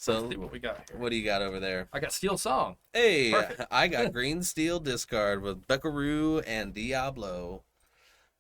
So let's see what we got here. what do you got over there? I got Steel Song. Hey, Perfect. I got Green Steel discard with Buckaroo and Diablo.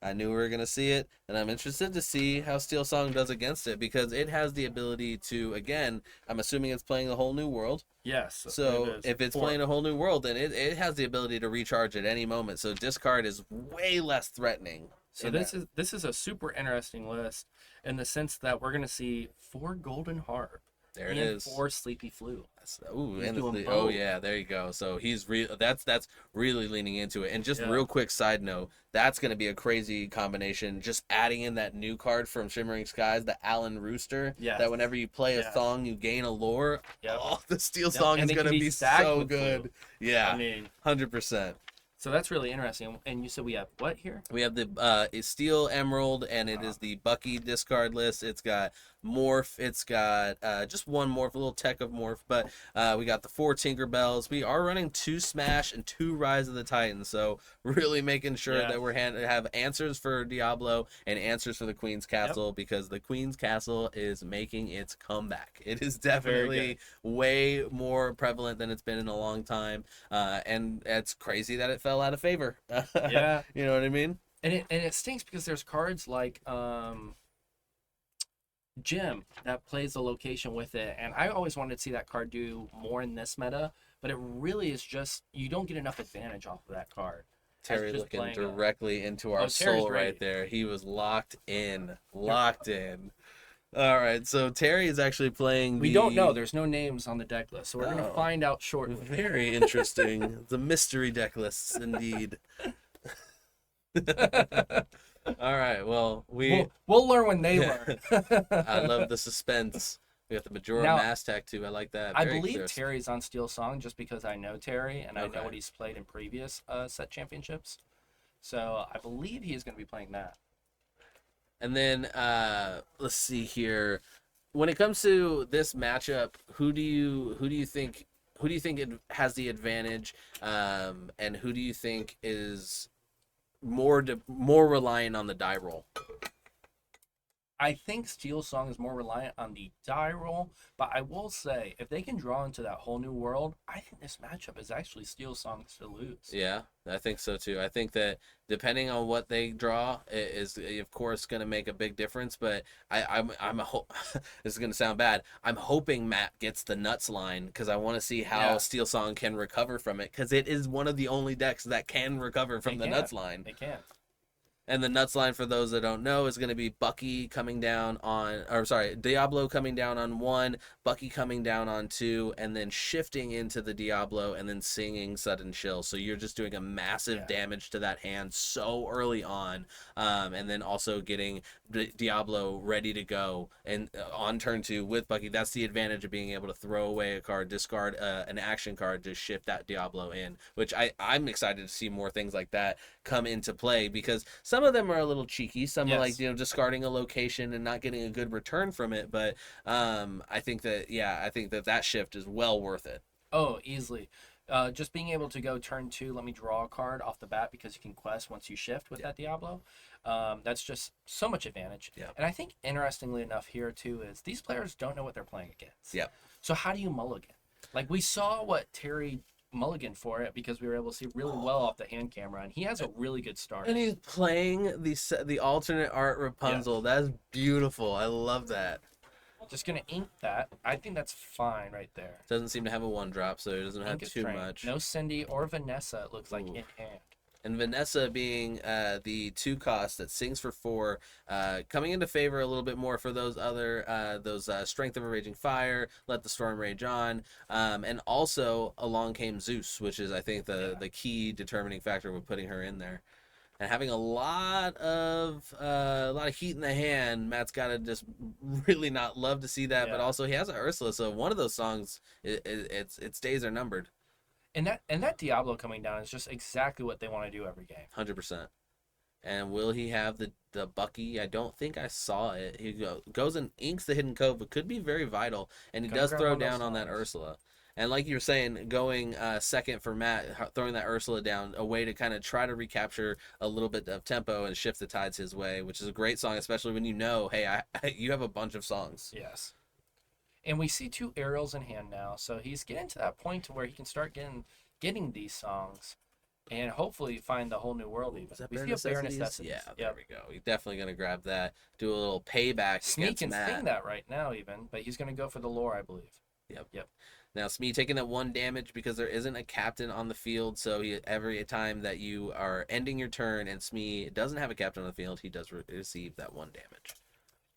I knew we were going to see it, and I'm interested to see how Steel Song does against it, because it has the ability to, again, I'm assuming it's playing a whole new world. Yes. So if it's playing a whole new world, then it has the ability to recharge at any moment. So discard is way less threatening. So this is a super interesting list in the sense that we're going to see 4 Golden Harp. There it is. 4 Sleepy Flute. Ooh, He's and doing oh both. yeah, there you go. So he's that's really leaning into it. And just Yeah. real quick side note, that's going to be a crazy combination. Just adding in that new card from Shimmering Skies, the Allen Rooster. Yes. That whenever you play a Yes. song, you gain a lore. Yep. Oh, the Steel Song And is it going can to be be stacked so with good. blue. Yeah, I mean, 100%. so that's really interesting. And you said we have what here? We have the Steel Emerald, and it is the Bucky discard list. It's got Morph. It's got just one Morph, a little tech of Morph. But we got the 4 Tinkerbells. We are running 2 Smash and 2 Rise of the Titans. So really making sure that we're have answers for Diablo and answers for the Queen's Castle, because the Queen's Castle is making its comeback. It is definitely way more prevalent than it's been in a long time. And it's crazy that it fell out of favor. Yeah. You know what I mean? And it stinks because there's cards like Jim that plays the location with it, and I always wanted to see that card do more in this meta, but it really is just you don't get enough advantage off of that card. Terry just looking playing directly into our Terry's soul ready. right there. He was locked in. All right, so Terry is actually playing. We don't know. There's no names on the deck list, so we're gonna find out shortly. Very interesting. The mystery deck lists, indeed. All right. Well, we'll learn when they learn. I love the suspense. We got the Majora Now, Mass Tattoo. I like that. I Very believe crisp. Terry's on Steel Song just because I know Terry and I Okay. know what he's played in previous set championships. So I believe he is going to be playing that. And then let's see here. When it comes to this matchup, who do you think it has the advantage, and who do you think is more reliant on the die roll? I think Steel Song is more reliant on the die roll, but I will say if they can draw into that whole new world, I think this matchup is actually Steel Song's to lose. Yeah, I think so too. I think that depending on what they draw is of course going to make a big difference. But I'm this is going to sound bad. I'm hoping Matt gets the nuts line, because I want to see how Steel Song can recover from it, because it is one of the only decks that can recover from the nuts line. They can. And the nuts line, for those that don't know, is going to be Bucky coming down on, or sorry, Diablo coming down on 1, Bucky coming down on 2, and then shifting into the Diablo and then singing Sudden Chill. So you're just doing a massive damage to that hand so early on, and then also getting Diablo ready to go and on turn 2 with Bucky. That's the advantage of being able to throw away a card, discard an action card to shift that Diablo in, which I'm excited to see more things like that come into play, because some of them are a little cheeky. Some are like, discarding a location and not getting a good return from it. But I think that shift is well worth it. Oh, easily. Just being able to go turn 2, let me draw a card off the bat because you can quest once you shift with that Diablo. That's just so much advantage. Yeah. And I think interestingly enough here too is these players don't know what they're playing against. Yeah. So how do you mulligan? Like we saw what Terry mulligan for it because we were able to see really well off the hand camera, and he has a really good start. And he's playing the alternate art Rapunzel. Yeah. That's beautiful. I love that. Just gonna ink that. I think that's fine right there. Doesn't seem to have a 1-drop, so it doesn't have too much. No Cindy or Vanessa, it looks like in hand. And Vanessa being the 2-cost that sings for 4, coming into favor a little bit more for those other Strength of a Raging Fire, Let the Storm Rage On, and also along came Zeus, which is I think the key determining factor with putting her in there. And having a lot of heat in the hand, Matt's got to just really not love to see that. But also he has an Ursula, so one of those songs, its days are numbered. And that Diablo coming down is just exactly what they want to do every game. 100%. And will he have the Bucky? I don't think I saw it. He goes and inks the Hidden Cove, but could be very vital. And he does throw down on that Ursula. And like you were saying, going second for Matt, throwing that Ursula down, a way to kind of try to recapture a little bit of tempo and shift the tides his way, which is a great song, especially when you know, hey, you have a bunch of songs. Yes. And we see 2 aerials in hand now, so he's getting to that point to where he can start getting these songs, and hopefully find the whole new world. Even Was that we Bare see a bare Necessities? necessities. Yeah, there Yep. we go. He's definitely gonna grab that. Do a little payback Smee against can Matt. sing that right now, even, but he's gonna go for the lore, I believe. Yep. Now Smee taking that 1 damage because there isn't a captain on the field, so every time that you are ending your turn and Smee doesn't have a captain on the field, he does receive that 1 damage.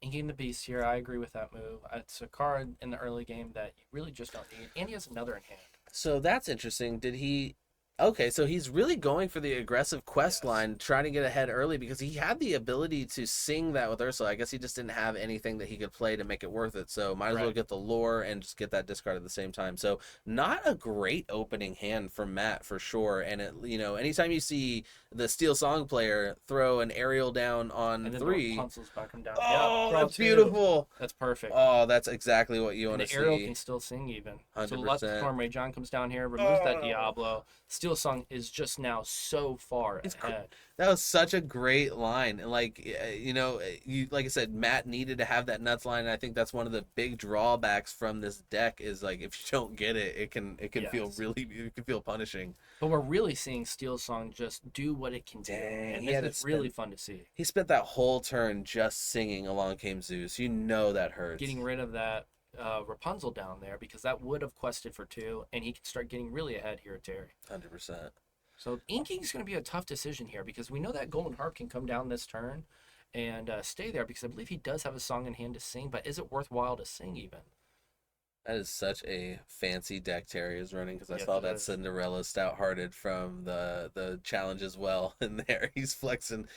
Inking the Beast here, I agree with that move. It's a card in the early game that you really just don't need, and he has another in hand. So that's interesting. Did he? Okay, so he's really going for the aggressive quest line, trying to get ahead early because he had the ability to sing that with Ursula. I guess he just didn't have anything that he could play to make it worth it. So might as well get the lore and just get that discard at the same time. So not a great opening hand from Matt for sure. And anytime you see the Steel Song player throw an aerial down on and then 3, Rapunzel's back him down. Oh, that's beautiful. That's perfect. Oh, that's exactly what you want to see. The aerial can still sing even. 100%. So let the Storm Ray John comes down here, removes that Diablo. Steel Song is just now so far ahead. That was such a great line, and like I said, Matt needed to have that nuts line, and I think that's one of the big drawbacks from this deck is like if you don't get it, it can feel punishing. But we're really seeing Steel Song just do what it can do, and this is really fun to see. He spent that whole turn just singing "Along Came Zeus." You know that hurts. Getting rid of that Rapunzel down there because that would have quested for 2, and he can start getting really ahead here at Terry. 100%. So inking is going to be a tough decision here because we know that Golden Harp can come down this turn and stay there because I believe he does have a song in hand to sing, but is it worthwhile to sing even? That is such a fancy deck Terry is running because I saw that Cinderella Stout-Hearted from the challenge as well in there. He's flexing.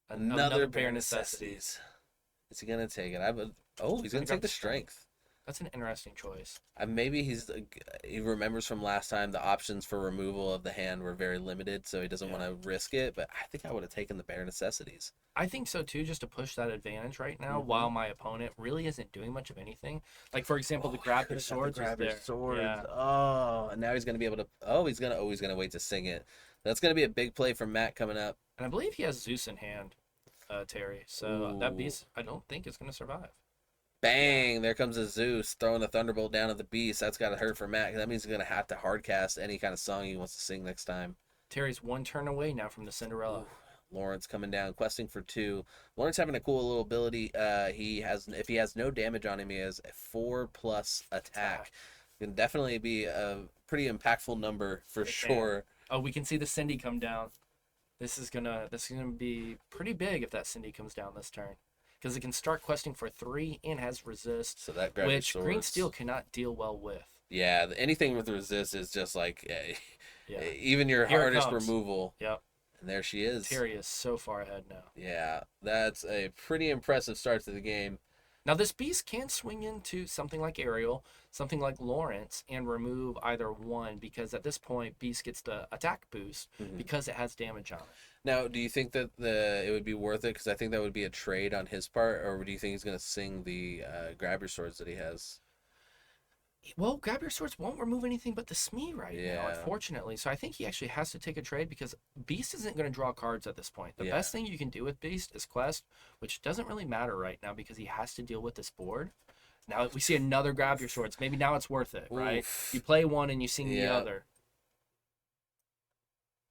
Another Bare Necessities. Is he going to take it? He's going to take the Strength. That's an interesting choice. Maybe he remembers from last time the options for removal of the hand were very limited, so he doesn't want to risk it. But I think I would have taken the Bare Necessities. I think so too, just to push that advantage right now while my opponent really isn't doing much of anything. Like for example, the grab your swords is there. Yeah. Oh, and now he's gonna be able to. He's gonna wait to sing it. That's gonna be a big play from Matt coming up. And I believe he has Zeus in hand, Terry. So that beast, I don't think is gonna survive. Bang! There comes a Zeus throwing a Thunderbolt down at the beast. That's got to hurt for Matt. That means he's going to have to hardcast any kind of song he wants to sing next time. Terry's 1 turn away now from the Cinderella. Lawrence coming down, questing for 2. Lawrence having a cool little ability. If he has no damage on him, he has a 4+ attack. Can definitely be a pretty impactful number for sure. Oh, we can see the Cindy come down. This is gonna be pretty big if that Cindy comes down this turn. Because it can start questing for 3 and has resist, so that which green steel cannot deal well with. Yeah, anything with resist is just like even your hardest removal. Yep. And there she is. Terry is so far ahead now. Yeah, that's a pretty impressive start to the game. Now this beast can swing into something like Ariel, something like Lawrence, and remove either one because at this point beast gets the attack boost because it has damage on it. Now, do you think that it would be worth it? Because I think that would be a trade on his part, or do you think he's going to sing the grab your swords that he has? Well, grab your swords won't remove anything but the Smee right now, unfortunately. So I think he actually has to take a trade because Beast isn't going to draw cards at this point. The best thing you can do with Beast is Quest, which doesn't really matter right now because he has to deal with this board. Now we see another grab your swords. Maybe now it's worth it, right? You play one and you sing the other.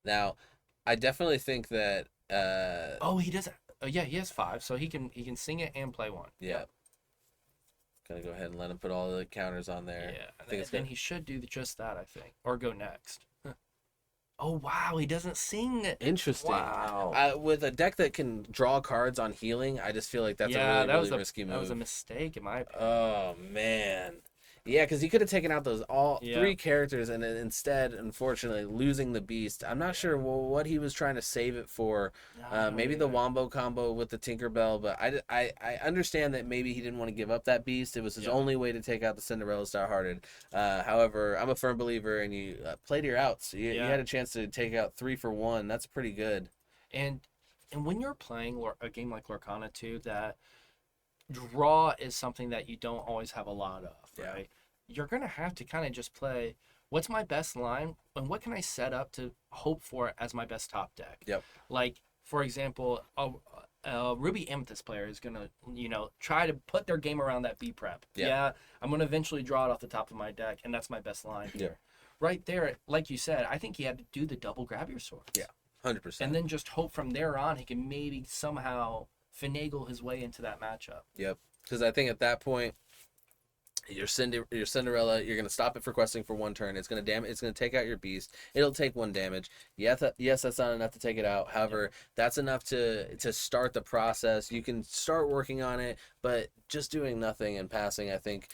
Now, I definitely think that. He doesn't. Yeah, he has 5, so he can sing it and play one. Yeah. Gonna go ahead and let him put all the counters on there. Yeah, then he should do just that, I think, or go next. Oh wow, he doesn't sing. Interesting. Wow. With a deck that can draw cards on healing, I just feel like that's a really risky move. That was a mistake in my opinion. Oh man. Yeah, because he could have taken out those 3 characters and instead, unfortunately, losing the beast. I'm not sure what he was trying to save it for. Maybe the Wombo combo with the Tinkerbell, but I understand that maybe he didn't want to give up that beast. It was his only way to take out the Cinderella Star-Hearted. However, I'm a firm believer, and you played your outs. You had a chance to take out 3 for 1. That's pretty good. And when you're playing a game like Lorcana 2, that draw is something that you don't always have a lot of, right? You're going to have to kind of just play, what's my best line and what can I set up to hope for as my best top deck? Yep. Like, for example, a Ruby Amethyst player is going to, try to put their game around that B prep. Yeah, I'm going to eventually draw it off the top of my deck, and that's my best line here. Right there, like you said, I think he had to do the double grab your swords. Yeah, 100%. And then just hope from there on he can maybe somehow finagle his way into that matchup. Yep, because I think at that point, your Cinderella, you're gonna stop it for questing for 1 turn. It's gonna It's gonna take out your beast. It'll take 1 damage. Yes, that's not enough to take it out. However, that's enough to start the process. You can start working on it, but just doing nothing and passing, I think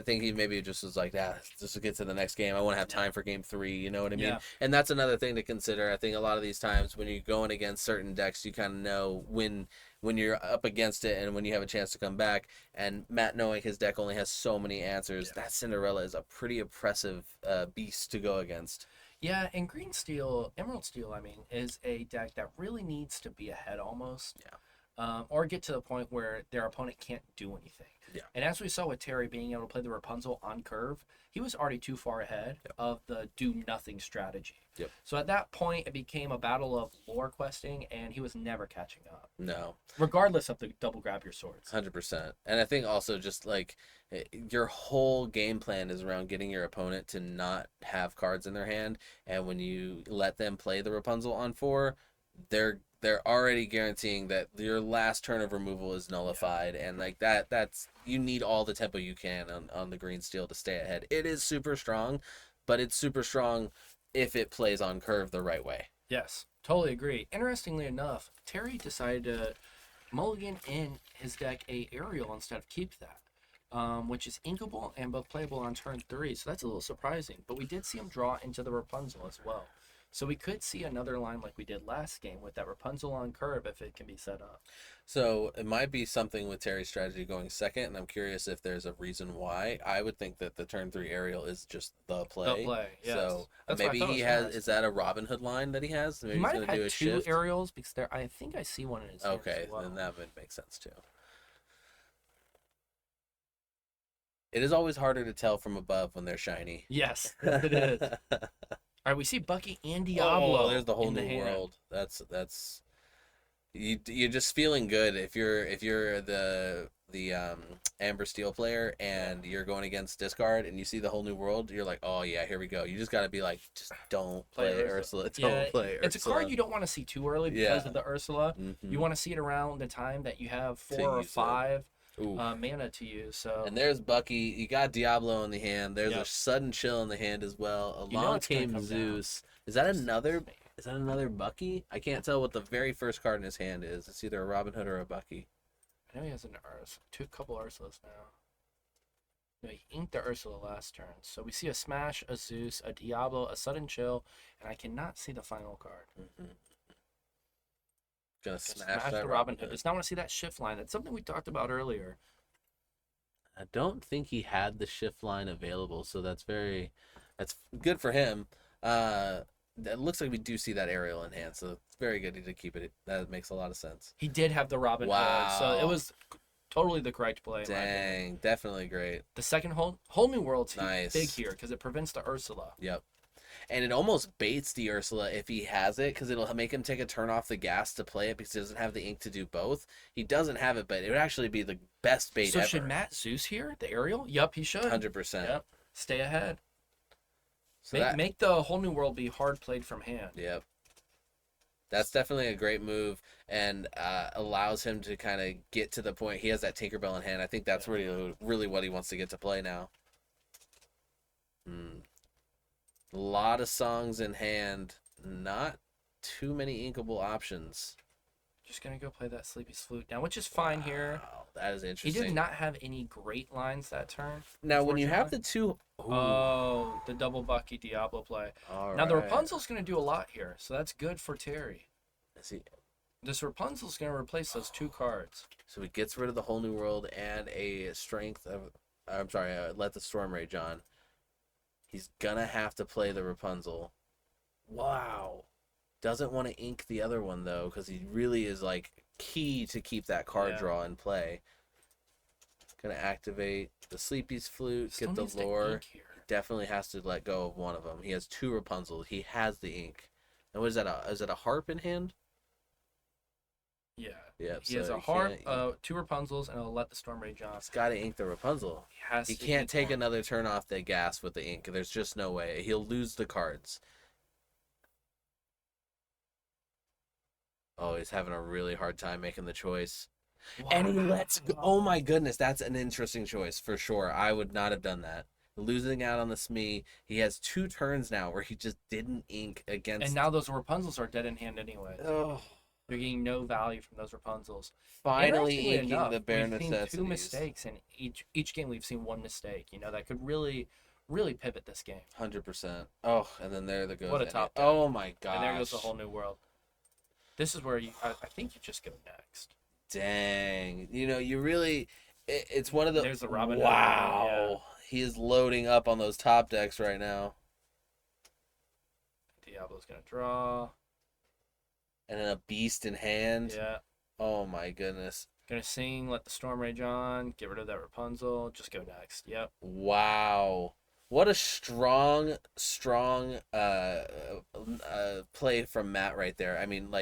he maybe just was like, just to get to the next game. I want to have time for game 3. You know what I mean? Yeah. And that's another thing to consider. I think a lot of these times when you're going against certain decks, you kind of know when you're up against it and when you have a chance to come back. And Matt, knowing his deck only has so many answers, that Cinderella is a pretty oppressive beast to go against. Yeah, and Emerald Steel, is a deck that really needs to be ahead almost. Yeah. Or get to the point where their opponent can't do anything. Yeah. And as we saw with Terry being able to play the Rapunzel on curve, he was already too far ahead of the do nothing strategy. Yep. So at that point, it became a battle of lore questing, and he was never catching up. No. Regardless of the double grab your swords. 100%. And I think also just like your whole game plan is around getting your opponent to not have cards in their hand, and when you let them play the Rapunzel on 4, they're already guaranteeing that your last turn of removal is nullified, and like that's you need all the tempo you can on the green steel to stay ahead. It is super strong, but it's super strong if it plays on curve the right way. Yes, totally agree. Interestingly enough, Terry decided to mulligan in his deck a Aerial instead of keep that, which is inkable and both playable on turn 3, so that's a little surprising. But we did see him draw into the Rapunzel as well. So we could see another line like we did last game with that Rapunzel on curve if it can be set up. So it might be something with Terry's strategy going second, and I'm curious if there's a reason why. I would think that the turn 3 Aerial is just the play. The play, yes. So that's maybe he has. Is that a Robin Hood line that he has? Maybe he might have do had a 2 shift? Aerials because I think I see one in his hand Okay, as well. then that would make sense too. It is always harder to tell from above when they're shiny. Yes, it is. All right, we see Bucky and Diablo. Oh, there's the whole new hand. world. That's you're just feeling good if you're the Amber Steel player and you're going against discard and you see the whole new world. You're like, oh yeah, here we go. You just got to be like, just don't play Ursula. Don't play Ursula. It's a card you don't want to see too early because of the Ursula. Mm-hmm. You want to see it around the time that you have 4 or 5. Mana to use. So and there's Bucky. You got Diablo in the hand. There's a sudden chill in the hand as well. Along came Zeus. Is that another Bucky? I can't tell what the very first card in his hand is. It's either a Robin Hood or a Bucky. I know he has a couple Ursulas now. No, he inked the Ursula last turn. So we see a Smash, a Zeus, a Diablo, a Sudden Chill, and I cannot see the final card. Mm-hmm. Gonna smash that the Robin Hood. It's not want to see that shift line. That's something we talked about earlier. I don't think he had the shift line available, so that's good for him. It looks like we do see that Aerial in hand, so it's very good to keep it. That makes a lot of sense. He did have the Robin Hood, so it was totally the correct play. Dang, definitely great. The second whole new world's big here because it prevents the Ursula. Yep. And it almost baits the Ursula if he has it, because it'll make him take a turn off the gas to play it because he doesn't have the ink to do both. He doesn't have it, but it would actually be the best bait ever. So should Matt Zeus here, the Aerial? Yup, he should. 100%. Yep. Stay ahead. So make the whole new world be hard played from hand. Yep. That's definitely a great move and allows him to kind of get to the point. He has that Tinkerbell in hand. I think that's really what he wants to get to play now. A lot of songs in hand. Not too many inkable options. Just going to go play that Sleepy's Flute now, which is fine here. That is interesting. He did not have any great lines that turn. Now, when you have the two... Oh, the double Bucky Diablo play. Now, the Rapunzel's going to do a lot here, so that's good for Terry. This Rapunzel's going to replace those 2 cards. So he gets rid of the whole new world and a strength of... let the Storm Rage on. He's going to have to play the Rapunzel. Wow. Doesn't want to ink the other one, though, because he really is, like, key to keep that card draw in play. Going to activate the Sleepy's Flute, get the lore. He definitely has to let go of one of them. He has 2 Rapunzels. He has the ink. And what is that? Is it a harp in hand? Yeah. Yep. He has a harp, 2 Rapunzels, and a Let the Storm Rage On. He's got to ink the Rapunzel. He can't take another turn off the gas with the ink. There's just no way. He'll lose the cards. Oh, he's having a really hard time making the choice. Wow. And he lets go. Oh my goodness, that's an interesting choice for sure. I would not have done that. Losing out on the Smee. He has 2 turns now where he just didn't ink against. And now those Rapunzels are dead in hand anyway. Oh. You're getting no value from those Rapunzels. Finally inking the bare necessities. We've seen 2 mistakes, and each game we've seen 1 mistake. That could really pivot this game. 100%. Oh, and then there goes. What a top. Oh my gosh. And there goes the whole new world. This is where I think you just go next. Dang. You really. It's one of the. There's the Robin. Wow. Yeah. He is loading up on those top decks right now. Diablo's gonna draw. And then a beast in hand. Yeah. Oh my goodness. Gonna sing, Let the Storm Rage On, get rid of that Rapunzel, just go next. Yep. Wow. What a strong play from Matt right there. I mean,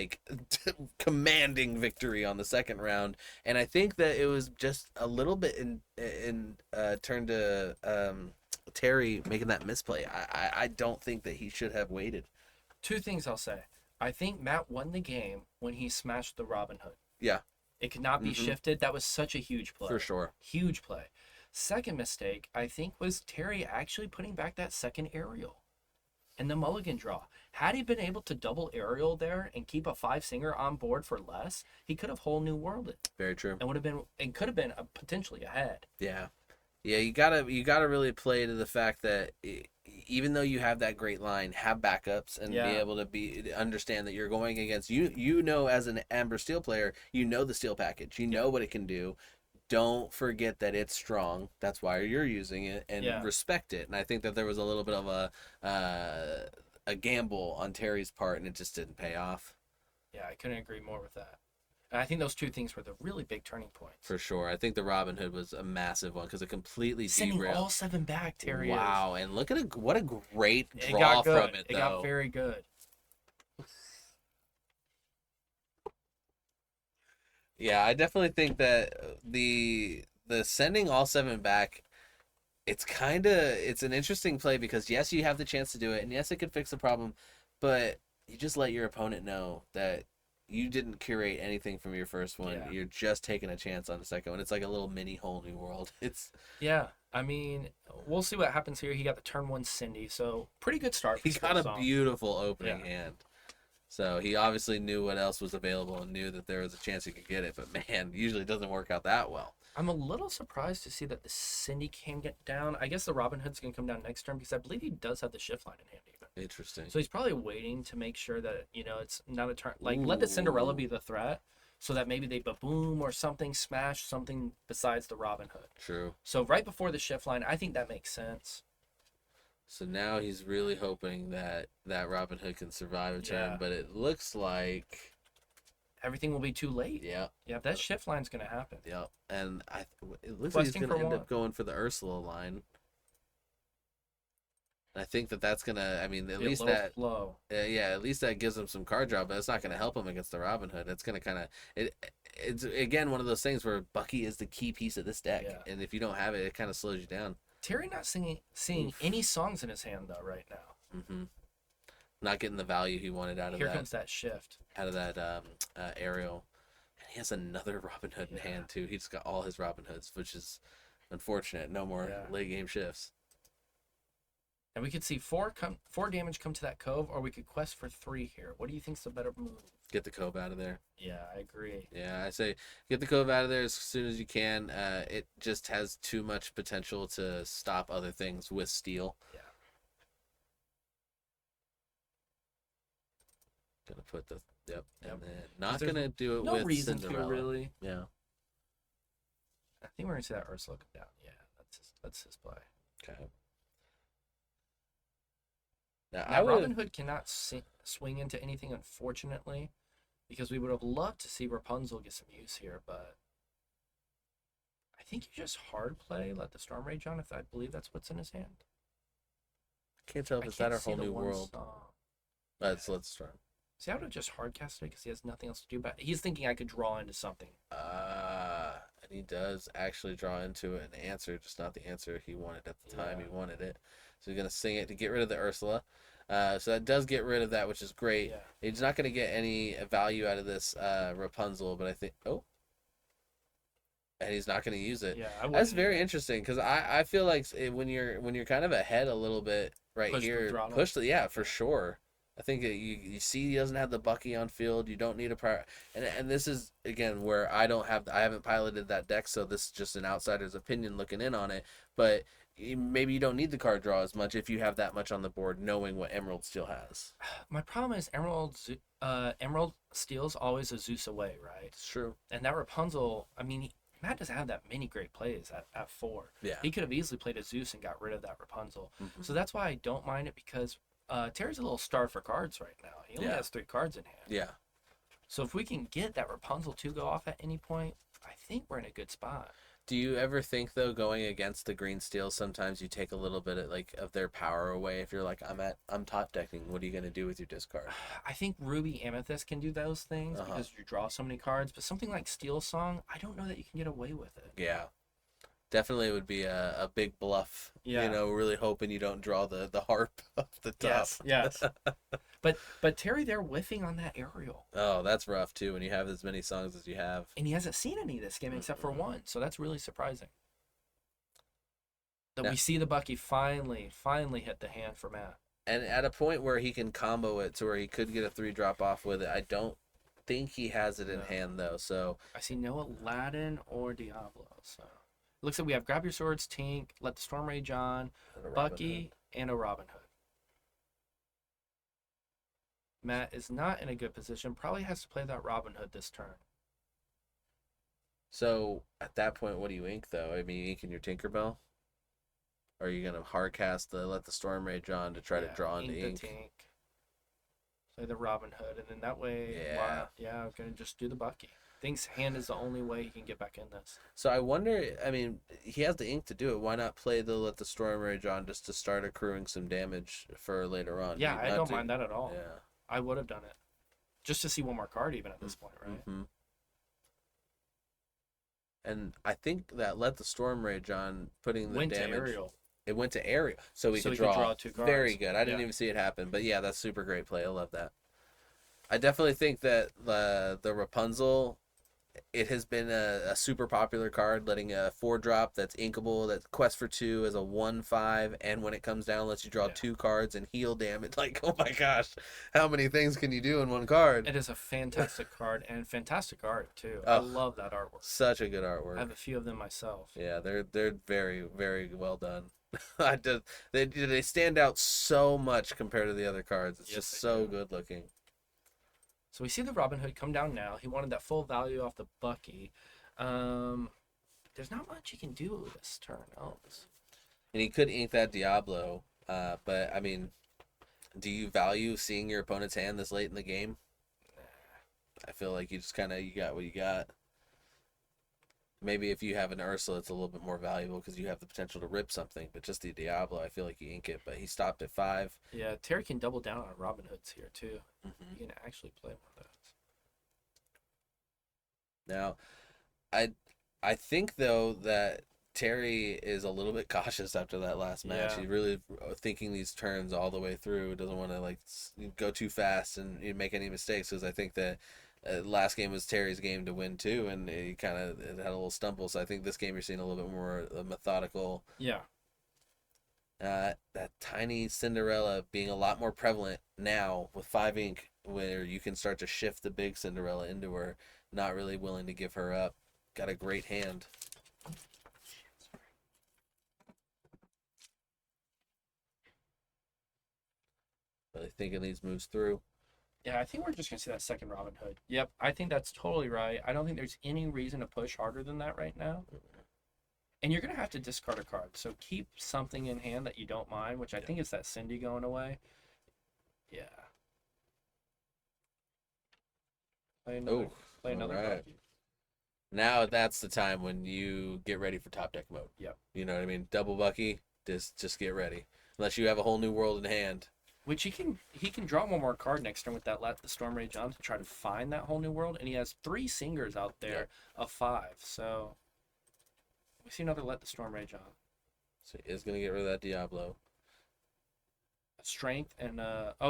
commanding victory on the second round. And I think that it was just a little bit in turn to Terry making that misplay. I don't think that he should have waited. 2 things I'll say. I think Matt won the game when he smashed the Robin Hood. Yeah. It could not be shifted. That was such a huge play. For sure. Huge play. Second mistake, I think, was Terry actually putting back that second aerial and the mulligan draw. Had he been able to double aerial there and keep a 5-singer on board for less, he could have whole new worlded. Very true. And could have been potentially ahead. Yeah. Yeah, you gotta really play to the fact that even though you have that great line, have backups and be able to understand that you're going against as an Amber Steel player, the steel package, know what it can do. Don't forget that it's strong. That's why you're using it, and respect it. And I think that there was a little bit of a gamble on Terry's part, and it just didn't pay off. Yeah, I couldn't agree more with that. And I think those 2 things were the really big turning points. For sure. I think the Robin Hood was a massive one because it completely sending derailed. All 7 back, Terry. Wow, and look at what a great draw from it, though. It got very good. Yeah, I definitely think that the sending all 7 back, it's an interesting play because yes, you have the chance to do it, and yes, it could fix the problem, but you just let your opponent know that you didn't curate anything from your first one. Yeah. You're just taking a chance on the second one. It's like a little mini whole new world. Yeah. I mean, we'll see what happens here. He got the turn 1 Cindy, so pretty good start. He got a beautiful opening hand. So he obviously knew what else was available and knew that there was a chance he could get it. But man, usually it doesn't work out that well. I'm a little surprised to see that the Cindy can get down. I guess the Robin Hood's going to come down next turn because I believe he does have the shift line in hand even. Interesting. So he's probably waiting to make sure that, it's not a turn. Let the Cinderella be the threat so that maybe they boom or something, smash something besides the Robin Hood. True. So right before the shift line, I think that makes sense. So now he's really hoping that Robin Hood can survive a turn, but it looks like everything will be too late. Yeah. Yeah, that shift line's going to happen. Yep. And it looks like he's going to end up going for the Ursula line. And I think that's going to, at least that slow. At least that gives him some card draw, but it's not going to help him against the Robin Hood. It's going to kind of it's again one of those things where Bucky is the key piece of this deck, and if you don't have it, it kind of slows you down. Terry not seeing any songs in his hand though right now. Mm-hmm. Not getting the value he wanted out of that. Here comes that shift. Out of that aerial. And he has another Robin Hood in hand too. He's got all his Robin Hoods, which is unfortunate. No more late game shifts. And we could see 4 damage come to that cove, or we could quest for 3 here. What do you think's the better move? Get the cove out of there. Yeah, I agree. Yeah, I say get the cove out of there as soon as you can. It just has too much potential to stop other things with steel. Yeah. Gonna put the and then not gonna do it no with reason Cinderella. To really. Yeah. I think we're gonna see that Ursula come down. Yeah, that's his play. Okay. Now Robin Hood cannot swing into anything, unfortunately, because we would have loved to see Rapunzel get some use here, but I think you just hard play, let the Storm Rage on, if I believe that's what's in his hand. Can't tell if it's that or Whole New World. Let's try. See, I would have just hard casted it because he has nothing else to do. But he's thinking I could draw into something. And he does actually draw into an answer, just not the answer he wanted at the time he wanted it. So he's gonna sing it to get rid of the Ursula. So that does get rid of that, which is great. Yeah. He's not gonna get any value out of this Rapunzel, but I think and he's not gonna use it. Yeah, that's very interesting because I feel like when you're kind of ahead a little bit right here, for sure. I think you see he doesn't have the Bucky on field. You don't need a prior, and this is again where I haven't piloted that deck, so this is just an outsider's opinion looking in on it. But maybe you don't need the card draw as much if you have that much on the board, knowing what Emerald Steel has. My problem is Emerald Steel's always a Zeus away, right? It's true. And that Rapunzel, I mean, Matt doesn't have that many great plays at 4. Yeah. He could have easily played a Zeus and got rid of that Rapunzel. Mm-hmm. So that's why I don't mind it because Terry's a little starved for cards right now. He only has 3 cards in hand. Yeah. So if we can get that Rapunzel to go off at any point, I think we're in a good spot. Do you ever think though, going against the green steel, sometimes you take a little bit of their power away? If you're like, I'm top decking, what are you gonna do with your discard? I think Ruby Amethyst can do those things because you draw so many cards. But something like Steel Song, I don't know that you can get away with it. Yeah. Definitely would be a big bluff. Yeah. You know, really hoping you don't draw the harp off the top. Yes. But Terry, they're whiffing on that aerial. Oh, that's rough too when you have as many songs as you have. And he hasn't seen any this game except for one, so that's really surprising. That we see the Bucky finally hit the hand for Matt. And at a point where he can combo it to where he could get a 3-drop off with it, I don't think he has it in hand though. So I see no Aladdin or Diablo. So it looks like we have Grab Your Swords, Tink, Let the Storm Rage On, Bucky, and a Robin Hood. Matt is not in a good position. Probably has to play that Robin Hood this turn. So at that point, what do you ink though? I mean, you ink in your Tinkerbell? Or are you gonna hard cast the Let the Storm Rage On to try to draw into ink? The Tink. Play the Robin Hood, and then that way, I'm gonna just do the Bucky. Thinks hand is the only way he can get back in this. So I wonder, I mean, he has the ink to do it. Why not play the Let the Storm Rage On just to start accruing some damage for later on? Yeah, I don't mind that at all. Yeah. I would have done it. Just to see one more card even at this point, right? Mm-hmm. And I think that Let the Storm Rage On, putting the damage... to Ariel. It went to Ariel. So he could draw 2 cards. Very good. I didn't even see it happen. But yeah, that's super great play. I love that. I definitely think that the Rapunzel, it has been a super popular card, letting a 4-drop that's inkable, that quest for 2 as a 1/5, and when it comes down, lets you draw 2 cards and heal damage. Like, oh my gosh, how many things can you do in one card? It is a fantastic card and fantastic art too. I love that artwork. Such a good artwork. I have a few of them myself. Yeah, they're very, very well done. They stand out so much compared to the other cards. It's just so good looking. So we see the Robin Hood come down now. He wanted that full value off the Bucky. There's not much he can do this turn else. And he could ink that Diablo, but I mean, do you value seeing your opponent's hand this late in the game? I feel like you just you got what you got. Maybe if you have an Ursula, it's a little bit more valuable because you have the potential to rip something. But just the Diablo, I feel like you ink it. But he stopped at 5. Yeah, Terry can double down on Robin Hoods here too. Mm-hmm. You can actually play one of those. Now, I think though that Terry is a little bit cautious after that last match. Yeah. He's really thinking these turns all the way through. Doesn't want to go too fast and make any mistakes, because I think that last game was Terry's game to win too, and he kind of had a little stumble. So I think this game you're seeing a little bit more methodical. Yeah. That tiny Cinderella being a lot more prevalent now with 5 ink, where you can start to shift the big Cinderella into her, not really willing to give her up. Got a great hand. Really thinking these moves through. Yeah, I think we're just going to see that second Robin Hood. Yep, I think that's totally right. I don't think there's any reason to push harder than that right now. And you're going to have to discard a card. So keep something in hand that you don't mind, which I think is that Cindy going away. Yeah. Play another card. Now that's the time when you get ready for top deck mode. Yep. You know what I mean? Double Bucky, just get ready. Unless you have a whole new world in hand. Which he can draw one more card next turn with that Let the Storm Rage on to try to find that whole new world, and he has 3 Singers out there of 5. So we see another Let the Storm Rage on. So he is gonna get rid of that Diablo. Strength and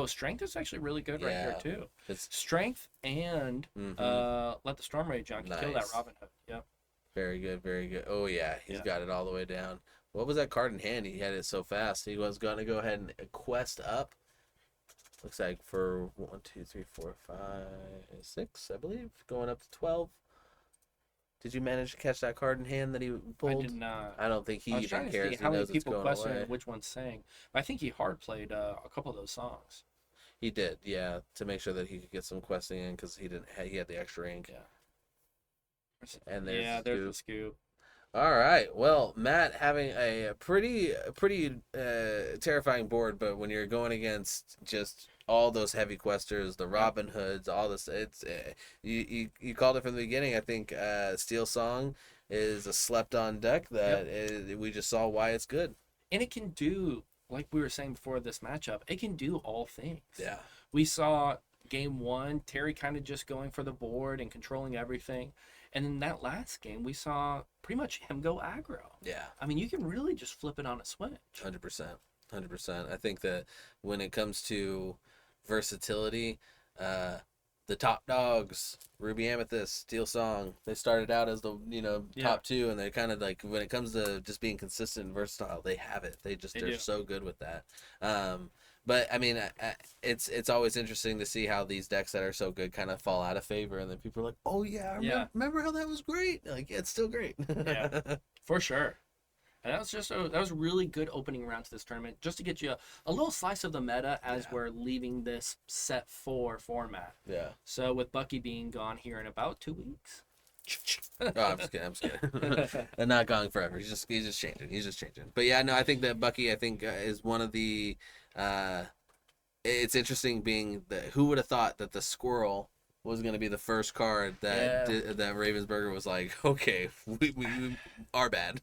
Strength is actually really good right here too. It's Strength and Let the Storm Rage on can kill that Robin Hood. Yep. Very good, very good. Oh yeah, he's got it all the way down. What was that card in hand? He had it so fast. He was gonna go ahead and quest up. Looks like for 1, 2, 3, 4, 5, 6, I believe, going up to 12. Did you manage to catch that card in hand that he pulled? I did not. I don't think he even cares. How many people questioned which one's saying? But I think he hard played a couple of those songs. He did, yeah, to make sure that he could get some questing in because he had the extra ink. Yeah. And there's the scoop. All right. Well, Matt having a pretty terrifying board, but when you're going against just all those heavy questers, the Robin Hoods, all this, it's you called it from the beginning. I think Steel Song is a slept-on deck that we just saw why it's good. And it can do, like we were saying before this matchup, it can do all things. Yeah. We saw game 1, Terry kind of just going for the board and controlling everything. And in that last game, we saw pretty much him go aggro. Yeah. I mean, you can really just flip it on a switch. 100%. 100%. I think that when it comes to versatility, the top dogs, Ruby Amethyst, Steel Song, they started out as the top 2, and they kind of like when it comes to just being consistent and versatile, they have it. They're so good with that. But I mean, it's always interesting to see how these decks that are so good kind of fall out of favor, and then people are like, "Oh yeah, remember how that was great?" Like, yeah, it's still great. Yeah, for sure. And that was a really good opening round to this tournament, just to get you a little slice of the meta as we're leaving this set 4 format. Yeah. So with Bucky being gone here in about 2 weeks. Oh, I'm just kidding. And not going forever. He's just changing. But yeah, no, I think that Bucky, is one of the. It's interesting being who would have thought that the squirrel was going to be the first card that Ravensburger was like, okay, we are bad.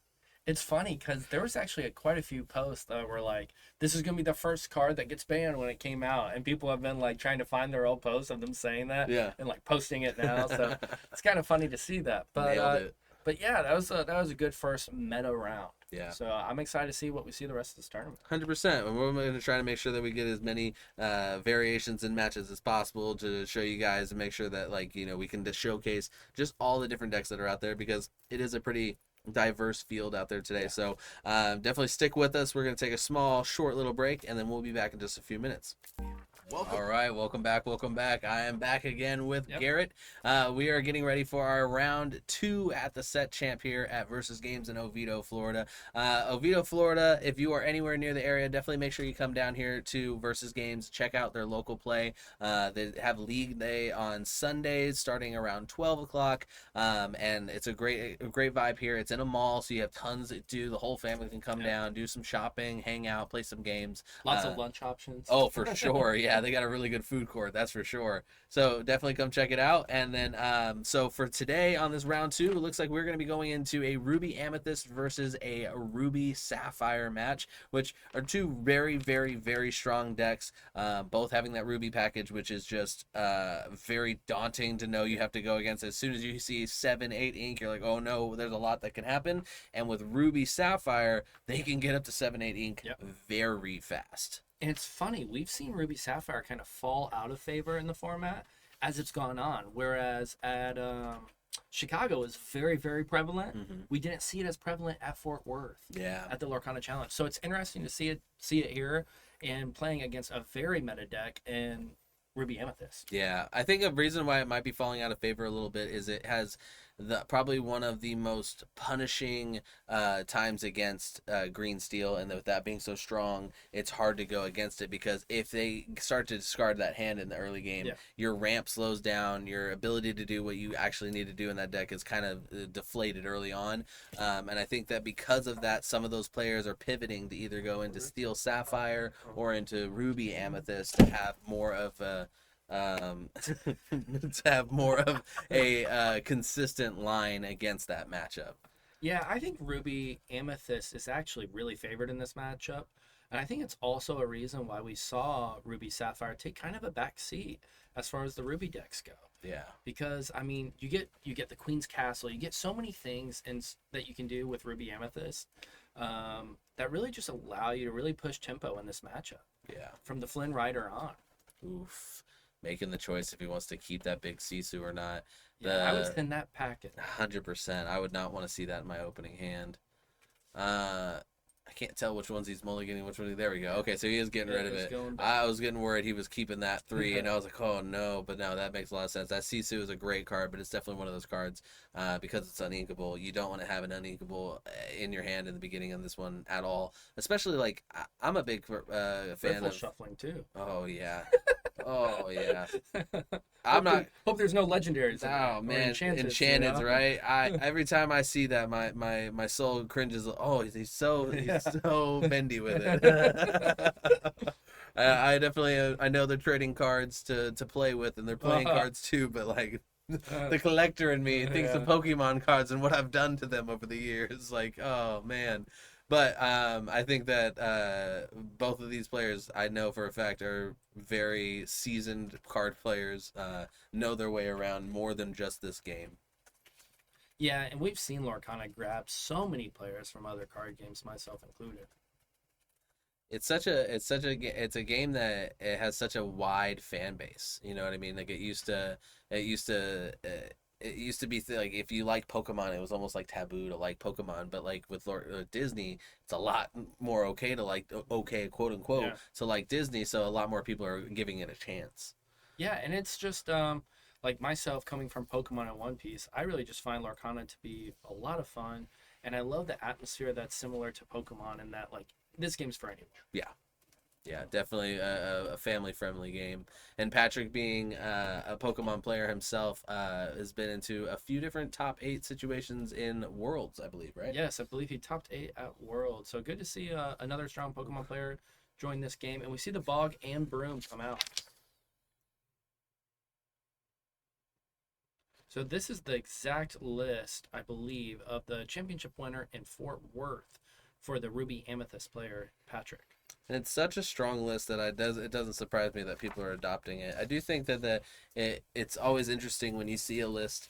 It's funny because there was actually quite a few posts that were like, this is going to be the first card that gets banned when it came out. And people have been like trying to find their old posts of them saying that and like posting it now. So it's kind of funny to see that. But But yeah, that was a good first meta round. Yeah. So I'm excited to see what we see the rest of this tournament. 100%. And we're going to try to make sure that we get as many variations in matches as possible to show you guys and make sure that we can just showcase just all the different decks that are out there, because it is a pretty diverse field out there today. So definitely stick with us. We're going to take a short little break, and then we'll be back in just a few minutes. All right, welcome back. I am back again with Garrett. We are getting ready for our round 2 at the set champ here at Versus Games in Oviedo, Florida. Oviedo, Florida, if you are anywhere near the area, definitely make sure you come down here to Versus Games. Check out their local play. They have league day on Sundays starting around 12 o'clock, and it's a great vibe here. It's in a mall, so you have tons to do. The whole family can come down, do some shopping, hang out, play some games. Lots of lunch options. Oh, for sure. Yeah, they got a really good food court, that's for sure. So definitely come check it out. And then so for today on this round 2, it looks like we're going to be going into a Ruby Amethyst versus a Ruby Sapphire match, which are 2 very, very, very strong decks, both having that Ruby package, which is just very daunting to know you have to go against. As soon as you see 7-8 ink, you're like, oh no, there's a lot that can happen. And with Ruby Sapphire, they can get up to 7-8 ink very fast. And it's funny, we've seen Ruby Sapphire kind of fall out of favor in the format as it's gone on, whereas at Chicago is very, very prevalent. Mm-hmm. We didn't see it as prevalent at Fort Worth at the Lorcana Challenge. So it's interesting to see it here and playing against a very meta deck in Ruby Amethyst. Yeah, I think a reason why it might be falling out of favor a little bit is it has probably one of the most punishing times against green steel, and with that being so strong, it's hard to go against it, because if they start to discard that hand in the early game, your ramp slows down, your ability to do what you actually need to do in that deck is kind of deflated early on, and I think that because of that, some of those players are pivoting to either go into Steel Sapphire or into Ruby Amethyst to have more of a consistent line against that matchup. Yeah, I think Ruby Amethyst is actually really favored in this matchup. And I think it's also a reason why we saw Ruby Sapphire take kind of a back seat as far as the Ruby decks go. Yeah. Because I mean, you get the Queen's Castle, you get so many things that you can do with Ruby Amethyst that really just allow you to really push tempo in this matchup. Yeah. From the Flynn Rider on. Oof. Making the choice if he wants to keep that big Sisu or not. I would send that packet. 100%. I would not want to see that in my opening hand. I can't tell which ones he's mulliganing, which one. There we go. Okay, so he is getting rid of it. I was getting worried he was keeping that 3, and I was like, oh no. But no, that makes a lot of sense. That Sisu is a great card, but it's definitely one of those cards because it's uninkable. You don't want to have an uninkable in your hand in the beginning of this one at all. Especially like I'm a big fan of shuffling too. Oh yeah. Oh yeah. Hope there's no legendaries. Oh man, enchanted, right? Every time I see that, my soul cringes. Oh, he's so bendy with it. I definitely I know they're trading cards to play with, and they're playing cards too. But like the collector in me thinks of Pokemon cards and what I've done to them over the years. Like, oh man. But I think that both of these players, I know for a fact, are very seasoned card players, know their way around more than just this game. Yeah, and we've seen Lorcana grab so many players from other card games, myself included. It's a game that it has such a wide fan base. You know what I mean? Like it used to be like if you like Pokemon, it was almost like taboo to like Pokemon. But like with Disney, it's a lot more okay to like quote unquote to like Disney. So a lot more people are giving it a chance. Yeah, and it's just like myself coming from Pokemon and One Piece, I really just find Lorcana to be a lot of fun, and I love the atmosphere that's similar to Pokemon in that like this game's for anyone. Yeah, definitely a family-friendly game. And Patrick, being a Pokemon player himself, has been into a few different top 8 situations in Worlds, I believe, right? Yes, I believe he topped 8 at Worlds. So good to see another strong Pokemon player join this game. And we see the Bog and Broom come out. So this is the exact list, I believe, of the championship winner in Fort Worth for the Ruby Amethyst player, Patrick. And it's such a strong list that it doesn't surprise me that people are adopting it. I do think that it's always interesting when you see a list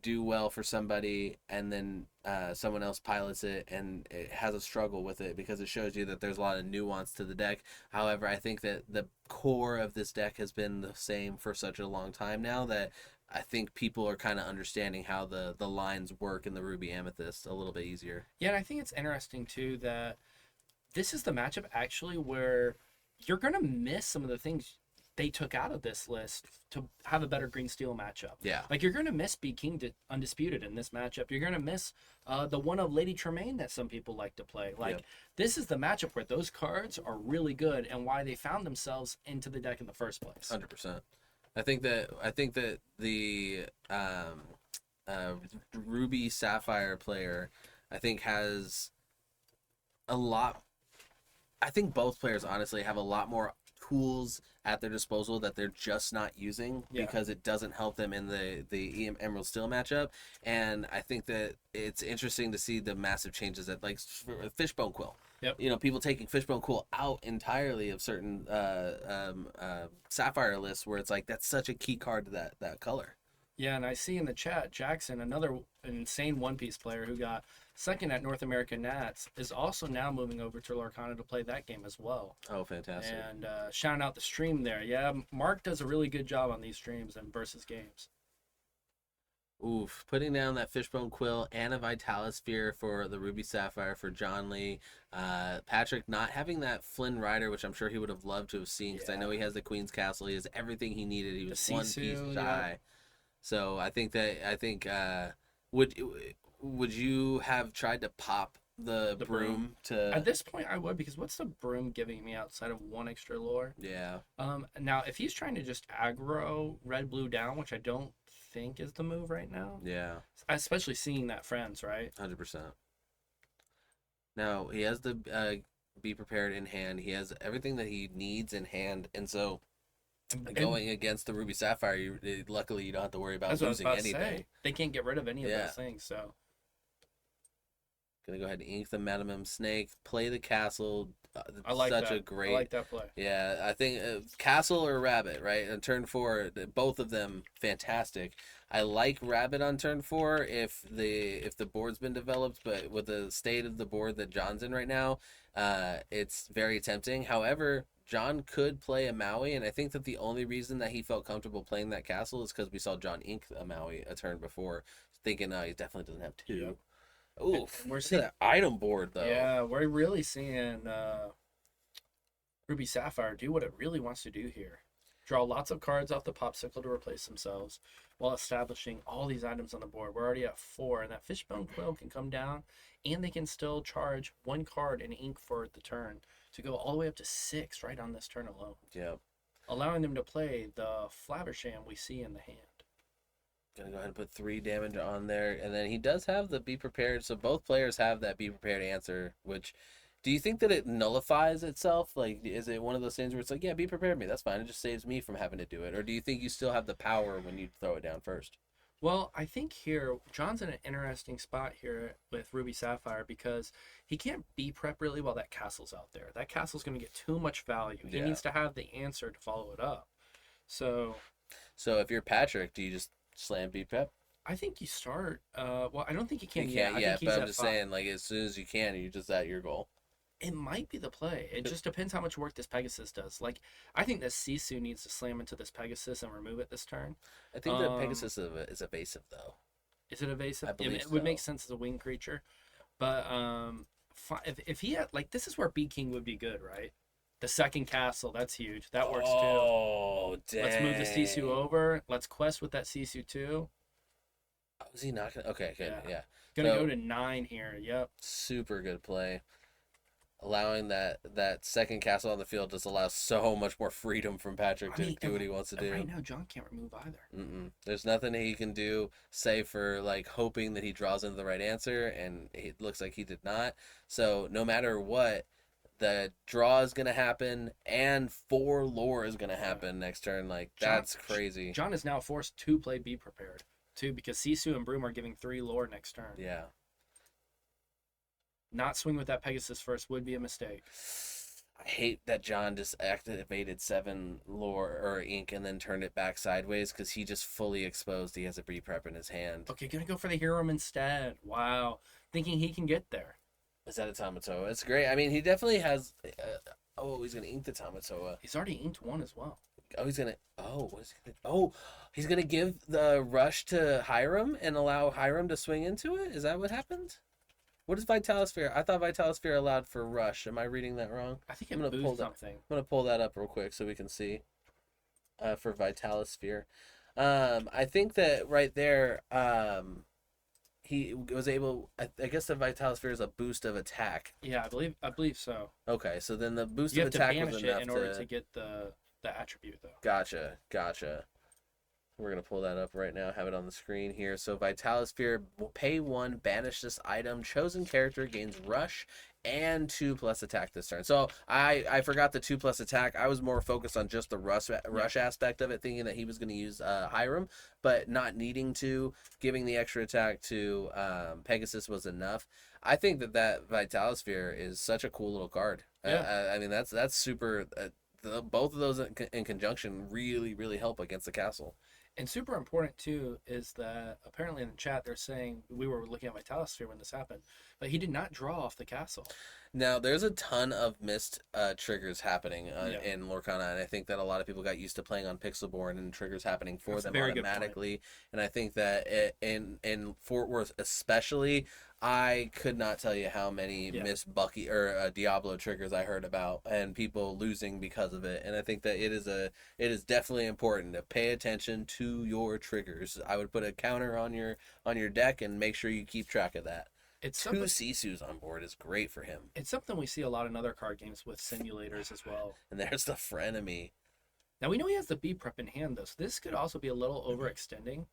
do well for somebody and then someone else pilots it and it has a struggle with it because it shows you that there's a lot of nuance to the deck. However, I think that the core of this deck has been the same for such a long time now that I think people are kind of understanding how the lines work in the Ruby Amethyst a little bit easier. Yeah, and I think it's interesting too that this is the matchup actually where you're going to miss some of the things they took out of this list to have a better green steel matchup. Yeah. Like you're going to miss Be King Undisputed in this matchup. You're going to miss the one of Lady Tremaine that some people like to play. Like this is the matchup where those cards are really good and why they found themselves into the deck in the first place. 100%. I think that the Ruby Sapphire player I think has a lot. I think both players honestly have a lot more tools at their disposal that they're just not using because it doesn't help them in the Emerald Steel matchup. And I think that it's interesting to see the massive changes that like Fishbone Quill. Yep. You know, people taking Fishbone Quill out entirely of certain Sapphire lists where it's like that's such a key card to that color. Yeah, and I see in the chat, Jackson, another insane One Piece player who got second at North American Nats, is also now moving over to Lorcana to play that game as well. Oh, fantastic. And shouting out the stream there. Yeah, Mark does a really good job on these streams and versus games. Oof, putting down that Fishbone Quill and a Vitalis Sphere for the Ruby Sapphire for John Lee. Patrick not having that Flynn Rider, which I'm sure he would have loved to have seen because I know he has the Queen's Castle. He has everything he needed. He was one piece shy. Yeah. So I think would you have tried to pop the broom to... At this point, I would, because what's the broom giving me outside of one extra lore? Yeah. Now, if he's trying to just aggro red-blue down, which I don't think is the move right now. Yeah. Especially seeing that Friends, right? 100%. Now, he has the Be Prepared in hand. He has everything that he needs in hand, and so... going against the Ruby Sapphire, luckily you don't have to worry about losing anything. They can't get rid of any of those things, so... Gonna go ahead and ink the Madame Snake, play the castle, I like such that. a great. I like that play. Yeah, I think Castle or Rabbit, right? On turn 4, both of them fantastic. I like Rabbit on turn 4 if the board's been developed, but with the state of the board that John's in right now, it's very tempting. However, John could play a Maui, and I think that the only reason that he felt comfortable playing that castle is because we saw John ink a Maui a turn before, thinking, he definitely doesn't have 2. Yep. Oof, And we're seeing that item board though. Yeah, we're really seeing Ruby Sapphire do what it really wants to do here. Draw lots of cards off the popsicle to replace themselves while establishing all these items on the board. We're already at 4, and that Fishbone Quill can come down, and they can still charge 1 card in ink for the turn to go all the way up to 6 right on this turn alone. Yeah. Allowing them to play the Flabbersham we see in the hand. Gonna go ahead and put 3 damage on there, and then he does have the Be Prepared, so both players have that Be Prepared answer, which... Do you think that it nullifies itself? Like, is it one of those things where it's like, yeah, be prepared me, that's fine, it just saves me from having to do it? Or do you think you still have the power when you throw it down first? Well, I think here, John's in an interesting spot here with Ruby Sapphire because he can't be prep really while that castle's out there. That castle's going to get too much value. He needs to have the answer to follow it up. So if you're Patrick, do you just slam be prep? I think you start, well, I don't think you can. You can't, but I'm just saying, like, as soon as you can, you just at your goal. It might be the play. It just depends how much work this Pegasus does. Like, I think that Sisu needs to slam into this Pegasus and remove it this turn. I think that Pegasus is evasive, though. Is it evasive? I believe it would make sense as a winged creature. But if he had, like, this is where B King would be good, right? The second castle, that's huge. That works too. Oh, dang. Let's move the Sisu over. Let's quest with that Sisu too. Oh, is he not going to? Okay, good, yeah. Gonna go to 9 here, yep. Super good play. Allowing that second castle on the field just allows so much more freedom from Patrick to do what he wants to do. Right now, John can't remove either. There's nothing he can do save for like hoping that he draws into the right answer, and it looks like he did not. So no matter what, the draw is going to happen, and 4 lore is going to happen next turn. Like, that's crazy. John is now forced to play Be Prepared, too, because Sisu and Broom are giving 3 lore next turn. Yeah. Not swing with that Pegasus first would be a mistake. I hate that John just activated 7 lore or ink and then turned it back sideways because he just fully exposed he has a Be Prep in his hand. Okay, gonna go for the Hero instead. Wow. Thinking he can get there. Is that a Tamatoa? It's great. I mean, he definitely has... he's going to ink the Tamatoa. He's already inked 1 as well. He's going to... what is he going to... he's going to give the rush to Hiram and allow Hiram to swing into it? Is that what happened? What is Vitalisphere? I thought Vitalisphere allowed for rush. Am I reading that wrong? I think it moved something. I'm going to pull that up real quick so we can see for Vitalisphere. I think that right there... he was able. I guess the Vitalisphere is a boost of attack. Yeah, I believe so. Okay, so then the boost you of attack have to was banish enough it in order to get the attribute, though. Gotcha. We're gonna pull that up right now. Have it on the screen here. So Vitalisphere, pay 1, banish this item. Chosen character gains rush and 2+ attack this turn. So I forgot the 2+ attack. I was more focused on just the rush aspect of it, thinking that he was going to use Hiram, but not needing to. Giving the extra attack to Pegasus was enough. I think that Vitalisphere is such a cool little card. Yeah. I mean, that's super. Both of those in conjunction really, really help against the castle. And super important, too, is that apparently in the chat they're saying we were looking at Vitalisphere when this happened, but he did not draw off the castle. Now, there's a ton of missed triggers happening in Lorcana, and I think that a lot of people got used to playing on Pixelborn and triggers happening for them automatically. And I think that in Fort Worth especially, I could not tell you how many missed Bucky or Diablo triggers I heard about, and people losing because of it. And I think that it is definitely important to pay attention to your triggers. I would put a counter on your deck and make sure you keep track of that. It's 2 Sisus on board is great for him. It's something we see a lot in other card games with simulators as well. And there's the frenemy. Now we know he has the B prep in hand though, so this could also be a little overextending.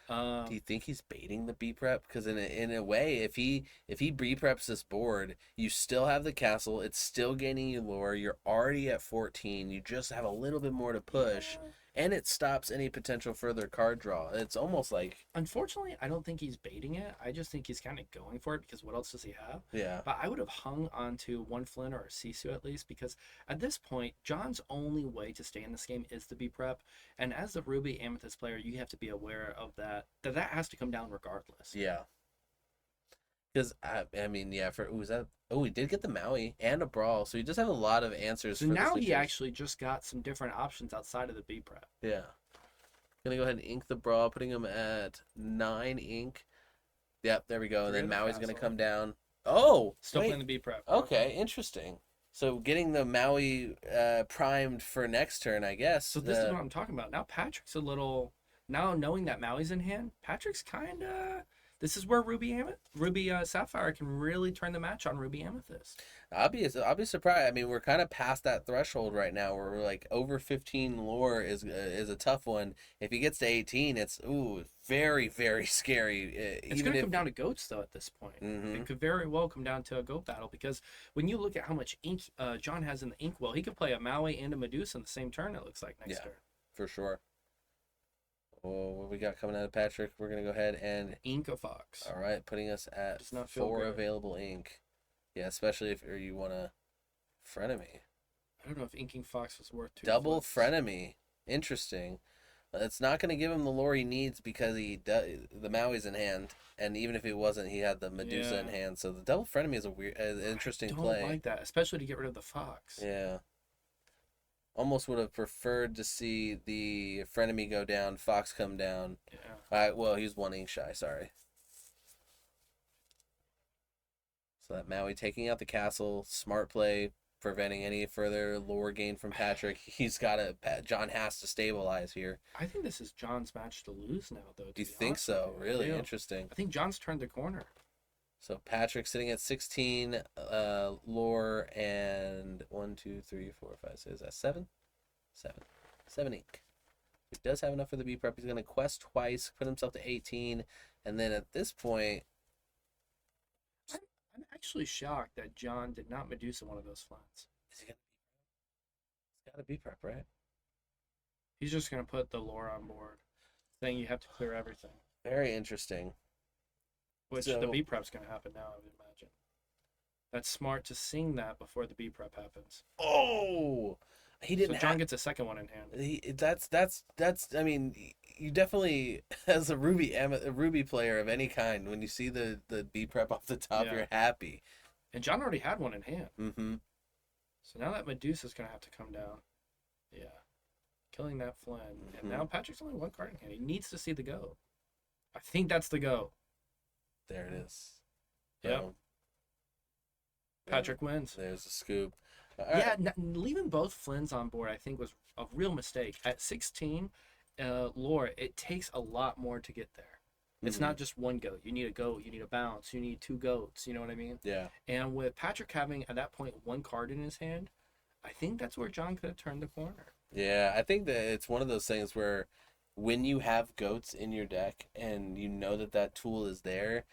Do you think he's baiting the B prep? Because in a way, if he B preps this board, you still have the castle. It's still gaining you lore. You're already at 14. You just have a little bit more to push. and it stops any potential further card draw. It's almost like, unfortunately, I don't think he's baiting it. I just think he's kind of going for it because what else does he have? yeah, But I would have hung on to one Flynn or a Sisu at least, because at this point, John's only way to stay in this game is to be prep. And as the Ruby Amethyst player, you have to be aware of that has to come down regardless. yeah. Because I mean, yeah. We did get the Maui and a Brawl, so he does have a lot of answers. So now he actually just got some different options outside of the B prep. Yeah. Gonna go ahead and ink the Brawl, putting him at 9 ink. Yep, there we go. And then Maui's gonna come down. Oh, still playing the B prep. Okay, interesting. So getting the Maui primed for next turn, I guess. So this is what I'm talking about. Now Patrick's a little. Now knowing that Maui's in hand, Patrick's kind of. This is where Ruby Sapphire can really turn the match on Ruby Amethyst. I'll be surprised. I mean, we're kind of past that threshold right now, where we're like over 15 lore is a tough one. If he gets to 18, it's very, very scary. It's going to come down to goats though at this point. Mm-hmm. It could very well come down to a goat battle, because when you look at how much ink John has in the inkwell, he could play a Maui and a Medusa in the same turn. It looks like next turn. For sure. Oh, what we got coming out of Patrick? We're gonna go ahead and ink a fox. All right, putting us at 4 available ink. Yeah, especially if you want to frenemy. I don't know if inking fox was worth 2. Double frenemy. Interesting. It's not going to give him the lore he needs because the Maui's in hand, and even if he wasn't, he had the Medusa in hand. So the double frenemy is interesting play. I don't like that, especially to get rid of the fox. Yeah. Almost would have preferred to see the frenemy go down, fox come down. Yeah. Well, he's 1 ink shy. Sorry. So that Maui taking out the castle, smart play, preventing any further lore gain from Patrick. John has to stabilize here. I think this is John's match to lose now, though. Do you think so? Really interesting. I think John's turned the corner. So Patrick sitting at 16 lore and 1, 2, 3, 4, 5, 6. Is that 7? 7 ink. He does have enough for the B prep. He's going to quest twice, put himself to 18, and then at this point, I'm actually shocked that John did not Medusa one of those flats. Is he gonna? He's got a B prep, right? He's just gonna put the lore on board, saying you have to clear everything. Very interesting. Which the B prep's gonna happen now, I would imagine. That's smart to sing that before the B prep happens. Oh, he didn't. So John gets a second one in hand. That's. I mean, you definitely, as a Ruby player of any kind, when you see the B prep off the top, you're happy. And John already had one in hand. Mm-hmm. So now that Medusa's gonna have to come down. Yeah. Killing that Flynn. Mm-hmm. And now Patrick's only 1 card in hand. He needs to see the go. I think that's the go. There it is. Yep. Patrick wins. There's a scoop. Leaving both Flynns on board, I think, was a real mistake. At 16, lore, it takes a lot more to get there. It's not just one goat. You need a goat. You need a bounce. You need 2 goats. You know what I mean? Yeah. And with Patrick having, at that point, 1 card in his hand, I think that's where John could have turned the corner. Yeah, I think that it's one of those things where when you have goats in your deck and you know that tool is there,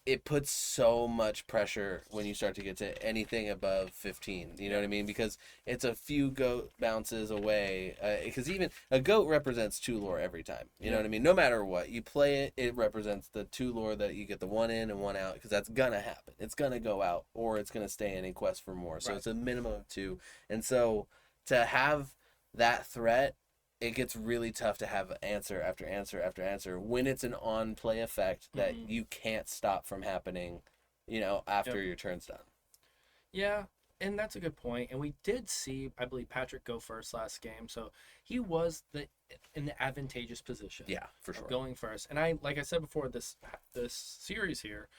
it puts so much pressure when you start to get to anything above 15. You know what I mean? Because it's a few goat bounces away. Because even a goat represents 2 lore every time. You know what I mean? No matter what you play it, it represents the 2 lore that you get the 1 in and 1 out. Because that's gonna happen. It's gonna go out, or it's gonna stay in and quest for more. So it's a minimum of 2. And so to have that threat, it gets really tough to have answer after answer after answer when it's an on-play effect that you can't stop from happening, after your turn's done. Yeah, and that's a good point. And we did see, I believe, Patrick go first last game, so he was in the advantageous position. Yeah, for sure. Going first. And like I said before, this series here,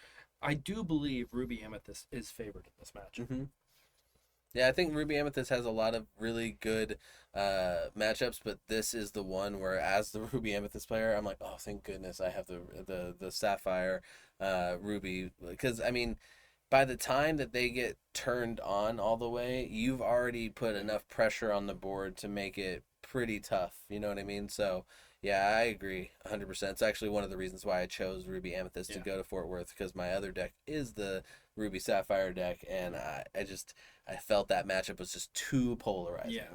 I do believe Ruby Amethyst is favored in this match. Mm-hmm. Yeah, I think Ruby Amethyst has a lot of really good matchups, but this is the one where, as the Ruby Amethyst player, I'm like, oh, thank goodness I have the Sapphire Ruby. Because, I mean, by the time that they get turned on all the way, you've already put enough pressure on the board to make it pretty tough. You know what I memean? So, yeah, I agree 100%. It's actually one of the reasons why I chose Ruby Amethyst to go to Fort Worth, because my other deck is the Ruby Sapphire deck, and I felt that matchup was just too polarizing. Yeah.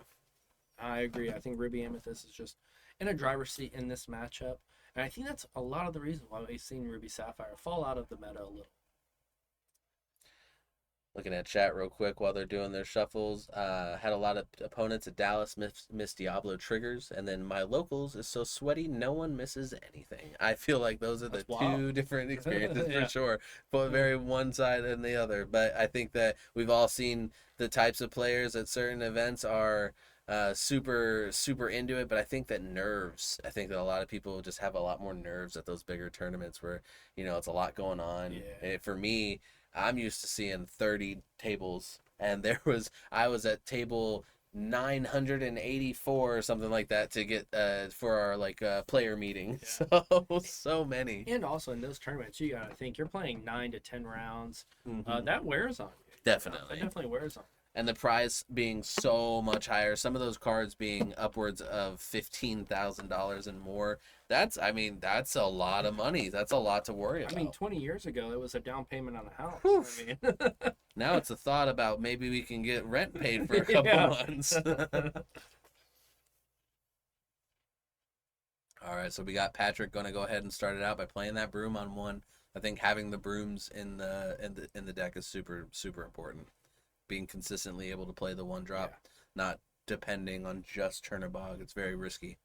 I agree. I think Ruby Amethyst is just in a driver's seat in this matchup. And I think that's a lot of the reason why we've seen Ruby Sapphire fall out of the meta a little. Looking at chat real quick while they're doing their shuffles. Had a lot of opponents at Dallas miss Diablo triggers, and then my locals is so sweaty no one misses anything. I feel like those are the two different experiences for sure, but very one side and the other. But I think that we've all seen the types of players at certain events are super into it, but I think that I think that a lot of people just have a lot more nerves at those bigger tournaments where it's a lot going on. For me, I'm used to seeing 30 tables, and I was at table 984 or something like that to get for our player meeting. Yeah. So many. And also in those tournaments, you gotta think you're playing 9 to 10 rounds. That wears on you. Definitely. That definitely wears on you. And the prize being so much higher, some of those cards being upwards of $15,000 and more. That's a lot of money. That's a lot to worry about. I mean, 20 years ago, it was a down payment on a house. Now it's a thought about maybe we can get rent paid for a couple months. All right, so we got Patrick going to go ahead and start it out by playing that broom on one. I think having the brooms in the deck is super important. Being consistently able to play the one drop, not depending on just Chernobog. It's very risky.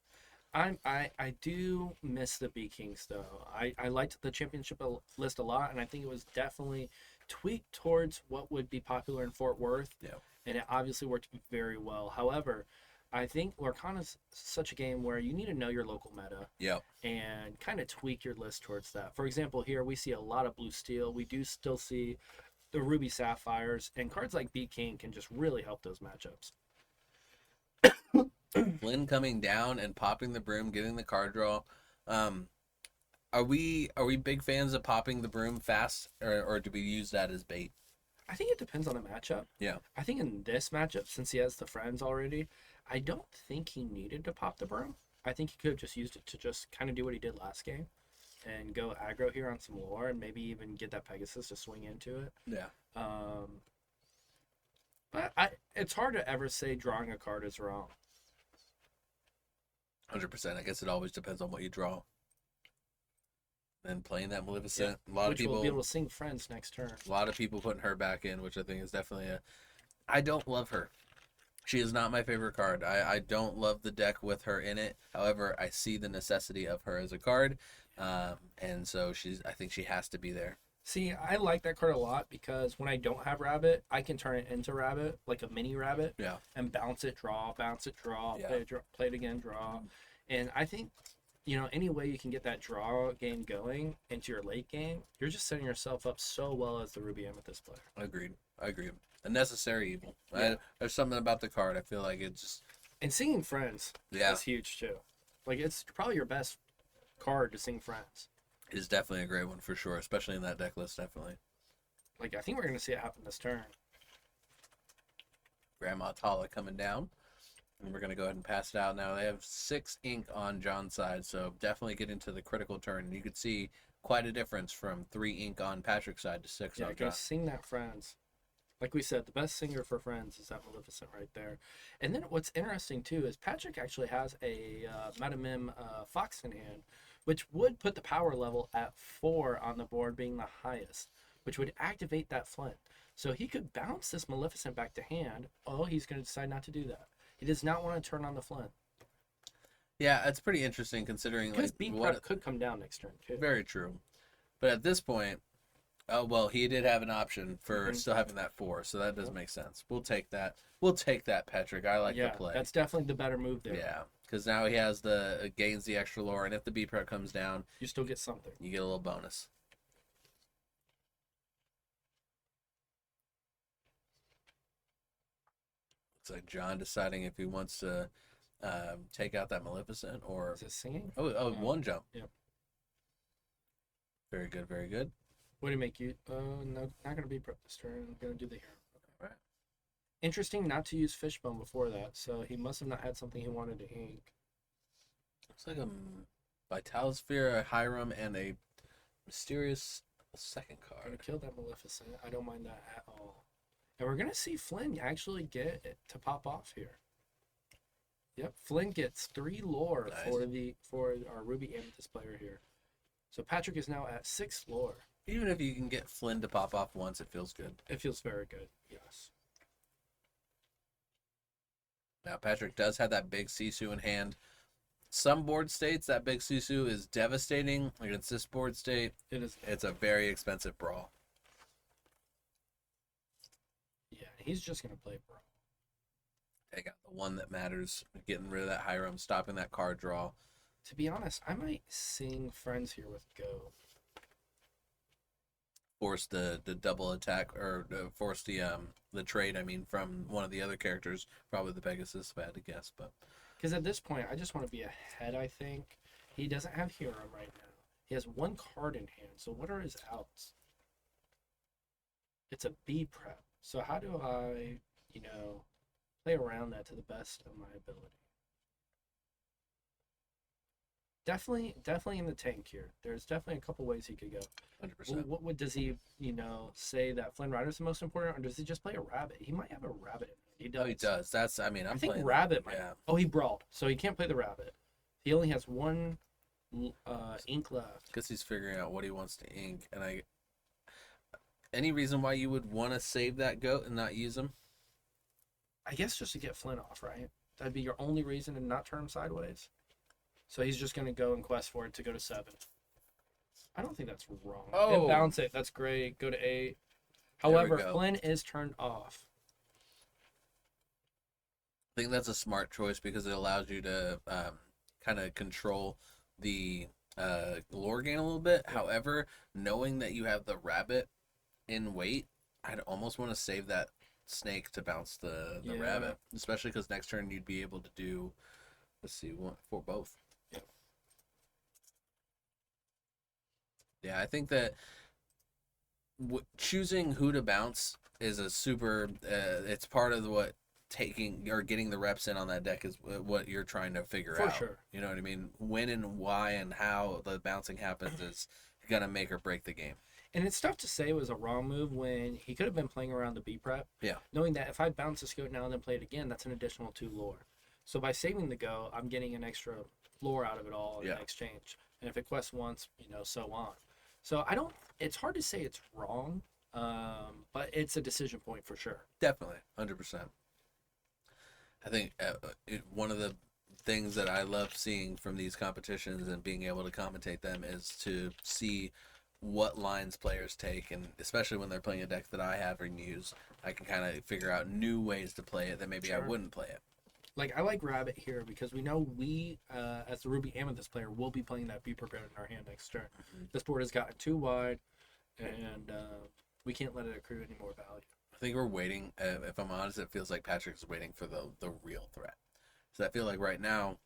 I do miss the B Kings though. I liked the championship list a lot, and I think it was definitely tweaked towards what would be popular in Fort Worth. Yeah. And it obviously worked very well. However, I think Lorcana's such a game where you need to know your local meta. Yeah. And kind of tweak your list towards that. For example, here we see a lot of blue steel. We do still see the Ruby Sapphires, and cards like B King can just really help those matchups. Flynn coming down and popping the broom, getting the card draw. Are we big fans of popping the broom fast, or do we use that as bait? I think it depends on the matchup. Yeah. I think in this matchup, since he has the friends already, I don't think he needed to pop the broom. I think he could have just used it to just kind of do what he did last game and go aggro here on some lore and maybe even get that Pegasus to swing into it. Yeah. But it's hard to ever say drawing a card is wrong. 100%. I guess it always depends on what you draw. And playing that Maleficent, a lot of people will be able to sing Friends next turn. A lot of people putting her back in, which I think is definitely I don't love her. She is not my favorite card. I don't love the deck with her in it. However, I see the necessity of her as a card. And so I think she has to be there. See, I like that card a lot because when I don't have Rabbit, I can turn it into Rabbit, like a mini Rabbit. Yeah. And bounce it, draw, yeah. play it again, draw. And I think, any way you can get that draw game going into your late game, you're just setting yourself up so well as the Ruby Amethyst player. Agreed. A necessary evil. Yeah. There's something about the card. I feel like it just... And singing Friends is huge too. Like, it's probably your best card to sing Friends. It is definitely a great one for sure, especially in that deck list, definitely. Like, I think we're going to see it happen this turn. Grandma Tala coming down. And we're going to go ahead and pass it out now. They have 6 ink on John's side, so definitely get into the critical turn. And you could see quite a difference from 3 ink on Patrick's side to 6 on John's. Yeah, sing that Friends. Like we said, the best singer for Friends is that Maleficent right there. And then what's interesting, too, is Patrick actually has a Madamim Fox in hand, which would put the power level at 4 on the board, being the highest, which would activate that Flint. So he could bounce this Maleficent back to hand. Oh, he's going to decide not to do that. He does not want to turn on the Flint. Yeah, it's pretty interesting considering... Because B-Prep could come down next turn, too. Very true. But at this point... Oh, well, he did have an option for still having that 4, so that does make sense. We'll take that. Patrick. I like the play. That's definitely the better move there. Yeah, because now he has gains the extra lore, and if the B prep comes down, you still get something. You get a little bonus. Looks like John deciding if he wants to take out that Maleficent or... Is it singing? Oh, one jump. Yep. Very good, very good. What do you make you? No, not going to be prep this turn. I'm going to do the hero. All right. Interesting not to use Fishbone before that, so he must have not had something he wanted to ink. Looks like a Vitalosphere, a Hiram, and a mysterious second card. Going to kill that Maleficent. I don't mind that at all. And we're going to see Flynn actually get it to pop off here. Yep, Flynn gets 3 lore Nice. for our Ruby Amethyst player here. So Patrick is now at 6 lore. Even if you can get Flynn to pop off once, it feels good. It feels very good, yes. Now, Patrick does have that big Sisu in hand. Some board states, that big Sisu is devastating. Against this board state, It is. it's a very expensive brawl. Yeah, he's just going to play Bro. Take out the one that matters, getting rid of that Hiram, stopping that card draw. To be honest, I might sing Friends here with Go. Force the double attack, or force the trade, I mean, from one of the other characters, probably the Pegasus, if I had to guess. But Because at this point, I just want to be ahead, I think. He doesn't have Hiram right now. He has 1 card in hand, so what are his outs? It's a B prep. So how do I, play around that to the best of my ability? Definitely in the tank here. There's definitely a couple ways he could go. 100%. Does he, say that Flynn Rider's the most important, or does he just play a rabbit? He might have a rabbit. He does. Oh, he does. That's, I mean, I I'm think playing rabbit that. might. Yeah. Oh, he brawled, so he can't play the rabbit. He only has 1 ink left. Because he's figuring out what he wants to ink. And any reason why you would want to save that goat and not use him? I guess just to get Flynn off, right? That'd be your only reason and not turn him sideways. So he's just going to go and quest for it to go to 7. I don't think that's wrong. Oh. Bounce it. That's great. Go to 8. However, Flynn is turned off. I think that's a smart choice because it allows you to kind of control the lore gain a little bit. However, knowing that you have the rabbit in wait, I'd almost want to save that snake to bounce the rabbit, especially because next turn you'd be able to do, let's see, 1 for both. Yeah, I think that choosing who to bounce is a super. It's part of what taking or getting the reps in on that deck is what you're trying to figure out. For sure. You know what I mean? When and why and how the bouncing happens is gonna make or break the game. And it's tough to say it was a wrong move when he could have been playing around the B prep. Yeah. Knowing that if I bounce this goat now and then play it again, that's an additional 2 lore. So by saving the go, I'm getting an extra lore out of it all in exchange. And if it quests once, so on. So it's hard to say it's wrong, but it's a decision point for sure. Definitely, 100%. I think one of the things that I love seeing from these competitions and being able to commentate them is to see what lines players take, and especially when they're playing a deck that I have and use, I can kind of figure out new ways to play it that maybe I wouldn't play it. Like, I like Rabbit here because we know we, as the Ruby Amethyst player, will be playing that Be Prepared in our hand next turn. Mm-hmm. This board has gotten too wide, and we can't let it accrue any more value. I think we're waiting. If I'm honest, it feels like Patrick's waiting for the real threat. So I feel like right now,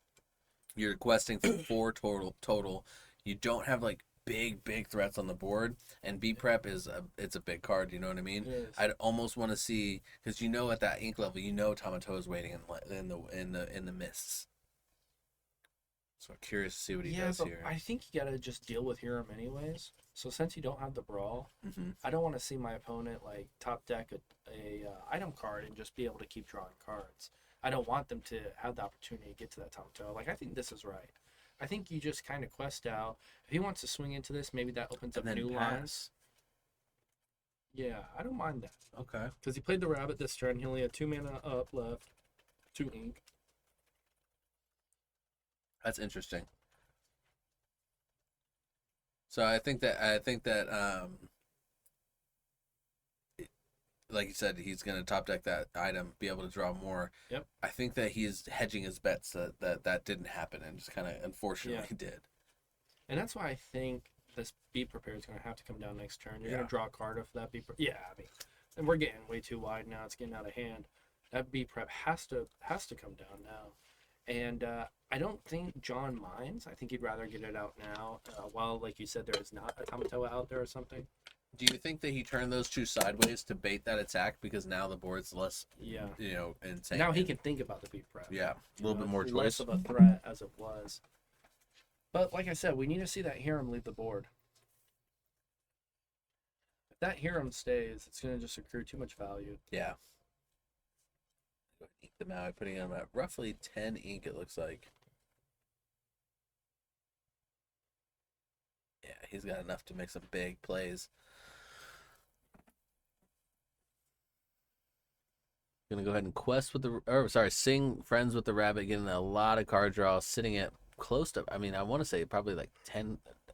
you're questing for 4 total. You don't have, like, big threats on the board, and B prep it's a big card, you know what I mean? I'd almost want to see, because at that ink level, Tamatoa is waiting in the mists. So I'm curious to see what he does here. I think you gotta just deal with Hiram anyways. So since you don't have the brawl, I don't want to see my opponent like top deck a item card and just be able to keep drawing cards. I don't want them to have the opportunity to get to that Tamatoa. Like, I think this is right. I think you just kind of quest out. If he wants to swing into this, maybe that opens up new lines. Yeah, I don't mind that. Okay. Because he played the rabbit this turn. He only had 2 mana up left. 2 ink. That's interesting. So I think that like you said, he's going to top deck that item, be able to draw more. Yep. I think that he's hedging his bets that didn't happen and just kind of unfortunately did. And that's why I think this Be Prepared is going to have to come down next turn. You're going to draw a card off that Be Prepared. Yeah, I mean, and we're getting way too wide now. It's getting out of hand. That Be Prep has to come down now. And I don't think John minds. I think he'd rather get it out now. While, like you said, there is not a Tamatoa out there or something. Do you think that he turned those 2 sideways to bait that attack because now the board's less, insane? Now he can think about the Be Prep. Yeah, a little bit more choice. Less of a threat as it was. But like I said, we need to see that Hiram leave the board. If that Hiram stays, it's going to just accrue too much value. Yeah. Eat the to Maui, putting him at roughly 10 ink, it looks like. Yeah, he's got enough to make some big plays. Gonna go ahead and sing Friends with the Rabbit, getting a lot of card draw, sitting at close to, I mean, I want to say probably like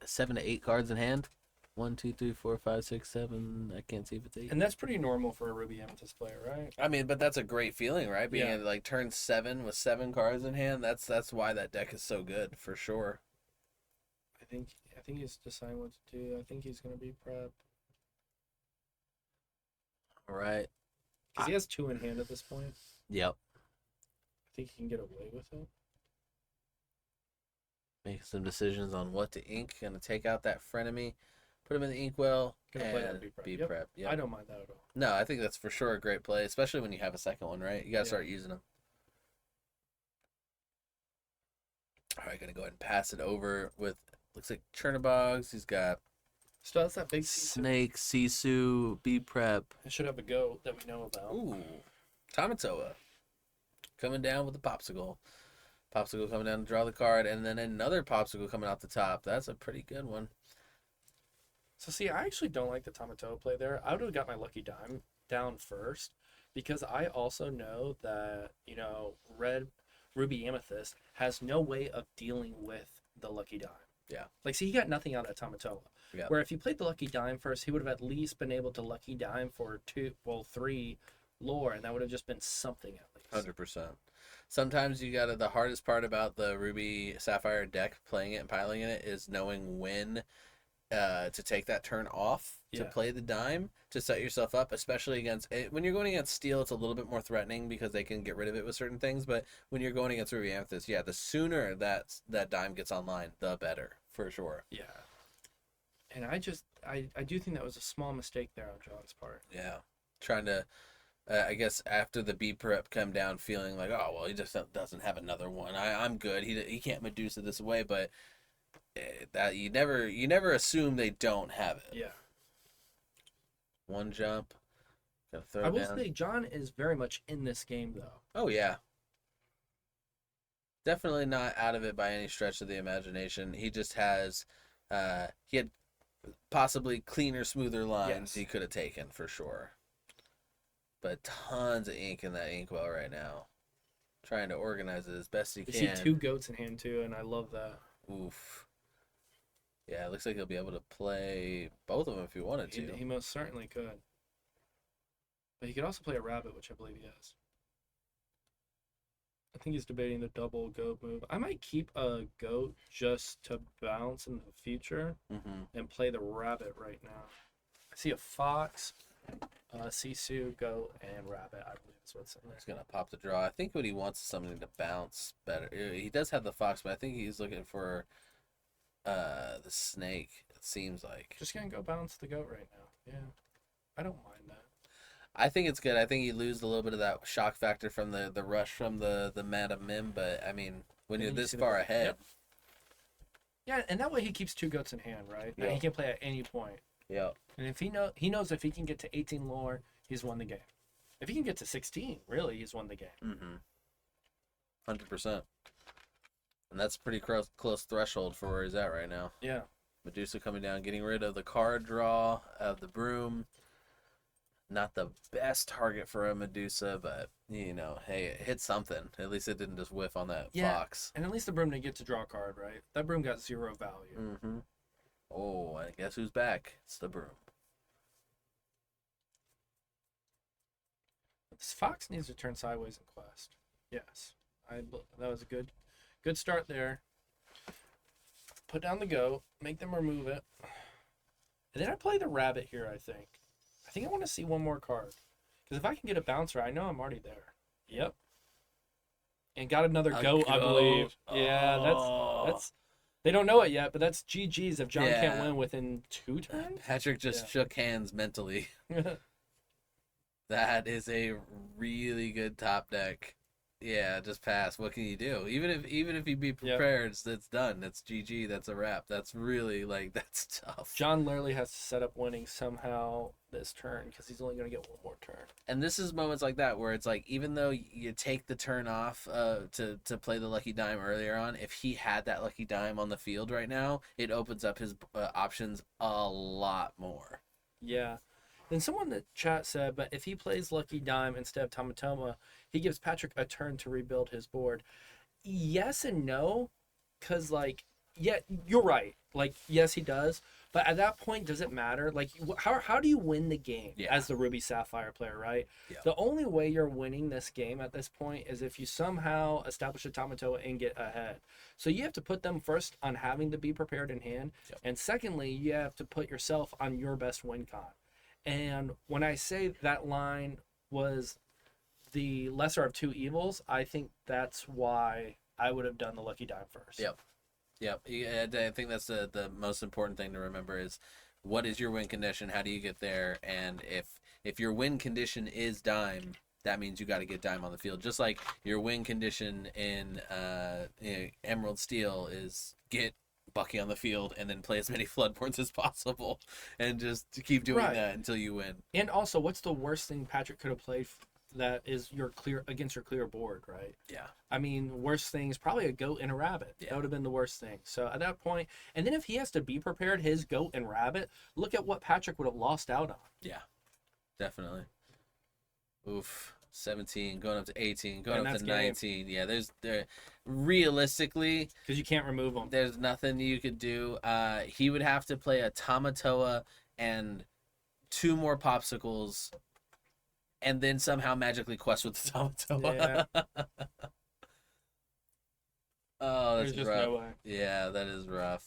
7 to 8 cards in hand. 1, 2, 3, 4, 5, 6, 7. I can't see if it's 8. And that's pretty normal for a Ruby Amethyst player, right? I mean, but that's a great feeling, right? Being at like turn 7 with 7 cards in hand. That's why that deck is so good, for sure. I think he's deciding what to do. I think he's gonna be prep. All right. Because he has 2 in hand at this point. Yep. I think he can get away with it. Make some decisions on what to ink. Gonna take out that frenemy, put him in the inkwell, and be prep. Yep. I don't mind that at all. No, I think that's for sure a great play, especially when you have a second one, right? You gotta start using them. All right, gonna go ahead and pass it over with, looks like Chernobygs. He's got still has that big Snake, Sisu, be prep. I should have a goat that we know about. Ooh, Tamatoa coming down with the popsicle. Popsicle coming down to draw the card, and then another popsicle coming out the top. That's a pretty good one. So see, I actually don't like the Tamatoa play there. I would have got my Lucky Dime down first, because I also know that, you know, Red Ruby Amethyst has no way of dealing with the Lucky Dime. Yeah. Like, see, he got nothing out of Tamatoa. Yeah. Where if he played the Lucky Dime first, he would have at least been able to Lucky Dime for 3 lore, and that would have just been something at least. 100%. Sometimes you gotta, the hardest part about the Ruby Sapphire deck, playing it and piling in it, is knowing when to take that turn off to play the dime, to set yourself up, especially against, when you're going against steel, it's a little bit more threatening because they can get rid of it with certain things, but when you're going against Ruby Amethyst, yeah, the sooner that dime gets online, the better, for sure. Yeah. And I do think that was a small mistake there on John's part. Yeah. Trying to, I guess after the B prep come down, feeling like, oh, well, he just doesn't have another one. I'm good. He can't Medusa this away, but that you never assume they don't have it. Yeah. One jump. Gotta throw it I will down. say John is very much in this game, though. Oh, yeah. Definitely not out of it by any stretch of the imagination. He just has, he had possibly cleaner, smoother lines he could have taken, for sure. But tons of ink in that inkwell right now. Trying to organize it as best he can. You see 2 goats in hand, too, and I love that. Oof. Yeah, it looks like he'll be able to play both of them if he wanted to. He most certainly could. But he could also play a rabbit, which I believe he has. I think he's debating the double goat move. I might keep a goat just to bounce in the future and play the rabbit right now. I see a fox, Sisu, goat, and rabbit. I believe is what's in there. He's going to pop the draw. I think what he wants is something to bounce better. He does have the fox, but I think he's looking for the snake, it seems like. Just going to go bounce the goat right now. Yeah. I don't mind that. I think it's good. I think you lose a little bit of that shock factor from the rush from the Madam Mim, but I mean, when you're this far ahead. Yep. Yeah, and that way he keeps 2 goats in hand, right? Yeah. And he can play at any point. Yeah. And if he knows if he can get to 18 lore, he's won the game. If he can get to 16, really, he's won the game. 100%. And that's pretty close threshold for where he's at right now. Yeah. Medusa coming down, getting rid of the card draw of the broom. Not the best target for a Medusa, but, you know, hey, it hit something. At least it didn't just whiff on that fox. And at least the broom didn't get to draw a card, right? That broom got 0 value. Oh, and guess who's back? It's the broom. This fox needs to turn sideways in quest. Yes. That was a good start there. Put down the goat, make them remove it. And then I play the rabbit here, I think. I think I want to see one more card. Because if I can get a bouncer, I know I'm already there. Yep. And got another goat, I believe. Yeah, that's they don't know it yet, but that's GG's if John can't win within 2 turns. Patrick just shook hands mentally. That is a really good top deck. Yeah, just pass. What can you do? Even if you be prepared, it's done. It's GG. That's a wrap. That's really like that's tough. John literally has to set up winning somehow this turn because he's only going to get one more turn. And this is moments like that where it's like even though you take the turn off to play the lucky dime earlier on, if he had that lucky dime on the field right now, it opens up his options a lot more. Yeah. And someone in the chat said, but if he plays Lucky Dime instead of Tamatoma, he gives Patrick a turn to rebuild his board. Yes and no, because, like, yeah, you're right. Like, yes, he does. But at that point, does it matter? Like, how do you win the game as the Ruby Sapphire player, right? Yeah. The only way you're winning this game at this point is if you somehow establish a Tamatoa and get ahead. So you have to put them first on having to be prepared in hand. Yep. And secondly, you have to put yourself on your best win con. And when I say that line was the lesser of two evils, I think that's why I would have done the Lucky Dime first. Yep. I think that's the most important thing to remember is what is your win condition? How do you get there? And if your win condition is dime, that means you got to get dime on the field. Just like your win condition in Emerald Steel is get Bucky on the field and then play as many Floodborns as possible and just keep doing that until you win. And also, what's the worst thing Patrick could have played that is your clear against your clear board, right? Yeah. I mean, worst thing is probably a goat and a rabbit. Yeah. That would have been the worst thing. So at that point, and then if he has to be prepared, his goat and rabbit, look at what Patrick would have lost out on. Yeah, definitely. Oof. 17 going up to 18 going up to 19. Yeah, there realistically, because you can't remove them, there's nothing you could do. He would have to play a Tamatoa and 2 more popsicles and then somehow magically quest with the Tamatoa. Yeah. Oh, that's rough. No way. Yeah, that is rough.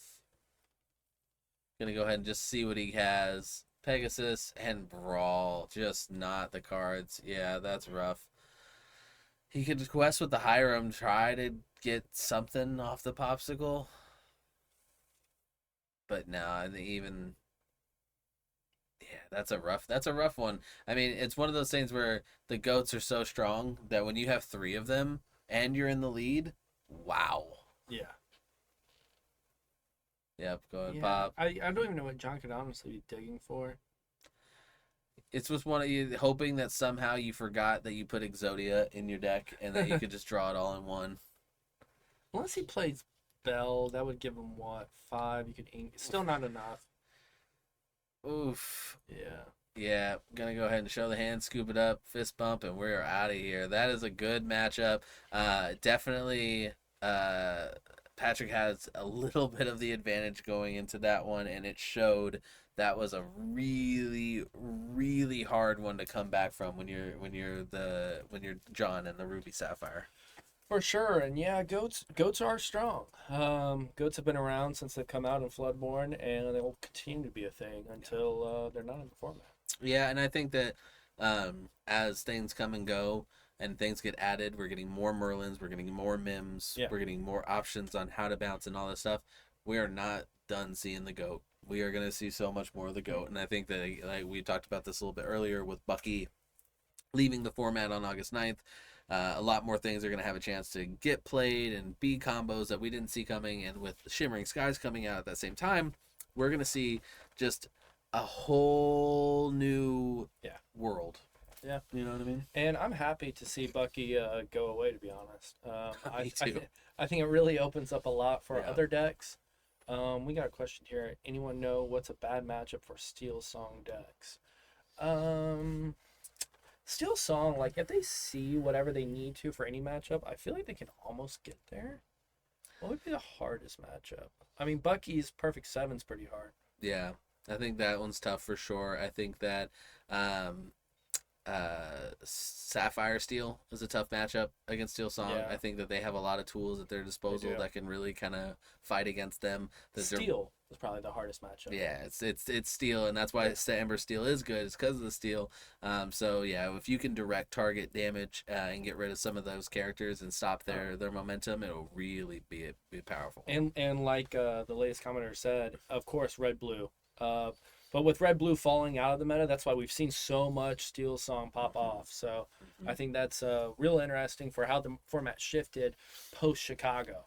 Gonna go ahead and just see what he has. Pegasus and Brawl, just not the cards. Yeah, that's rough. He could quest with the Hiram, try to get something off the popsicle. But no, even that's a rough one. I mean, it's one of those things where the goats are so strong that when you have 3 of them and you're in the lead, wow. Yeah. Yep, go ahead, Pop. I don't even know what John could honestly be digging for. It's just one of you hoping that somehow you forgot that you put Exodia in your deck and that you could just draw it all in one. Unless he plays Bell, that would give him what? 5? You could ink. Still not enough. Oof. Yeah. Yeah, gonna go ahead and show the hand, scoop it up, fist bump, and we're out of here. That is a good matchup. Definitely. Patrick has a little bit of the advantage going into that one, and it showed. That was a really, really hard one to come back from when you're John and the Ruby Sapphire. For sure, and yeah, goats are strong. Goats have been around since they've come out in Floodborn, and they will continue to be a thing until they're not in the format. Yeah, and I think that as things come and go, and things get added, we're getting more Merlins, we're getting more Mims, we're getting more options on how to bounce and all this stuff. We are not done seeing the GOAT. We are going to see so much more of the GOAT, and I think that, like we talked about this a little bit earlier with Bucky leaving the format on August 9th, a lot more things are going to have a chance to get played and be combos that we didn't see coming, and with Shimmering Skies coming out at that same time, we're going to see just a whole new world. Yeah, you know what I mean. And I'm happy to see Bucky go away. To be honest, Me too. I think it really opens up a lot for other decks. We got a question here. Anyone know what's a bad matchup for Steel Song decks? Steel Song, like if they see whatever they need to for any matchup, I feel like they can almost get there. What would be the hardest matchup? I mean, Bucky's Perfect 7's pretty hard. Yeah, I think that one's tough for sure. I think that Sapphire Steel is a tough matchup against Steel Song. Yeah. I think that they have a lot of tools at their disposal that can really kind of fight against them. Steel is probably the hardest matchup. Yeah, it's Steel, and that's why Ember Steel is good. It's because of the Steel. So yeah, if you can direct target damage and get rid of some of those characters and stop their momentum, it'll really be powerful. And like the latest commenter said, of course, red blue. But with red blue falling out of the meta, that's why we've seen so much Steel Song pop off. So I think that's real interesting for how the format shifted post Chicago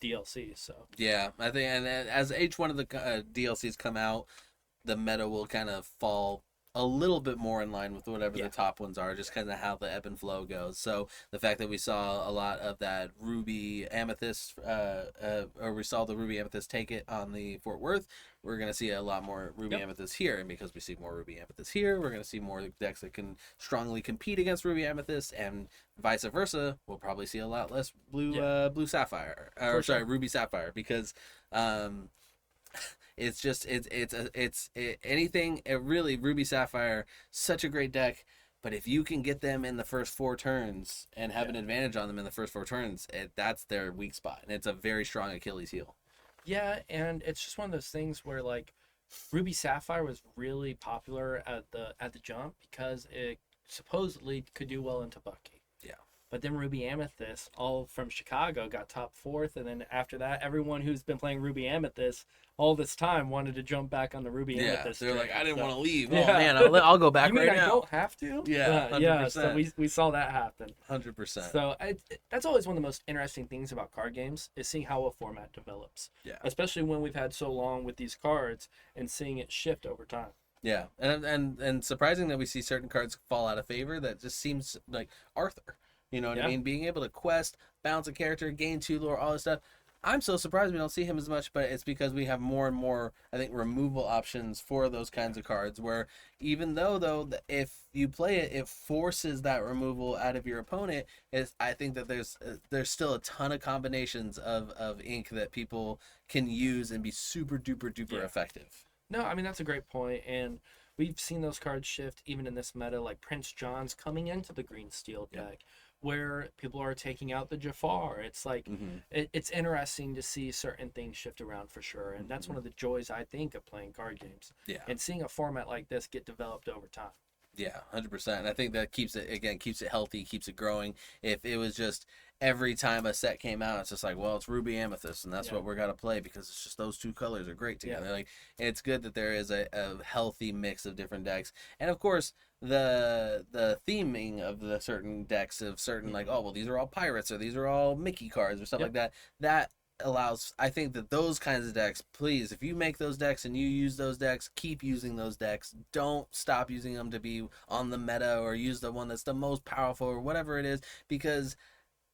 DLC. So yeah, I think, and as each one of the DLCs come out, the meta will kind of fall a little bit more in line with whatever the top ones are, just kind of how the ebb and flow goes. So the fact that we saw a lot of that Ruby Amethyst, or we saw the Ruby Amethyst take it on the Fort Worth, we're going to see a lot more Ruby Amethyst here. And because we see more Ruby Amethyst here, we're going to see more decks that can strongly compete against Ruby Amethyst, and vice versa. We'll probably see a lot less blue Sapphire, or sorry, Ruby Sapphire, because it's just anything. Really, Ruby Sapphire, such a great deck. But if you can get them in the first 4 turns and have an advantage on them in the first 4 turns, that's their weak spot, and it's a very strong Achilles heel. Yeah, and it's just one of those things where like Ruby Sapphire was really popular at the jump because it supposedly could do well into Bucky. Yeah. But then Ruby Amethyst, all from Chicago, got top 4th, and then after that, everyone who's been playing Ruby Amethyst all this time wanted to jump back on the Ruby Amethyst. They're like, I didn't want to leave. Yeah. Oh man, I'll go back you mean right I now. don't have to? Yeah, 100%. Yeah. So we saw that happen. 100%. So that's always one of the most interesting things about card games is seeing how a format develops. Yeah. Especially when we've had so long with these cards and seeing it shift over time. Yeah, and surprising that we see certain cards fall out of favor. That just seems like Arthur. You know what I mean? Being able to quest, bounce a character, gain 2 lore, all this stuff. I'm so surprised we don't see him as much, but it's because we have more and more, I think, removal options for those kinds of cards, where even though if you play it, it forces that removal out of your opponent. I think that there's still a ton of combinations of ink that people can use and be super duper effective. No, I mean, that's a great point, and we've seen those cards shift even in this meta, like Prince John's coming into the green steel deck, where people are taking out the Jafar. It's like, it's interesting to see certain things shift around for sure, and that's one of the joys, I think, of playing card games. Yeah. And seeing a format like this get developed over time. Yeah, 100%. And I think that keeps it healthy, keeps it growing. If it was just every time a set came out, it's just like, well, it's Ruby Amethyst, and that's what we're going to play because it's just those 2 colors are great together. Yeah. Like, it's good that there is a healthy mix of different decks. And of course, the theming of the certain decks of certain, like, oh, well, these are all pirates, or these are all Mickey cards, or stuff like that. That allows, I think that those kinds of decks, please, if you make those decks and you use those decks, keep using those decks. Don't stop using them to be on the meta, or use the one that's the most powerful, or whatever it is, because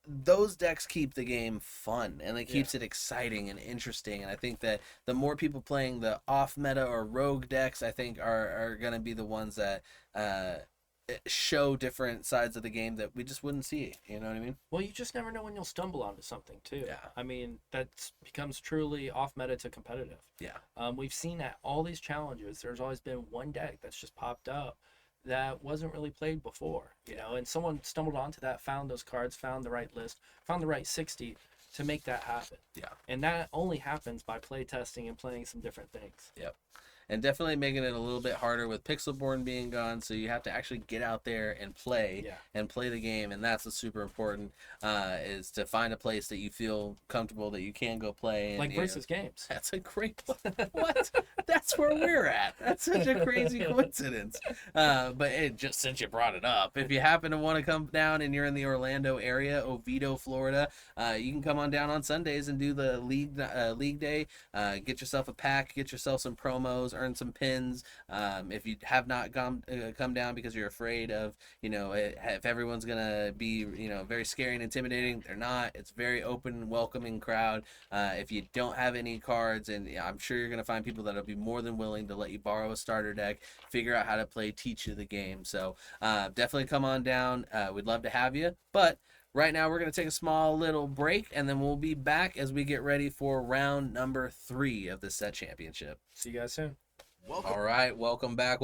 those decks keep the game fun, and it keeps it exciting and interesting. And I think that the more people playing the off meta or rogue decks, I think are going to be the ones that show different sides of the game that we just wouldn't see. You know what I mean? Well, you just never know when you'll stumble onto something too. Yeah. I mean, that becomes truly off meta to competitive. Yeah. We've seen at all these challenges, there's always been one deck that's just popped up that wasn't really played before, you know, and someone stumbled onto that, found those cards, found the right list, found the right 60 to make that happen. Yeah. And that only happens by play testing and playing some different things. Yep. And definitely making it a little bit harder with Pixelborn being gone, so you have to actually get out there and play the game, and that's what's super important, is to find a place that you feel comfortable that you can go play. And, like Versus Games. That's a great what? That's where we're at. That's such a crazy coincidence. But just since you brought it up, if you happen to want to come down and you're in the Orlando area, Oviedo, Florida, you can come on down on Sundays and do the league day. Get yourself a pack, get yourself some promos, earn some pins. If you have not come down because you're afraid of, if everyone's gonna be, very scary and intimidating, they're not. It's very open and welcoming crowd. If you don't have any cards, and I'm sure you're gonna find people that'll be more than willing to let you borrow a starter deck, figure out how to play, teach you the game. So definitely come on down. We'd love to have you. But right now, we're going to take a small little break, and then we'll be back as we get ready for round number 3 of the set championship. See you guys soon. All right, welcome back,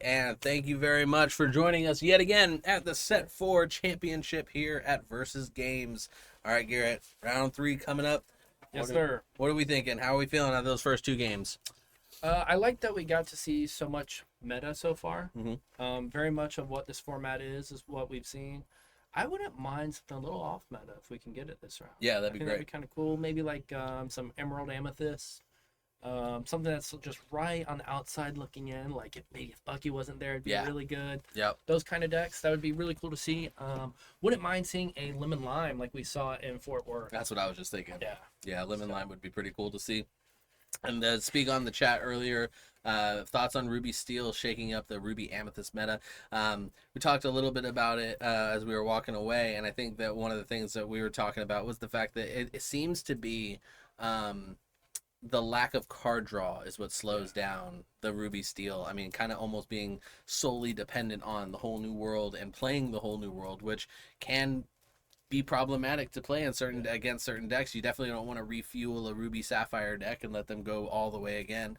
and thank you very much for joining us yet again at the Set 4 Championship here at Versus Games. All right, Garrett, round 3 coming up. Yes, sir. What are we thinking? How are we feeling on those first 2 games? I like that we got to see so much meta so far. Mm-hmm. Very much of what this format is what we've seen. I wouldn't mind something a little off meta if we can get it this round. Yeah, that'd be great. That'd be kind of cool. Maybe like some Emerald Amethyst Something that's just right on the outside looking in, like if Bucky wasn't there, it'd be really good. Yep. Those kind of decks, that would be really cool to see. Wouldn't mind seeing a lemon lime like we saw in Fort Worth. That's what I was just thinking. Yeah, lemon lime would be pretty cool to see. And speak on the chat earlier, thoughts on Ruby Steel shaking up the Ruby Amethyst meta. We talked a little bit about it as we were walking away, and I think that one of the things that we were talking about was the fact that it seems to be the lack of card draw is what slows down the Ruby Steel. I mean, kind of almost being solely dependent on the whole new world and playing the whole new world, which can be problematic to play in against certain decks. You definitely don't want to refuel a Ruby Sapphire deck and let them go all the way again.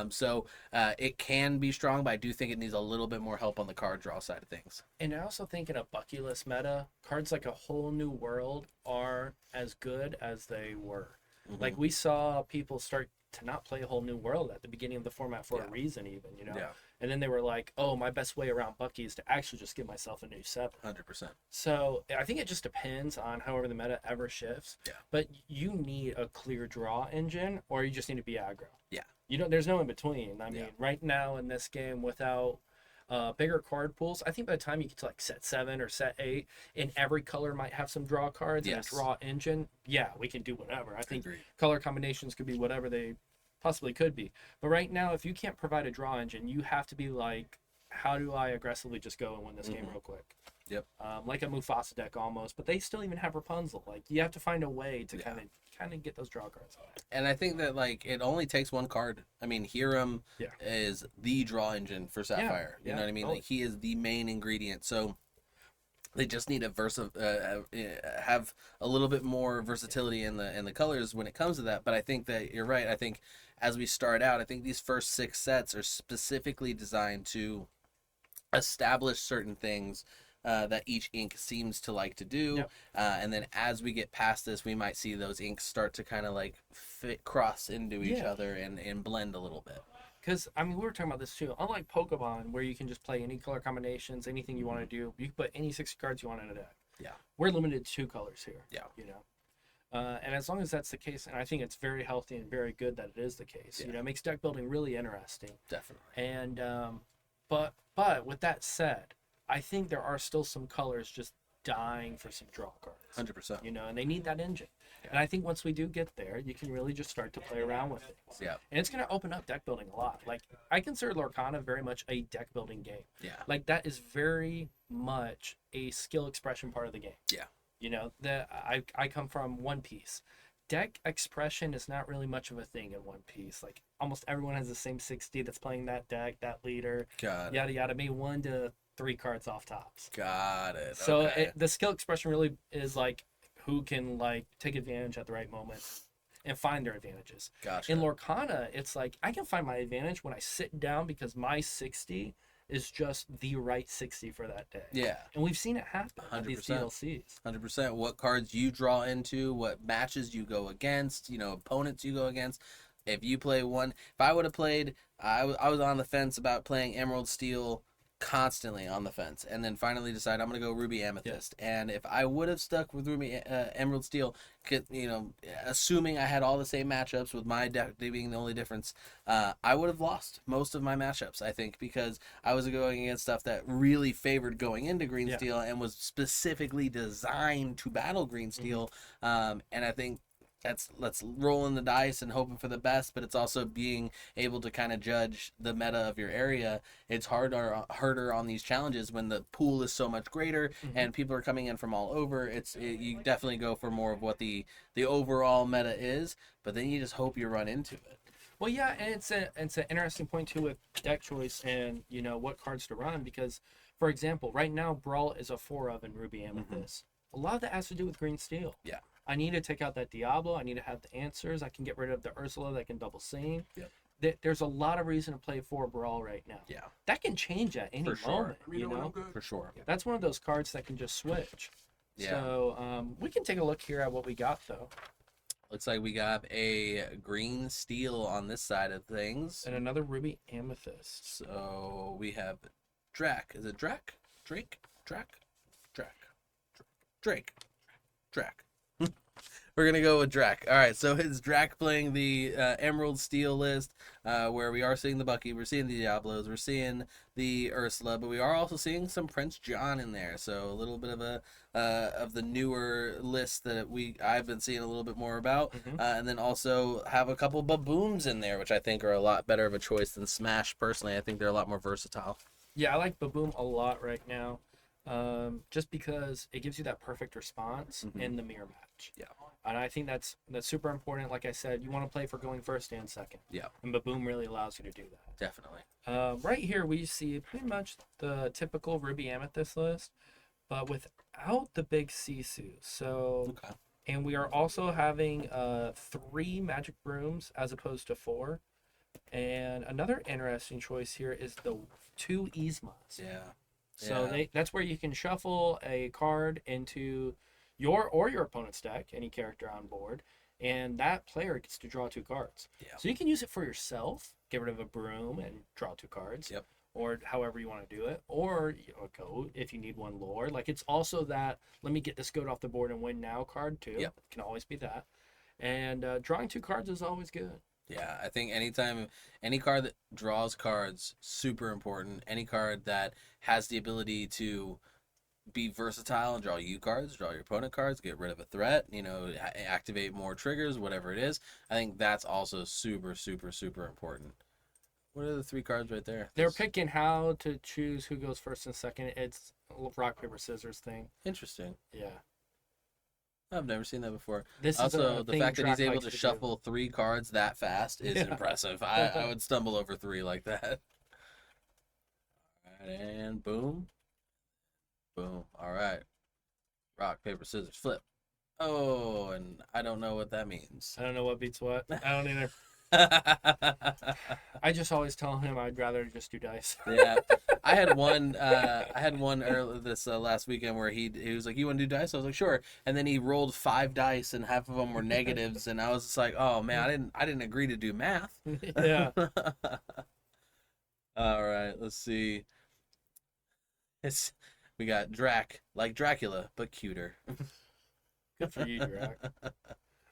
So it can be strong, but I do think it needs a little bit more help on the card draw side of things. And I also think in a Bucky-less meta, cards like a whole new world are as good as they were. Mm-hmm. Like we saw people start to not play a whole new world at the beginning of the format for a reason, even, you know? Yeah. And then they were like, oh, my best way around Bucky is to actually just give myself a new 7. 100%. So I think it just depends on however the meta ever shifts. Yeah. But you need a clear draw engine, or you just need to be aggro. Yeah. There's no in between. I mean, right now in this game, without bigger card pools, I think by the time you get to like set 7 or set 8, and every color might have some draw cards and a draw engine, we can do whatever. I think color combinations could be whatever they possibly could be. But right now, if you can't provide a draw engine, you have to be like, how do I aggressively just go and win this game real quick? Yep. Like a Mufasa deck almost, but they still even have Rapunzel. Like you have to find a way to kind of get those draw cards out. And I think that like it only takes one card. I mean, Hiram is the draw engine for Sapphire. You know what I mean? Totally. Like he is the main ingredient. So they just need to have a little bit more versatility in the colors when it comes to that. But I think that you're right. I think as we start out, I think these first 6 sets are specifically designed to establish certain things that each ink seems to like to do. And then as we get past this, we might see those inks start to kind of like cross into each other and blend a little bit. Because, I mean, we were talking about this too. Unlike Pokemon, where you can just play any color combinations, anything you want to do, you can put any 60 cards you want in a deck. Yeah. We're limited to 2 colors here. Yeah. You know? And as long as that's the case, and I think it's very healthy and very good that it is the case, you know, it makes deck building really interesting. Definitely. And, but with that said, I think there are still some colors just dying for some draw cards. 100%. You know, and they need that engine. And I think once we do get there, you can really just start to play around with things. Yeah. And it's going to open up deck building a lot. Like, I consider Lorcana very much a deck building game. Yeah. Like, that is very much a skill expression part of the game. Yeah. You know, I come from One Piece. Deck expression is not really much of a thing in One Piece. Like, almost everyone has the same 60 that's playing that deck, that leader, yada, yada, maybe 1 to 3 cards off tops. Got it. So the skill expression really is like who can like take advantage at the right moment and find their advantages. Gotcha. In Lorcana, it's like I can find my advantage when I sit down because my 60 is just the right 60 for that day. Yeah. And we've seen it happen 100%. with these DLCs. 100%. What cards you draw into, what matches you go against, you know, opponents you go against. If you play one, if I would have played, I was on the fence about playing Emerald Steel constantly on the fence, and then finally decide I'm gonna go Ruby Amethyst. And if I would have stuck with Ruby Emerald Steel, you know, assuming I had all the same matchups with my deck being the only difference, I would have lost most of my matchups, I think, because I was going against stuff that really favored going into Green Steel and was specifically designed to battle Green Steel. And I think let's rolling the dice and hoping for the best, but it's also being able to kind of judge the meta of your area. It's harder on these challenges when the pool is so much greater and people are coming in from all over. You definitely go for more of what the overall meta is, but then you just hope you run into it. Well, yeah, and it's an interesting point too with deck choice and, you know, what cards to run, because, for example, right now Brawl is a 4 of in Ruby Amethyst. A lot of that has to do with Green Steel. Yeah. I need to take out that Diablo. I need to have the answers. I can get rid of the Ursula that can double scene. Yep. There's a lot of reason to play 4 Brawl right now. Yeah. That can change at any moment, you know? For sure. That's one of those cards that can just switch. Yeah. So we can take a look here at what we got, though. Looks like we got a Green Steel on this side of things. And another Ruby Amethyst. So we have Drac. Is it Drac? Drake? Drac? Drac. Drake. Drac. We're gonna go with Drac. All right, so it's Drac playing the Emerald Steel list, where we are seeing the Bucky, we're seeing the Diablos, we're seeing the Ursula, but we are also seeing some Prince John in there. So a little bit of a of the newer list that I've been seeing a little bit more about, and then also have a couple baboons in there, which I think are a lot better of a choice than Smash. Personally, I think they're a lot more versatile. Yeah, I like baboon a lot right now. Just because it gives you that perfect response in the mirror match. Yeah. And I think that's super important. Like I said, you want to play for going first and second. Yeah. And Baboom really allows you to do that. Definitely. Right here, we see pretty much the typical Ruby Amethyst list, but without the big Sisu. So, okay. And we are also having 3 magic brooms as opposed to 4. And another interesting choice here is the 2 Yzmas. Yeah. So that's where you can shuffle a card into your opponent's deck, any character on board, and that player gets to draw 2 cards. Yeah. So you can use it for yourself, get rid of a broom and draw 2 cards. Yep. Or however you want to do it. Or a goat if you need one lore. Like it's also that let me get this goat off the board and win now card too. Yep. Can always be that. And drawing 2 cards is always good. Yeah, I think any card that draws cards, super important. Any card that has the ability to be versatile and draw you cards, draw your opponent cards, get rid of a threat, activate more triggers, whatever it is. I think that's also super, super, super important. What are the 3 cards right there? They're picking how to choose who goes first and second. It's a rock, paper, scissors thing. Interesting. Yeah. I've never seen that before. This also, is the fact that he's able to shuffle 3 cards that fast is impressive. I would stumble over 3 like that. All right, and boom. Boom. All right. Rock, paper, scissors, flip. Oh, and I don't know what that means. I don't know what beats what. I don't either. I just always tell him I'd rather just do dice. Yeah, I had one earlier this last weekend where he was like, "You want to do dice?" I was like, "Sure." And then he rolled 5 dice, and half of them were negatives, and I was just like, "Oh man, I didn't agree to do math." Yeah. All right, let's see. We got Drac, like Dracula, but cuter. Good for you, Drac.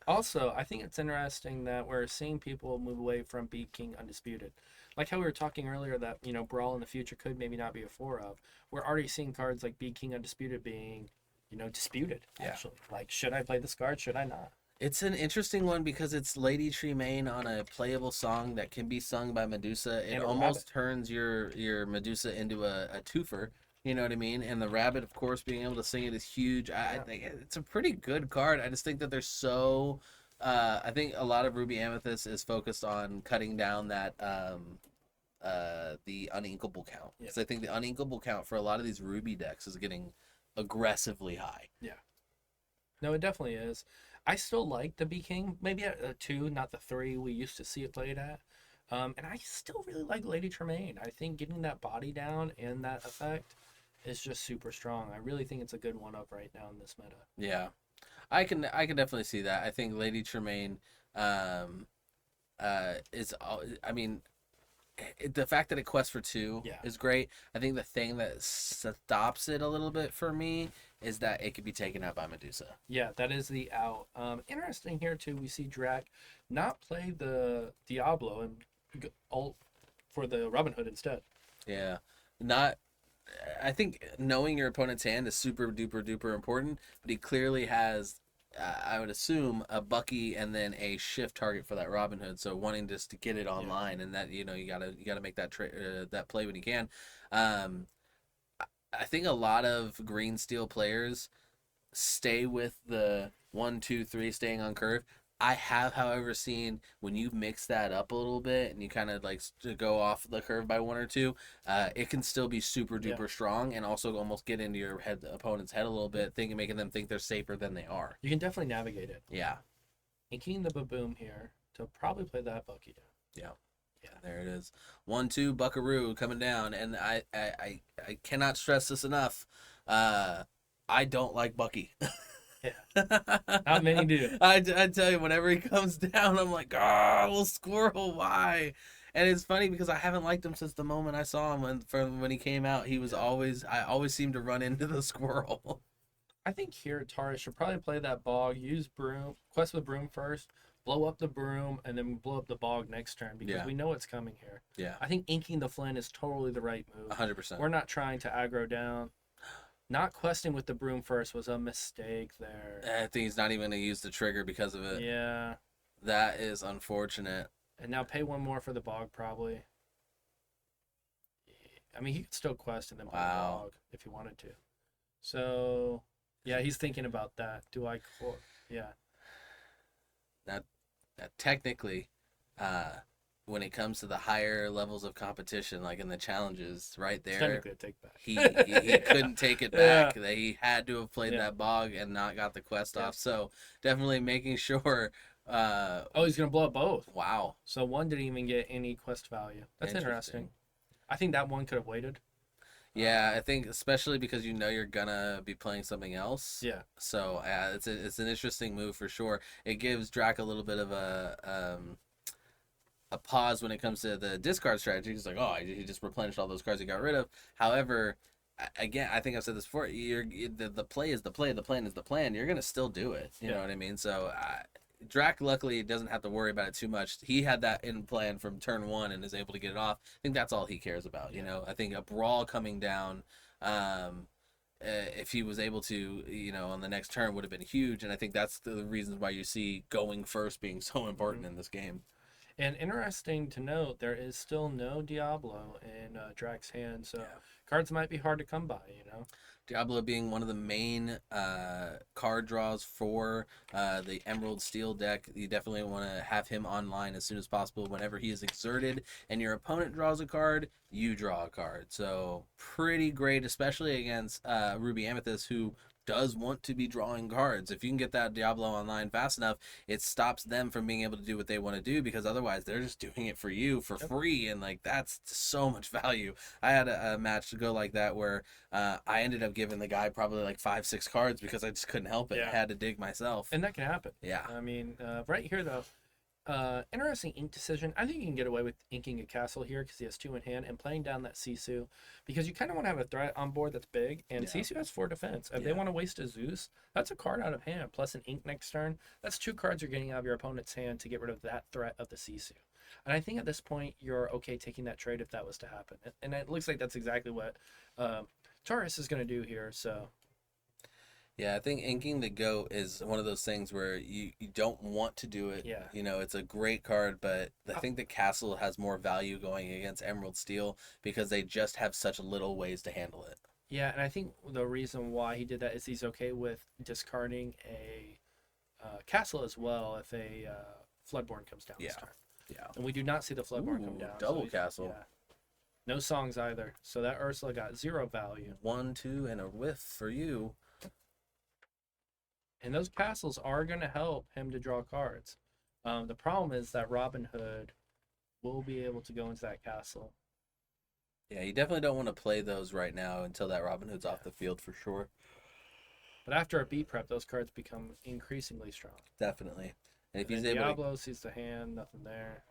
Also, I think it's interesting that we're seeing people move away from Beat King Undisputed. Like how we were talking earlier that, Brawl in the future could maybe not be a 4 of. We're already seeing cards like Beat King Undisputed being, disputed, actually. Yeah. Like, should I play this card? Should I not? It's an interesting one because it's Lady Tremaine on a playable song that can be sung by Medusa. It almost turns your Medusa into a twofer. You know what I mean? And the rabbit, of course, being able to sing it is huge. I think it's a pretty good card. I just think that there's so... I think a lot of Ruby Amethyst is focused on cutting down that the uninkable count. Because I think the uninkable count for a lot of these Ruby decks is getting aggressively high. Yeah. No, it definitely is. I still like the B-King. Maybe at a 2, not the 3 we used to see it played at. And I still really like Lady Tremaine. I think getting that body down and that effect... it's just super strong. I really think it's a good one-up right now in this meta. Yeah, I can definitely see that. I think Lady Tremaine is. I mean, the fact that it quests for 2 is great. I think the thing that stops it a little bit for me is that it could be taken out by Medusa. Yeah, that is the out. Interesting here too. We see Drac not play the Diablo and ult for the Robin Hood instead. Yeah, not. I think knowing your opponent's hand is super duper duper important, but he clearly has, I would assume, a Bucky and then a shift target for that Robin Hood. So wanting just to get it online, and that you gotta make that that play when you can. I think a lot of green steel players stay with the 1, 2, 3 staying on curve. I have, however, seen when you mix that up a little bit and you kind of like go off the curve by 1 or 2, it can still be super duper strong and also almost get into your opponent's head a little bit, making them think they're safer than they are. You can definitely navigate it. Yeah. Inking the Baboom here to probably play that Bucky down. Yeah, there it is. 1, 2, Buckaroo coming down, and I cannot stress this enough. I don't like Bucky. Yeah. Not many do. I tell you, whenever he comes down, I'm like, little squirrel, why? And it's funny because I haven't liked him since the moment I saw him when he came out. I always seemed to run into the squirrel. I think here Taurus should probably play that bog, use broom, quest with broom first, blow up the broom, and then blow up the bog next turn because we know it's coming here. Yeah. I think inking the Flynn is totally the right move. 100%. We're not trying to aggro down. Not questing with the broom first was a mistake there. I think he's not even going to use the trigger because of it. Yeah. That is unfortunate. And now pay one more for the bog, probably. I mean, he could still quest and then play the bog if he wanted to. So, yeah, he's thinking about that. Do I... Yeah. Now, technically, when it comes to the higher levels of competition, like in the challenges, right there, technically a take back. he couldn't take it back. Yeah. He had to have played that bog and not got the quest off. So definitely making sure. He's gonna blow up both. Wow. So one didn't even get any quest value. That's interesting. I think that one could have waited. Yeah, I think especially because you're gonna be playing something else. Yeah. So it's an interesting move for sure. It gives Drac a little bit of a pause when it comes to the discard strategy. He's like, he just replenished all those cards he got rid of. However, again, I think I've said this before. The play is the play. The plan is the plan. You're gonna still do it. You know what I mean? So Drac luckily doesn't have to worry about it too much. He had that in plan from turn 1 and is able to get it off. I think that's all he cares about. You know, I think a brawl coming down. If he was able to, on the next turn would have been huge. And I think that's the reasons why you see going first being so important in this game. And interesting to note, there is still no Diablo in Drac's hand, so cards might be hard to come by, Diablo being one of the main card draws for the Emerald Steel deck. You definitely want to have him online as soon as possible. Whenever he is exerted and your opponent draws a card, you draw a card. So pretty great, especially against Ruby Amethyst, who does want to be drawing cards. If you can get that Diablo online fast enough, it stops them from being able to do what they want to do, because otherwise they're just doing it for you for free, and like that's so much value. I had a match to go like that where I ended up giving the guy probably like 5-6 cards because I just couldn't help it. I had to dig myself. And that can happen. Yeah. I mean, right here though, interesting ink decision. I think you can get away with inking a castle here because he has 2 in hand and playing down that Sisu, because you kind of want to have a threat on board that's big, and Sisu has 4 defense. If they want to waste a Zeus, that's a card out of hand plus an ink next turn. That's 2 cards you're getting out of your opponent's hand to get rid of that threat of the Sisu. And I think at this point you're okay taking that trade if that was to happen, and it looks like that's exactly what Taurus is going to do here. So yeah, I think inking the goat is one of those things where you don't want to do it. Yeah. It's a great card, but I think the castle has more value going against Emerald Steel because they just have such little ways to handle it. Yeah, and I think the reason why he did that is he's okay with discarding a castle as well if a Floodborn comes down this turn. Yeah. And we do not see the Floodborn come down. Double castle. Yeah. No songs either. So that Ursula got 0 value. 1, 2, and a whiff for you. And those castles are going to help him to draw cards. The problem is that Robin Hood will be able to go into that castle. Yeah, you definitely don't want to play those right now until that Robin Hood's off the field for sure. But after a beat prep, those cards become increasingly strong. Definitely. And if he's able Diablo sees the hand, nothing there.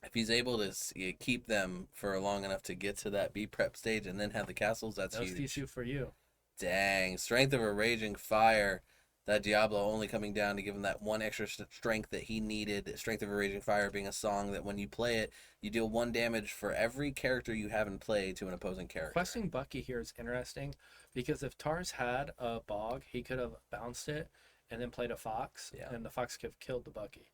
If he's able to keep them for long enough to get to that beat prep stage and then have the castles, that's huge. That's TCU for you. Dang. Strength of a Raging Fire. That Diablo only coming down to give him that 1 extra strength that he needed. Strength of a Raging Fire being a song that when you play it, you deal 1 damage for every character you have in play to an opposing character. Questing Bucky here is interesting because if Tars had a bog, he could have bounced it and then played a fox, and the fox could have killed the Bucky.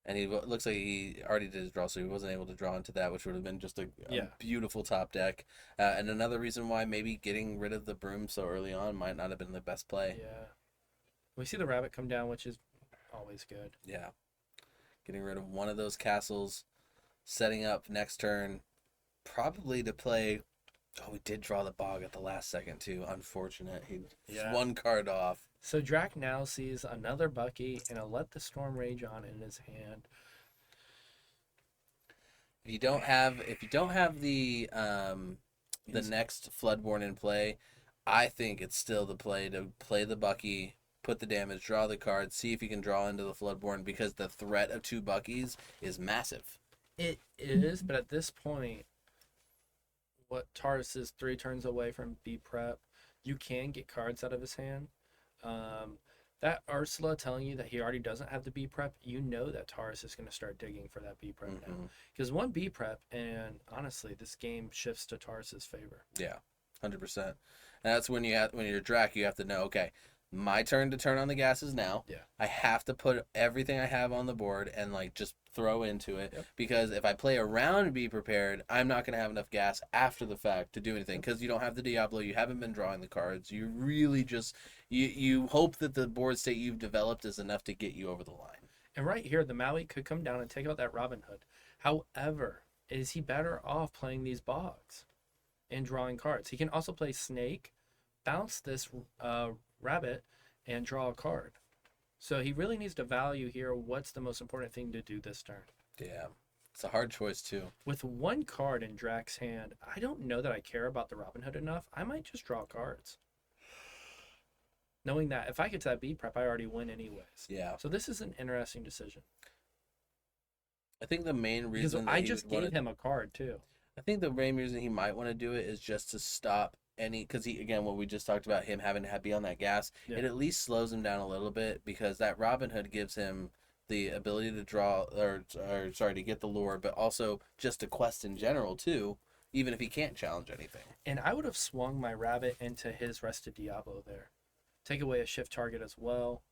And he looks like he already did his draw, so he wasn't able to draw into that, which would have been just a beautiful top deck. And another reason why maybe getting rid of the broom so early on might not have been the best play. Yeah. We see the rabbit come down, which is always good. Yeah. Getting rid of one of those castles, setting up next turn, probably to play... Oh, we did draw the bog at the last second, too. Unfortunate. He's 1 card off. So Drac now sees another Bucky and a Let the Storm Rage On in his hand. If you don't have the next Floodborn in play, I think it's still the play to play the Bucky, put the damage, draw the card, see if you can draw into the Floodborn, because the threat of 2 Buckies is massive. It is, but at this point, what Taurus is 3 turns away from B prep. you can get cards out of his hand. That Ursula telling you that he already doesn't have the B prep, you know that Taurus is going to start digging for that B prep now. Because one B prep, and honestly, this game shifts to Taurus's favor. Yeah, 100%. And that's when you're Drac, you have to know, okay, my turn to turn on the gases now. Yeah. I have to put everything I have on the board and like just throw into it. Yep. Because if I play around Be Prepared, I'm not going to have enough gas after the fact to do anything. Because you don't have the Diablo, you haven't been drawing the cards. You really just you hope that the board state you've developed is enough to get you over the line. And right here, the Maui could come down and take out that Robin Hood. However, is he better off playing these bogs and drawing cards? He can also play Snake, bounce this rabbit, and draw a card. So he really needs to value here what's the most important thing to do this turn. Yeah, it's a hard choice too. With one card in Drax's hand, I don't know that I care about the Robin Hood enough. I might just draw cards. Knowing that if I get to that B prep, I already win anyways. Yeah. So this is an interesting decision. I think the main reason I just gave him a card too. I think the main reason he might want to do it is just to stop any, because he, again, what we just talked about, him having to be on that gas, it at least slows him down a little bit, because that Robin Hood gives him the ability to draw, or sorry, to get the lure, but also just a quest in general too, even if he can't challenge anything. And I would have swung my rabbit into his Rested Diablo there. Take away a shift target as well,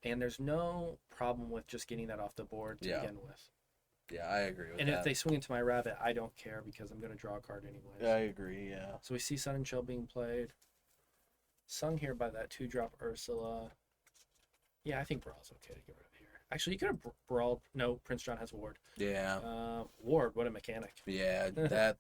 and there's no problem with just getting that off the board to begin with. Yeah, I agree with that. And if they swing into my rabbit, I don't care because I'm going to draw a card anyways. Yeah, I agree, yeah. So we see Sun and Chill being played. Sung here by that 2-drop Ursula. Yeah, I think Brawl's okay to get rid of here. Actually, you could have Brawled. No, Prince John has Ward. Yeah. Ward, what a mechanic. Yeah,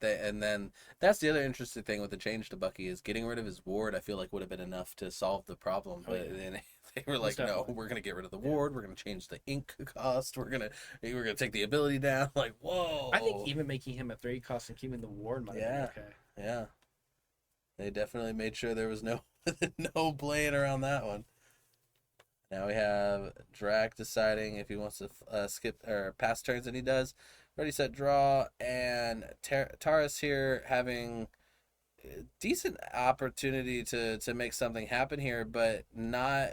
and then that's the other interesting thing with the change to Bucky is getting rid of his Ward, I feel like would have been enough to solve the problem. But then they were like, no, we're going to get rid of the Ward. We're going to change the ink cost. We're going to take the ability down. Like, whoa. I think even making him a 3 cost and keeping the Ward might have been okay. Yeah. They definitely made sure there was no playing around that one. Now we have Drac deciding if he wants to skip or pass turns, and he does. Ready, set, draw, and Taurus here having a decent opportunity to make something happen here, but not.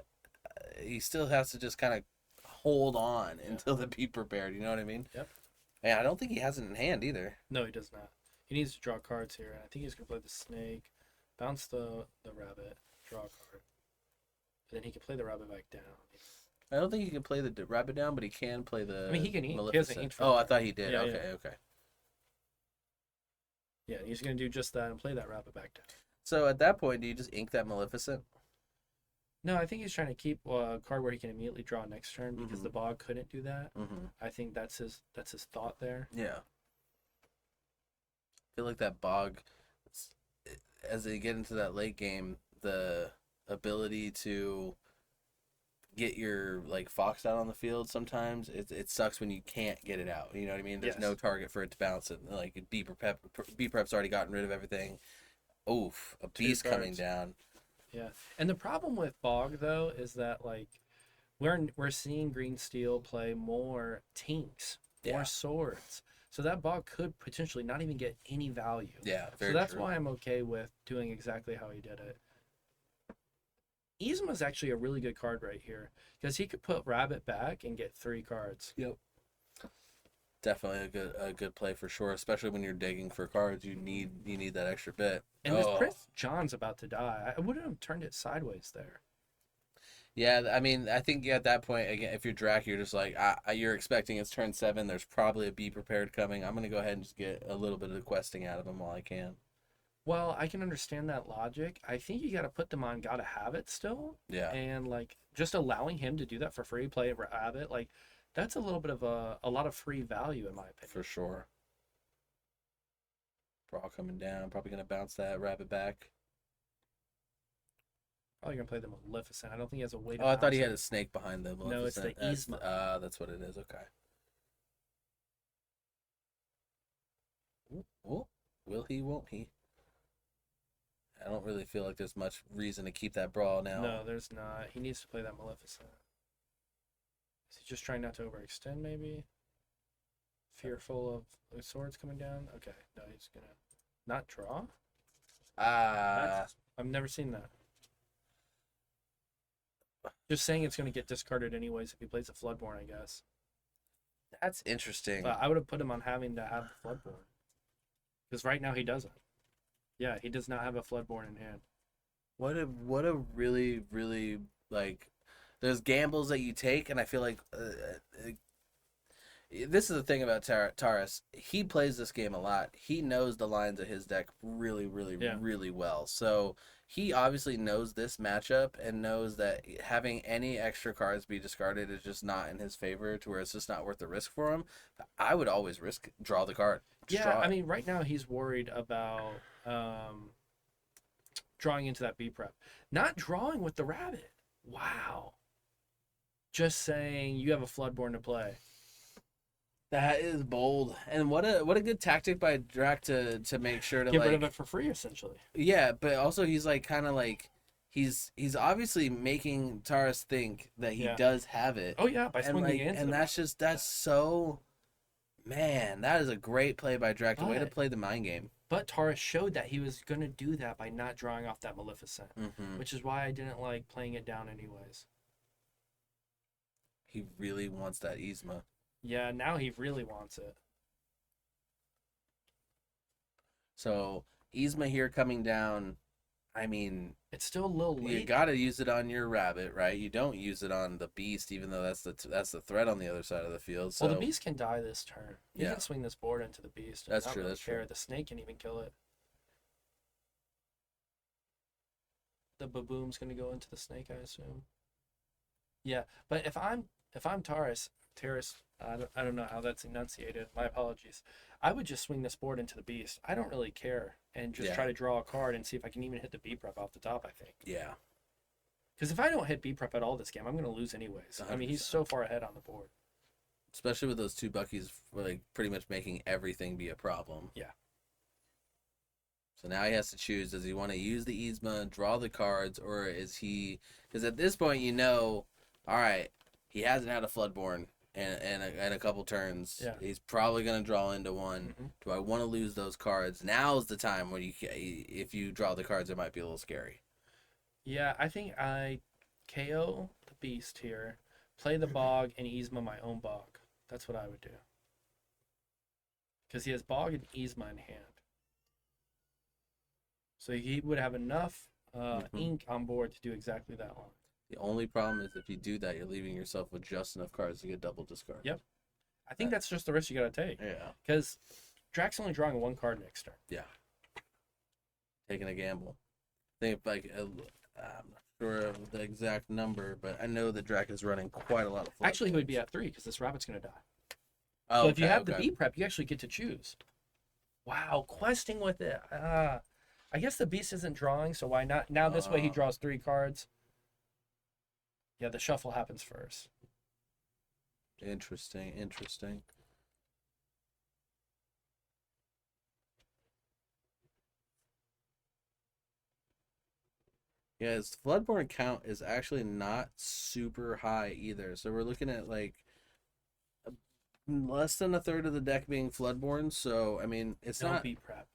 He still has to just kind of hold on until the Be Prepared. You know what I mean? Yep. And I don't think he has it in hand either. No, he does not. He needs to draw cards here, and I think he's gonna play the Snake, bounce the rabbit, draw a card. And then he can play the rabbit back down. I don't think he can play the rabbit down, but he can play the. I mean, he can eat. Maleficent. He has oh, I thought he did. Yeah, Okay. Yeah, he's gonna do just that and play that rabbit back down. So at that point, do you just ink that Maleficent? No, I think he's trying to keep a card where he can immediately draw next turn because the bog couldn't do that. I think that's his thought there. Yeah. I feel like that bog, as they get into that late game, the ability to get your Fox out on the field sometimes it sucks when you can't get it out. You know what I mean? There's no target for it to bounce. And B Prep's already gotten rid of everything. Oof, a beast coming down. Yeah, and the problem with bog though is that we're seeing Green Steel play more tinks, more swords. So that bog could potentially not even get any value. Yeah, very So that's why I'm okay with doing exactly how he did it. Yzma's actually a really good card right here because he could put Rabbit back and get 3 cards. Yep. Definitely a good play for sure, especially when you're digging for cards. You need that extra bit. And this Prince John's about to die. I wouldn't have turned it sideways there. Yeah, I mean, I think at that point, again, if you're Drac, you're just like, you're expecting it's turn 7. There's probably a Be Prepared coming. I'm going to go ahead and just get a little bit of the questing out of him while I can. Well, I can understand that logic. I think you got to put them on Gotta Have It still. Yeah. And, just allowing him to do that for free, play Rabbit, that's a little bit of a lot of free value, in my opinion. For sure. Brawl coming down. Probably going to bounce that Rabbit back. Probably going to play the Maleficent. I don't think he has a way to I thought he had a snake behind the Maleficent. No, it's the Yzma. That's what it is. Okay. Ooh. Will he, won't he? I don't really feel like there's much reason to keep that Brawl now. No, there's not. He needs to play that Maleficent. Is he just trying not to overextend, maybe? Fearful of the swords coming down? Okay, no, he's going to not draw? I've I've never seen that. Just saying it's going to get discarded anyways if he plays a Floodborn, I guess. That's interesting. But I would have put him on having to have the Floodborn. Because right now he doesn't. Yeah, he does not have a Floodborn in hand. What a really, really, like, there's gambles that you take, and I feel like this is the thing about Taurus. He plays this game a lot. He knows the lines of his deck really, really, really well. So he obviously knows this matchup and knows that having any extra cards be discarded is just not in his favor, to where it's just not worth the risk for him. I would always draw the card. I mean, right now he's worried about drawing into that B prep. Not drawing with the rabbit. Wow. Just saying you have a Floodborn to play. That is bold, and what a good tactic by Drac to make sure to get rid of it for free, essentially. Yeah, but also he's like kind of like he's obviously making Taurus think that he does have it. Oh yeah, by swinging in, and that's so, man, that is a great play by Drac. The way to play the mind game. But Taurus showed that he was gonna do that by not drawing off that Maleficent, which is why I didn't like playing it down anyways. He really wants that Yzma. Yeah, now he really wants it. So Yzma here coming down. I mean, it's still a little late. You gotta use it on your rabbit, right? You don't use it on the beast, even though that's the threat on the other side of the field. So well, the beast can die this turn. You can swing this board into the beast. That's true. That's true. The snake can even kill it. The baboom's gonna go into the snake, I assume. Yeah, but if I'm Taurus, I don't know how that's enunciated. My apologies. I would just swing this board into the beast. I don't really care, and just try to draw a card and see if I can even hit the B prep off the top. I think. Yeah. Because if I don't hit B prep at all this game, I'm going to lose anyways. 100%. I mean, he's so far ahead on the board. Especially with those two Buckies, like pretty much making everything be a problem. Yeah. So now he has to choose: does he want to use the Yzma, draw the cards, or is he? Because at this point, all right, he hasn't had a Floodborn. And a couple turns, he's probably gonna draw into one. Do I want to lose those cards? Now's the time when if you draw the cards, it might be a little scary. Yeah, I think I KO the beast here, play the bog, and Yzma my own bog. That's what I would do. Because he has bog and Yzma in hand, so he would have enough ink on board to do exactly that one. The only problem is if you do that, you're leaving yourself with just enough cards to get double discard. Yep. I think that's just the risk you got to take. Yeah. Because Drac's only drawing one card next turn. Yeah. Taking a gamble. I think I'm not sure of the exact number, but I know that Drac is running quite a lot of. Actually, he would be at 3 because this rabbit's going to die. Oh, so if you have the B prep, you actually get to choose. Wow, questing with it. I guess the beast isn't drawing, so why not? Now this way he draws 3 cards. Yeah, the shuffle happens first. Interesting. Yeah, his Floodborn count is actually not super high either. So we're looking at like less than a third of the deck being Floodborn. So I mean, it's not beat prep.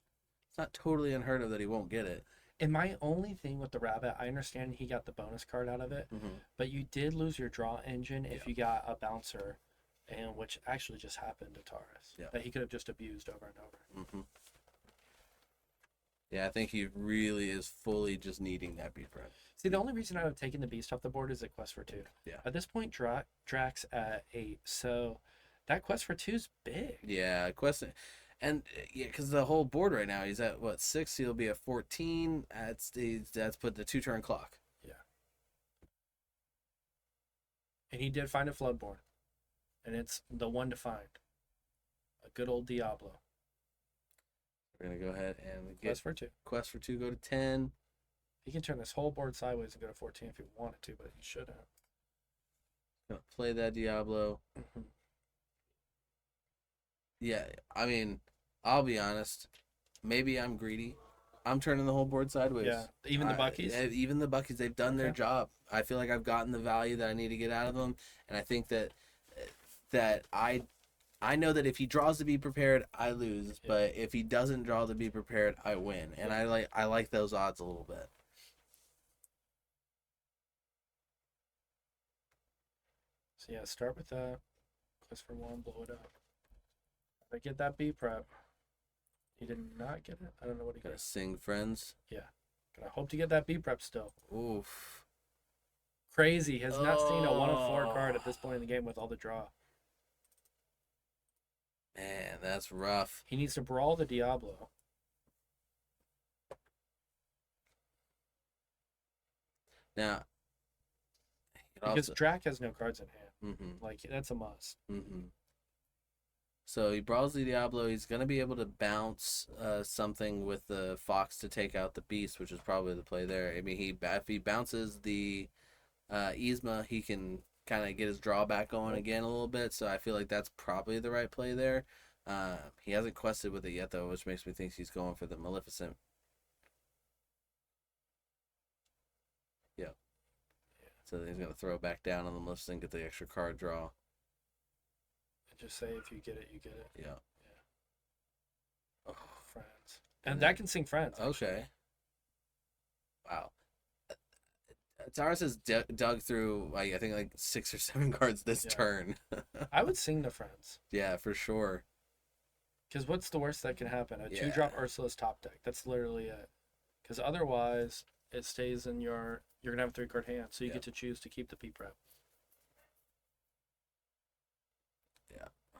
It's not totally unheard of that he won't get it. And my only thing with the rabbit, I understand he got the bonus card out of it, but you did lose your draw engine if you got a bouncer, and which actually just happened to Taurus. That he could have just abused over and over. Yeah, I think he really is fully just needing that beat prep. See, the only reason I would have taken the beast off the board is a quest for 2. Yeah. At this point, Drax at 8, so that quest for 2 is big. Yeah, quest. And yeah, because the whole board right now, he's at what 6. He'll be at 14. That's put the 2-turn clock. Yeah. And he did find a Floodborn, and it's the one to find. A good old Diablo. We're gonna go ahead and get quest for 2. Quest for 2. Go to 10. He can turn this whole board sideways and go to 14 if he wanted to, but he shouldn't. Gonna play that Diablo. Yeah, I mean, I'll be honest. Maybe I'm greedy. I'm turning the whole board sideways. Yeah, even the Buckies? Even the Buckies, they've done their job. I feel like I've gotten the value that I need to get out of them, and I think that I know that if he draws to be prepared, I lose. Yeah. But if he doesn't draw to be prepared, I win, and I like those odds a little bit. So yeah, start with that. Quest for 1, blow it up. If I get that B prep. He did not get it. I don't know what he got. Gotta sing friends. Yeah. I hope to get that B prep still. Oof. Crazy. Has not seen a 1 of 4 card at this point in the game with all the draw. Man, that's rough. He needs to brawl the Diablo. Now, because Drac has no cards in hand. Mm-hmm. Like, that's a must. Mm-hmm. So he brawls the Diablo. He's going to be able to bounce something with the Fox to take out the Beast, which is probably the play there. I mean, if he bounces the Yzma, he can kind of get his drawback going again a little bit. So I feel like that's probably the right play there. He hasn't quested with it yet, though, which makes me think he's going for the Maleficent. Yeah. So then he's going to throw it back down on the Maleficent, get the extra card draw. Just say if you get it, you get it. Yeah. Oh, friends. And that can sing friends. Actually. Okay. Wow. Taurus has dug through, I think, like 6 or 7 cards this turn. I would sing the friends. Yeah, for sure. Because what's the worst that can happen? A 2-drop Ursula's top deck. That's literally it. Because otherwise, it stays in your... You're going to have a 3-card hand, so you get to choose to keep the P-Prep.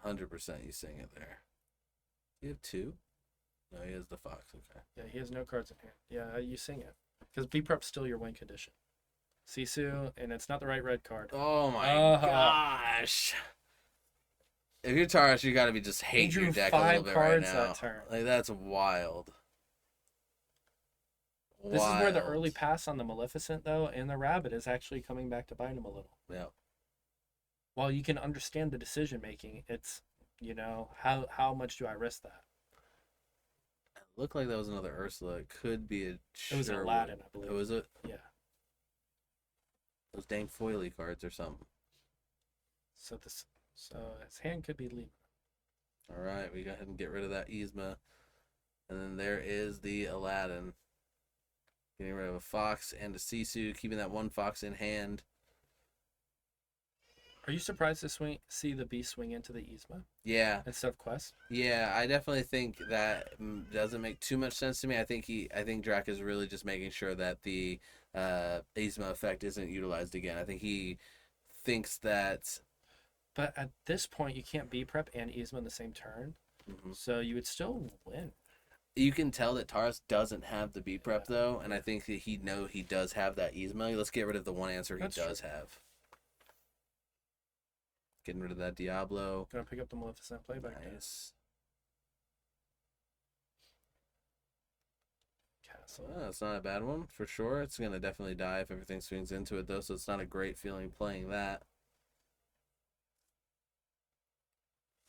100% you sing it there. You have 2? No, he has the Fox. Okay. Yeah, he has no cards in hand. Yeah, you sing it. Because B-Prep's still your win condition. Sisu, and it's not the right red card. Oh my gosh. If you're Taurus, you got to be just hating your deck a little bit right now. That turn. Like, that's wild. This is where the early pass on the Maleficent, though, and the Rabbit is actually coming back to bite him a little. Yeah. While you can understand the decision making, it's, how much do I risk that? It looked like that was another Ursula. It could be a... It was an Aladdin, I believe. Oh, was it? Yeah. Those dang foily cards or something. So his hand could be leaving. All right, we go ahead and get rid of that Yzma. And then there is the Aladdin. Getting rid of a Fox and a Sisu, keeping that 1 Fox in hand. Are you surprised to see the Beast swing into the Yzma? Yeah. Instead of Quest? Yeah, I definitely think that doesn't make too much sense to me. I think Drac is really just making sure that the Yzma effect isn't utilized again. I think he thinks that... But at this point, you can't B-Prep and Yzma in the same turn. Mm-hmm. So you would still win. You can tell that Taurus doesn't have the B-Prep, though, and I think that he does have that Yzma. Let's get rid of the one answer he does have. Getting rid of that Diablo. Gonna pick up the Maleficent playback. Nice. Castle. Oh, it's not a bad one, for sure. It's gonna definitely die if everything swings into it, though, so it's not a great feeling playing that.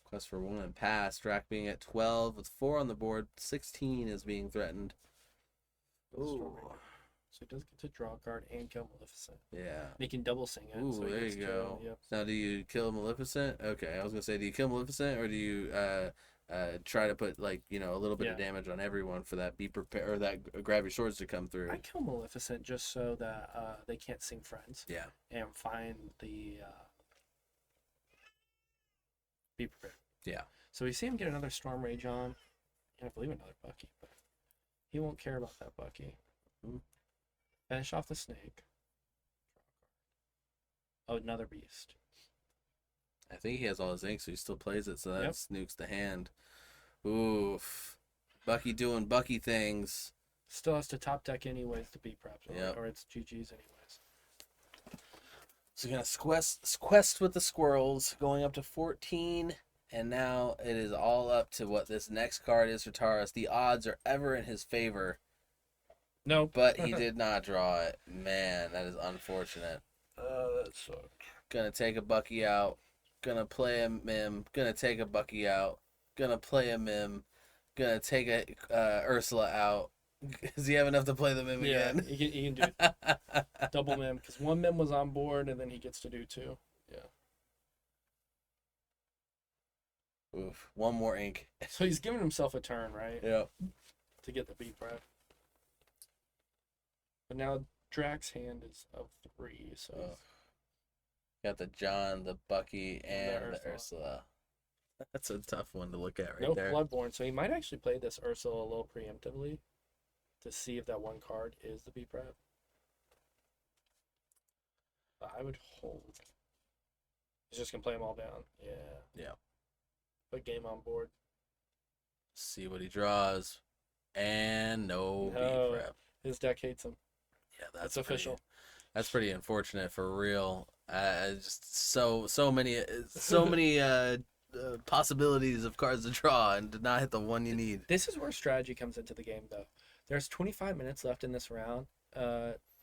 Quest for 1 and pass. Drac being at 12 with 4 on the board. 16 is being threatened. Ooh. So he does get to draw a card and kill Maleficent. Yeah. And he can double sing it. Ooh, so there you go. Yep. Now, do you kill Maleficent? Okay, I was going to say, do you kill Maleficent, or do you try to put, like, a little bit of damage on everyone for that be prepared, or that grab your swords to come through? I kill Maleficent just so that they can't sing friends. Yeah. And find the... be prepared. Yeah. So we see him get another Storm Rage on. I believe another Bucky, but he won't care about that Bucky. Mm-hmm. Finish off the snake. Oh, another beast. I think he has all his ink, so he still plays it, so that snooks the hand. Oof. Bucky doing Bucky things. Still has to top deck anyways to beat preps, or it's GG's anyways. So you're going to quest with the squirrels, going up to 14, and now it is all up to what this next card is for Taurus. The odds are ever in his favor. Nope. But he did not draw it. Man, that is unfortunate. That sucked. Gonna take a Bucky out. Gonna play a Mim. Gonna take a Bucky out. Gonna play a Mim. Gonna take a Ursula out. Does he have enough to play the Mim again? Yeah, he can do double Mim. Because 1 Mim was on board, and then he gets to do 2. Yeah. Oof. 1 more ink. So he's giving himself a turn, right? Yep. To get the beat prep. But now Drac's hand is of 3, so... Got the John, the Bucky, and the Ursula. That's a tough one to look at right there. No Bloodborne, so he might actually play this Ursula a little preemptively to see if that one card is the B prep. But I would hold. He's just gonna play them all down. Yeah. Put game on board. See what he draws. And no B prep. His deck hates him. Yeah, that's official. That's pretty unfortunate for real. Just so many possibilities of cards to draw and did not hit the one you need. This is where strategy comes into the game, though. There's 25 minutes left in this round.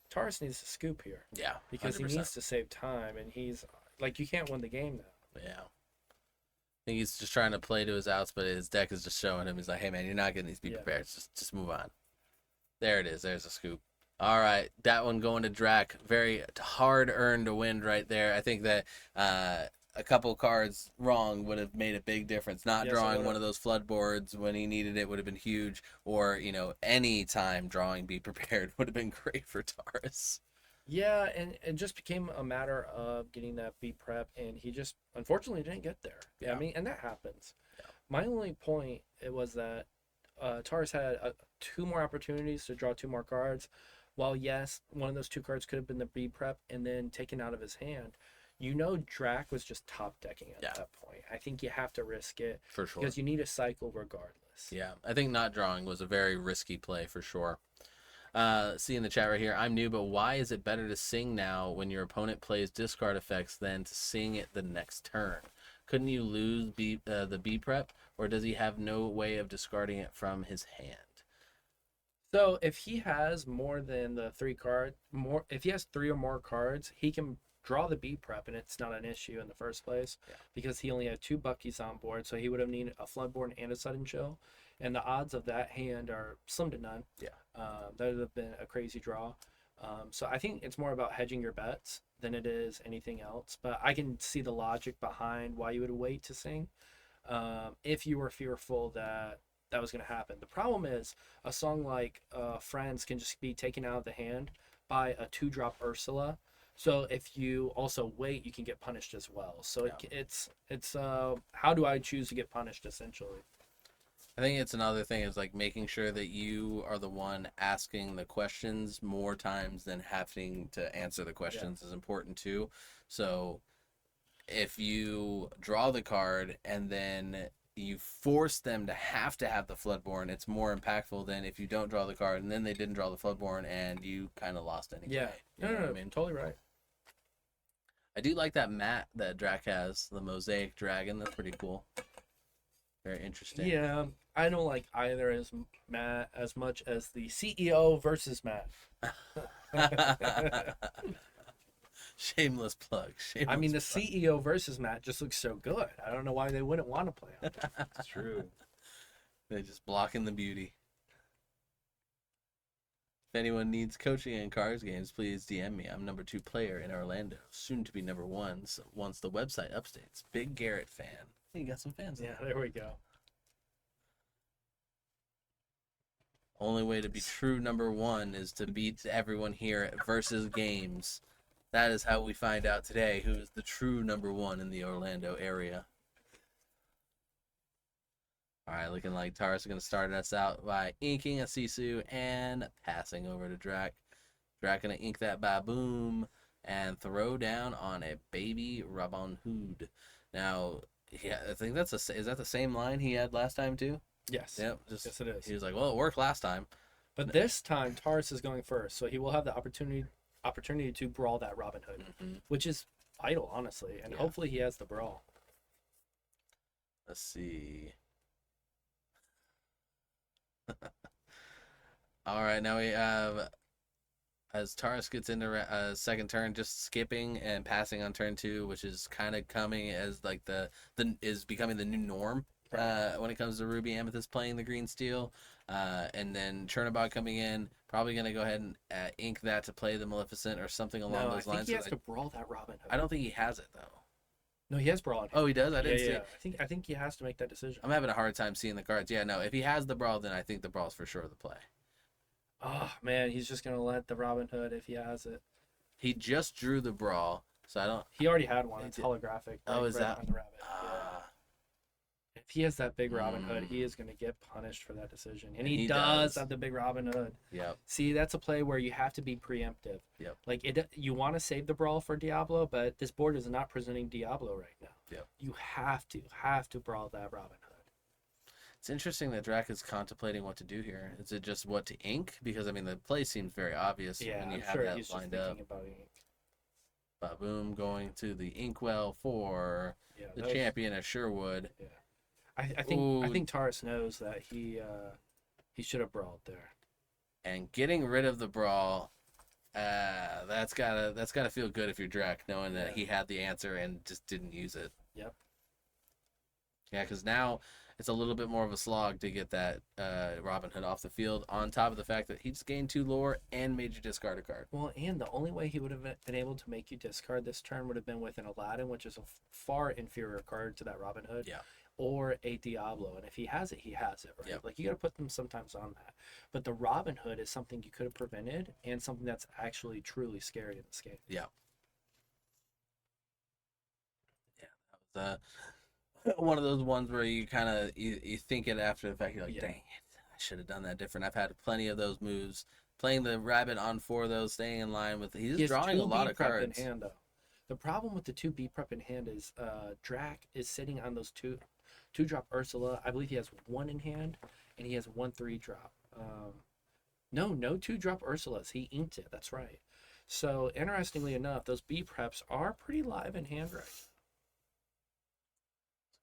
Taurus needs to scoop here. Yeah, 100%. Because he needs to save time, and he's like, you can't win the game now. Yeah. I think he's just trying to play to his outs, but his deck is just showing him. He's like, hey, man, you're not getting these. Be prepared. Just move on. There it is. There's a scoop. All right. That one going to Drac. Very hard-earned win right there. I think that a couple cards wrong would have made a big difference. Not drawing one of those flood boards when he needed it would have been huge. Or, any time drawing Be Prepared would have been great for Taurus. Yeah, and it just became a matter of getting that B prep, and he just unfortunately didn't get there. Yeah, I mean, and that happens. Yeah. My only point was that Taurus had 2 more opportunities to draw 2 more cards. While yes, one of those 2 cards could have been the B prep and then taken out of his hand. Drac was just top decking at that point. I think you have to risk it for sure because you need a cycle regardless. Yeah, I think not drawing was a very risky play for sure. See in the chat right here, I'm new, but why is it better to sing now when your opponent plays discard effects than to sing it the next turn? Couldn't you lose the B prep, or does he have no way of discarding it from his hand? So if he has more than the 3 cards, if he has 3 or more cards, he can draw the B prep, and it's not an issue in the first place because he only had 2 Buckies on board, so he would have needed a Floodborn and a Sudden Chill, and the odds of that hand are slim to none. That would have been a crazy draw. So I think it's more about hedging your bets than it is anything else, but I can see the logic behind why you would wait to sing if you were fearful that was going to happen. The problem is a song like Friends can just be taken out of the hand by a 2-drop Ursula. So if you also wait, you can get punished as well. So it's how do I choose to get punished, essentially? I think it's another thing is like making sure that you are the one asking the questions more times than having to answer the questions is important too. So if you draw the card and then you force them to have the Floodborn, it's more impactful than if you don't draw the card and then they didn't draw the Floodborn and you kind of lost anyway. Yeah, no, I mean? Totally right. I do like that mat that Drac has, the Mosaic Dragon. That's pretty cool. Very interesting. Yeah, I don't like either as much as the CEO versus Matt. Shameless plug. I mean, the CEO versus Matt just looks so good. I don't know why they wouldn't want to play on it. It's true. They're just blocking the beauty. If anyone needs coaching in cards games, please DM me. I'm number 2 player in Orlando, soon to be number 1 once the website updates. Big Garrett fan. You got some fans. Yeah, there we go. Only way to be true number 1 is to beat everyone here at Versus Games. That is how we find out today who is the true number 1 in the Orlando area. All right, looking like Taurus is going to start us out by inking a Sisu and passing over to Drac. Drac going to ink that Baboom and throw down on a baby Rabon Hood. Now, yeah, I think is that the same line he had last time too? Yes. Yep. Yes, it is. He was like, well, it worked last time. But this time, Taurus is going first, so he will have the opportunity to brawl that Robin Hood, which is vital, honestly, and hopefully he has the brawl. Let's see. All right, now we have, as Taurus gets into second turn, just skipping and passing on turn 2, which is kind of coming as like is becoming the new norm when it comes to Ruby Amethyst playing the green steel, and then Chernobog coming in, probably going to go ahead and ink that to play the Maleficent or something along those lines. I think he has to brawl that Robin Hood. I don't think he has it though. No, he has brawl. Oh, he does? I didn't see it. I think he has to make that decision. I'm having a hard time seeing the cards. Yeah, no, if he has the brawl, then I think the brawl's for sure the play. Oh, man, he's just going to let the Robin Hood if he has it. He just drew the brawl, So I don't. He already had one. It's holographic. Oh, is that on the rabbit? Yeah. If he has that big Robin Hood, he is going to get punished for that decision. And he does have the big Robin Hood. Yep. See, that's a play where you have to be preemptive. Yep. Like, you want to save the brawl for Diablo, but this board is not presenting Diablo right now. Yep. You have to brawl that Robin Hood. It's interesting that Drac is contemplating what to do here. Is it just what to ink? Because, I mean, the play seems very obvious when you have that he's lined just up. thinking about ink. Ba-boom, going to the inkwell for the champion of Sherwood. Yeah. I think Taurus knows that he should have brawled there. And getting rid of the brawl, that's gotta feel good if you're Drac, knowing that he had the answer and just didn't use it. Yep. Yeah, because now it's a little bit more of a slog to get that Robin Hood off the field, on top of the fact that he just gained 2 lore and made you discard a card. Well, and the only way he would have been able to make you discard this turn would have been with an Aladdin, which is a far inferior card to that Robin Hood. Yeah. Or a Diablo, and if he has it, he has it, right? Yep. Like, you got to put them sometimes on that. But the Robin Hood is something you could have prevented, and something that's actually truly scary in this game. Yeah. Yeah, that was one of those ones where you kind of you think it after the fact. You're like, dang it, I should have done that different. I've had plenty of those moves. Playing the rabbit on 4 of those, staying in line with. He's drawing a lot of cards. In hand, though. The problem with the 2 B prep in hand is Drac is sitting on those 2-drop Ursula. I believe he has 1 in hand, and he has 1 3-drop. No 2-drop Ursulas. He inked it. That's right. So, interestingly enough, those B preps are pretty live in hand right now.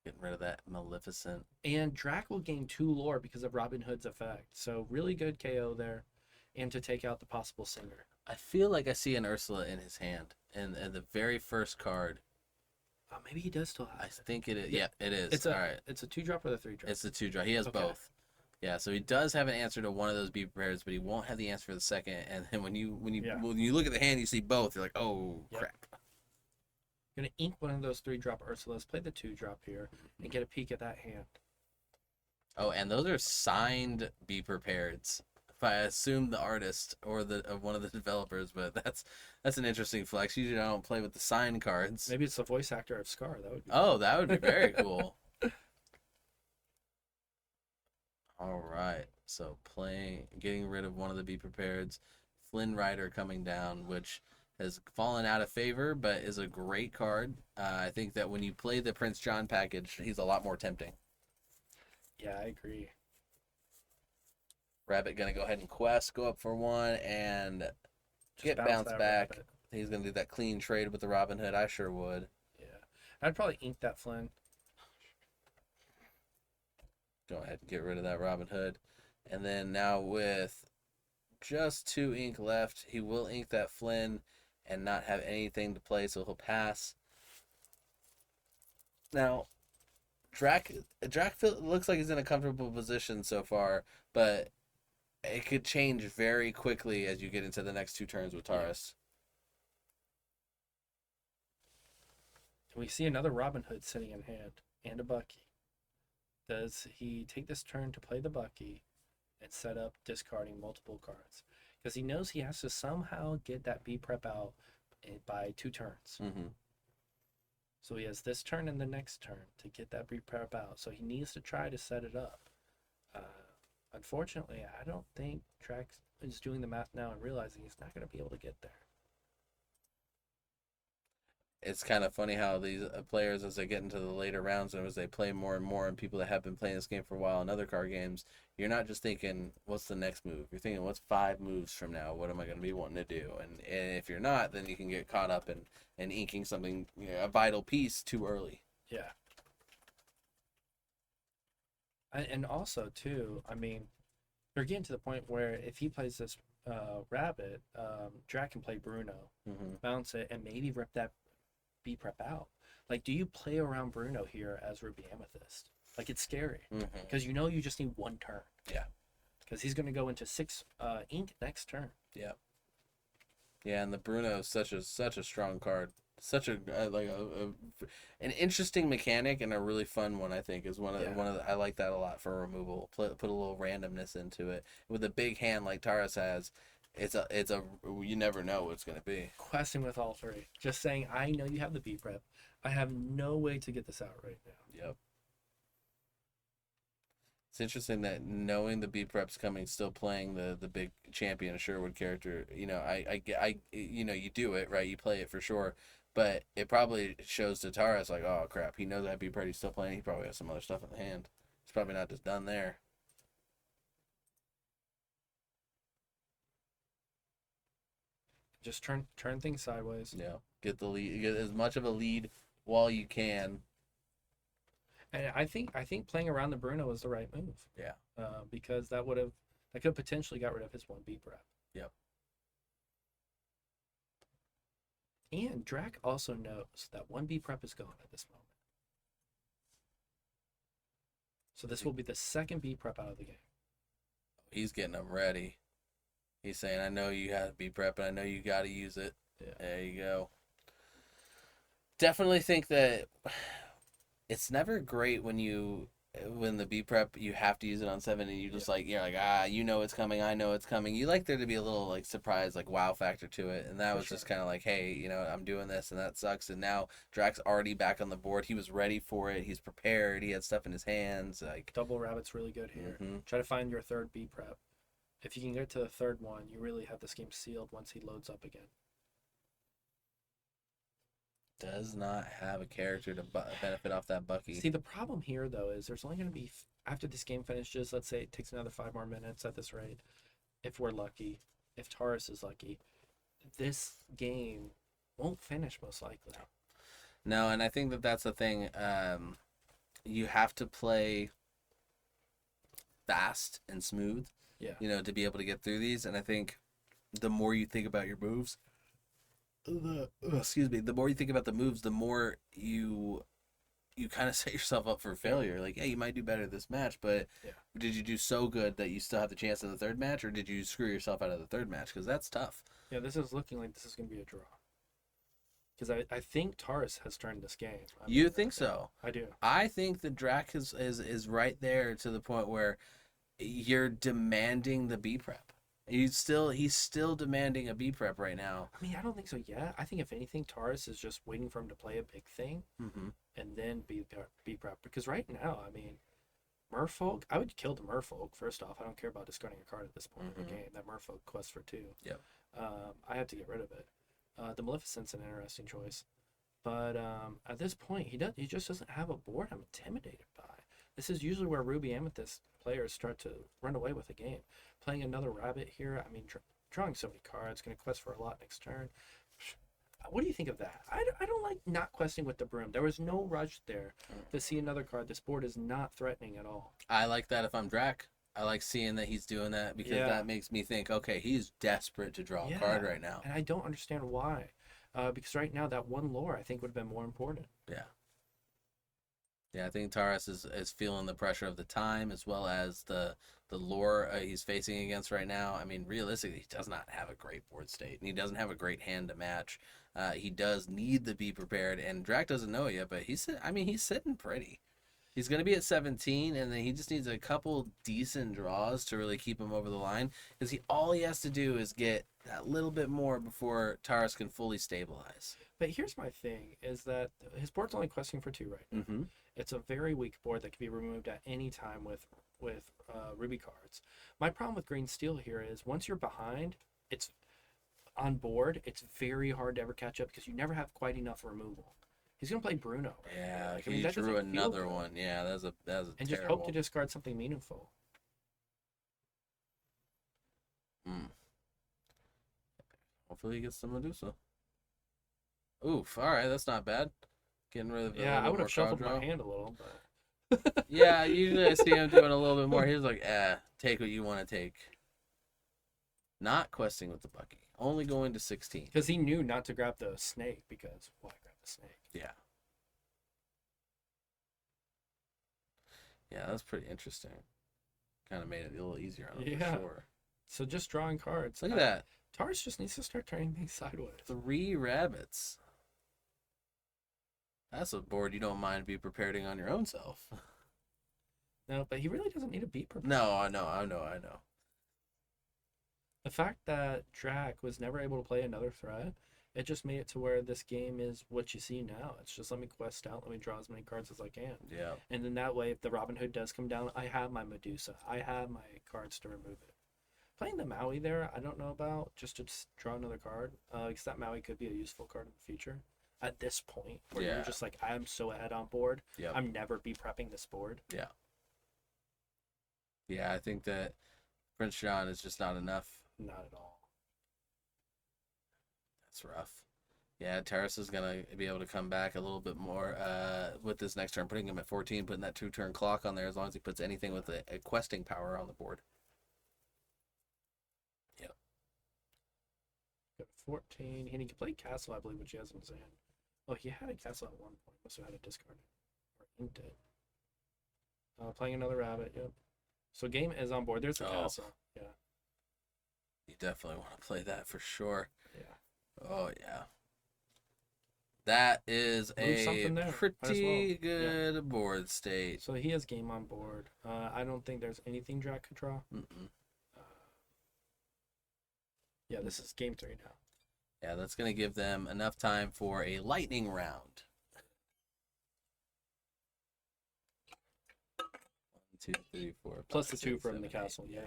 Getting rid of that Maleficent. And Drac will gain 2 lore because of Robin Hood's effect. So, really good KO there, and to take out the possible Singer. I feel like I see an Ursula in his hand, and the very first card. Maybe he does still have it. I think it is. Yeah, it is. It's all right. It's a 2-drop or the 3-drop? It's the 2-drop. He has both. Yeah, so he does have an answer to one of those B pairs, but he won't have the answer for the second. And then when you look at the hand, you see both. You're like, oh crap. Gonna ink one of those 3-drop Ursulas, play the 2-drop here, and get a peek at that hand. Oh, and those are signed B prepareds. If I assume the artist or one of the developers, but that's an interesting flex. Usually I don't play with the signed cards. Maybe it's the voice actor of Scar. That would be cool. That would be very cool. All right, so getting rid of one of the B prepareds, Flynn Rider coming down, which has fallen out of favor, but is a great card. I think that when you play the Prince John package, he's a lot more tempting. Yeah, I agree. Rabbit gonna go ahead and quest, go up for 1, and get bounced back. Rabbit. He's gonna do that clean trade with the Robin Hood. I sure would. Yeah, I'd probably ink that Flynn. Go ahead and get rid of that Robin Hood, and then now with just 2 ink left, he will ink that Flynn and not have anything to play, so he'll pass. Now, Drac looks like he's in a comfortable position so far, but it could change very quickly as you get into the next 2 turns with Taurus. We see another Robin Hood sitting in hand, and a Bucky. Does he take this turn to play the Bucky and set up discarding multiple cards? Because he knows he has to somehow get that B prep out by 2 turns. Mm-hmm. So he has this turn and the next turn to get that B prep out. So he needs to try to set it up. Unfortunately, I don't think Drac is doing the math now and realizing he's not going to be able to get there. It's kind of funny how these players, as they get into the later rounds and as they play more and more, and people that have been playing this game for a while in other card games, you're not just thinking, what's the next move? You're thinking, what's 5 moves from now? What am I going to be wanting to do? And if you're not, then you can get caught up in inking something, a vital piece too early. Yeah. And also, too, I mean, we're getting to the point where if he plays this Rabbit, Drac can play Bruno, bounce it, and maybe rip that B prep out. Like, do you play around Bruno here as Ruby Amethyst? Like, it's scary because you know you just need 1 turn. Yeah. Because he's going to go into 6 ink next turn. Yeah. Yeah, and the Bruno is such a strong card. Such an interesting mechanic and a really fun one. I think is one of the, I like that a lot for removal. Put a little randomness into it with a big hand like Taurus has. you never know what it's gonna be. Questing with all three. Just saying, I know you have the B prep. I have no way to get this out right now. Yep. It's interesting that knowing the B prep's coming, still playing the big champion Sherwood character. You know, you do it right. You play it for sure, but it probably shows to Taras like, oh crap, he knows that B prep. He's still playing. He probably has some other stuff in the hand. He's probably not just done there. Just turn things sideways. Yeah, get the lead, get as much of a lead while you can. And I think playing around the Bruno was the right move. Yeah. Because that could potentially got rid of his 1B prep. Yep. And Drac also knows that 1B prep is going at this moment. So this will be the second B prep out of the game. He's getting them ready. He's saying, I know you have B prep, and I know you got to use it. Yeah. There you go. Definitely think that it's never great when the B prep, you have to use it on 7 and you just you're like, you know it's coming, I know it's coming. You like there to be a little like surprise, like wow factor to it. And that was just kind of like, hey, you know, I'm doing this and that sucks. And now Drax already back on the board. He was ready for it. He's prepared. He had stuff in his hands. Like double rabbit's really good here. Mm-hmm. Try to find your third B prep. If you can get to the third one, you really have this game sealed once he loads up again. Does not have a character to benefit off that Bucky. See, the problem here, though, is there's only going to be, after this game finishes, let's say it takes another 5 more minutes at this rate, if we're lucky, if Taurus is lucky, this game won't finish most likely. No, and I think that's the thing. You have to play fast and smooth, you know, to be able to get through these. And I think the more you think about your moves, the more you think about the moves, the more you kind of set yourself up for failure. Like, yeah, you might do better this match, but did you do so good that you still have the chance in the third match, or did you screw yourself out of the third match? Because that's tough. Yeah, this is looking like this is going to be a draw. Because I think Taurus has turned this game. You think so? I do. I think the Drac is right there to the point where you're demanding the B prep. He's still demanding a B prep right now. I mean, I don't think so yet. I think if anything, Taurus is just waiting for him to play a big thing and then B prep. Because right now, I mean, Merfolk, I would kill the Merfolk, first off. I don't care about discarding a card at this point in the game. That Merfolk quest for 2. Yep. I have to get rid of it. The Maleficent's an interesting choice. But at this point, he just doesn't have a board I'm intimidated by. This is usually where Ruby Amethyst players start to run away with the game. Playing another rabbit here, I mean, drawing so many cards, going to quest for a lot next turn. What do you think of that? I don't like not questing with the broom. There was no rush there to see another card. This board is not threatening at all. I like that if I'm Drac. I like seeing that he's doing that because that makes me think, okay, he's desperate to draw a card right now. And I don't understand why. Because right now, that one lore, I think, would have been more important. Yeah. Yeah, I think Taurus is feeling the pressure of the time as well as the lore he's facing against right now. I mean, realistically, he does not have a great board state, and he doesn't have a great hand to match. He does need to be prepared, and Drac doesn't know it yet, but he's sitting pretty. He's going to be at 17, and then he just needs a couple decent draws to really keep him over the line, because all he has to do is get that little bit more before Taurus can fully stabilize. But here's my thing, is that his board's only questing for 2 right now. Mm-hmm. It's a very weak board that can be removed at any time with Ruby cards. My problem with Green Steel here is once you're behind, it's on board, it's very hard to ever catch up because you never have quite enough removal. He's gonna play Bruno. Yeah, he drew another one. Yeah, that was a and terrible. Just hope to discard something meaningful. Hopefully he gets the Medusa. Oof! All right, that's not bad. Getting rid of I would have shuffled my hand a little, but yeah, usually I see him doing a little bit more. He's like, take what you want to take. Not questing with the Bucky. Only going to 16. Because he knew not to grab the snake, because why grab the snake? Yeah. Yeah, that's pretty interesting. Kind of made it a little easier on him, for sure. So just drawing cards. Look at that. Taurus just needs to start turning things sideways. 3 rabbits. That's a board you don't mind be preparing on your own self. No, but he really doesn't need to be prepared. No, I know. A The fact that Drac was never able to play another threat, it just made it to where this game is what you see now. It's just let me quest out, let me draw as many cards as I can. Yeah. And then that way, if the Robin Hood does come down, I have my Medusa. I have my cards to remove it. Playing the Maui there, I don't know about, just to draw another card. Because that Maui could be a useful card in the future. At this point, where you're just like, I'm so ahead on board. Yep. I'm never be prepping this board. Yeah. Yeah, I think that Prince John is just not enough. Not at all. That's rough. Yeah, Terrace is going to be able to come back a little bit more with this next turn, putting him at 14, putting that 2-turn clock on there as long as he puts anything with a questing power on the board. Yep. Got 14. And he can play Castle, I believe, which he has in his hand. Oh, he had a Castle at one point. Must have had it discarded. Or inked it. Playing another Rabbit, yep. So game is on board. There's the Castle. Yeah. You definitely want to play that for sure. Yeah. Oh, yeah. That is a pretty good board state. So he has game on board. I don't think there's anything Drac could draw. Yeah, this is game 3 now. Yeah, that's going to give them enough time for a lightning round. 1, 2, 3, 4. Plus the 2 from the castle. Yeah.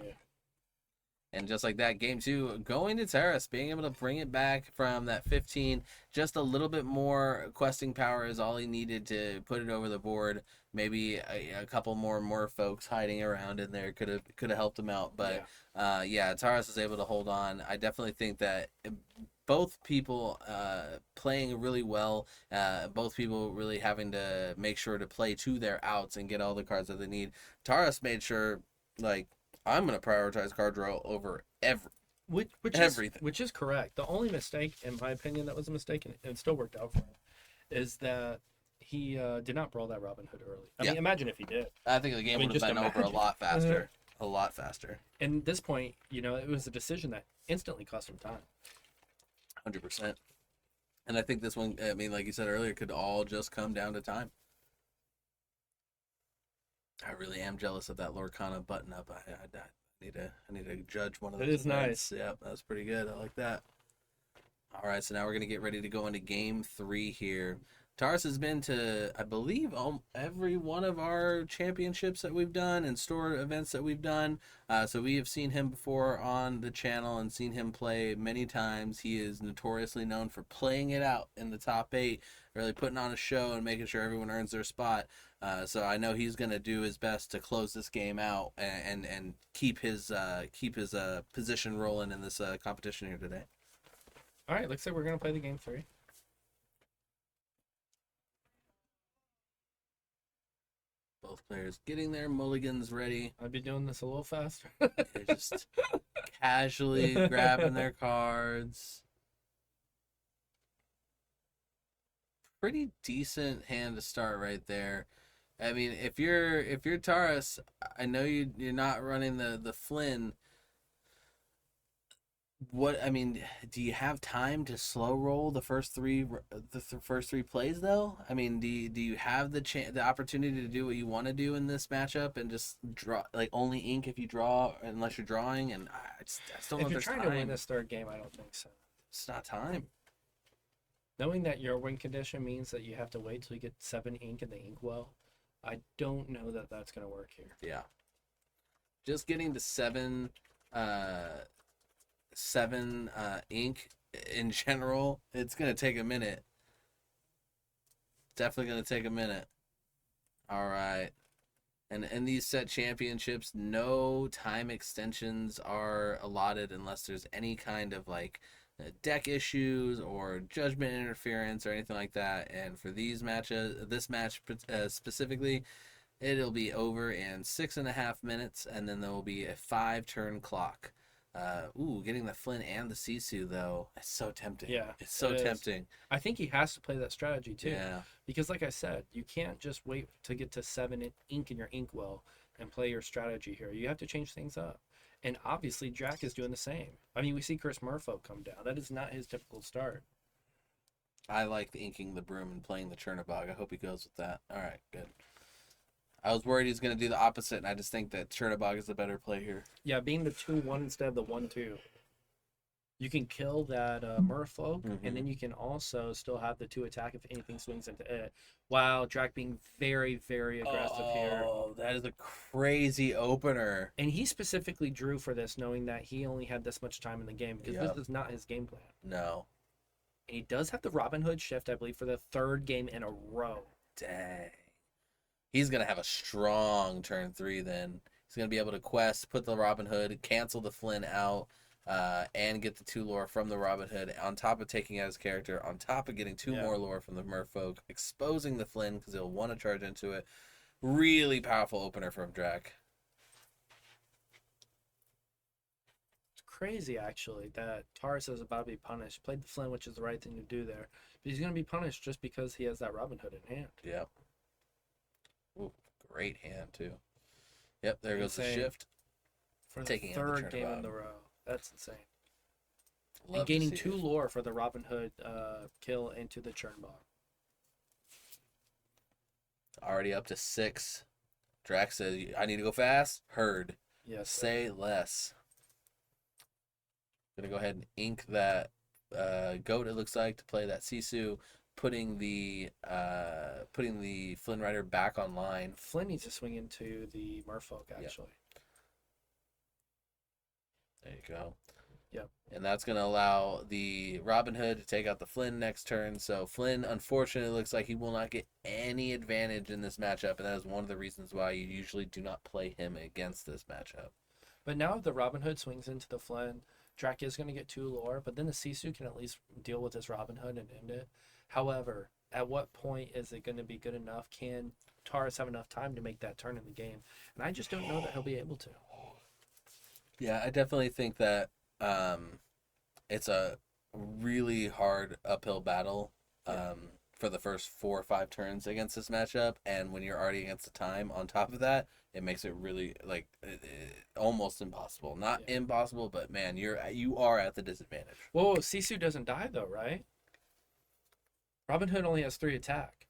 And just like that, game 2 going to Terrace, being able to bring it back from that 15. Just a little bit more questing power is all he needed to put it over the board. Maybe a couple more folks hiding around in there could have helped him out. But Terrace is able to hold on. I definitely think that both people playing really well, both people really having to make sure to play to their outs and get all the cards that they need. Taras made sure, like, I'm going to prioritize card draw over everything. Which is correct. The only mistake, in my opinion, that was a mistake, and it still worked out for him, is that he did not brawl that Robin Hood early. I mean, imagine if he did. I think the game would have been over a lot faster. A lot faster. And at this point, it was a decision that instantly cost him time. 100%. And I think this one, I mean, like you said earlier, could all just come down to time. I really am jealous of that Lorcana button up. I need to judge one of those. It is events. nice. Yep, that's pretty good. I like that. All right, so now we're gonna get ready to go into game 3 here. Taras has been to, I believe, every one of our championships that we've done and store events that we've done. So we have seen him before on the channel and seen him play many times. He is notoriously known for playing it out in the top 8, really putting on a show and making sure everyone earns their spot. So I know he's going to do his best to close this game out and keep his position rolling in this competition here today. All right, looks like we're going to play the game 3. Both players getting their mulligans ready. I'd be doing this a little faster. They're just casually grabbing their cards. Pretty decent hand to start right there. I mean, if you're Taras, I know you're not running the Flynn. Do you have time to slow roll the first three plays though? I mean, do you have the opportunity to do what you want to do in this matchup and just draw, like, only ink if you draw unless you're drawing? And I still don't know if there's time. If you're trying to win this third game, I don't think so. It's not time. Knowing that your win condition means that you have to wait till you get 7 ink in the inkwell, I don't know that that's going to work here. Yeah. Just getting to 7 ink in general, it's going to take a minute. Definitely going to take a minute. All right. And in these set championships, no time extensions are allotted unless there's any kind of deck issues or judgment interference or anything like that. And for these matches, this match specifically, it'll be over in 6.5 minutes, and then there will be a 5-turn clock. Getting the Flynn and the Sisu though, it's so tempting. Yeah, it's so tempting. I think he has to play that strategy too. Yeah, because like I said, you can't just wait to get to 7 ink in your inkwell and play your strategy here. You have to change things up. And obviously, Jack is doing the same. I mean, we see Chris Murphy come down. That is not his typical start. I like the inking the broom and playing the Chernobog. I hope he goes with that. All right, good. I was worried he's going to do the opposite, and I just think that Chernobog is the better play here. Yeah, being the 2-1 instead of the 1-2. You can kill that merfolk, and then you can also still have the 2 attack if anything swings into it. Wow, Drac being very, very aggressive here. Oh, that is a crazy opener. And he specifically drew for this, knowing that he only had this much time in the game, because this is not his game plan. No. And he does have the Robin Hood shift, I believe, for the 3rd game in a row. Dang. He's going to have a strong turn 3 then. He's going to be able to quest, put the Robin Hood, cancel the Flynn out, and get the 2 lore from the Robin Hood, on top of taking out his character, on top of getting 2 more lore from the merfolk, exposing the Flynn because he'll want to charge into it. Really powerful opener from Drac. It's crazy, actually, that Taurus is about to be punished. Played the Flynn, which is the right thing to do there. But he's going to be punished just because he has that Robin Hood in hand. Yep. Ooh, great hand, too. Yep, there goes the shift. For the 3rd game in the row. That's insane. Love and gaining 2 lore for the Robin Hood kill into the Churnbog. Already up to 6. Drac says, I need to go fast. Heard. Yes. Say less. Gonna go ahead and ink that goat, it looks like, to play that Sisu, putting the Flynn Rider back online. Flynn needs to swing into the merfolk, actually. There you go. Yep. And that's going to allow the Robin Hood to take out the Flynn next turn. So Flynn, unfortunately, looks like he will not get any advantage in this matchup, and that is one of the reasons why you usually do not play him against this matchup. But now if the Robin Hood swings into the Flynn, Drac is going to get 2 lore, but then the Sisu can at least deal with this Robin Hood and end it. However, at what point is it going to be good enough? Can Taurus have enough time to make that turn in the game? And I just don't know that he'll be able to. Yeah, I definitely think that it's a really hard uphill battle for the first 4 or 5 turns against this matchup, and when you're already against the time on top of that, it makes it really almost impossible. Not impossible, but man, you are at the disadvantage. Whoa, Sisu doesn't die though, right? Robin Hood only has 3 attack.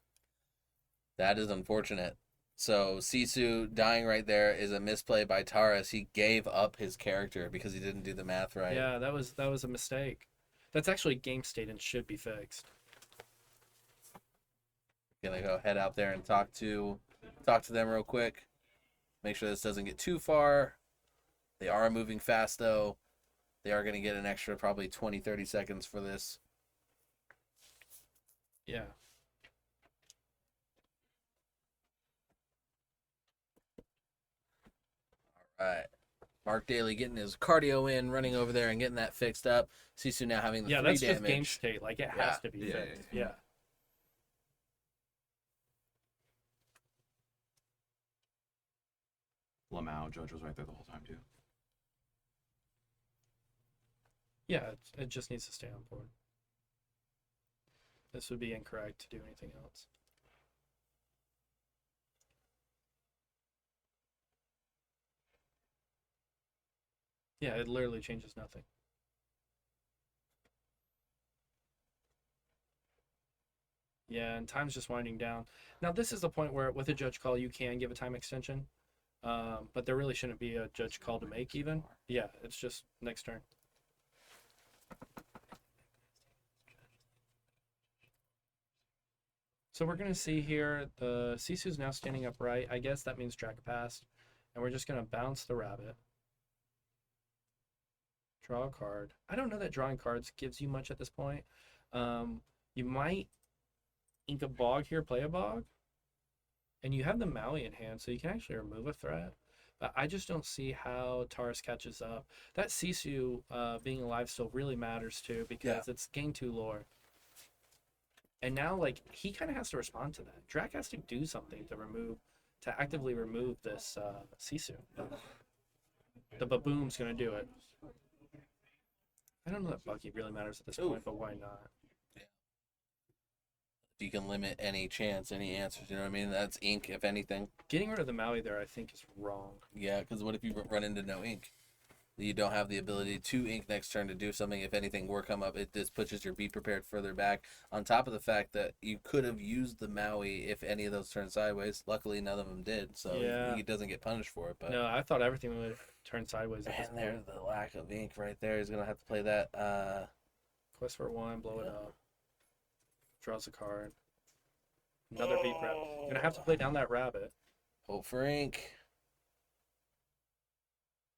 That is unfortunate. So Sisu dying right there is a misplay by Taurus. He gave up his character because he didn't do the math right. Yeah, that was a mistake. That's actually game state and should be fixed. Gonna go head out there and talk to them real quick. Make sure this doesn't get too far. They are moving fast though. They are gonna get an extra probably 20-30 seconds for this. Yeah. All right. Mark Daly getting his cardio in, running over there and getting that fixed up. Sisu now having the 3 damage. Yeah, that's just game state. Like, it has to be fixed. Yeah. Lamau, Judge was right there the whole time, too. Yeah, it just needs to stay on board. This would be incorrect to do anything else. Yeah, it literally changes nothing. Yeah, and time's just winding down. Now, this is the point where, with a judge call, you can give a time extension. But there really shouldn't be a judge call to make, even. Yeah, it's just next turn. So we're going to see here, the Sisu's now standing upright. I guess that means Drac passed. And we're just going to bounce the rabbit. Draw a card. I don't know that drawing cards gives you much at this point. You might ink a bog here, play a bog. And you have the Maui in hand, so you can actually remove a threat. But I just don't see how Taurus catches up. That Sisu being alive still really matters too, because it's gain 2 lore. And now, like, he kind of has to respond to that. Drac has to do something to actively remove this Sisu. The Baboom's going to do it. I don't know that Bucky really matters at this point, but why not? Yeah. If you can limit any chance, any answers, you know what I mean? That's ink, if anything. Getting rid of the Maui there, I think, is wrong. Yeah, because what if you run into no ink? You don't have the ability to ink next turn to do something. If anything were come up, it just pushes your be prepared further back. On top of the fact that you could have used the Maui if any of those turned sideways. Luckily, none of them did, so he doesn't get punished for it. But no, I thought everything would. Turn sideways. And there's the lack of ink right there. He's gonna have to play that. Quest for 1, blow it up. Draws a card. Another B prep. You're gonna have to play down that rabbit. Hope for ink.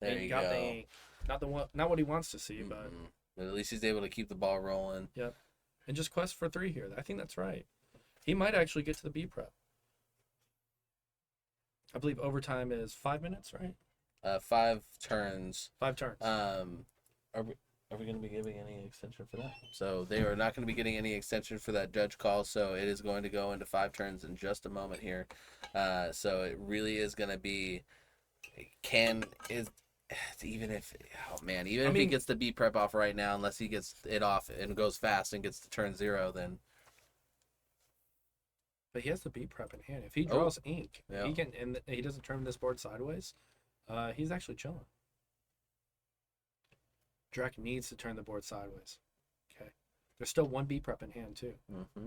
There And you got go. the ink. Not what he wants to see, but at least he's able to keep the ball rolling. yep. And just quest for 3 here. I think that's right. He might actually get to the B prep. I believe overtime is 5 minutes, right? 5 turns. 5 turns. Are we going to be giving any extension for that? So they are not going to be getting any extension for that judge call. So it is going to go into 5 turns in just a moment here. So it really is going to be even if he gets the B prep off right now, unless he gets it off and goes fast and gets to turn 0, then. But he has the B prep in hand. If he draws ink, he can, and he doesn't turn this board sideways. He's actually chilling. Drac needs to turn the board sideways. Okay. There's still 1 B prep in hand, too. Mm-hmm.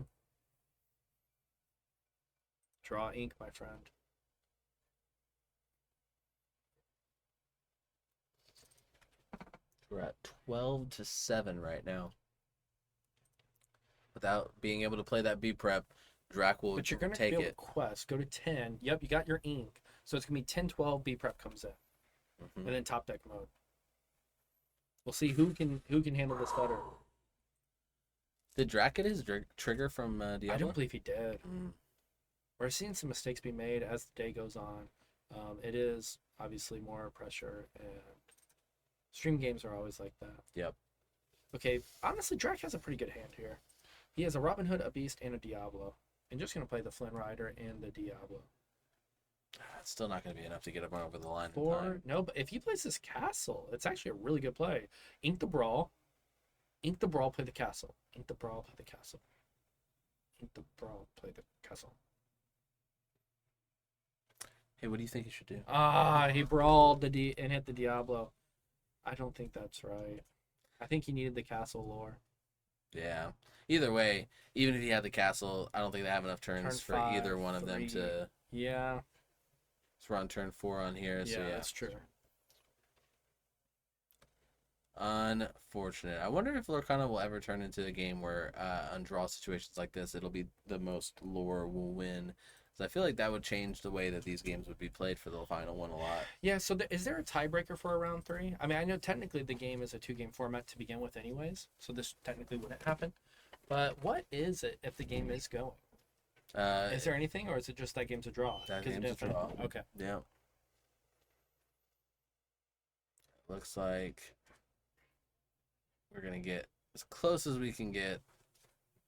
Draw ink, my friend. We're at 12-7 right now. Without being able to play that B prep, Drac will But you're going to take be able it. to quest, go to 10. Yep, you got your ink. So it's going to be 10-12 B prep comes in. Mm-hmm. And then top deck mode. We'll see who can handle this better. Did Drac get his trigger from Diablo? I don't believe he did. We're seeing some mistakes be made as the day goes on. It is obviously more pressure, and stream games are always like that. Yep. Okay, honestly, Drac has a pretty good hand here. He has a Robin Hood, a Beast, and a Diablo. And just going to play the Flynn Rider and the Diablo. It's still not going to be enough to get him over the line. No, but if he plays this castle, it's actually a really good play. Ink the Brawl. Ink the Brawl, play the castle. Ink the Brawl, play the castle. Ink the Brawl, play the castle. Hey, what do you think he should do? He brawled and hit the Diablo. I don't think that's right. I think he needed the castle lore. Yeah. Either way, even if he had the castle, I don't think they have enough turns for either one of them to. Yeah. So we're on turn 4 on here. Yeah, so yeah, that's true. Unfortunate. I wonder if Lorcana will ever turn into a game where on draw situations like this, it'll be the most lore will win. So I feel like that would change the way that these games would be played for the final one a lot. Yeah, so is there a tiebreaker for a round 3? I mean, I know technically the game is a 2-game format to begin with anyways, so this technically wouldn't happen. But what is it if the game is going? Is there anything, or is it just that game's a draw? That game's a draw. Okay. Yeah. Looks like we're going to get as close as we can get.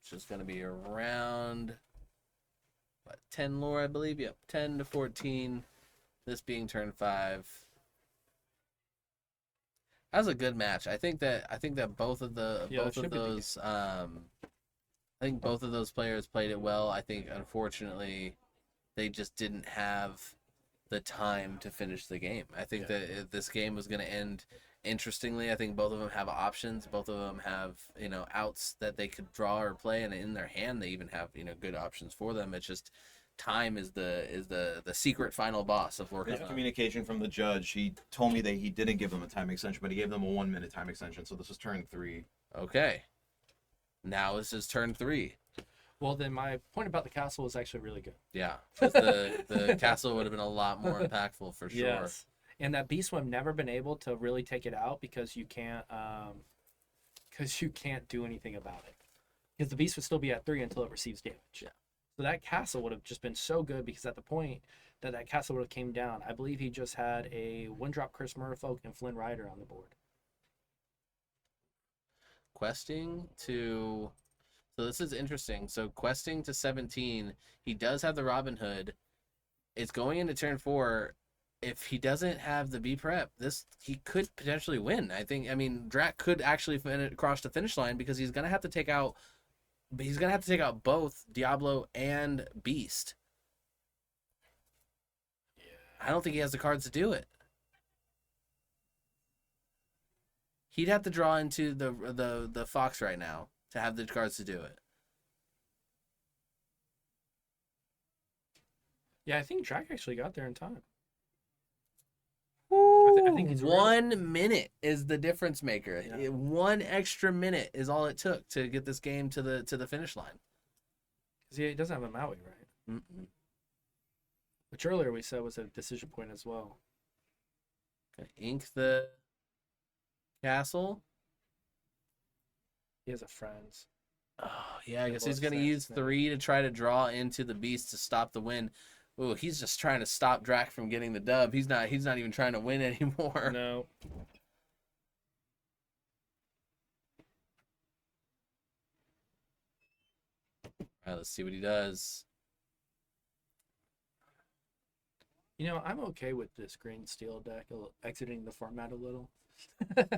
It's just going to be around 10 lore, I believe. Yep, 10 to 14. This being turn 5. That was a good match. I think that both of those I think both of those players played it well. I think unfortunately they just didn't have the time to finish the game. I think that this game was going to end interestingly. I think both of them have options. Both of them have, outs that they could draw or play, and in their hand they even have, good options for them. It's just time is the secret final boss of Lorcana. There's communication from the judge. He told me that he didn't give them a time extension, but he gave them a 1-minute time extension. So this was turn 3. Okay. Now this is turn 3. Well, then my point about the castle was actually really good. Yeah, 'cause the castle would have been a lot more impactful for sure. Yes. And that beast would have never been able to really take it out because you can't do anything about it. Because the beast would still be at 3 until it receives damage. Yeah. So that castle would have just been so good because at the point that castle would have came down, I believe he just had a 1-drop Curse Merfolk and Flynn Rider on the board. Questing to... So this is interesting. So questing to 17, he does have the Robin Hood. It's going into turn 4. If he doesn't have the B prep, he could potentially win. Drac could actually cross the finish line because he's gonna have to take out both Diablo and Beast. Yeah. I don't think he has the cards to do it. He'd have to draw into the Fox right now to have the cards to do it. Yeah, I think Drac actually got there in time. I think he's 1 minute is the difference maker. Yeah. 1 extra minute is all it took to get this game to the finish line. Because he doesn't have a Maui, right? Mm-mm. Which earlier we said was a decision point as well. Okay, ink the castle. He has a friends. Oh, yeah, I guess he's Looks going to nice, use man. 3 to try to draw into the beast to stop the win. Ooh, he's just trying to stop Drac from getting the dub. He's not even trying to win anymore. No. All right, let's see what he does. You know, I'm okay with this green steel deck exiting the format a little.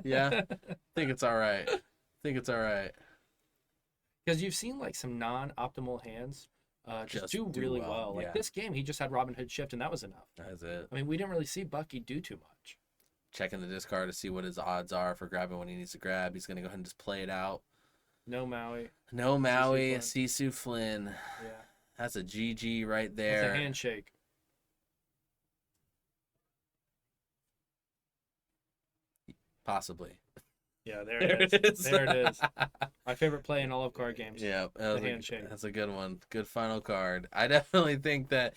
Yeah, I think it's all right. Because you've seen like some non-optimal hands just do really well. Like yeah. this game, he just had Robin Hood shift, and that was enough. That's it. I mean, we didn't really see Bucky do too much. Checking the discard to see what his odds are for grabbing when he needs to grab. He's going to go ahead and just play it out. No Maui. No Maui, Sisu Sisu Flynn. Yeah. That's a GG right That's there. a handshake. Possibly. Yeah, there it is. There it is. My favorite play in all of card games. Yeah, the handshake. That's a good one. Good final card. I definitely think that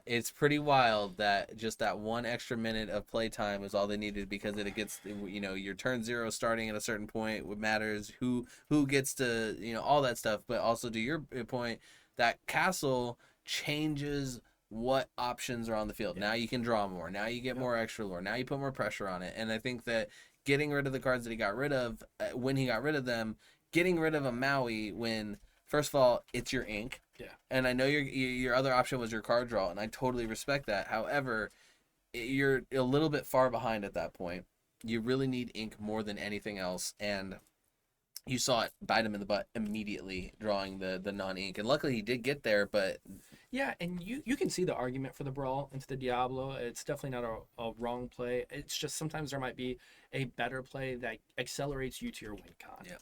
it's pretty wild that just that 1 extra minute of playtime is all they needed, because it gets, your turn 0 starting at a certain point. What matters, who gets to, all that stuff. But also, to your point, that castle changes what options are on the field. Now you can draw more. Now you get more extra lore. Now you put more pressure on it. And I think that getting rid of the cards that he got rid of, when he got rid of them, getting rid of a Maui when, first of all, it's your ink. Yeah. And I know your other option was your card draw, and I totally respect that. However, you're a little bit far behind at that point. You really need ink more than anything else, and you saw it bite him in the butt immediately, drawing the non-ink. And luckily he did get there, but... Yeah, and you can see the argument for the brawl into the Diablo. It's definitely not a wrong play. It's just sometimes there might be a better play that accelerates you to your win con. Yeah.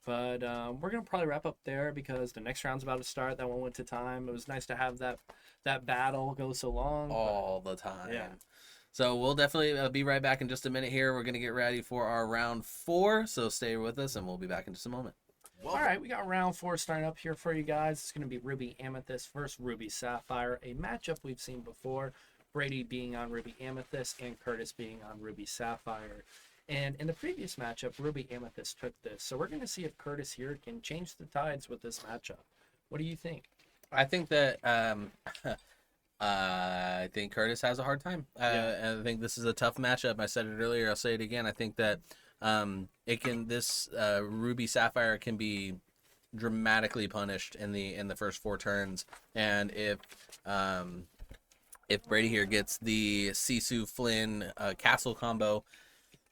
But we're going to probably wrap up there because the next round's about to start. That one went to time. It was nice to have that battle go so long. All the time. Yeah. So we'll definitely be right back in just a minute here. We're going to get ready for our round 4. So stay with us, and we'll be back in just a moment. All right, we got round 4 starting up here for you guys. It's going to be Ruby Amethyst versus Ruby Sapphire, a matchup we've seen before. Brady being on Ruby Amethyst and Curtis being on Ruby Sapphire. And in the previous matchup, Ruby Amethyst took this. So we're going to see if Curtis here can change the tides with this matchup. What do you think? I think that I think Curtis has a hard time. And I think this is a tough matchup. I said it earlier. I'll say it again. I think that Ruby Sapphire can be dramatically punished in the first 4 turns, and if Brady here gets the Sisu Flynn castle combo,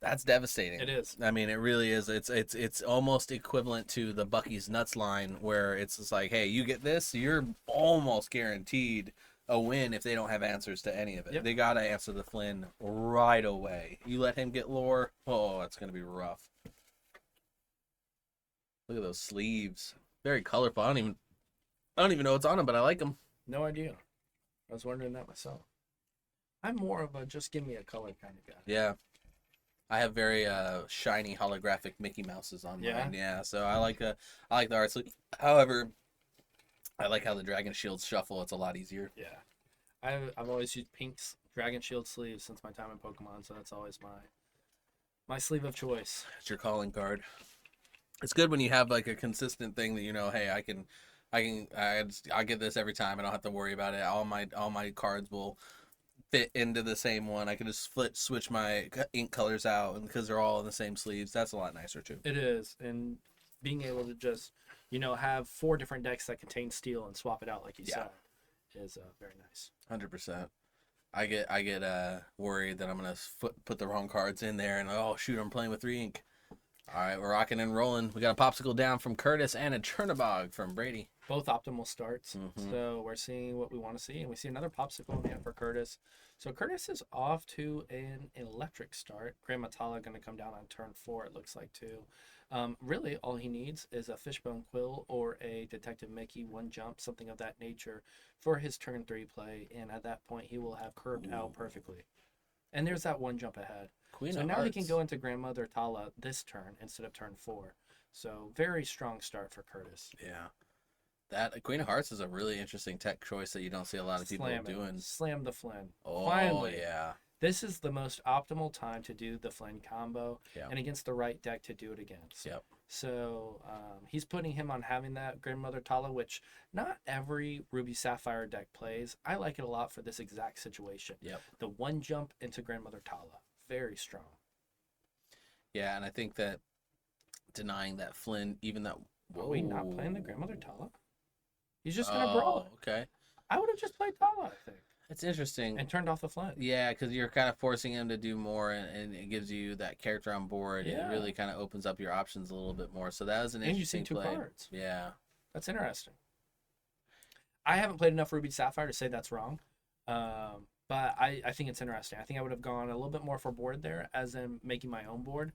that's devastating. It is. I mean, it really is. It's almost equivalent to the Bucky's Nuts line, where it's just like, hey, you get this, you're almost guaranteed a win if they don't have answers to any of it. Yep. They gotta answer the Flynn right away. You let him get lore, oh, it's gonna be rough. Look at those sleeves, very colorful. I don't even know what's on them, but I like them. No idea. I was wondering that myself. I'm more of a just give me a color kind of guy. Yeah, I have very shiny holographic Mickey Mouses on mine. Yeah, so I like the art sleeve. However, I like how the Dragon Shields shuffle. It's a lot easier. Yeah. I've always used pink Dragon Shield sleeves since my time in Pokemon, so that's always my sleeve of choice. It's your calling card. It's good when you have like a consistent thing that hey, I get this every time. I don't have to worry about it. All my cards will fit into the same one. I can just switch my ink colors out, and because they're all in the same sleeves, that's a lot nicer too. It is, and being able to just have 4 different decks that contain steel and swap it out like you said is very nice. 100%. I get worried that I'm gonna put the wrong cards in there, and oh shoot, I'm playing with 3 ink. All right, we're rocking and rolling. We got a popsicle down from Curtis and a Chernobog from Brady. Both optimal starts. Mm-hmm. So we're seeing what we want to see, and we see another popsicle again for Curtis. So Curtis is off to an electric start. Grand Matala going to come down on turn 4, it looks like, too. Really, all he needs is a Fishbone Quill or a Detective Mickey 1 jump, something of that nature, for his turn 3 play. And at that point, he will have curved out perfectly. And there's that one jump ahead. Queen So of now Hearts. he can go into Grandmother Tala this turn instead of turn 4. So very strong start for Curtis. Yeah. That Queen of Hearts is a really interesting tech choice that you don't see a lot of people doing. Slam the Flynn. Oh, Finally. yeah. This is the most optimal time to do the Flynn combo, and against the right deck to do it against. Yep. So he's putting him on having that Grandmother Tala, which not every Ruby Sapphire deck plays. I like it a lot for this exact situation. Yep. The one jump into Grandmother Tala. Very strong. Yeah, and I think that denying that Flynn, even that... Whoa. Are we not playing the Grandmother Tala? He's just going to brawl it. Okay. I would have just played Tala, I think. It's interesting. And turned off the Flynn. Yeah, because you're kind of forcing him to do more, and it gives you that character on board. Yeah. It really kind of opens up your options a little bit more. So that was an interesting play. And you see 2 cards. Yeah. That's interesting. I haven't played enough Ruby Sapphire to say that's wrong. But I think it's interesting. I think I would have gone a little bit more for board there, as in making my own board,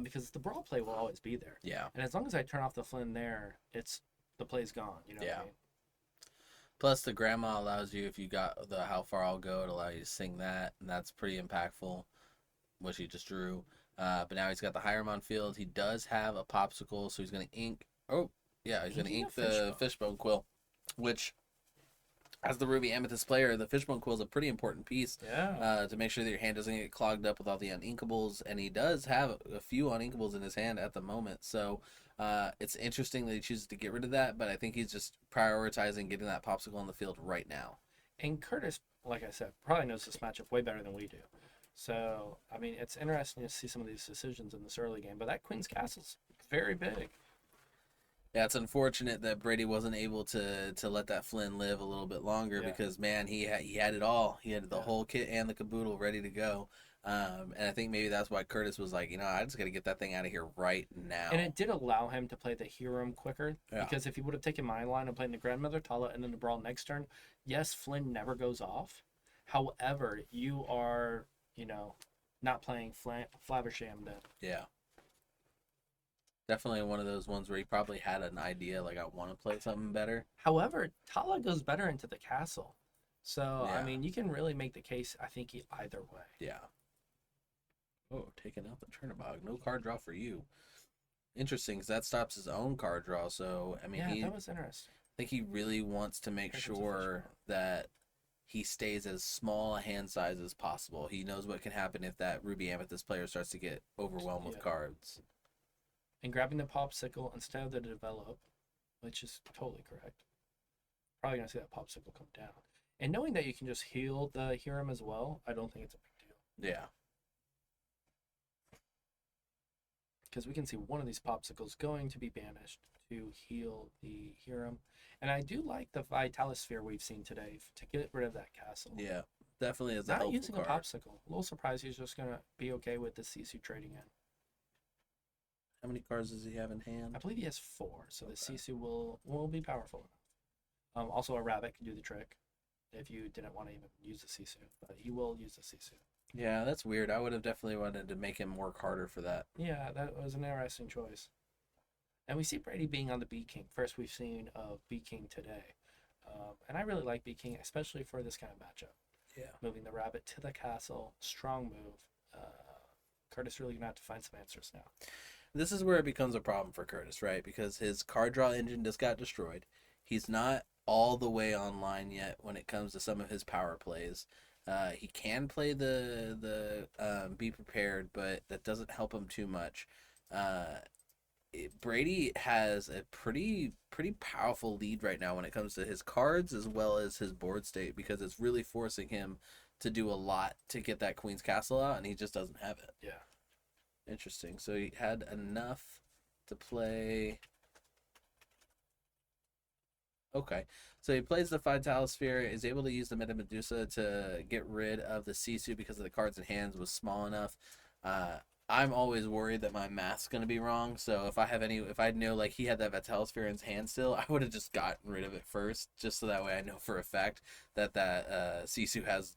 because the brawl play will always be there. Yeah. And as long as I turn off the Flynn there, the play's gone. You know what I mean? Plus, the grandma allows you, if you got the How Far I'll Go, it allows you to sing that, and that's pretty impactful, which he just drew. But now he's got the Hiram on field. He does have a popsicle, so he's going to ink. Oh, yeah, he's going to ink the Fishbone Quill, which, as the Ruby Amethyst player, the Fishbone Quill is a pretty important piece to make sure that your hand doesn't get clogged up with all the uninkables, and he does have a few uninkables in his hand at the moment, so it's interesting that he chooses to get rid of that, but I think he's just prioritizing getting that popsicle on the field right now. And Curtis, like I said, probably knows this matchup way better than we do. So, I mean, it's interesting to see some of these decisions in this early game, but that Queen's Castle's very big. Yeah, it's unfortunate that Brady wasn't able to let that Flynn live a little bit longer because, man, he had it all. He had the whole kit and the caboodle ready to go. And I think maybe that's why Curtis was like, I just got to get that thing out of here right now. And it did allow him to play the Hiram quicker, because if he would have taken my line and played the Grandmother Tala and then the brawl next turn, yes, Flynn never goes off. However, you are, not playing Flaversham then. Yeah. Definitely one of those ones where he probably had an idea, like, I want to play something better. However, Tala goes better into the castle. So, I mean, you can really make the case, I think, either way. Yeah. Oh, taking out the Chernobog. No card draw for you. Interesting, because that stops his own card draw. So, I mean, that was interesting. I think he really wants to make sure that he stays as small a hand size as possible. He knows what can happen if that Ruby Amethyst player starts to get overwhelmed with cards. And grabbing the popsicle instead of the develop, which is totally correct. Probably going to see that popsicle come down. And knowing that you can just heal the Hiram as well, I don't think it's a big deal. Yeah. Because we can see one of these popsicles going to be banished to heal the Hiram. And I do like the Vitalisphere we've seen today to get rid of that castle. Yeah, definitely is a Not helpful using card. a popsicle. A little surprised he's just going to be okay with the Sisu trading in. How many cards does he have in hand? I believe he has 4, so the Sisu will be powerful enough. Also, a rabbit can do the trick if you didn't want to even use the Sisu, but he will use the Sisu. Yeah, that's weird. I would have definitely wanted to make him work harder for that. Yeah, that was an interesting choice. And we see Brady being on the B King. First we've seen of B King today. And I really like B King, especially for this kind of matchup. Yeah. Moving the rabbit to the castle, strong move. Curtis really going to have to find some answers now. This is where it becomes a problem for Curtis, right? Because his card draw engine just got destroyed. He's not all the way online yet when it comes to some of his power plays. He can play the be prepared, but that doesn't help him too much. Brady has a pretty powerful lead right now when it comes to his cards as well as his board state, because it's really forcing him to do a lot to get that Queen's Castle out, and he just doesn't have it. Yeah. Interesting. So he had enough to play. Okay. So he plays the Vitalisphere, is able to use the Meta Medusa to get rid of the Sisu because of the cards in hands was small enough. I'm always worried that my math's going to be wrong. So if I know like he had that Vitalisphere in his hand still, I would have just gotten rid of it first, just so that way I know for a fact that Sisu has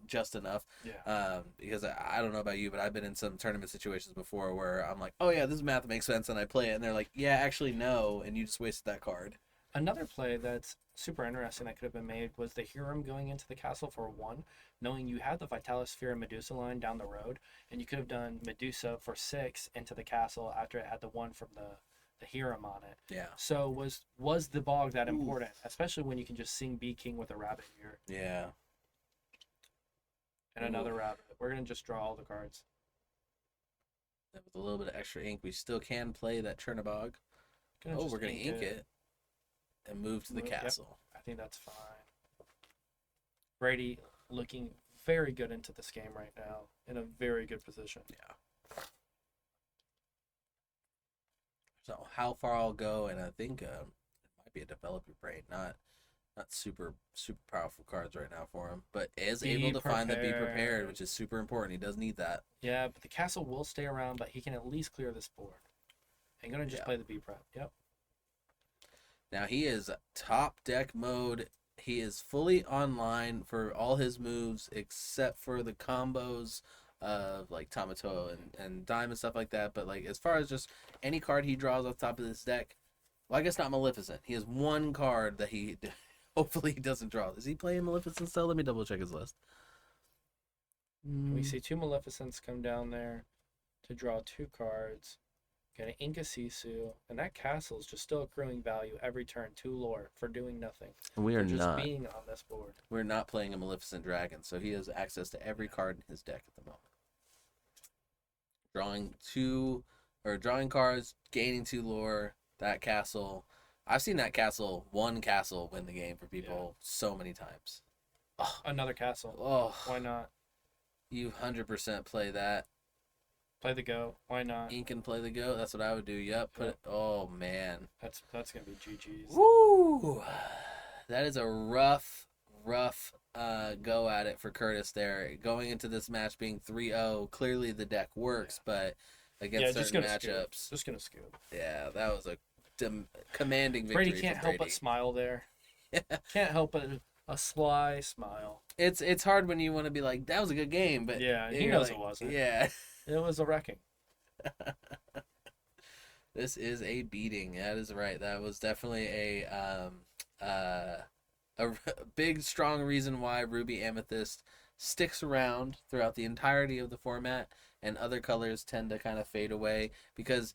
just enough. Yeah. Because I don't know about you, but I've been in some tournament situations before where I'm like, oh yeah, this math makes sense, and I play it, and they're like, yeah, actually no, and you just wasted that card. Another play that's super interesting that could have been made was the Hiram going into the castle for 1, knowing you had the Vitalis Sphere and Medusa line down the road, and you could have done Medusa for 6 into the castle after it had the 1 from the Hiram on it. Yeah. So was the bog that important, especially when you can just sing B King with a rabbit here? Yeah. And another rabbit. We're going to just draw all the cards. With a little bit of extra ink, we still can play that Chernabog. We're going to ink it and move to the castle. Yep. I think that's fine. Brady looking very good into this game right now, in a very good position. Yeah. So how far I'll go, and I think it might be a developer brain, not super powerful cards right now for him, but is able to find the be prepared, which is super important. He does need that. Yeah, but the castle will stay around, but he can at least clear this board. I'm gonna just play the B prep. Yep. Now he is top deck mode. He is fully online for all his moves except for the combos of like Tamatoa and Dime and stuff like that. But like as far as just any card he draws off the top of this deck, well, I guess not Maleficent. He has one card that he hopefully he doesn't draw. Is he playing Maleficent still? Let me double check his list. We see 2 Maleficents come down there to draw 2 cards. Gonna Inca Sisu, and that castle is just still accruing value every turn. 2 lore for doing nothing. And we are just not being on this board. We're not playing a Maleficent Dragon, so he has access to every card in his deck at the moment. Drawing cards, gaining 2 lore. That castle, I've seen that one castle win the game for people so many times. Oh, another castle. Oh, why not? You 100% play that. Play the go. Why not? Ink and play the go. That's what I would do. Yep. Oh man. That's gonna be GG's. Woo! That is a rough go at it for Curtis there. Going into this match being 3-0, clearly the deck works, but against certain matchups, just gonna scoop. Yeah, that was a commanding victory. Brady can't help but smile there. Can't help but a sly smile. It's hard when you want to be like, that was a good game, but yeah, he knows it wasn't. Yeah. It was a wrecking. This is a beating. That is right. That was definitely a big, strong reason why Ruby Amethyst sticks around throughout the entirety of the format, and other colors tend to kind of fade away because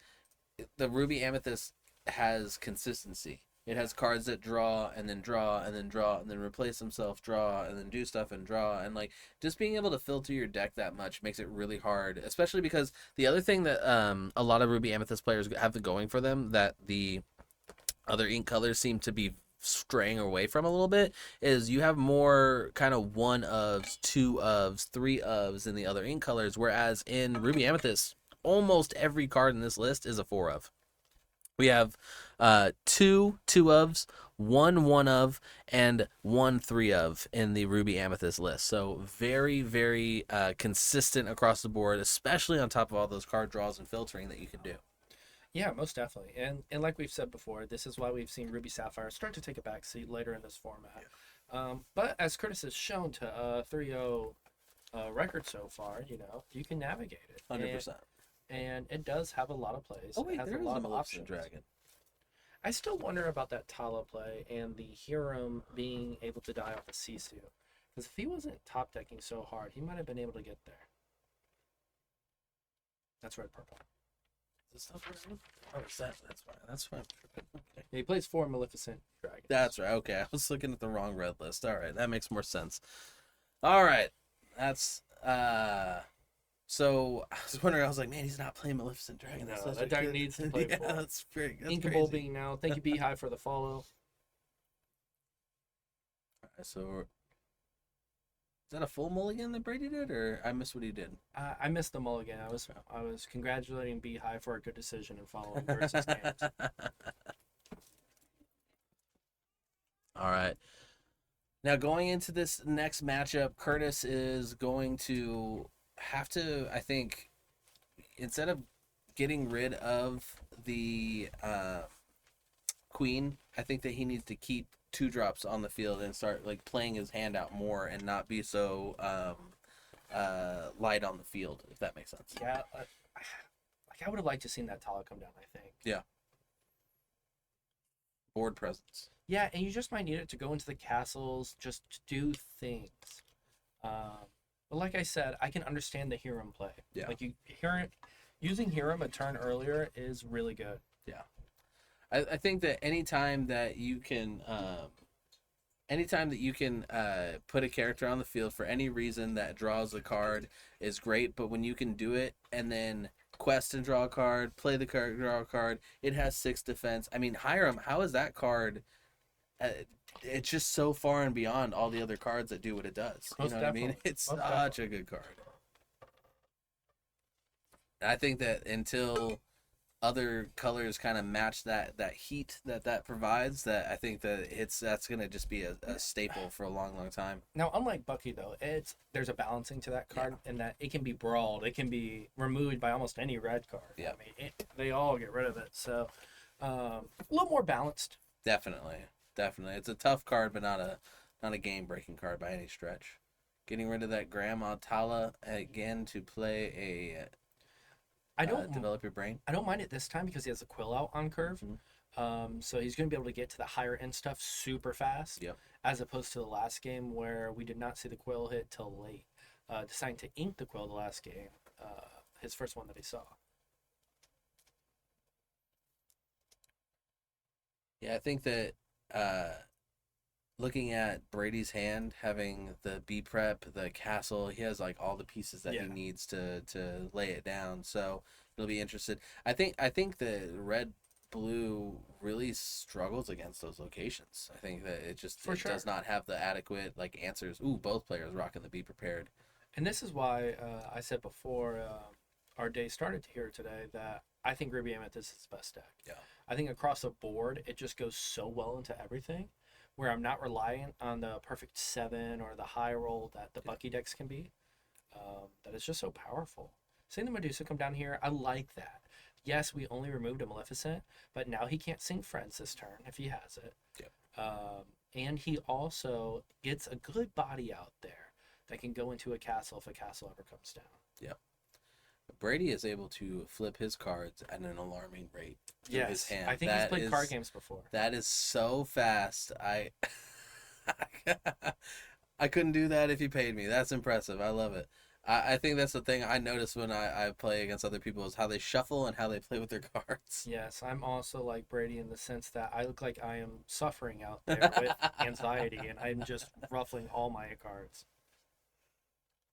the Ruby Amethyst has consistency. It has cards that draw and then draw and then draw and then replace themselves, draw and then do stuff and draw. And like just being able to filter your deck that much makes it really hard, especially because the other thing that a lot of Ruby Amethyst players have going for them that the other ink colors seem to be straying away from a little bit is you have more kind of 1-ofs, 2-ofs, 3-ofs in the other ink colors, whereas in Ruby Amethyst, almost every card in this list is a 4-of. We have 2 2-ofs, 1 1-of, and 1 3-of in the Ruby Amethyst list. So very, very consistent across the board, especially on top of all those card draws and filtering that you can do. Yeah, most definitely. And like we've said before, this is why we've seen Ruby Sapphire start to take a backseat later in this format. Yeah. But as Curtis has shown to 3-0 record so far, you can navigate it. 100%. And it does have a lot of plays. Oh wait, it has there a lot is of a options. Dragon. I still wonder about that Tala play and the Hiram being able to die off the Sisu. Because if he wasn't top decking so hard, he might have been able to get there. That's red purple. Is this stuff red? Oh, is that? That's fine. Okay. Yeah, he plays 4 Maleficent Dragons. That's right. Okay, I was looking at the wrong red list. All right, that makes more sense. All right, that's So I was wondering, I was like, man, he's not playing Maleficent Dragon. No, that deck needs to play 4. That's pretty good. Inkable being now. Thank you, Beehive, for the follow. All right, so is that a full mulligan that Brady did, or I missed what he did? I missed the mulligan. I was congratulating Beehive for a good decision in following versus games. All right. Now going into this next matchup, Curtis is going to have to, I think, instead of getting rid of the queen, I think that he needs to keep 2-drops on the field and start like playing his hand out more and not be so light on the field, if that makes sense. Yeah, I would have liked to seen that Tala come down, I think. Yeah. board presence. Yeah, and you just might need it to go into the castles, just to do things. But like I said, I can understand the Hiram play. Yeah. Like using Hiram a turn earlier is really good. Yeah. I think that anytime that you can put a character on the field for any reason that draws a card is great, but when you can do it and then quest and draw a card, play the card, draw a card, it has 6 defense. I mean, Hiram, how is that card? It's just so far and beyond all the other cards that do what it does. You know what I mean? It's such a good card. And I think that until other colors kind of match that heat that provides, that I think that that's gonna just be a staple for a long time. Now, unlike Bucky though, there's a balancing to that card in that it can be brawled, it can be removed by almost any red card. Yeah, I mean, they all get rid of it, so a little more balanced. Definitely, it's a tough card, but not a game breaking card by any stretch. Getting rid of that Grandma Tala again to play a. I don't develop your brain. I don't mind it this time because he has a quill out on curve. Mm-hmm. So he's going to be able to get to the higher end stuff super fast. Yep. As opposed to the last game where we did not see the quill hit till late. Deciding to ink the quill the last game, his first one that he saw. Yeah, I think that looking at Brady's hand, having the B prep, the castle, he has like all the pieces that he needs to lay it down. So he'll be interested. I think the red blue really struggles against those locations. I think that it does not have the adequate like answers. Ooh, both players rocking the Be Prepared. And this is why I said before our day started here today that I think Ruby Amethyst is the best deck. Yeah. I think across the board it just goes so well into everything, where I'm not reliant on the perfect 7 or the high roll that the Bucky decks can be. That it's just so powerful. Seeing the Medusa come down here, I like that. Yes, we only removed a Maleficent, but now he can't sing Friends this turn if he has it. Yep. And he also gets a good body out there that can go into a castle if a castle ever comes down. Yep. Brady is able to flip his cards at an alarming rate through his hand. I think he's played card games before. That is so fast. I couldn't do that if you paid me. That's impressive. I love it. I think that's the thing I notice when I play against other people is how they shuffle and how they play with their cards. Yes, I'm also like Brady in the sense that I look like I am suffering out there with anxiety, and I'm just ruffling all my cards.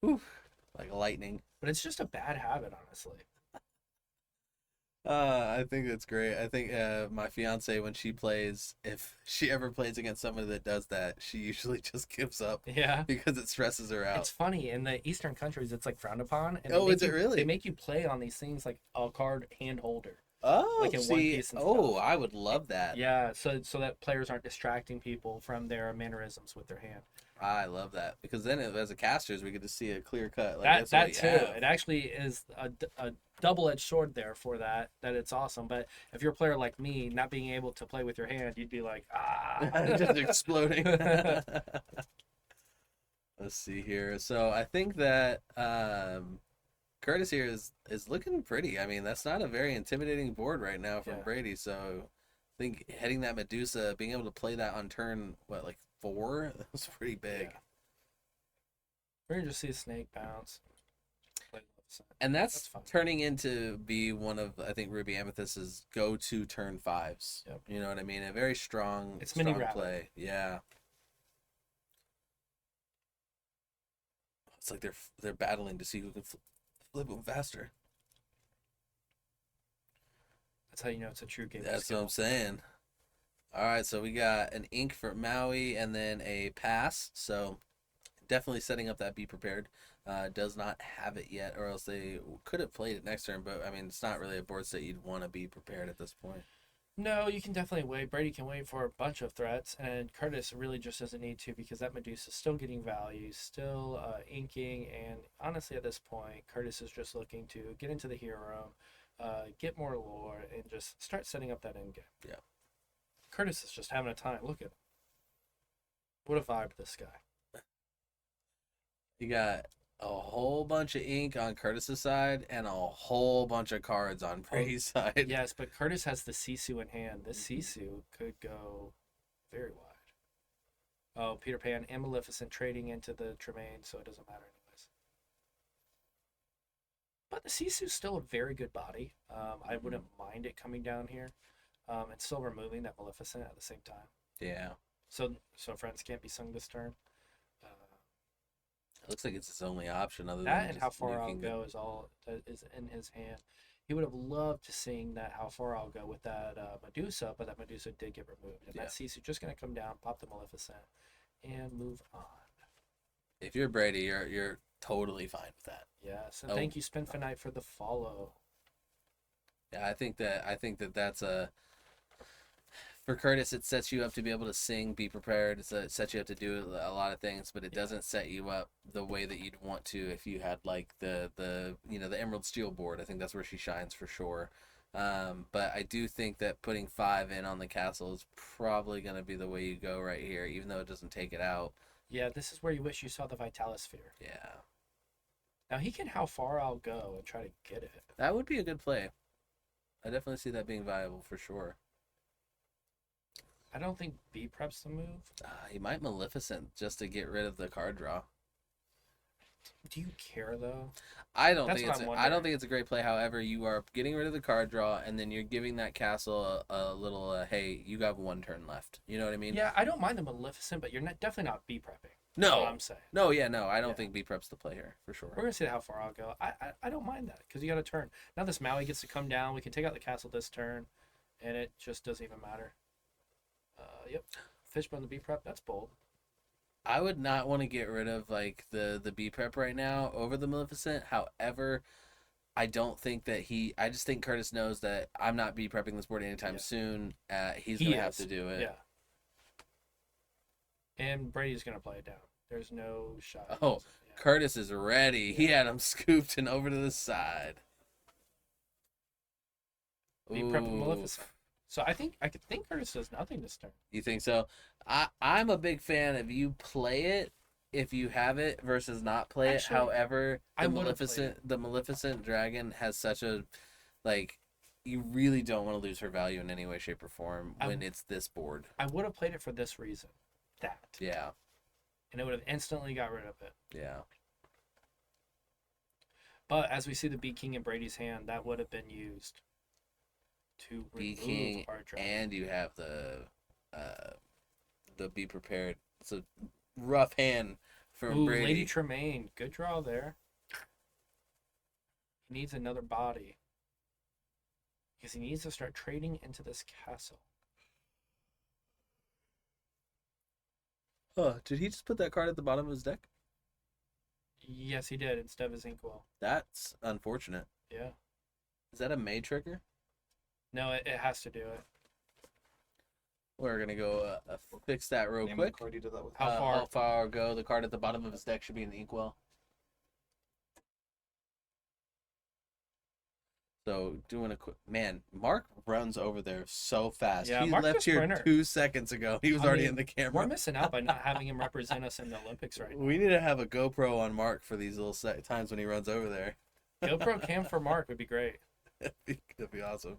Whew, like lightning. But it's just a bad habit, honestly. I think that's great. I think my fiance, when she plays, if she ever plays against somebody that does that, she usually just gives up. Yeah. Because it stresses her out. It's funny. In the Eastern countries, it's like frowned upon. And is it really? They make you play on these things like a card hand holder. Oh, like in One Piece and stuff. I would love that. Yeah, so that players aren't distracting people from their mannerisms with their hand. I love that because then as a casters we get to see a clear cut. Like that too. It actually is a double-edged sword there for that it's awesome. But if you're a player like me, not being able to play with your hand, you'd be like, just exploding. Let's see here. So I think that Curtis here is looking pretty. I mean, that's not a very intimidating board right now from Brady. So I think heading that Medusa, being able to play that on turn, 4? That was pretty big. Yeah. We're going to just see a snake bounce. And that's turning into be one of, I think, Ruby Amethyst's go-to turn 5s. Yep. You know what I mean? A very strong, it's strong mini play. Yeah. It's like they're battling to see who can flip them faster. That's how you know it's a true game. That's what I'm saying. All right, so we got an ink for Maui and then a pass. So definitely setting up that Be Prepared. Does not have it yet, or else they could have played it next turn. But, I mean, it's not really a board state you'd want to be prepared at this point. No, you can definitely wait. Brady can wait for a bunch of threats, and Curtis really just doesn't need to because that Medusa's still getting value, still inking, and honestly at this point, Curtis is just looking to get into the hero, get more lore, and just start setting up that endgame. Yeah. Curtis is just having a time. Look at him. What a vibe, this guy. You got a whole bunch of ink on Curtis's side and a whole bunch of cards on Brady's side. Yes, but Curtis has the Sisu in hand. This Sisu could go very wide. Oh, Peter Pan and Maleficent trading into the Tremaine, so it doesn't matter anyways. But the Sisu's still a very good body. I wouldn't mind it coming down here. And still removing that Maleficent at the same time. Yeah. So Friends can't be sung this turn. It looks like it's his only option other That than and just How Far I'll nuking Go is in his hand. He would have loved to sing that How Far I'll Go with that Medusa, but that Medusa did get removed. And that Sisu just going to come down, pop the Maleficent, and move on. If you're Brady, you're totally fine with that. Yes, and thank you, Spinfinite, for the follow. Yeah, I think that that's a... For Curtis, it sets you up to be able to sing, be prepared. It sets you up to do a lot of things, but it doesn't set you up the way that you'd want to if you had like the Emerald Steel board. I think that's where she shines for sure. But I do think that putting 5 in on the castle is probably going to be the way you go right here, even though it doesn't take it out. Yeah, this is where you wish you saw the Vitalis Sphere. Yeah. Now he can How Far I'll Go and try to get it. That would be a good play. I definitely see that being viable for sure. I don't think B preps the move. He might Maleficent just to get rid of the card draw. Do you care though? I don't think it's a great play. However, you are getting rid of the card draw, and then you're giving that castle a little. Hey, you got 1 turn left. You know what I mean? Yeah, I don't mind the Maleficent, but you're definitely not B prepping. No, That's what I'm saying. No, I don't think B prep's the play here for sure. We're gonna see How Far I'll Go. I don't mind that because you got a turn. Now this Maui gets to come down. We can take out the castle this turn, and it just doesn't even matter. Yep, Fishbone the B prep. That's bold. I would not want to get rid of like the B prep right now over the Maleficent. However, I don't think that I just think Curtis knows that I'm not B prepping this board anytime soon. He's gonna have to do it. Yeah. And Brady's gonna play it down. There's no shot. Oh, yeah. Curtis is ready. Yeah. He had him scooped and over to the side. B prep with Maleficent. So I could think Curtis does nothing this turn. You think so? I'm a big fan of you play it if you have it versus not play it. However, the Maleficent dragon has such a you really don't want to lose her value in any way, shape, or form when it's this board. I would have played it for this reason. Yeah. And it would have instantly got rid of it. Yeah. But as we see the B King in Brady's hand, that would have been used to B remove King, our dragon. and you have the Be Prepared. It's a rough hand from Brady. Lady Tremaine, good draw there. He needs another body because he needs to start trading into this castle. Oh, did he just put that card at the bottom of his deck? Yes, he did instead of his Inkwell. That's unfortunate. Yeah. Is that a May trigger? No, it has to do it. We're gonna go fix that real quick. How far go? The card at the bottom of his deck should be an Inkwell. So doing a quick Mark runs over there so fast. Yeah, he Mark's left a here sprinter. 2 seconds ago. He was already in the camera. We're missing out by not having him represent us in the Olympics right now. We need to have a GoPro on Mark for these little times when he runs over there. GoPro cam for Mark would be great. That'd be awesome.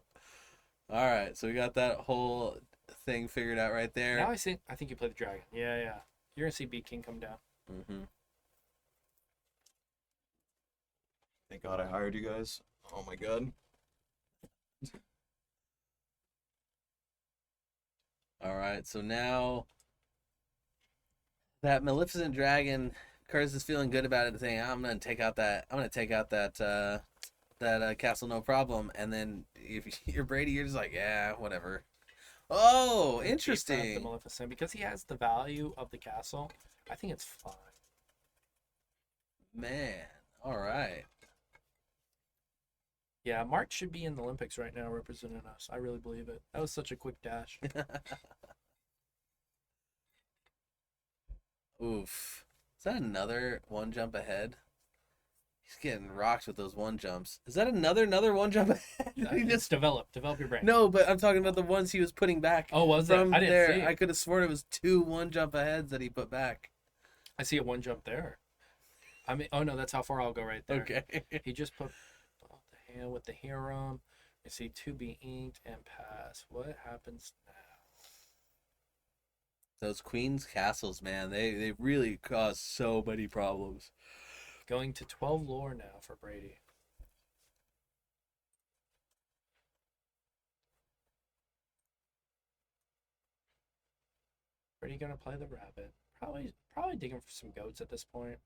All right, so we got that whole thing figured out right there. Now I think you play the dragon. Yeah. You're gonna see B King come down. Mm-hmm. Thank God I hired you guys. Oh my God. All right, so now that Maleficent dragon, Curtis is feeling good about it, saying, "I'm gonna take out that castle, no problem." And then if you're Brady, you're just like, "Yeah, whatever." Oh, interesting. The Maleficent, because he has the value of the castle, I think it's fine. Man, all right. Yeah, Mark should be in the Olympics right now representing us. I really believe it. That was such a quick dash. Oof. Is that another 1 jump ahead? He's getting rocked with those 1 jumps. Is that another 1 jump ahead? He just develop your brain. No, but I'm talking about the ones he was putting back. Oh, was it? I didn't see it. I could have sworn it was 2 1 jump aheads that he put back. I see a 1 jump there. I mean, oh no, that's how far I'll go right there. Okay. He just put off the hand with the Hiram. You see 2 be inked and pass. What happens now? Those Queen's Castles, man, they really cause so many problems. Going to 12 lore now for Brady. Brady gonna play the rabbit. Probably digging for some goats at this point.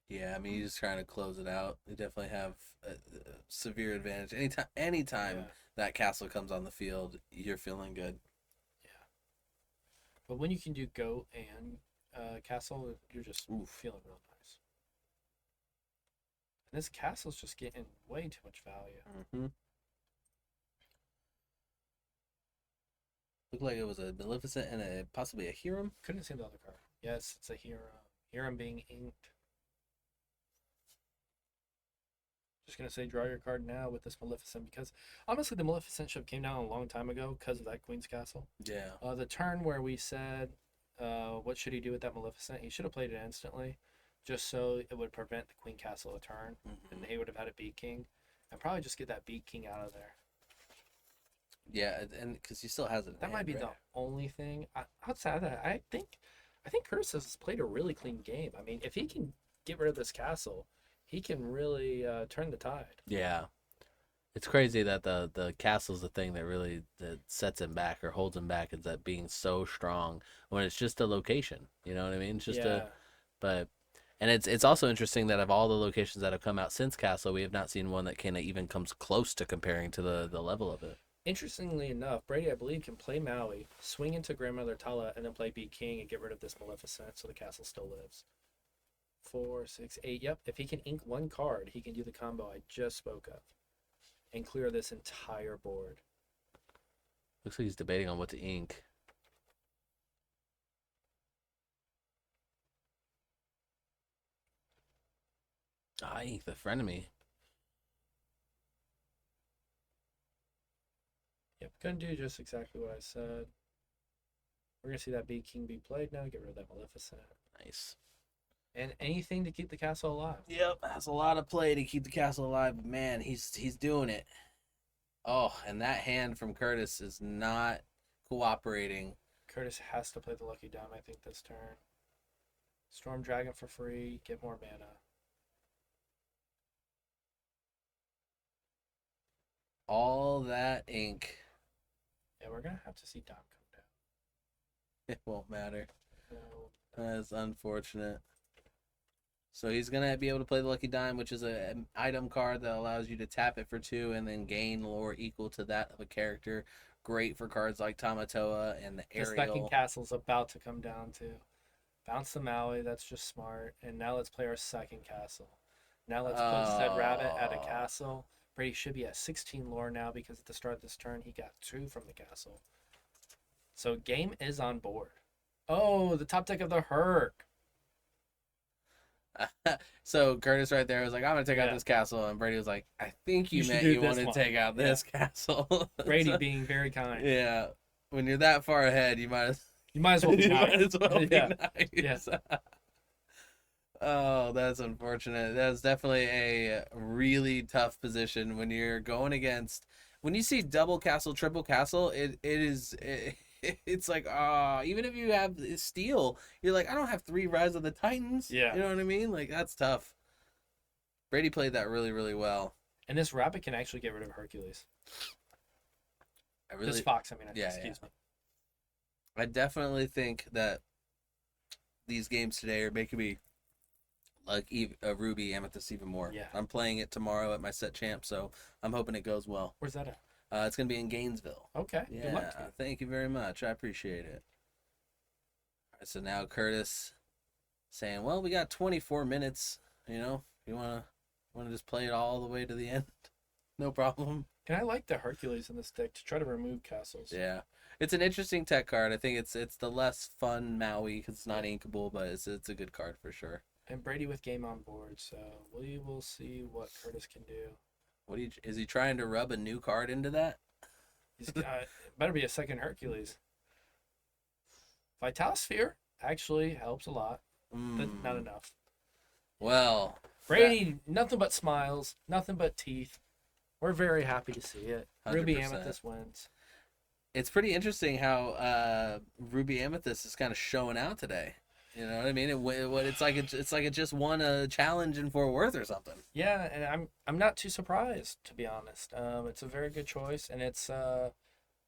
Yeah, I mean, he's just trying to close it out. They definitely have a severe advantage. Anytime that castle comes on the field, you're feeling good. Yeah. But when you can do goat and castle, you're just feeling real nice. And this castle's just getting way too much value. Mm-hmm. Looked like it was a Maleficent and possibly a Hiram. Couldn't see the other card. Yes, it's a Hiram. Hiram being inked. Just gonna say draw your card now with this Maleficent, because honestly the Maleficent ship came down a long time ago because of that Queen's Castle. Yeah. The turn where we said what should he do with that Maleficent, he should have played it instantly, just so it would prevent the Queen Castle a turn, and he would have had a Beat King, and probably just get that Beat King out of there. Yeah, and because he still has it. That might be the only thing. Outside of that, I think Curtis has played a really clean game. I mean, if he can get rid of this castle, he can really turn the tide. Yeah. It's crazy that the castle's the thing that really that sets him back or holds him back, is that being so strong when it's just a location. You know what I mean? It's just and it's also interesting that of all the locations that have come out since Castle, we have not seen one that kind of even comes close to comparing to the level of it. Interestingly enough, Brady, I believe, can play Maui, swing into Grandmother Tala, and then play Beat King and get rid of this Maleficent, so the castle still lives. 4, 6, 8. Yep, if he can ink one card, he can do the combo I just spoke of and clear this entire board. Looks like he's debating on what to ink. I ink the frenemy. Yep, gonna do just exactly what I said. We're gonna see that Beat King be played now. Get rid of that Maleficent. Nice. And anything to keep the castle alive. Yep, has a lot of play to keep the castle alive, but man, he's doing it. Oh, and that hand from Curtis is not cooperating. Curtis has to play the Lucky Dime, I think, this turn. Storm Dragon for free, get more mana. All that ink. Yeah, we're gonna have to see Dom come down. It won't matter. No. That's unfortunate. So he's going to be able to play the Lucky Dime, which is an item card that allows you to tap it for 2 and then gain lore equal to that of a character. Great for cards like Tamatoa and the Ariel. The second castle's about to come down too. Bounce the Maui, that's just smart. And now let's play our second castle. Now let's put said rabbit at a castle. Brady should be at 16 lore now because at the start of this turn he got 2 from the castle. So game is on board. Oh, the top deck of the Herc. So Curtis right there was like, I'm going to take out this castle. And Brady was like, I think you meant you wanted to take out this castle. Brady being very kind. Yeah. When you're that far ahead, you might as well be nice. nice. Yes. Oh, that's unfortunate. That's definitely a really tough position when you're going against. When you see double castle, triple castle, it's like, even if you have steel, you're like, I don't have 3 Rise of the Titans. Yeah. You know what I mean? Like, that's tough. Brady played that really, really well. And this rabbit can actually get rid of Hercules. This fox, excuse me. I definitely think that these games today are making me like Ruby Amethyst even more. Yeah. I'm playing it tomorrow at my set champ, so I'm hoping it goes well. Where's that at? It's going to be in Gainesville. Okay. Yeah, good luck to you. Thank you very much. I appreciate it. All right, so now Curtis saying, well, we got 24 minutes. You know, you want to just play it all the way to the end? No problem. And I like the Hercules in this deck to try to remove castles. Yeah. It's an interesting tech card. I think it's the less fun Maui because it's not inkable, but it's a good card for sure. And Brady with game on board, so we will see what Curtis can do. Is he trying to rub a new card into that? He's got better be a second Hercules. Vital Sphere actually helps a lot. Not enough. Well, Brady, nothing but smiles, nothing but teeth. We're very happy to see it. 100%. Ruby Amethyst wins. It's pretty interesting how Ruby Amethyst is kind of showing out today. You know what I mean? It's like it just won a challenge in Fort Worth or something. Yeah, and I'm not too surprised, to be honest. It's a very good choice, and it's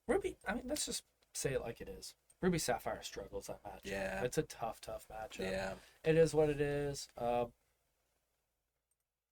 Ruby. I mean, let's just say it like it is. Ruby Sapphire struggles that matchup. Yeah, it's a tough matchup. Yeah, it is what it is.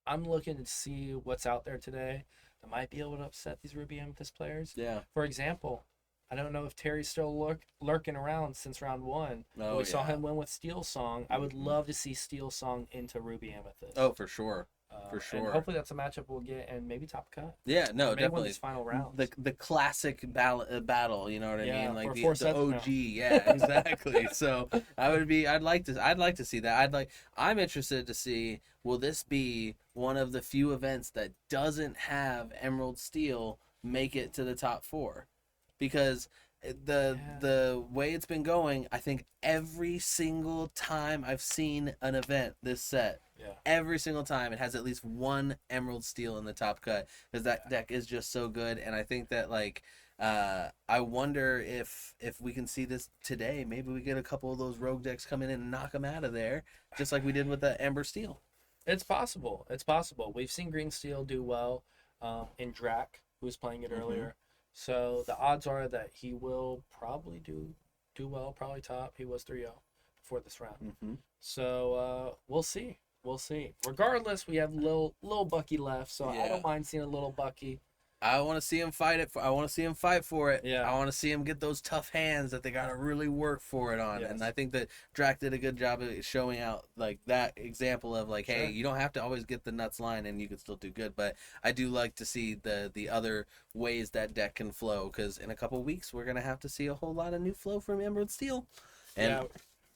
I'm looking to see what's out there today that might be able to upset these Ruby Amethyst players. Yeah. For example, I don't know if Terry's still lurking around since round 1. Oh, we saw him win with Steel Song. I would love to see Steel Song into Ruby Amethyst. Oh, for sure. For sure. And hopefully that's a matchup we'll get, and maybe top cut. Yeah, no, definitely. Win these final rounds. The classic battle, you know what I mean? Like the OG. Yeah, exactly. So I'd like to see that. I'm interested to see, will this be one of the few events that doesn't have Emerald Steel make it to the top 4? Because the way it's been going, I think every single time I've seen an event this set, every single time it has at least one Emerald Steel in the top cut, because that deck is just so good. And I think that I wonder if we can see this today. Maybe we get a couple of those rogue decks come in and knock them out of there, just like we did with the Ember Steel. It's possible. We've seen Green Steel do well in Drac, who was playing it earlier. So the odds are that he will probably do well, probably top. He was 3-0 before this round. So we'll see. Regardless, we have little Bucky left, so I don't mind seeing a little Bucky. I want to see him fight it. I want to see him fight for it. Yeah. I want to see him get those tough hands that they got to really work for it on. Yes. And I think that Drac did a good job of showing out that example of hey, you don't have to always get the nuts line and you can still do good. But I do like to see the other ways that deck can flow, because in a couple weeks we're gonna have to see a whole lot of new flow from Emerald Steel. And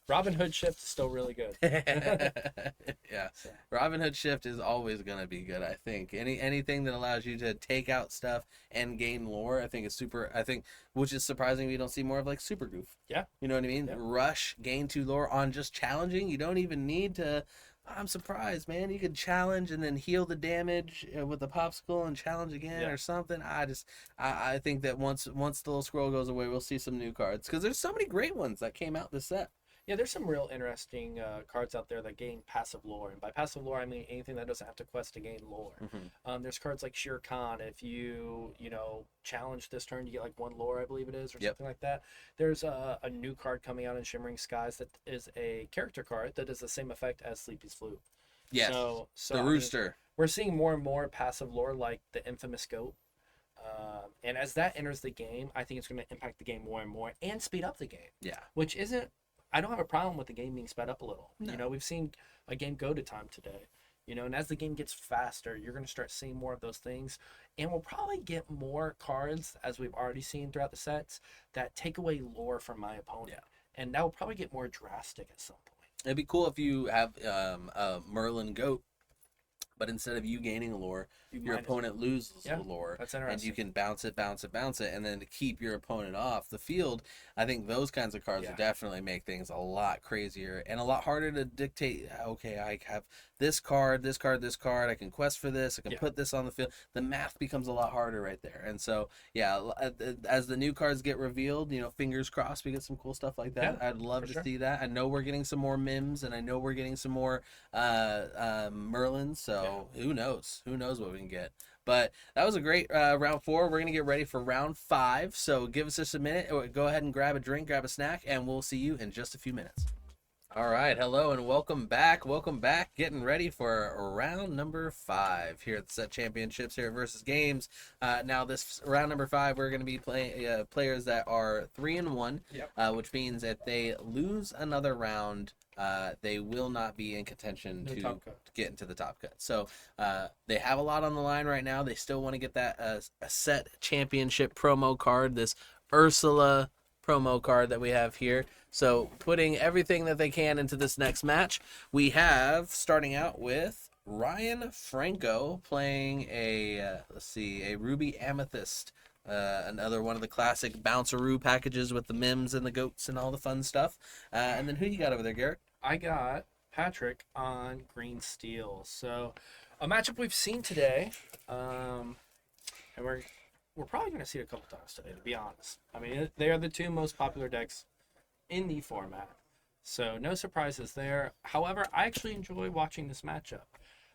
Robin Hood Shift is still really good. Yeah. Robin Hood Shift is always going to be good, I think. Anything that allows you to take out stuff and gain lore, I think is super, which is surprising we don't see more of Super Goof. Yeah. You know what I mean? Yeah. Rush, gain 2 lore on just challenging. You don't even need to, I'm surprised, man. You could challenge and then heal the damage with the popsicle and challenge again or something. I think that once the little scroll goes away, we'll see some new cards, because there's so many great ones that came out this set. Yeah, there's some real interesting cards out there that gain passive lore. And by passive lore, I mean anything that doesn't have to quest to gain lore. There's cards like Shere Khan. If you challenge this turn, you get 1 lore, I believe it is, or something like that. There's a new card coming out in Shimmering Skies that is a character card that does the same effect as Sleepy's Flute. Yes, so the Rooster. We're seeing more and more passive lore, like the infamous Goat. And as that enters the game, I think it's going to impact the game more and more and speed up the game. Yeah. Which isn't... I don't have a problem with the game being sped up a little. No. We've seen a game go to time today. And as the game gets faster, you're going to start seeing more of those things. And we'll probably get more cards, as we've already seen throughout the sets, that take away lore from my opponent. Yeah. And that will probably get more drastic at some point. It'd be cool if you have a Merlin Goat, but instead of you gaining lore, your opponent loses the lore. That's interesting. And you can bounce it, and then to keep your opponent off the field. I think those kinds of cards would definitely make things a lot crazier and a lot harder to dictate. Okay, I have this card, I can quest for this, I can put this on the field. The math becomes a lot harder right there. And so, as the new cards get revealed, fingers crossed we get some cool stuff like that. I'd love to see that. I know we're getting some more Mims, and I know we're getting some more Merlins, so who knows what we can get. But that was a great round 4. We're going to get ready for round 5. So give us just a minute. Go ahead and grab a drink, grab a snack, and we'll see you in just a few minutes. All right. Hello and welcome back. Getting ready for round number 5 here at the Set Championships here at Versus Games. Now this round number 5, we're going to be playing players that are 3-1, which means if they lose another round, they will not be in contention to get into the top cut. So they have a lot on the line right now. They still want to get that a Set Championship promo card, this Ursula promo card that we have here. So putting everything that they can into this next match, we have, starting out with Ryan Franco playing a Ruby Amethyst. Another one of the classic Bounceroo packages with the Mims and the goats and all the fun stuff. And then who you got over there, Garrett? I got Patrick on green steel. So a matchup we've seen today, and we're probably going to see it a couple times today, to be honest. I mean, they are the two most popular decks in the format, so no surprises there. However, I actually enjoy watching this matchup.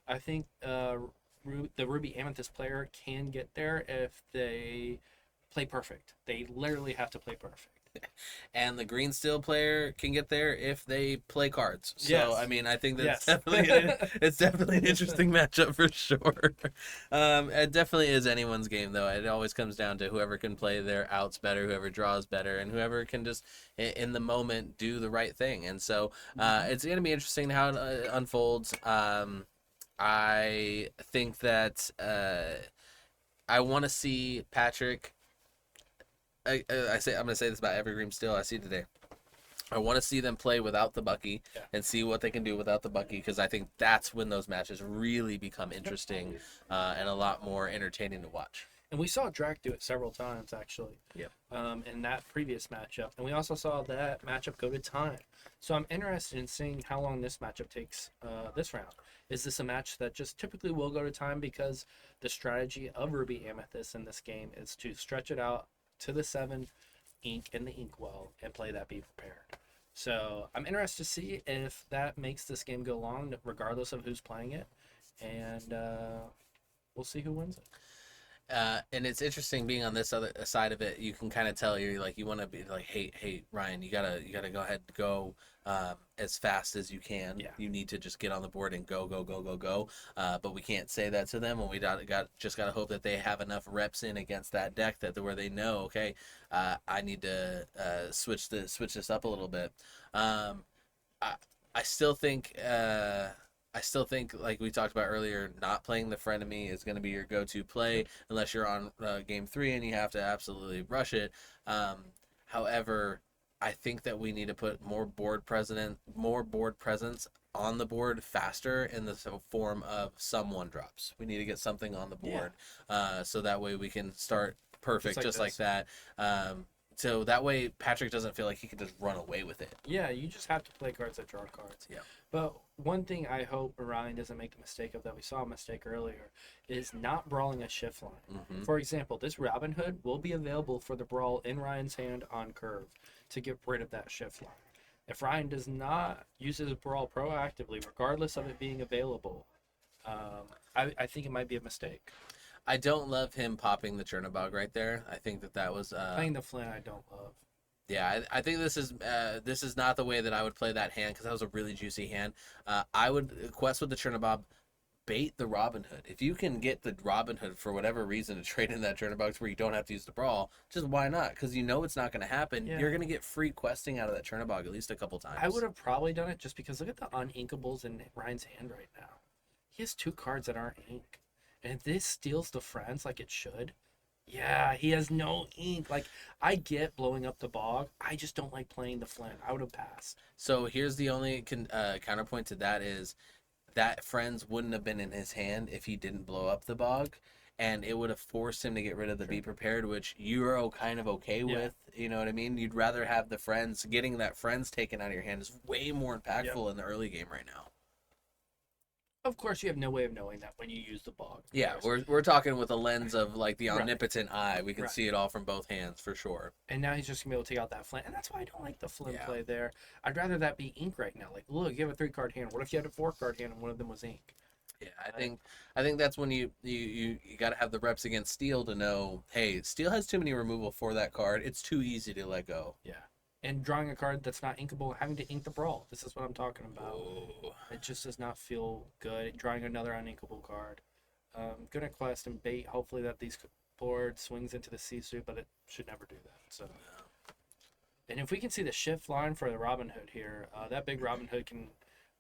I think the Ruby Amethyst player can get there if they play perfect. They literally have to play perfect. And the green steel player can get there if they play cards. So Yes. I mean, I think that's Yes. it's definitely an interesting matchup for sure. It definitely is anyone's game though. It always comes down to whoever can play their outs better, whoever draws better, and whoever can just in the moment do the right thing. And so it's going to be interesting how it unfolds. I think that I want to see Patrick. I'm gonna say this about every green still I see today. I want to see them play without the Bucky and see what they can do without the Bucky, because I think that's when those matches really become interesting and a lot more entertaining to watch. And we saw Drac do it several times, actually. Yep. In that previous matchup. And we also saw that matchup go to time. So I'm interested in seeing how long this matchup takes this round. Is this a match that just typically will go to time because the strategy of Ruby Amethyst in this game is to stretch it out to the 7 ink in the inkwell and play that Be Prepared. So I'm interested to see if that makes this game go long, regardless of who's playing it. And we'll see who wins it. And it's interesting being on this other side of it. You can kind of tell you want to be like, hey, Ryan, you gotta go ahead and go as fast as you can. Yeah. You need to just get on the board and go. But we can't say that to them, and we gotta hope that they have enough reps in against that deck where they know, okay, I need to switch this up a little bit. I still think. Like we talked about earlier, not playing the frenemy is going to be your go-to play unless you're on game 3 and you have to absolutely rush it. However, I think that we need to put more board presence on the board faster in the form of some 1-drops. We need to get something on the board so that way we can start perfect just like that. So that way Patrick doesn't feel like he can just run away with it. Yeah, you just have to play cards that draw cards. Yeah. But one thing I hope Orion doesn't make the mistake of that we saw a mistake earlier is not brawling a shift line. Mm-hmm. For example, this Robin Hood will be available for the brawl in Ryan's hand on curve to get rid of that shift line. If Ryan does not use his brawl proactively, regardless of it being available, I think it might be a mistake. I don't love him popping the Chernobog right there. I think that was playing the Flint. I don't love. Yeah, I think this is not the way that I would play that hand, because that was a really juicy hand. I would quest with the Chernobog, bait the Robin Hood. If you can get the Robin Hood for whatever reason to trade in that Chernobog where you don't have to use the brawl, just why not? Because you know it's not going to happen. Yeah. You're going to get free questing out of that Chernobog at least a couple times. I would have probably done it just because look at the uninkables in Ryan's hand right now. He has 2 cards that aren't ink. And if this steals the friends like it should, yeah, he has no ink. Like, I get blowing up the bog. I just don't like playing the Flint. I would have passed. So here's the only counterpoint to that is that friends wouldn't have been in his hand if he didn't blow up the bog, and it would have forced him to get rid of the Be Prepared, which you're kind of okay with. You know what I mean? You'd rather have the friends. Getting that friends taken out of your hand is way more impactful in the early game right now. Of course, you have no way of knowing that when you use the bog. Yeah, we're talking with a lens of like the omnipotent eye. We can see it all from both hands for sure. And now he's just gonna be able to take out that Flint, and that's why I don't like the Flint play there. I'd rather that be ink right now. Like, look, you have a 3-card hand. What if you had a 4-card hand and one of them was ink? Yeah, I think that's when you got to have the reps against Steel to know, hey, Steel has too many removal for that card. It's too easy to let go. Yeah. And drawing a card that's not inkable, having to ink the brawl. This is what I'm talking about. Oh. It just does not feel good. Drawing another uninkable card. Gonna quest and bait. Hopefully that these board swings into the C-suit, but it should never do that. So. And if we can see the shift line for the Robin Hood here, that big Robin Hood can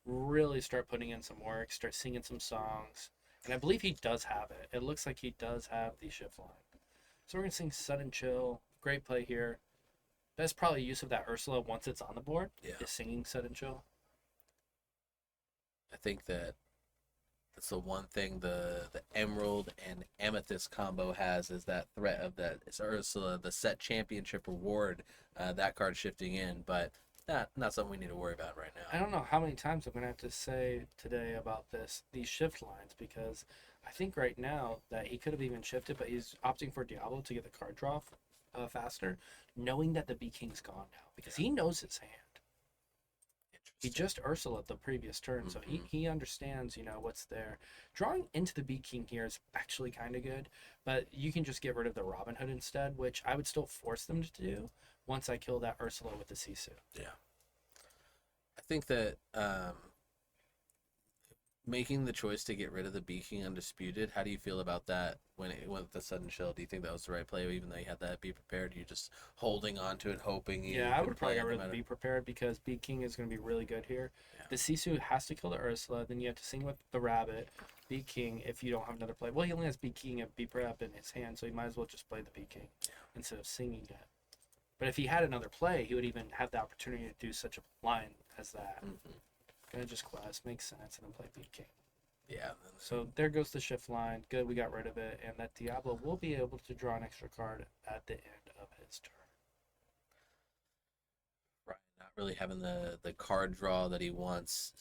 really start putting in some work, start singing some songs. And I believe he does have it. It looks like he does have the shift line. So we're gonna sing Sudden Chill. Great play here. That's probably use of that Ursula once it's on the board. Yeah. Is singing Sudden Chill. I think that's the one thing the Emerald and Amethyst combo has is that threat of that it's Ursula, the set championship reward, that card shifting in. But not something we need to worry about right now. I don't know how many times I'm going to have to say today about these shift lines, because I think right now that he could have even shifted, but he's opting for Diablo to get the card draw faster, knowing that the B King's gone now, because he knows his hand. He just Ursula the previous turn, so he understands, what's there. Drawing into the B King here is actually kind of good, but you can just get rid of the Robin Hood instead, which I would still force them to do once I kill that Ursula with the Sisu. Yeah. I think that making the choice to get rid of the B King Undisputed, how do you feel about that when it went with the sudden chill? Do you think that was the right play, even though you had that Be Prepared? You just holding on to it, hoping you I would probably get rid no of the Be Prepared, because B King is going to be really good here. Yeah. The Sisu has to kill the Ursula, then you have to sing with the Rabbit, B King, if you don't have another play. Well, he only has B King and Be Prep in his hand, so he might as well just play the B King instead of singing it. But if he had another play, he would even have the opportunity to do such a line as that. Gonna just quest, makes sense, and then play B King. Yeah. So there goes the shift line. Good, we got rid of it, and that Diablo will be able to draw an extra card at the end of his turn. Right, not really having the card draw that he wants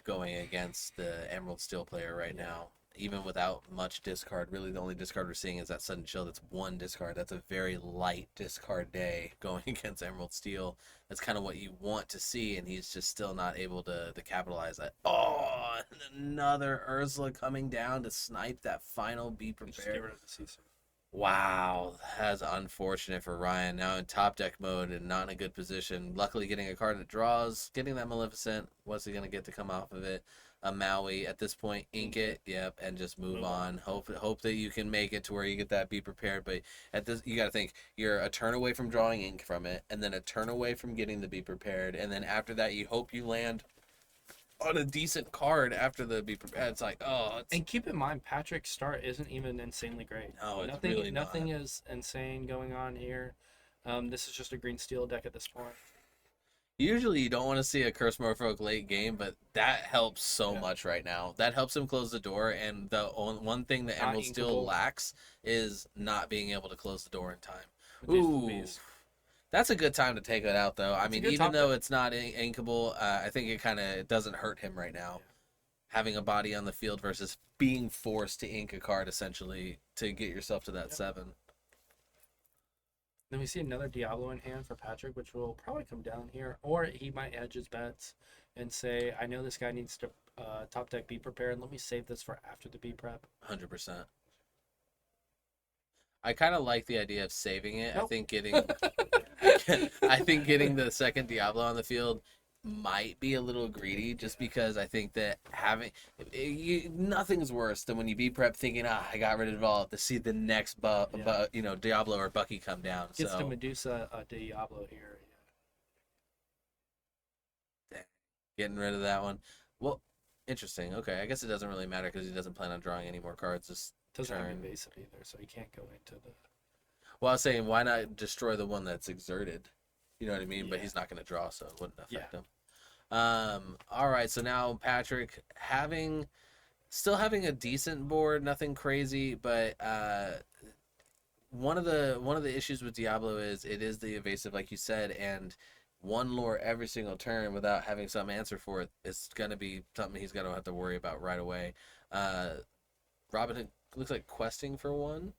going against the Emerald Steel player right now. Even without much discard, really the only discard we're seeing is that sudden chill. That's one discard. That's a very light discard day going against Emerald Steel. That's kind of what you want to see, and he's just still not able to capitalize that. Oh, and another Ursula coming down to snipe that final Be Prepared. Wow, that's unfortunate for Ryan. Now in top deck mode and not in a good position. Luckily getting a card that draws, getting that Maleficent. What's he going to get to come off of it? A Maui at this point, ink it, and just move on. Hope that you can make it to where you get that Be Prepared. But at this, you got to think you're a turn away from drawing ink from it, and then a turn away from getting the Be Prepared, and then after that, you hope you land on a decent card after the Be Prepared. It's like, and keep in mind, Patrick's start isn't even insanely great. No, it's really not. Nothing is insane going on here. This is just a green steel deck at this point. Usually you don't want to see a Curse Morphoke late game, but that helps so much right now. That helps him close the door, and the one thing that Emerald Steel lacks is not being able to close the door in time. Ooh, that's a good time to take it out, though. I mean, even though it's not inkable, I think it kind of doesn't hurt him right now. Having a body on the field versus being forced to ink a card, essentially, to get yourself to that 7. Then we see another Diablo in hand for Patrick, which will probably come down here. Or he might hedge his bets and say, I know this guy needs to top deck Be Prepared. Let me save this for after the Be Prep. 100%. I kind of like the idea of saving it. Nope. I think getting the second Diablo on the field might be a little greedy, just because I think that nothing's worse than when you Be Prep thinking, I got rid of it all, to see the next Diablo or Bucky come down. Gets to Medusa Diablo here. Dang. Getting rid of that one. Well, interesting. Okay, I guess it doesn't really matter because he doesn't plan on drawing any more cards this doesn't turn. have invasive either, so he can't go into the... Well, I was saying, why not destroy the one that's exerted? You know what I mean? Yeah. But he's not going to draw, so it wouldn't affect him. All right, so now Patrick still having a decent board, nothing crazy, but one of the issues with Diablo is it is the evasive, like you said, and one lore every single turn without having some answer for it is going to be something he's going to have to worry about right away. Robin Hood looks like questing for one.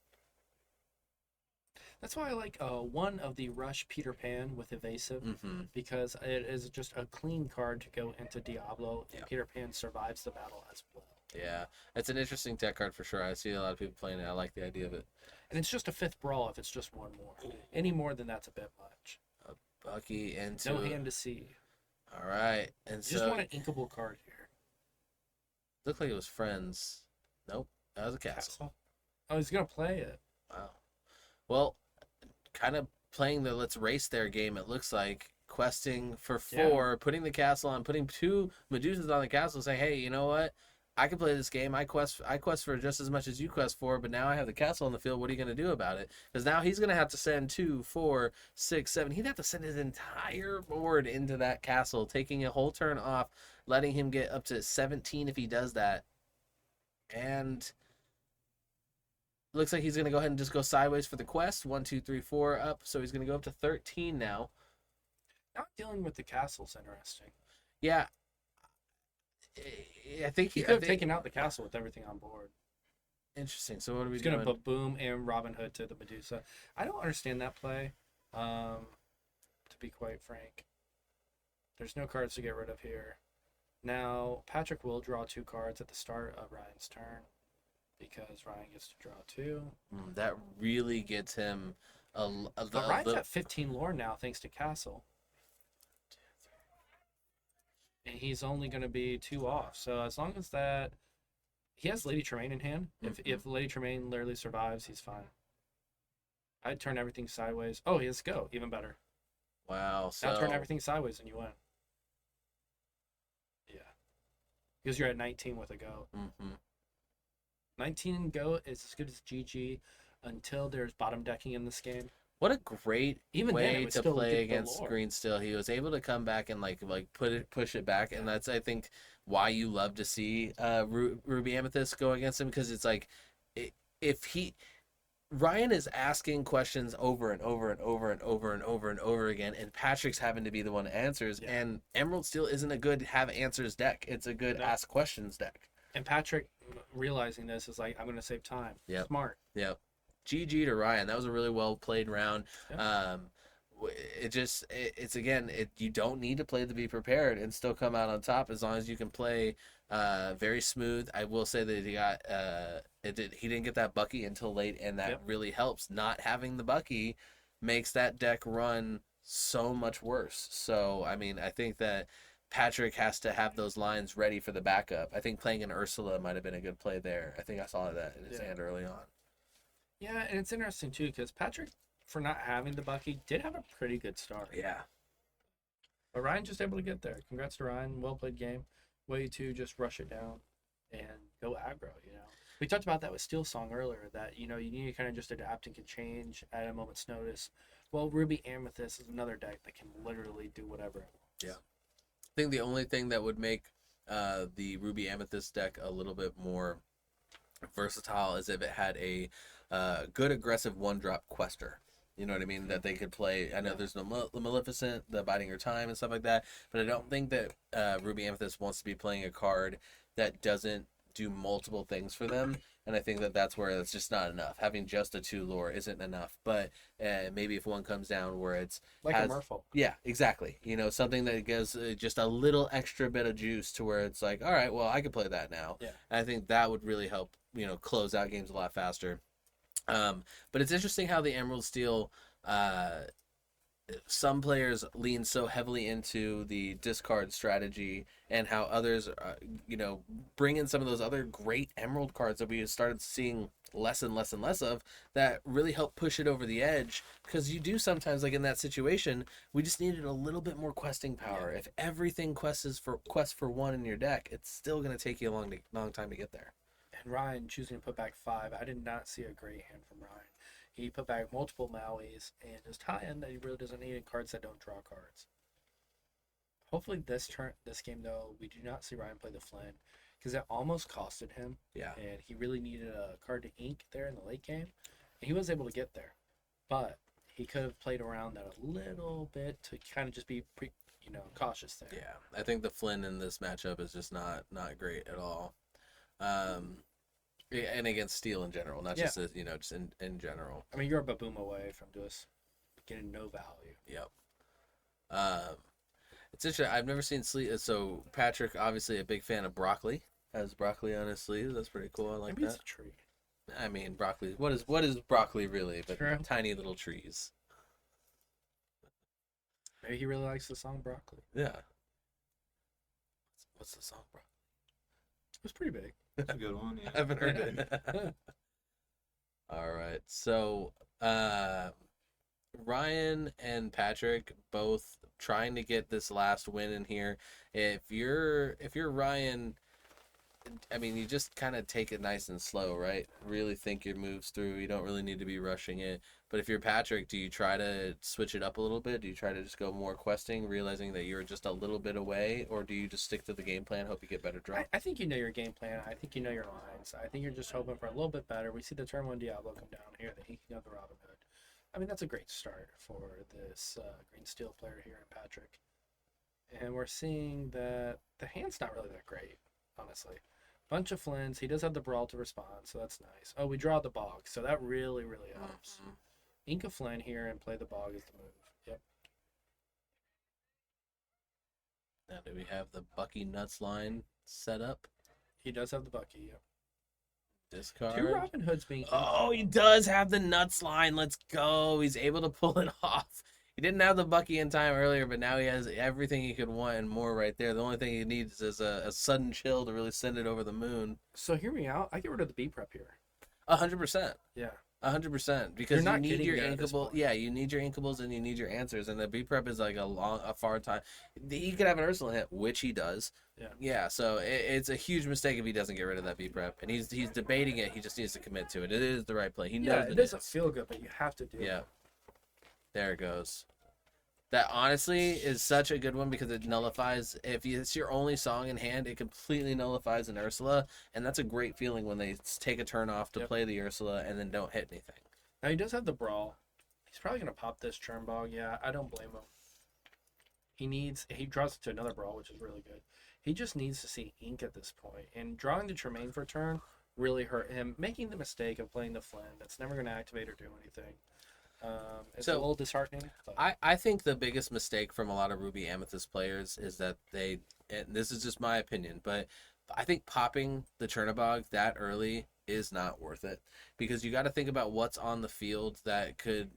That's why I like one of the Rush Peter Pan with evasive, because it is just a clean card to go into Diablo, and Peter Pan survives the battle as well. Yeah, it's an interesting deck card for sure. I see a lot of people playing it. I like the idea of it. And it's just a 5th brawl if it's just one more. Any more than that's a bit much. A Bucky into... No hand to see. All right. And you just want an inkable card here. Looked like it was Friends. Nope, that was a castle. Oh, he's going to play it. Wow. Well, kind of playing the let's race there game, it looks like. Questing for 4, putting the castle on, putting 2 Medusas on the castle, saying, hey, you know what? I can play this game. I quest for just as much as you quest for, but now I have the castle on the field. What are you going to do about it? Because now he's going to have to send 2, 4, 6, 7. He'd have to send his entire board into that castle, taking a whole turn off, letting him get up to 17 if he does that. And looks like he's going to go ahead and just go sideways for the quest. 1, 2, 3, 4 up. So he's going to go up to 13 now. Not dealing with the castle's interesting. Yeah, I think he could have taken out the castle with everything on board. Interesting. So what are we He's doing? He's going to boom and Robin Hood to the Medusa. I don't understand that play, to be quite frank. There's no cards to get rid of here. Now, Patrick will draw 2 cards at the start of Ryan's turn because Ryan gets to draw 2. That really gets him but Ryan's at 15 lore now thanks to Castle. And he's only going to be 2 off. So as long as that... He has Lady Tremaine in hand. If Lady Tremaine literally survives, he's fine. I'd turn everything sideways. Oh, he has go. Even better. Wow. So... Now turn everything sideways and you win. Yeah. Because you're at 19 with a go. 19 and go is as good as GG until there's bottom decking in this game. What a great way to play against Green Still. He was able to come back and like push it back, and that's I think why you love to see Ruby Amethyst go against him, because it's like Ryan is asking questions over and over and over and over and over and over again, and Patrick's having to be the one that answers. Yeah. And Emerald Steel isn't a good have answers deck; it's a good ask questions deck. And Patrick realizing this is like, I'm going to save time. Yep. Smart. Yep. GG to Ryan. That was a really well played round. Yep. You don't need to play to be prepared and still come out on top as long as you can play very smooth. I will say that he didn't get that Bucky until late, and that really helps. Not having the Bucky makes that deck run so much worse. So I mean, I think that Patrick has to have those lines ready for the backup. I think playing an Ursula might have been a good play there. I think I saw that in his hand early on. Yeah, and it's interesting too because Patrick, for not having the Bucky, did have a pretty good start. Yeah. But Ryan just able to get there. Congrats to Ryan. Well played game. Way to just rush it down and go aggro, We talked about that with Steel Song earlier, that, you need to kind of just adapt and can change at a moment's notice. Well, Ruby Amethyst is another deck that can literally do whatever it wants. Yeah. I think the only thing that would make the Ruby Amethyst deck a little bit more versatile is if it had a good aggressive 1-drop quester. You know what I mean? That they could play. I know there's the Maleficent, the Biding Her Time, and stuff like that, but I don't think that Ruby Amethyst wants to be playing a card that doesn't do multiple things for them, and I think that that's where it's just not enough. Having just a 2 lore isn't enough, but maybe if one comes down where it's like a Merfolk. Yeah, exactly. Something that gives just a little extra bit of juice to where it's like, all right, well, I can play that now. Yeah. And I think that would really help, close out games a lot faster. But it's interesting how the Emerald Steel, some players lean so heavily into the discard strategy, and how others, bring in some of those other great Emerald cards that we started seeing less and less and less of, that really help push it over the edge. Because you do sometimes, like in that situation, we just needed a little bit more questing power. Yeah. If everything quests for 1 in your deck, it's still going to take you a long time to get there. And Ryan choosing to put back 5, I did not see a great hand from Ryan. He put back multiple Mauis and just high end that he really doesn't need, cards that don't draw cards. Hopefully this game though, we do not see Ryan play the Flynn, because it almost costed him. Yeah. And he really needed a card to ink there in the late game. And he was able to get there. But he could have played around that a little bit to kind of just be cautious there. Yeah. I think the Flynn in this matchup is just not great at all. And against Steel in general, not just just in general. I mean, you're a baboom away from just getting no value. Yep. It's interesting. I've never seen sleeve. So Patrick, obviously a big fan of broccoli. Has broccoli on his sleeve. That's pretty cool. I like Maybe that. It's a tree. I mean, broccoli. What is broccoli really? But True. Tiny little trees. Maybe he really likes the song Broccoli. Yeah. What's the song Broccoli? It was pretty big. That's a good one. Yeah. I haven't heard it. All right. So, Ryan and Patrick both trying to get this last win in here. If you're Ryan, I mean, you just kind of take it nice and slow, right? Really think your moves through. You don't really need to be rushing it. But if you're Patrick, do you try to switch it up a little bit? Do you try to just go more questing, realizing that you're just a little bit away? Or do you just stick to the game plan, hope you get better draw? I think you know your game plan. I think you know your lines. I think you're just hoping for a little bit better. We see the turn 1 Diablo come down here, the inking of the Robin Hood. I mean, that's a great start for this green steel player here in Patrick. And we're seeing that the hand's not really that great, honestly. Bunch of flints. He does have the brawl to respond, so that's nice. Oh, we draw the bog, so that really, really helps. Ink a flint here and play the bog is the move. Yep. Now, do we have the Bucky Nuts line set up? He does have the Bucky, yep. Discard. 2 Robin Hoods being... Oh, he does have the Nuts line. Let's go. He's able to pull it off. He didn't have the Bucky in time earlier, but now he has everything he could want and more right there. The only thing he needs is a sudden chill to really send it over the moon. So hear me out. I get rid of the B prep here. 100%. Yeah. 100%. Because You're you not need your getting there at this inkable. point. Yeah, you need your inkables and you need your answers. And the B prep is like a far time. He could have an Ursula hit, which he does. Yeah. Yeah. So it's a huge mistake if he doesn't get rid of that B prep. And he's debating it. He just needs to commit to it. It is the right play. He knows Yeah, it doesn't feel good, but you have to do it. Yeah. There it goes. That honestly is such a good one because it nullifies, if it's your only song in hand, it completely nullifies an Ursula, and that's a great feeling when they take a turn off to play the Ursula and then don't hit anything. Now he does have the brawl. He's probably gonna pop this churn bog. Yeah, I don't blame him. He draws it to another brawl, which is really good. He just needs to see ink at this point, and drawing the Tremaine for turn really hurt him. Making the mistake of playing the Flynn, that's never gonna activate or do anything. It's a little disheartening. But... I think the biggest mistake from a lot of Ruby Amethyst players is that they, and this is just my opinion, but I think popping the Chernabog that early is not worth it because you got to think about what's on the field that could,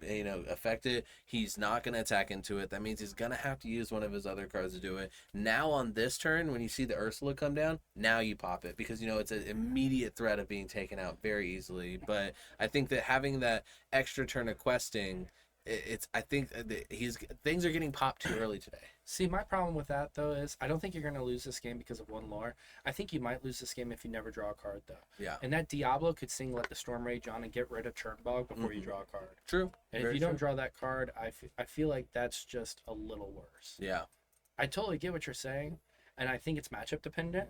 affect it. He's not going to attack into it. That means he's going to have to use one of his other cards to do it. Now on this turn, when you see the Ursula come down, now you pop it because, it's an immediate threat of being taken out very easily. But I think that having that extra turn of questing, I think things are getting popped too early today. See, my problem with that, though, is I don't think you're going to lose this game because of one lore. I think you might lose this game if you never draw a card, though. Yeah. And that Diablo could sing Let the Storm Rage on and get rid of Churnbog before you draw a card. True. And if you don't draw that card, I feel like that's just a little worse. Yeah. I totally get what you're saying, and I think it's matchup dependent.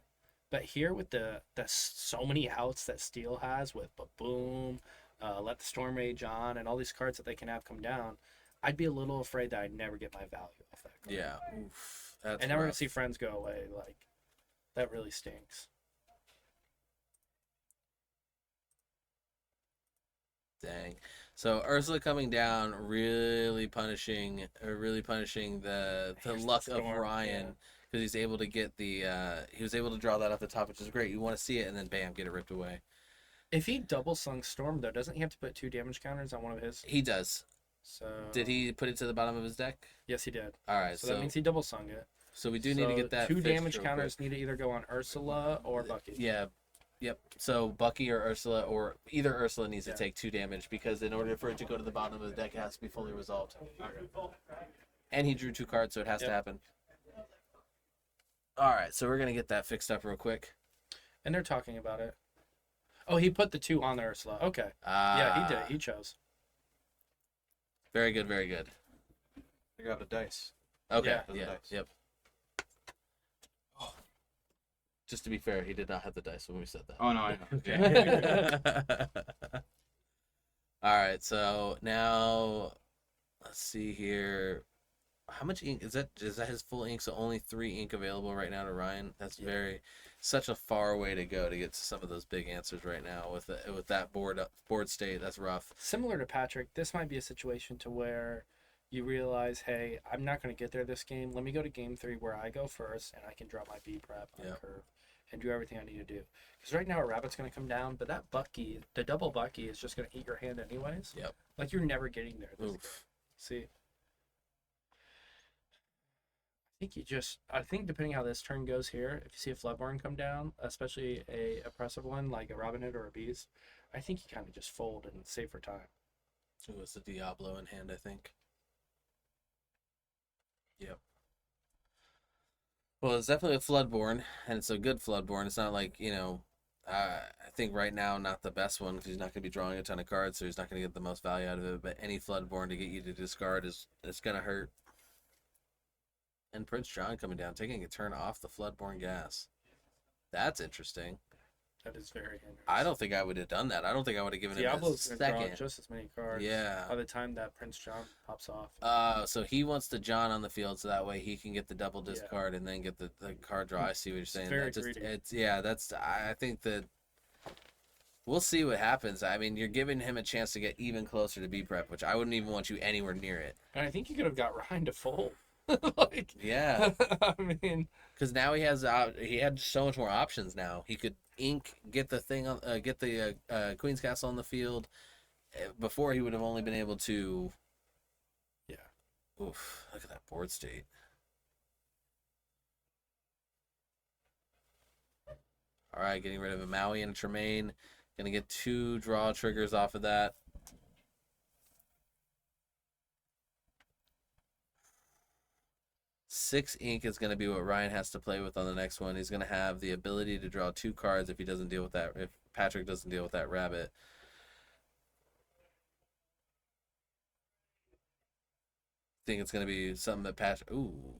But here with the so many outs that Steel has with Boom, Let the Storm Rage on, and all these cards that they can have come down, I'd be a little afraid that I'd never get my value off that card. Yeah. Oof, that's and now we're rough. going to see friends go away. Like, that really stinks. Dang. So Ursula coming down, really punishing the luck of Ryan because he's able to get he was able to draw that off the top, which is great. You want to see it, and then bam, get it ripped away. If he double sung Storm, though, doesn't he have to put 2 damage counters on one of his? He does. So Did he put it to the bottom of his deck? Yes, he did. All right, So that means he double sung it. So we do need to get that 2 fixed damage real counters quick. need to either go on Ursula or Bucky. Yeah. Yep. So Bucky or Ursula, or either Ursula needs to take 2 damage because in order for it to go to the bottom of the deck, it has to be fully resolved. And he drew 2 cards, so it has to happen. All right, so we're gonna get that fixed up real quick. And they're talking about it. Oh, he put the 2 on the Ursula. Okay. Yeah, he did. He chose. Very good, very good. I got the dice. Okay, Yeah. yeah, Dice. yep. Just to be fair, he did not have the dice when we said that. Oh no, I know. All right, so now let's see here. How much ink is that? Is that his full ink? So only 3 ink available right now to Ryan. That's such a far way to go to get to some of those big answers right now with that board state. That's rough. Similar to Patrick, this might be a situation to where you realize, hey, I'm not going to get there this game. Let me go to game 3 where I go first, and I can draw my B prep on curve and do everything I need to do. Because right now a rabbit's going to come down, but that Bucky, the double Bucky, is just going to eat your hand anyways. Yep. Like, you're never getting there. This game. See? I think depending how this turn goes here, if you see a Floodborn come down, especially a oppressive one like a Robin Hood or a Beast, I think you kind of just fold and save for time. It was the Diablo in hand, I think. Yep. Well, it's definitely a Floodborn, and it's a good Floodborn. It's not like, I think right now not the best one because he's not going to be drawing a ton of cards, so he's not going to get the most value out of it. But any Floodborn to get you to discard it's going to hurt. And Prince John coming down, taking a turn off the Floodborn gas. That's interesting. That is very interesting. I don't think I would have done that. I don't think I would have given him a Diablo's gonna draw second. just as many cards. Yeah. By the time that Prince John pops off. So he wants the John on the field, so that way he can get the double discard and then get the card draw. I see what you're saying. Very greedy. greedy. I think that we'll see what happens. I mean, you're giving him a chance to get even closer to B prep, which I wouldn't even want you anywhere near it. And I think you could have got Ryan to fold. Yeah. I mean, because now he had so much more options. Now he could ink, get the thing on, get the Queen's Castle on the field. Before he would have only been able to. Yeah. Oof! Look at that board state. All right, getting rid of a Maui and a Tremaine. Gonna get 2 draw triggers off of that. Six ink is going to be what Ryan has to play with on the next one. He's going to have the ability to draw 2 cards if he doesn't deal with that. If Patrick doesn't deal with that rabbit. I think it's going to be something that Patrick. Ooh.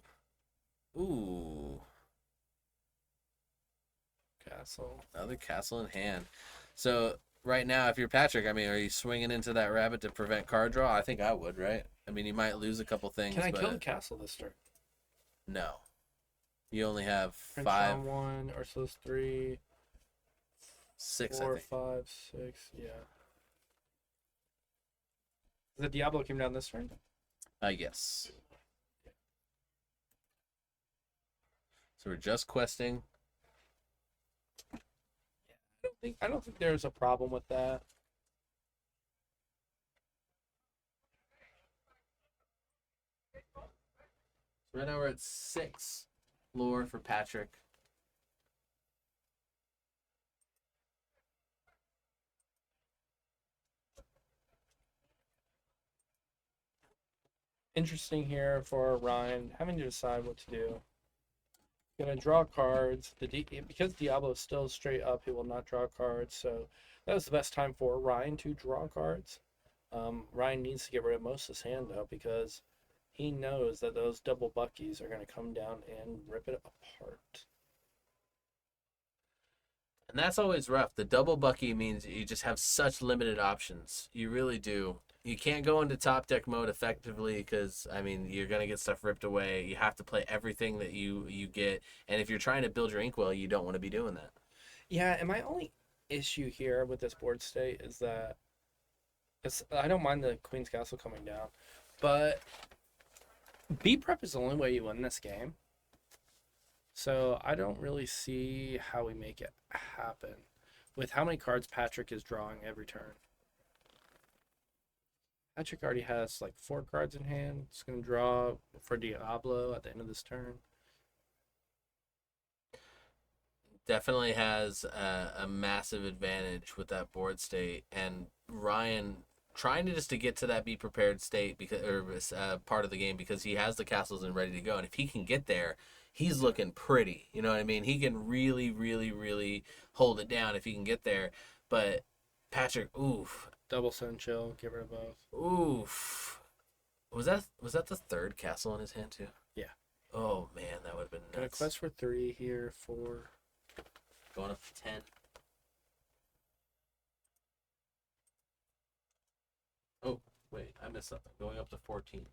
Castle. Another castle in hand. So right now, if you're Patrick, I mean, are you swinging into that rabbit to prevent card draw? I think I would, right? I mean, you might lose a couple things. Can I kill the castle this turn? No. You only have Prince 5. John 1, Ursula's 3, 6, 4, I think. 5, 6, yeah. The Diablo came down this turn? Yes. So we're just questing. I don't think there's a problem with that. Right now we're at 6 lore for Patrick. Interesting here for Ryan, having to decide what to do. Gonna draw cards. Because Diablo is still straight up, he will not draw cards. So that was the best time for Ryan to draw cards. Ryan needs to get rid of most of his hand though, because he knows that those double buckies are gonna come down and rip it apart. And that's always rough. The double bucky means you just have such limited options. You really do. You can't go into top deck mode effectively because, I mean, you're going to get stuff ripped away. You have to play everything that you get. And if you're trying to build your inkwell, you don't want to be doing that. Yeah, and my only issue here with this board state is that I don't mind the Queen's Castle coming down, but B prep is the only way you win this game. So I don't really see how we make it happen with how many cards Patrick is drawing every turn. Patrick already has like 4 cards in hand. He's going to draw for Diablo at the end of this turn. Definitely has a massive advantage with that board state. And Ryan trying to get to that be prepared state because part of the game because he has the castles and ready to go. And if he can get there, he's looking pretty. You know what I mean? He can really, really, really hold it down if he can get there. But Patrick, oof. Double Sun Chill, get rid of both. Oof. Was that the 3rd castle in his hand too? Yeah. Oh man, that would have been nuts. Got a quest for 3 here, 4. Going up to 10. Oh, wait, I missed something. Going up to 14.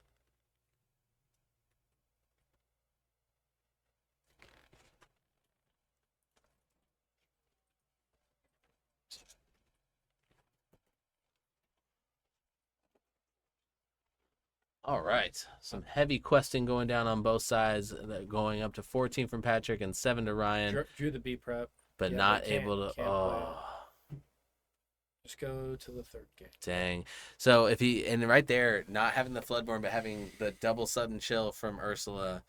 All right, some heavy questing going down on both sides, going up to 14 from Patrick and 7 to Ryan. Drew the B prep, but not able to. Oh, just go to the 3rd game. Dang. So if and right there, not having the Floodborn, but having the double sudden chill from Ursula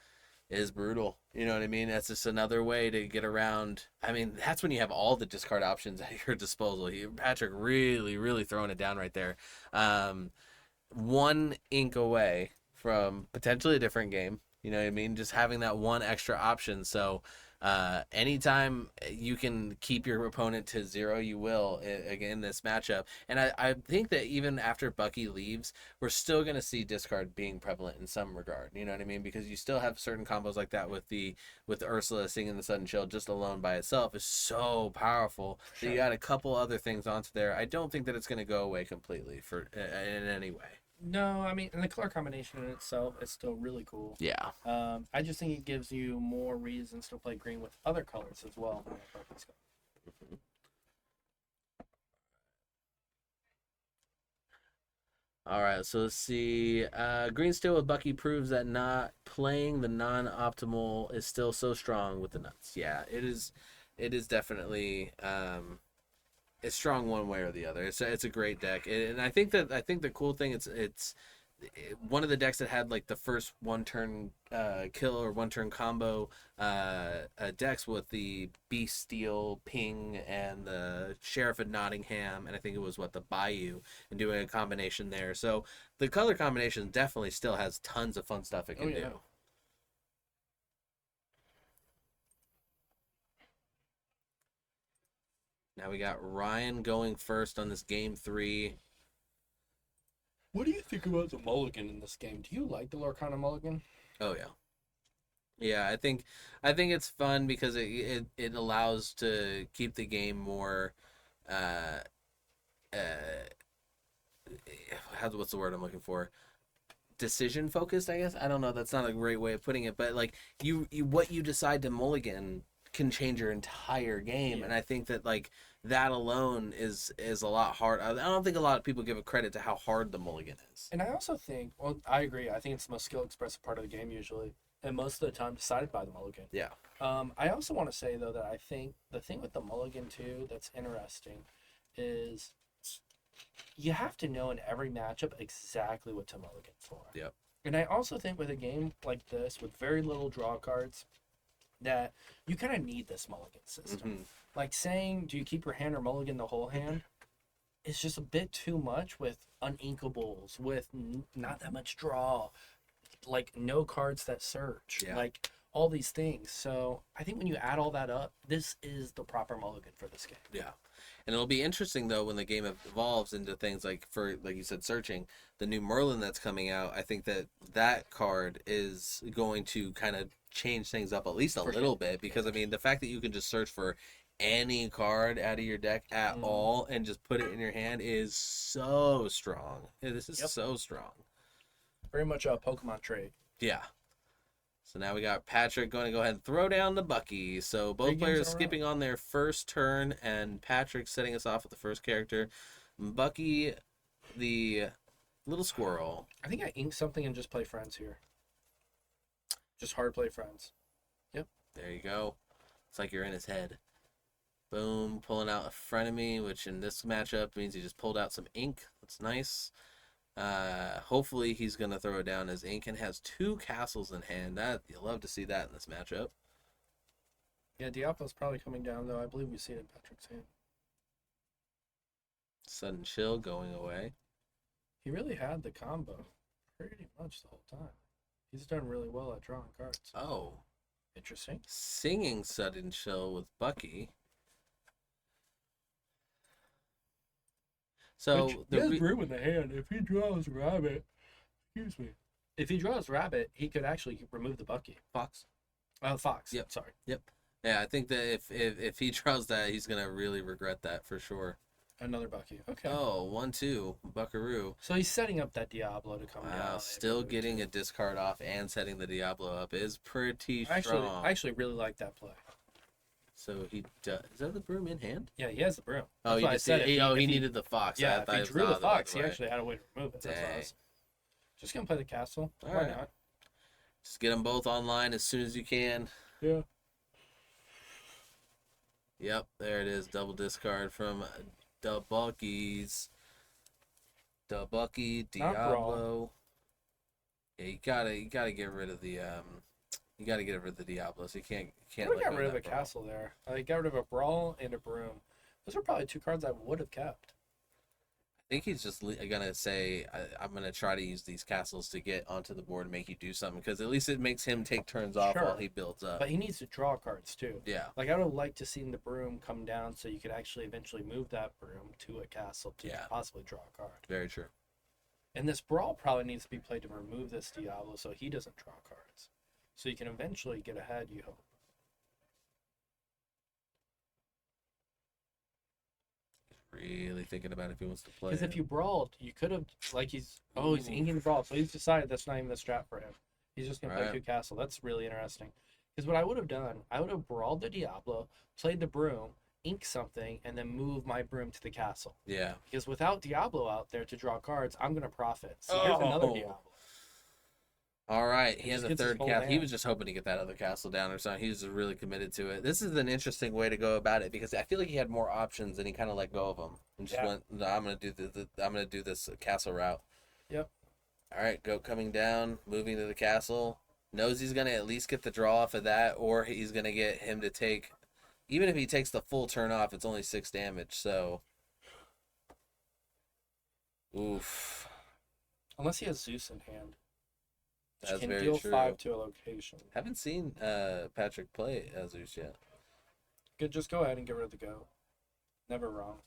is brutal. You know what I mean? That's just another way to get around. I mean, that's when you have all the discard options at your disposal. Patrick really, really throwing it down right there. 1 ink away from potentially a different game. You know what I mean? Just having that one extra option. So Anytime you can keep your opponent to 0, you will again in this matchup. And I think that even after Bucky leaves, we're still going to see discard being prevalent in some regard. You know what I mean? Because you still have certain combos like that with Ursula singing the Sudden Chill just alone by itself is so powerful that you got a couple other things onto there. I don't think that it's going to go away completely in any way. No, I mean, and the color combination in itself is still really cool. Yeah. I just think it gives you more reasons to play green with other colors as well. Mm-hmm. All right, so let's see. Green Steel with Bucky proves that not playing the non-optimal is still so strong with the nuts. Yeah, it is. It is definitely. It's strong one way or the other. It's a great deck, and I think the cool thing it's one of the decks that had like the first one turn kill or one turn combo decks with the Beast Steel Ping and the Sheriff of Nottingham, and I think it was the Bayou, and doing a combination there. So the color combination definitely still has tons of fun stuff it can do. Now we got Ryan going first on this game 3. What do you think about the mulligan in this game? Do you like the Lorcana mulligan? Oh yeah. Yeah, I think it's fun because it allows to keep the game more what's the word I'm looking for? Decision focused, I guess. I don't know, that's not a great way of putting it, but like you what you decide to mulligan can change your entire game, and I think that like that alone is a lot hard. I don't think a lot of people give a credit to how hard the mulligan is. And I also think, well, I agree. I think it's the most skill expressive part of the game usually, and most of the time decided by the mulligan. Yeah. I also want to say though that I think the thing with the mulligan too that's interesting is you have to know in every matchup exactly what to mulligan for. Yep. And I also think with a game like this with very little draw cards, that you kind of need this mulligan system. Mm-hmm. Like saying, do you keep your hand or mulligan the whole hand? It's just a bit too much with uninkables, with not that much draw, like no cards that search, like all these things. So I think when you add all that up, this is the proper mulligan for this game. Yeah. And it'll be interesting though when the game evolves into things like, for like you said, searching the new Merlin that's coming out. I think that card is going to kind of change things up at least a little bit, because I mean the fact that you can just search for any card out of your deck at all and just put it in your hand is so strong. This is so strong. Very much a Pokemon trade. Yeah. So now we got Patrick going to go ahead and throw down the Bucky. So both players skipping on their first turn, and Patrick setting us off with the first character. Bucky, the little squirrel. I think I inked something and just play friends here. Just hard play friends. Yep. There you go. It's like you're in his head. Boom, pulling out a frenemy, which in this matchup means he just pulled out some ink. That's nice. Hopefully he's going to throw down his ink and has 2 castles in hand. That you'll love to see that in this matchup. Yeah, Diablo's probably coming down, though. I believe we see it in Patrick's hand. Sudden Chill going away. He really had the combo pretty much the whole time. He's done really well at drawing cards. Oh. Interesting. Singing Sudden Chill with Bucky. So he has room in the hand. If he draws rabbit, excuse me. If he draws rabbit, he could actually remove the Bucky. Fox. Fox. Yep. Sorry. Yep. Yeah, I think that if he draws that, he's gonna really regret that for sure. Another Bucky. Okay. Oh, 1-2 Buckaroo. So he's setting up that Diablo to come down. Still getting a discard off and setting the Diablo up is pretty strong. I actually really like that play. So he does. Is that the broom in hand? Yeah, he has the broom. Oh, he needed the fox. Yeah, if he drew the fox, he actually had a way to remove it. Dang. That's awesome. Just gonna play the castle. All Why right. not? Just get them both online as soon as you can. Yeah. Yep, there it is. Double discard from the Buckies. The Bucky, Diablo. Yeah, you gotta get rid of the You got to get rid of the Diablos. You can't. I would get rid of a castle there. I got rid of a brawl and a broom. Those are probably 2 cards I would have kept. think he's just gonna say, I'm gonna try to use these castles to get onto the board and make you do something, because at least it makes him take turns off while he builds up. But he needs to draw cards too. Yeah. Like I would have liked to seen the broom come down so you could actually eventually move that broom to a castle to possibly draw a card. Very true. And this brawl probably needs to be played to remove this Diablo so he doesn't draw cards. So you can eventually get ahead, you hope. Really thinking about if he wants to play. Because if you brawled, you could have, like, he's inking the brawl. So he's decided that's not even the strat for him. He's just going to play 2 castle. That's really interesting. Because what I would have done, I would have brawled the Diablo, played the broom, ink something, and then move my broom to the castle. Yeah. Because without Diablo out there to draw cards, I'm going to profit. So here's another Diablo. All right, he has a third castle. He was just hoping to get that other castle down or something. He was really committed to it. This is an interesting way to go about it because I feel like he had more options and he kind of let go of them and just went, no, I'm gonna do this castle route. Yep. All right, go coming down, moving to the castle. Knows he's gonna at least get the draw off of that, or he's gonna get him to take. Even if he takes the full turn off, it's only 6 damage. So, oof. Unless he has Zeus in hand. That's can very deal true. 5 to a location. Haven't seen Patrick play Azus yet. Good, just go ahead and get rid of the go. Never wrong.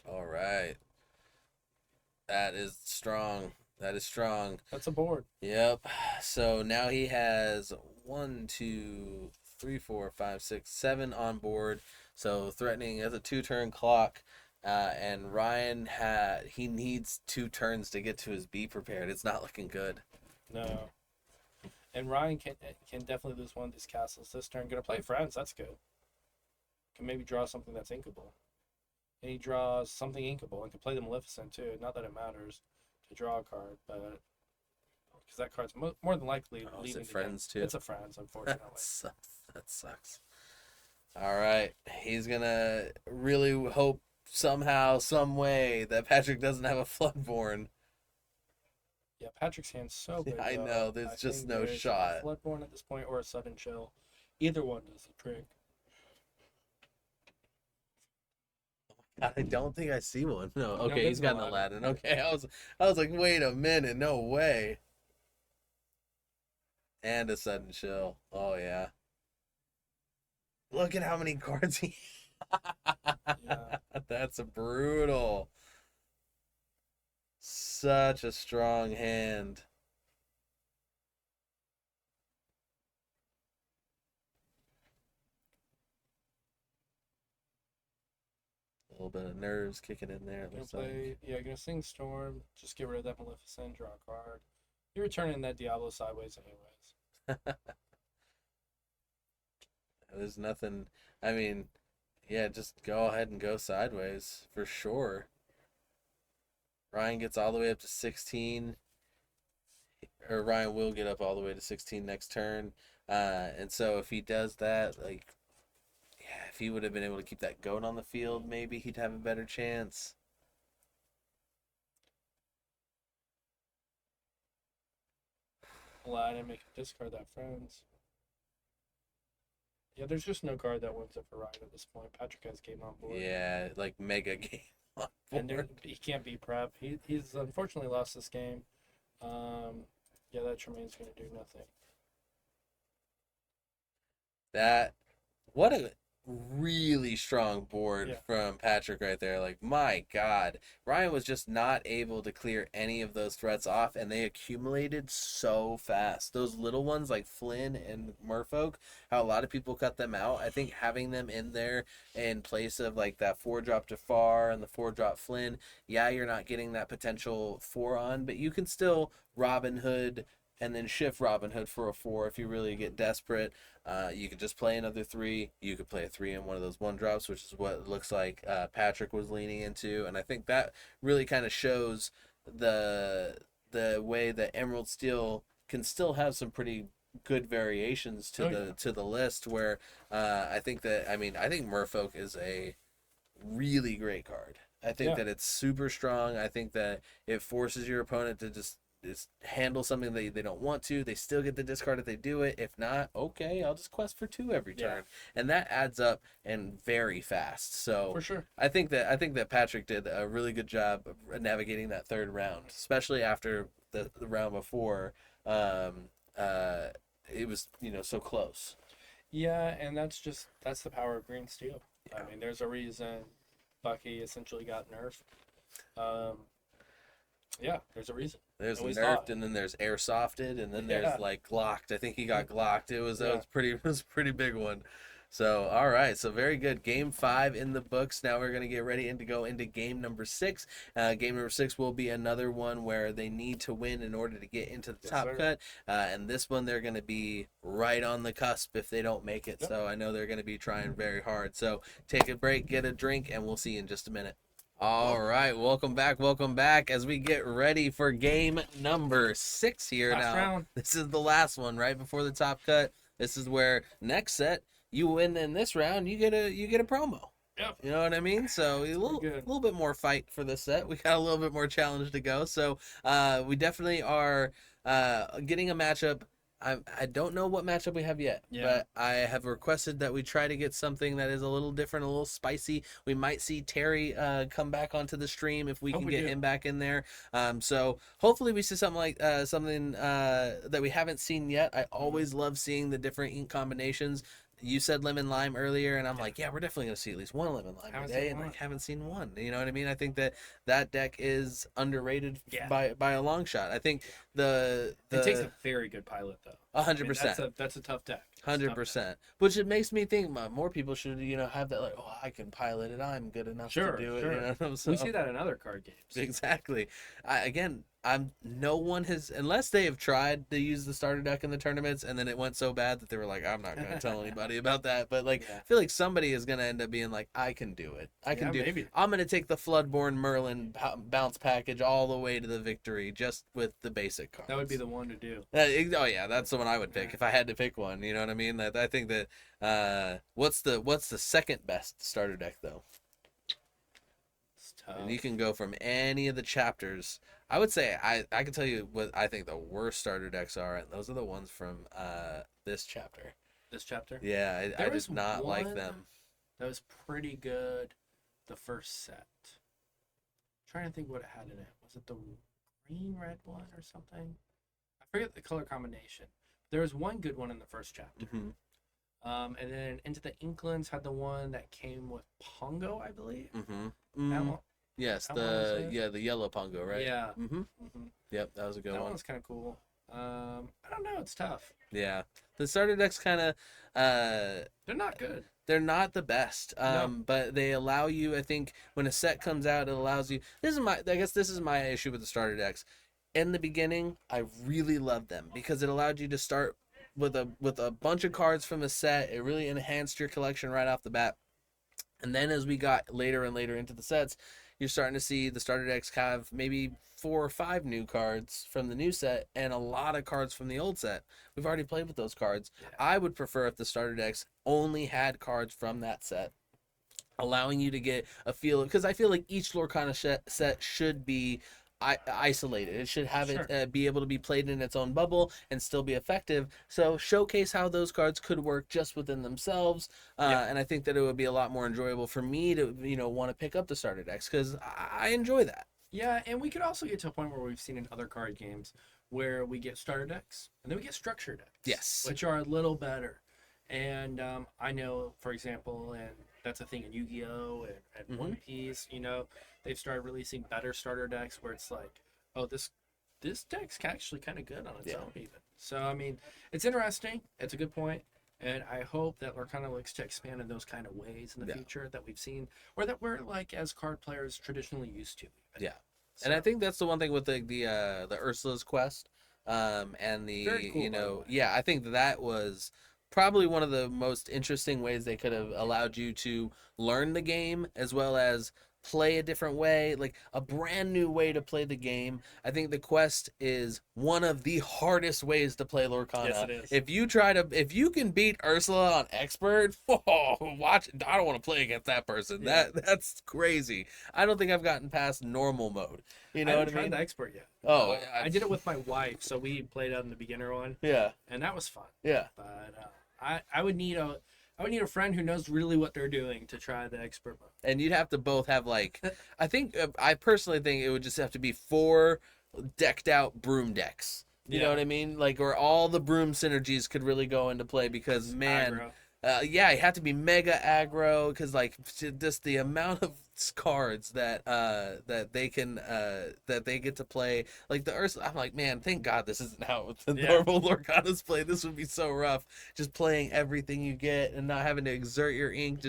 All right. That is strong. That is strong. That's a board. Yep. So now he has 1, 2, 3, 4, 5, 6, 7 on board. So threatening as a 2-turn clock. And Ryan he needs 2 turns to get to his be prepared. It's not looking good. No. And Ryan can definitely lose one of these castles this turn. Gonna play friends, that's good. Can maybe draw something that's inkable. And he draws something inkable and can play the Maleficent too. Not that it matters to draw a card, but because that card's more than likely leaving. Is it friends too? It's a friends, unfortunately. That sucks. All right, he's gonna really hope somehow, some way that Patrick doesn't have a Floodborn. Yeah, Patrick's hand's so good. I know, there's just no shot. A Floodborn at this point or a Sudden Chill. Either one does the trick. I don't think I see one. No, okay, he's got an Aladdin. Okay, I was like, wait a minute, no way. And a Sudden Chill. Oh yeah. Look at how many cards he. Yeah. That's brutal. Such a strong hand. A little bit of nerves kicking in there. Gonna sing Storm. Just get rid of that Maleficent. Draw a card. You're returning that Diablo sideways anyways. There's nothing. I mean, yeah, just go ahead and go sideways for sure. Ryan gets all the way up to 16. Or Ryan will get up all the way to 16 next turn. And so if he does that, like, yeah, if he would have been able to keep that goat on the field, maybe he'd have a better chance. Aladdin, make him discard that friends. Yeah, there's just no card that wins it for Ryan at this point. Patrick has game on board. Yeah, like mega game on board. And he can't beat prep. He's unfortunately lost this game. Yeah, that Tremaine's going to do nothing. What a really strong board from Patrick right there. Like, my God. Ryan was just not able to clear any of those threats off, and they accumulated so fast. Those little ones like Flynn and Merfolk, how a lot of people cut them out. I think having them in there in place of like that 4-drop Jafar and the 4-drop Flynn, yeah, you're not getting that potential 4 on, but you can still Robin Hood and then shift Robin Hood for a 4 if you really get desperate. You could just play another 3. You could play a 3 in one of those 1-drops, which is what it looks like Patrick was leaning into. And I think that really kind of shows the way that Emerald Steel can still have some pretty good variations to the list. Where I think Merfolk is a really great card. I think that it's super strong. I think that it forces your opponent to just handle something they don't want to. They still get the discard if they do it. If not, okay, I'll just quest for 2 every turn, and that adds up and very fast. So for sure, I think that Patrick did a really good job of navigating that third round, especially after the round before. It was so close. Yeah, and that's the power of green steel. I mean, there's a reason Bucky essentially got nerfed. Yeah, there's a reason. There's nerfed, and then there's airsofted, and then there's like glocked. I think he got glocked. It was a pretty big one. So all right, so very good. Game 5 in the books. Now we're gonna get ready and to go into game number 6. Game number 6 will be another one where they need to win in order to get into the top cut. And this one they're gonna be right on the cusp if they don't make it. Yep. So I know they're gonna be trying very hard. So take a break, get a drink, and we'll see you in just a minute. All right, welcome back as we get ready for game number 6 here. Last round. This is the last one right before the top cut. This is where next set you win in this round, you get a promo. Yep. You know what I mean? So a little bit more fight for this set. We got a little bit more challenge to go. So we definitely are getting a matchup. I don't know what matchup we have yet, but I have requested that we try to get something that is a little different, a little spicy. We might see Terry come back onto the stream if we can get him back in there. So hopefully we see something like that we haven't seen yet. I always love seeing the different ink combinations. You said lemon lime earlier, and I'm like, we're definitely gonna see at least one lemon lime today, and haven't seen one. You know what I mean? I think that deck is underrated by a long shot. I think it takes a very good pilot though. 100%. That's a tough deck. 100%. Which it makes me think more people should have that, like, I can pilot it. I'm good enough to do it. You know? So, we see that in other card games. Exactly. No one has, unless they have tried to use the starter deck in the tournaments and then it went so bad that they were like, I'm not going to tell anybody about that. But I feel like somebody is going to end up being like, I can do it. I can do it. I'm going to take the Floodborn Merlin bounce package all the way to the victory just with the basic cards. That would be the one to do. That's the one I would pick if I had to pick one. You know what I mean? I think that what's the second best starter deck though? It's tough. And you can go from any of the chapters. I would say I can tell you what I think the worst starter decks are, and those are the ones from this chapter. This chapter? Yeah, I did not like them. That was pretty good. The first set. I'm trying to think what it had in it. Was it the green red one or something? I forget the color combination. There was one good one in the first chapter. Mm-hmm. And then Into the Inklands had the one that came with Pongo, I believe. Mm-hmm. That one. Yes, the yellow Pongo, right? Yeah. Mm-hmm. Yep, that was a good one. That one's kind of cool. I don't know. It's tough. Yeah, the starter decks kind of they're not good. They're not the best, but they allow you. I think when a set comes out, it allows you. I guess this is my issue with the starter decks. In the beginning, I really loved them because it allowed you to start with a bunch of cards from a set. It really enhanced your collection right off the bat. And then as we got later and later into the sets, you're starting to see the starter decks have maybe 4 or 5 new cards from the new set and a lot of cards from the old set. We've already played with those cards. Yeah. I would prefer if the starter decks only had cards from that set, allowing you to get a feel, because I feel like each Lorcana set should be isolated. It should have it be able to be played in its own bubble and still be effective. So showcase how those cards could work just within themselves. And I think that it would be a lot more enjoyable for me to want to pick up the starter decks because I enjoy that. Yeah, and we could also get to a point where we've seen in other card games where we get starter decks and then we get structure decks. Yes, which are a little better. And I know, for example, and that's a thing in Yu-Gi-Oh! and One Piece, they've started releasing better starter decks where it's like, oh, this deck's actually kind of good on its own even. So, I mean, it's interesting. It's a good point. And I hope that Lorcana looks to expand in those kind of ways in the future that we've seen, or that we're, like, as card players traditionally used to. Even. Yeah. So. And I think that's the one thing with the Ursula's quest and the, very cool, I think that was probably one of the most interesting ways they could have allowed you to learn the game as well as play a different way, like a brand new way to play the game. I think the quest is one of the hardest ways to play Lorcana. Yes, it is. If you can beat Ursula on expert, watch. I don't want to play against that person. Yeah. That's crazy. I don't think I've gotten past normal mode. You know I what haven't I mean? tried the expert yet. Oh, I did it with my wife, so we played on the beginner one, Yeah, and that was fun. yeah. But I would need a friend who knows really what they're doing to try the expert mode. And you'd have to both have like, I personally think it would just have to be 4 decked out broom decks. You know what I mean? Like, or all the broom synergies could really go into play because, man, Aggro. yeah, you have to be mega aggro because, like, just the amount of cards that they can that they get to play. Like the Ursula, I'm like, man, thank God this isn't how the normal Lorcanas play. This would be so rough, just playing everything you get and not having to exert your ink.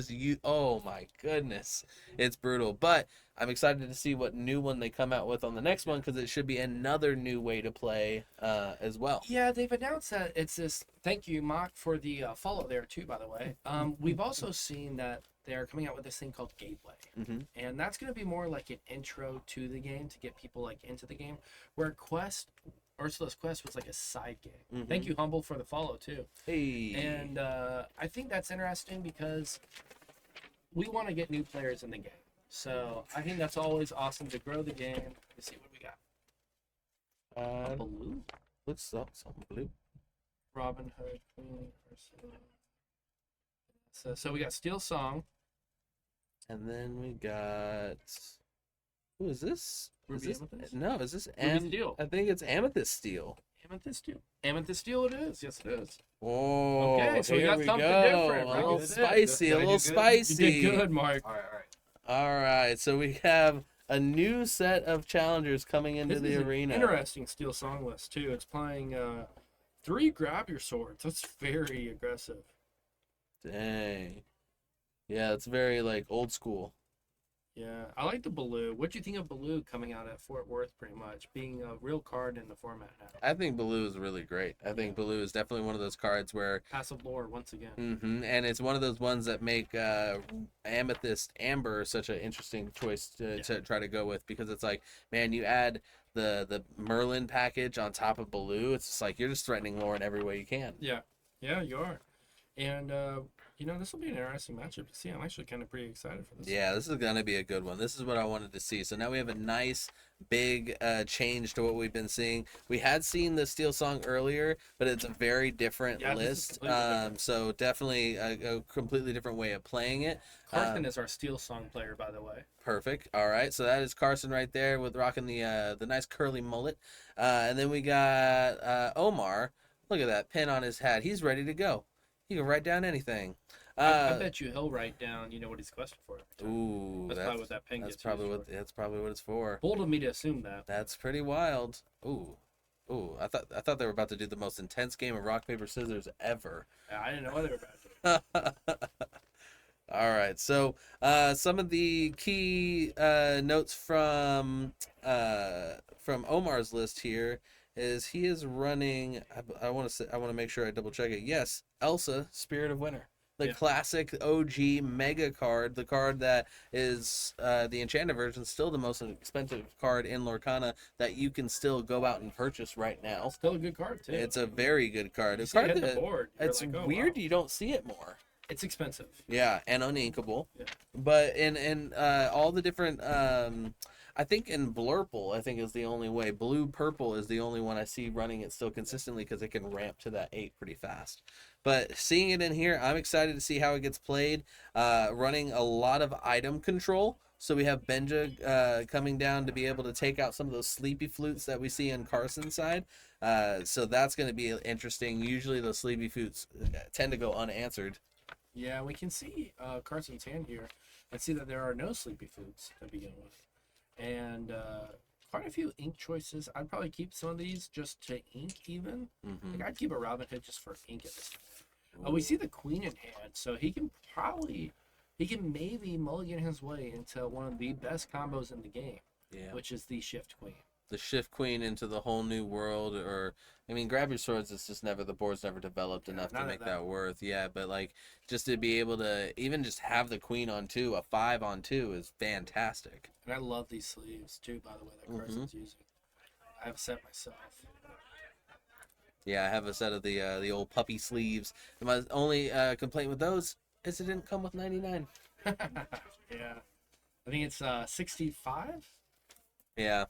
Oh my goodness, it's brutal. But I'm excited to see what new one they come out with on the next one because it should be another new way to play as well. Yeah, they've announced that it's this. Thank you, Mock, for the follow there too. By the way, we've also seen that they're coming out with this thing called Gateway, and that's going to be more like an intro to the game to get people like into the game. Where Ursula's Quest was like a side game. Thank you, Humble, for the follow too. Hey, And I think that's interesting because we want to get new players in the game. So I think that's always awesome to grow the game. Let's see what we got. Blue, looks something blue. Robin Hood, Queen, Ursula. So we got Steel Song. And then we got. Who is this? Ruby Amethyst? No, is this Ruby Steel. I think it's Amethyst Steel. Amethyst Steel. Amethyst Steel it is. Yes, it is. Oh, Okay, so we here got something different. A Right? little Good. spicy, a little spicy. You did good, Mark. All right. All right, so we have a new set of challengers coming into This the is an arena. Interesting Steel Song list too. It's playing 3 Grab Your Swords. That's very aggressive. Dang. Yeah, it's very like old school. Yeah, I like the Baloo. What do you think of Baloo coming out at Fort Worth, pretty much being a real card in the format now? I think Baloo is really great. I think Baloo is definitely one of those cards where Passive lore once again. and it's one of those ones that make Amethyst Amber such an interesting choice to try to go with because it's like, man, you add the Merlin package on top of Baloo, it's just like you're just threatening lore in every way you can. Yeah, you are. And this will be an interesting matchup to see. I'm actually kind of pretty excited for this. Yeah, this is gonna be a good one. This is what I wanted to see. So now we have a nice big change to what we've been seeing. We had seen the Steel Song earlier, but it's a very different list. Different. So definitely a completely different way of playing it. Carson is our Steel Song player, by the way. Perfect. All right, so that is Carson right there with rocking the nice curly mullet, and then we got Omar. Look at that pin on his hat. He's ready to go. He can write down anything. I bet you he'll write down, what he's questing for. Ooh, that's probably what that pin gets. That's probably what it's for. Bold of me to assume that. That's pretty wild. Ooh. I thought they were about to do the most intense game of rock paper scissors ever. I didn't know what they were about to do. All right, so some of the key notes from Omar's list here is he is running. I want to make sure I double check it. Yes, Elsa, Spirit of Winter, the classic OG mega card, the card that is the enchanted version, still the most expensive card in Lorcana that you can still go out and purchase right now. Still a good card too. It's a very good card. It's card that, the board. It's like, oh, weird you don't see it more. It's expensive. Yeah, and uninkable. Yeah. But in all the different I think in Blurple, I think is the only way. Blue Purple is the only one I see running it still consistently because it can ramp to that 8 pretty fast. But seeing it in here, I'm excited to see how it gets played. Running a lot of item control. So we have Benja coming down to be able to take out some of those sleepy flutes that we see on Carson's side. So that's going to be interesting. Usually those sleepy flutes tend to go unanswered. Yeah, we can see Carson's hand here and see that there are no sleepy flutes to begin with. And quite a few ink choices. I'd probably keep some of these just to ink even. Like I'd keep a Robin Hood just for ink at this point. We see the Queen in hand, so he can maybe mulligan his way into one of the best combos in the game, which is the Shift Queen. the Shift Queen into the whole new world, or I mean, Grab Your Swords. It's just never the board's never developed enough to make that worth. Yeah, but like just to be able to even just have the Queen on 2, a 5 on 2 is fantastic. And I love these sleeves too. By the way, that Carson's using. I have a set myself. Yeah, I have a set of the old puppy sleeves. And my only complaint with those is it didn't come with 99. Yeah, I think it's 65. Yeah,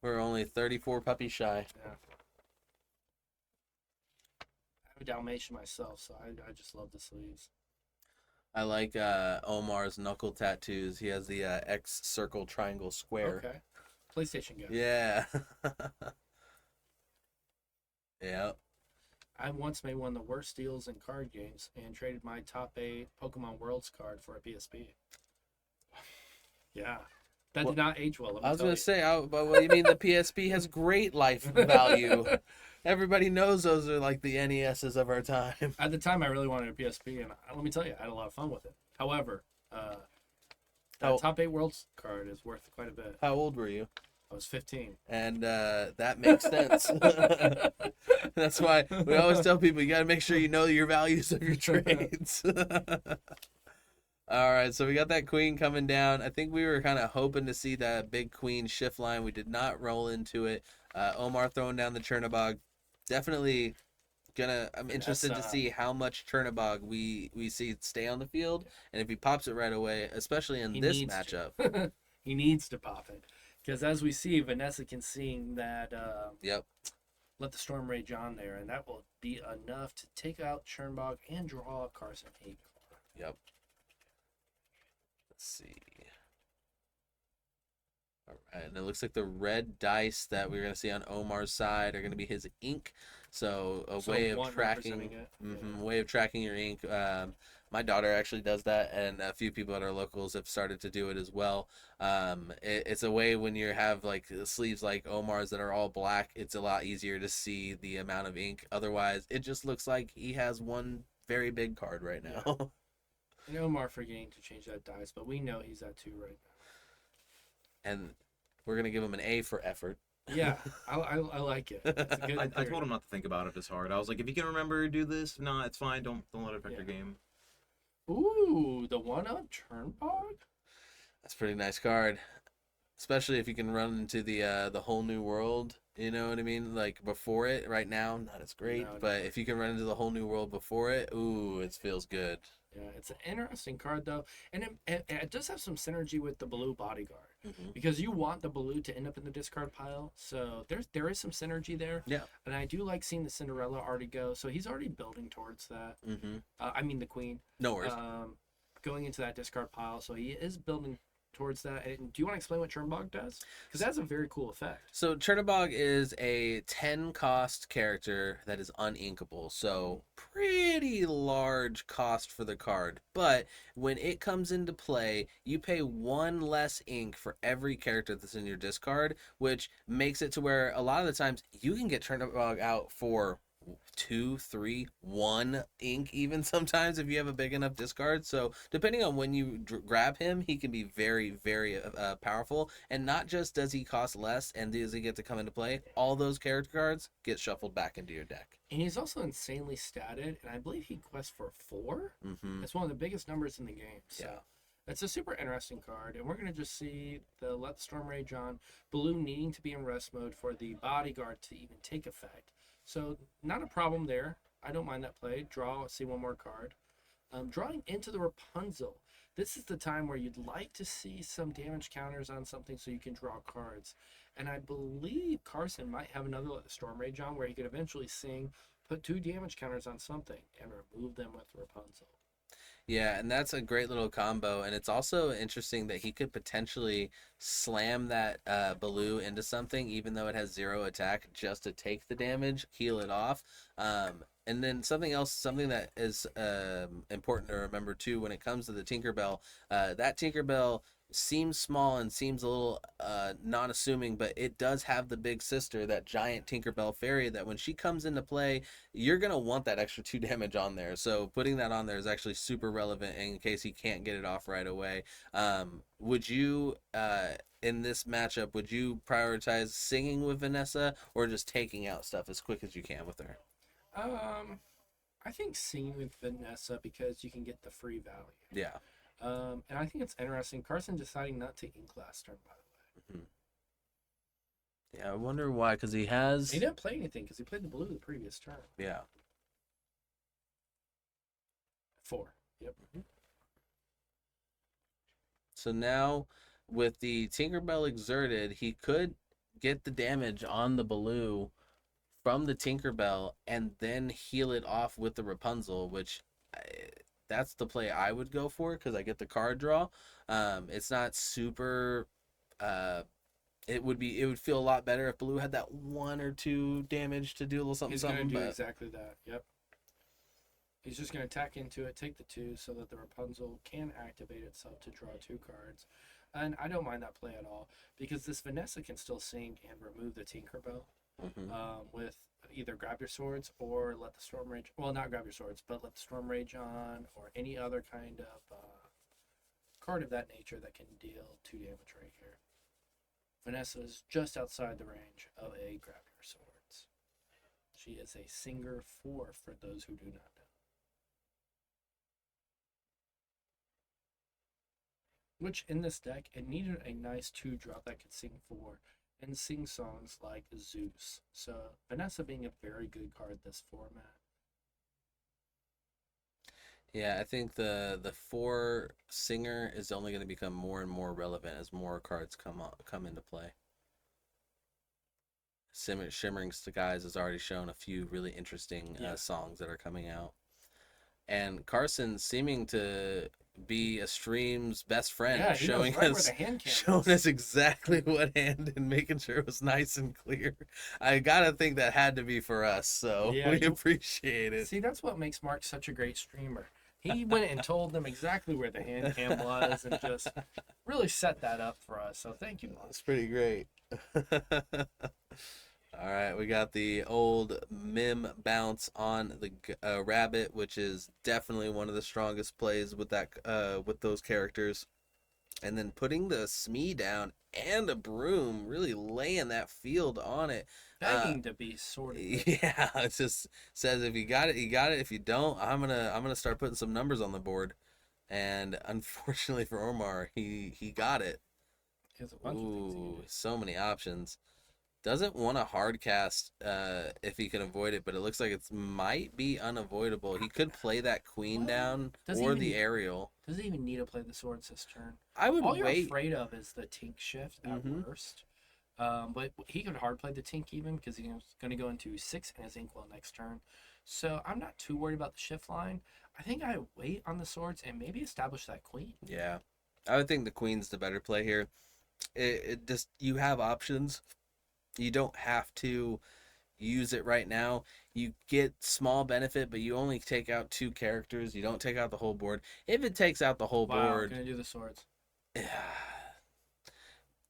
we're only 34 puppies shy. Yeah. I have a Dalmatian myself, so I just love the sleeves. I like Omar's knuckle tattoos. He has the X circle triangle square. Okay. PlayStation guy. Yeah. Yeah. I once made one of the worst deals in card games and traded my top 8 Pokemon Worlds card for a PSP. Yeah. That did not age well. I was going to say, but what do you mean the PSP has great life value? Everybody knows those are like the NESs of our time. At the time, I really wanted a PSP, and let me tell you, I had a lot of fun with it. However, that top 8 Worlds card is worth quite a bit. How old were you? I was 15. And that makes sense. That's why we always tell people you got to make sure you know your values of your trades. All right, so we got that Queen coming down. I think we were kind of hoping to see that big Queen shift line. We did not roll into it. Omar throwing down the Chernabog. Definitely I'm interested to see how much Chernabog we see stay on the field, and if he pops it right away, especially in this matchup. He needs to pop it. Because as we see, Vanessa can sing that Let the Storm Rage On there, and that will be enough to take out Chernabog and draw Carson a card. Yep. Let's see. All right, and it looks like the red dice that we're going to see on Omar's side are going to be his ink. So way of tracking, way of tracking your ink. My daughter actually does that, and a few people at our locals have started to do it as well. It's a way when you have like sleeves like Omar's that are all black, it's a lot easier to see the amount of ink. Otherwise, it just looks like he has one very big card right now. Yeah. And Omar forgetting to change that dice, but we know he's at 2 right now. And we're going to give him an A for effort. Yeah, I like it. It's a good I told him not to think about it as hard. I was like, if you can remember, do this. No, it's fine. Don't let it affect your game. Ooh, the 1-up Chernabog? That's a pretty nice card. Especially if you can run into the whole new world. You know what I mean? Like before it, right now, not as great. But if you can run into the whole new world before it, ooh, it feels good. Yeah, it's an interesting card though, and it does have some synergy with the blue bodyguard because you want the blue to end up in the discard pile. So there is some synergy there. Yeah, and I do like seeing the Cinderella already go. So he's already building towards that. I mean the Queen. No worries. Going into that discard pile, so he is building towards that. And do you want to explain what Chernabog does? Because that's a very cool effect. So Chernabog is a 10 cost character that is uninkable. So pretty large cost for the card. But when it comes into play, you pay 1 less ink for every character that's in your discard, which makes it to where a lot of the times you can get Chernabog out for 2, 3, 1 ink even sometimes if you have a big enough discard. So depending on when you grab him, he can be very, very powerful. And not just does he cost less and does he get to come into play, all those character cards get shuffled back into your deck. And he's also insanely statted, and I believe he quests for 4. It's one of the biggest numbers in the game. So. Yeah. It's a super interesting card, and we're going to just see the Let the Storm Rage On, blue needing to be in rest mode for the bodyguard to even take effect. So not a problem there. I don't mind that play. Draw, see one more card. Drawing into the Rapunzel. This is the time where you'd like to see some damage counters on something so you can draw cards. And I believe Carson might have another Let the Storm Rage On where he could eventually sing, put 2 damage counters on something, and remove them with Rapunzel. Yeah, and that's a great little combo, and it's also interesting that he could potentially slam that Baloo into something, even though it has 0 attack, just to take the damage, heal it off. And then something that is important to remember too when it comes to the Tinkerbell, that Tinkerbell seems small and seems a little non-assuming, but it does have the big sister, that giant Tinkerbell fairy, that when she comes into play, you're gonna want that extra 2 damage on there. So putting that on there is actually super relevant in case he can't get it off right away. Would you in this matchup, would you prioritize singing with Vanessa or just taking out stuff as quick as you can with her? I think singing with Vanessa because you can get the free value. Yeah. And I think it's interesting. Carson deciding not to ink last turn, by the way. Mm-hmm. Yeah, I wonder why. Because he didn't play anything because he played the blue the previous turn. Yeah. 4. Yep. Mm-hmm. So now, with the Tinkerbell exerted, he could get the damage on the Baloo from the Tinkerbell and then heal it off with the Rapunzel, which that's the play I would go for because I get the card draw. It's not super. It would feel a lot better if Baloo had that 1 or 2 damage to do a little something. He's going to do exactly that. Yep. He's just going to attack into it, take the 2 so that the Rapunzel can activate itself to draw 2 cards. And I don't mind that play at all because this Vanessa can still sing and remove the Tinkerbell with either Grab Your Swords or Let the Storm Rage. Well, not Grab Your Swords, but Let the Storm Rage on or any other kind of card of that nature that can deal 2 damage right here. Vanessa is just outside the range of a Grab Your Swords. She is a singer 4 for those who do not know. Which in this deck, it needed a nice 2-drop that could sing 4 and sing songs like Zeus. So Vanessa being a very good card this format. Yeah, I think the 4 singer is only going to become more and more relevant as more cards come into play. Shimmering Skies has already shown a few really interesting songs that are coming out. And Carson seeming to be a stream's best friend, showing us exactly what hand and making sure it was nice and clear. I gotta think that had to be for us, so we appreciate it. See, that's what makes Mark such a great streamer. He went and told them exactly where the hand cam was and just really set that up for us. So thank you, Mark. That's pretty great. All right, we got the old Mim bounce on the rabbit, which is definitely one of the strongest plays with that with those characters. And then putting the Smee down and a broom, really laying that field on it. Begging to be sorted. Yeah, it just says if you got it, you got it. If you don't, I'm gonna start putting some numbers on the board. And unfortunately for Omar, he got it. He has a bunch of things. So many options. Doesn't want to hard cast if he can avoid it, but it looks like it might be unavoidable. He could play that queen down or the aerial. Doesn't even need to play the swords this turn. I would All wait. you're afraid of is the Tink shift at worst. But he could hard play the Tink even because he's going to go into 6 and his Inkwell next turn. So I'm not too worried about the shift line. I think I wait on the swords and maybe establish that queen. Yeah, I would think the queen's the better play here. It just, you have options. You don't have to use it right now. You get small benefit, but you only take out 2 characters. You don't take out the whole board. If it takes out the whole board, gonna do the swords.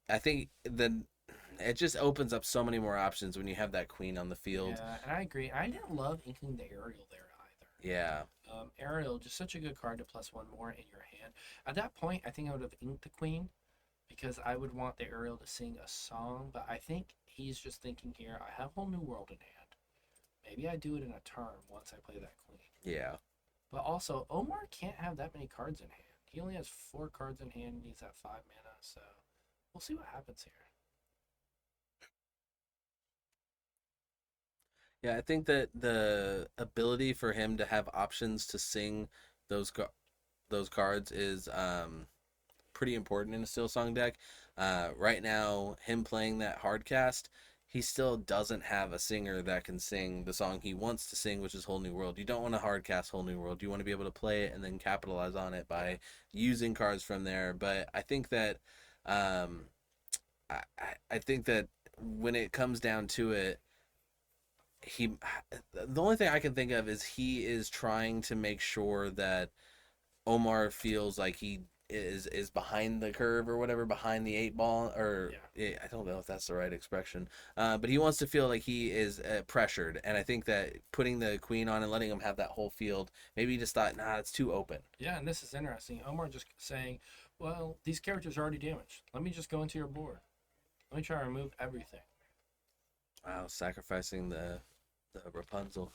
I think then it just opens up so many more options when you have that queen on the field. Yeah, and I agree. I didn't love inking the aerial there either. Yeah. Aerial, just such a good card to plus 1 more in your hand. At that point, I think I would have inked the queen because I would want the aerial to sing a song, but I think he's just thinking here, I have Whole New World in hand. Maybe I do it in a turn once I play that queen. Yeah. But also, Omar can't have that many cards in hand. He only has 4 cards in hand and he's at 5 mana, so we'll see what happens here. Yeah, I think that the ability for him to have options to sing those cards is pretty important in a Steel Song deck. Right now, him playing that hard cast, he still doesn't have a singer that can sing the song he wants to sing, which is Whole New World. You don't want to hard cast Whole New World. You want to be able to play it and then capitalize on it by using cards from there. But I think that I think that when it comes down to it, the only thing I can think of is he is trying to make sure that Omar feels like he is behind the curve or whatever, behind the 8 ball, or I don't know if that's the right expression, but he wants to feel like he is pressured, and I think that putting the queen on and letting him have that whole field, maybe he just thought, nah, it's too open. Yeah, and this is interesting. Omar just saying, well, these characters are already damaged. Let me just go into your board. Let me try to remove everything. Wow, sacrificing the Rapunzel.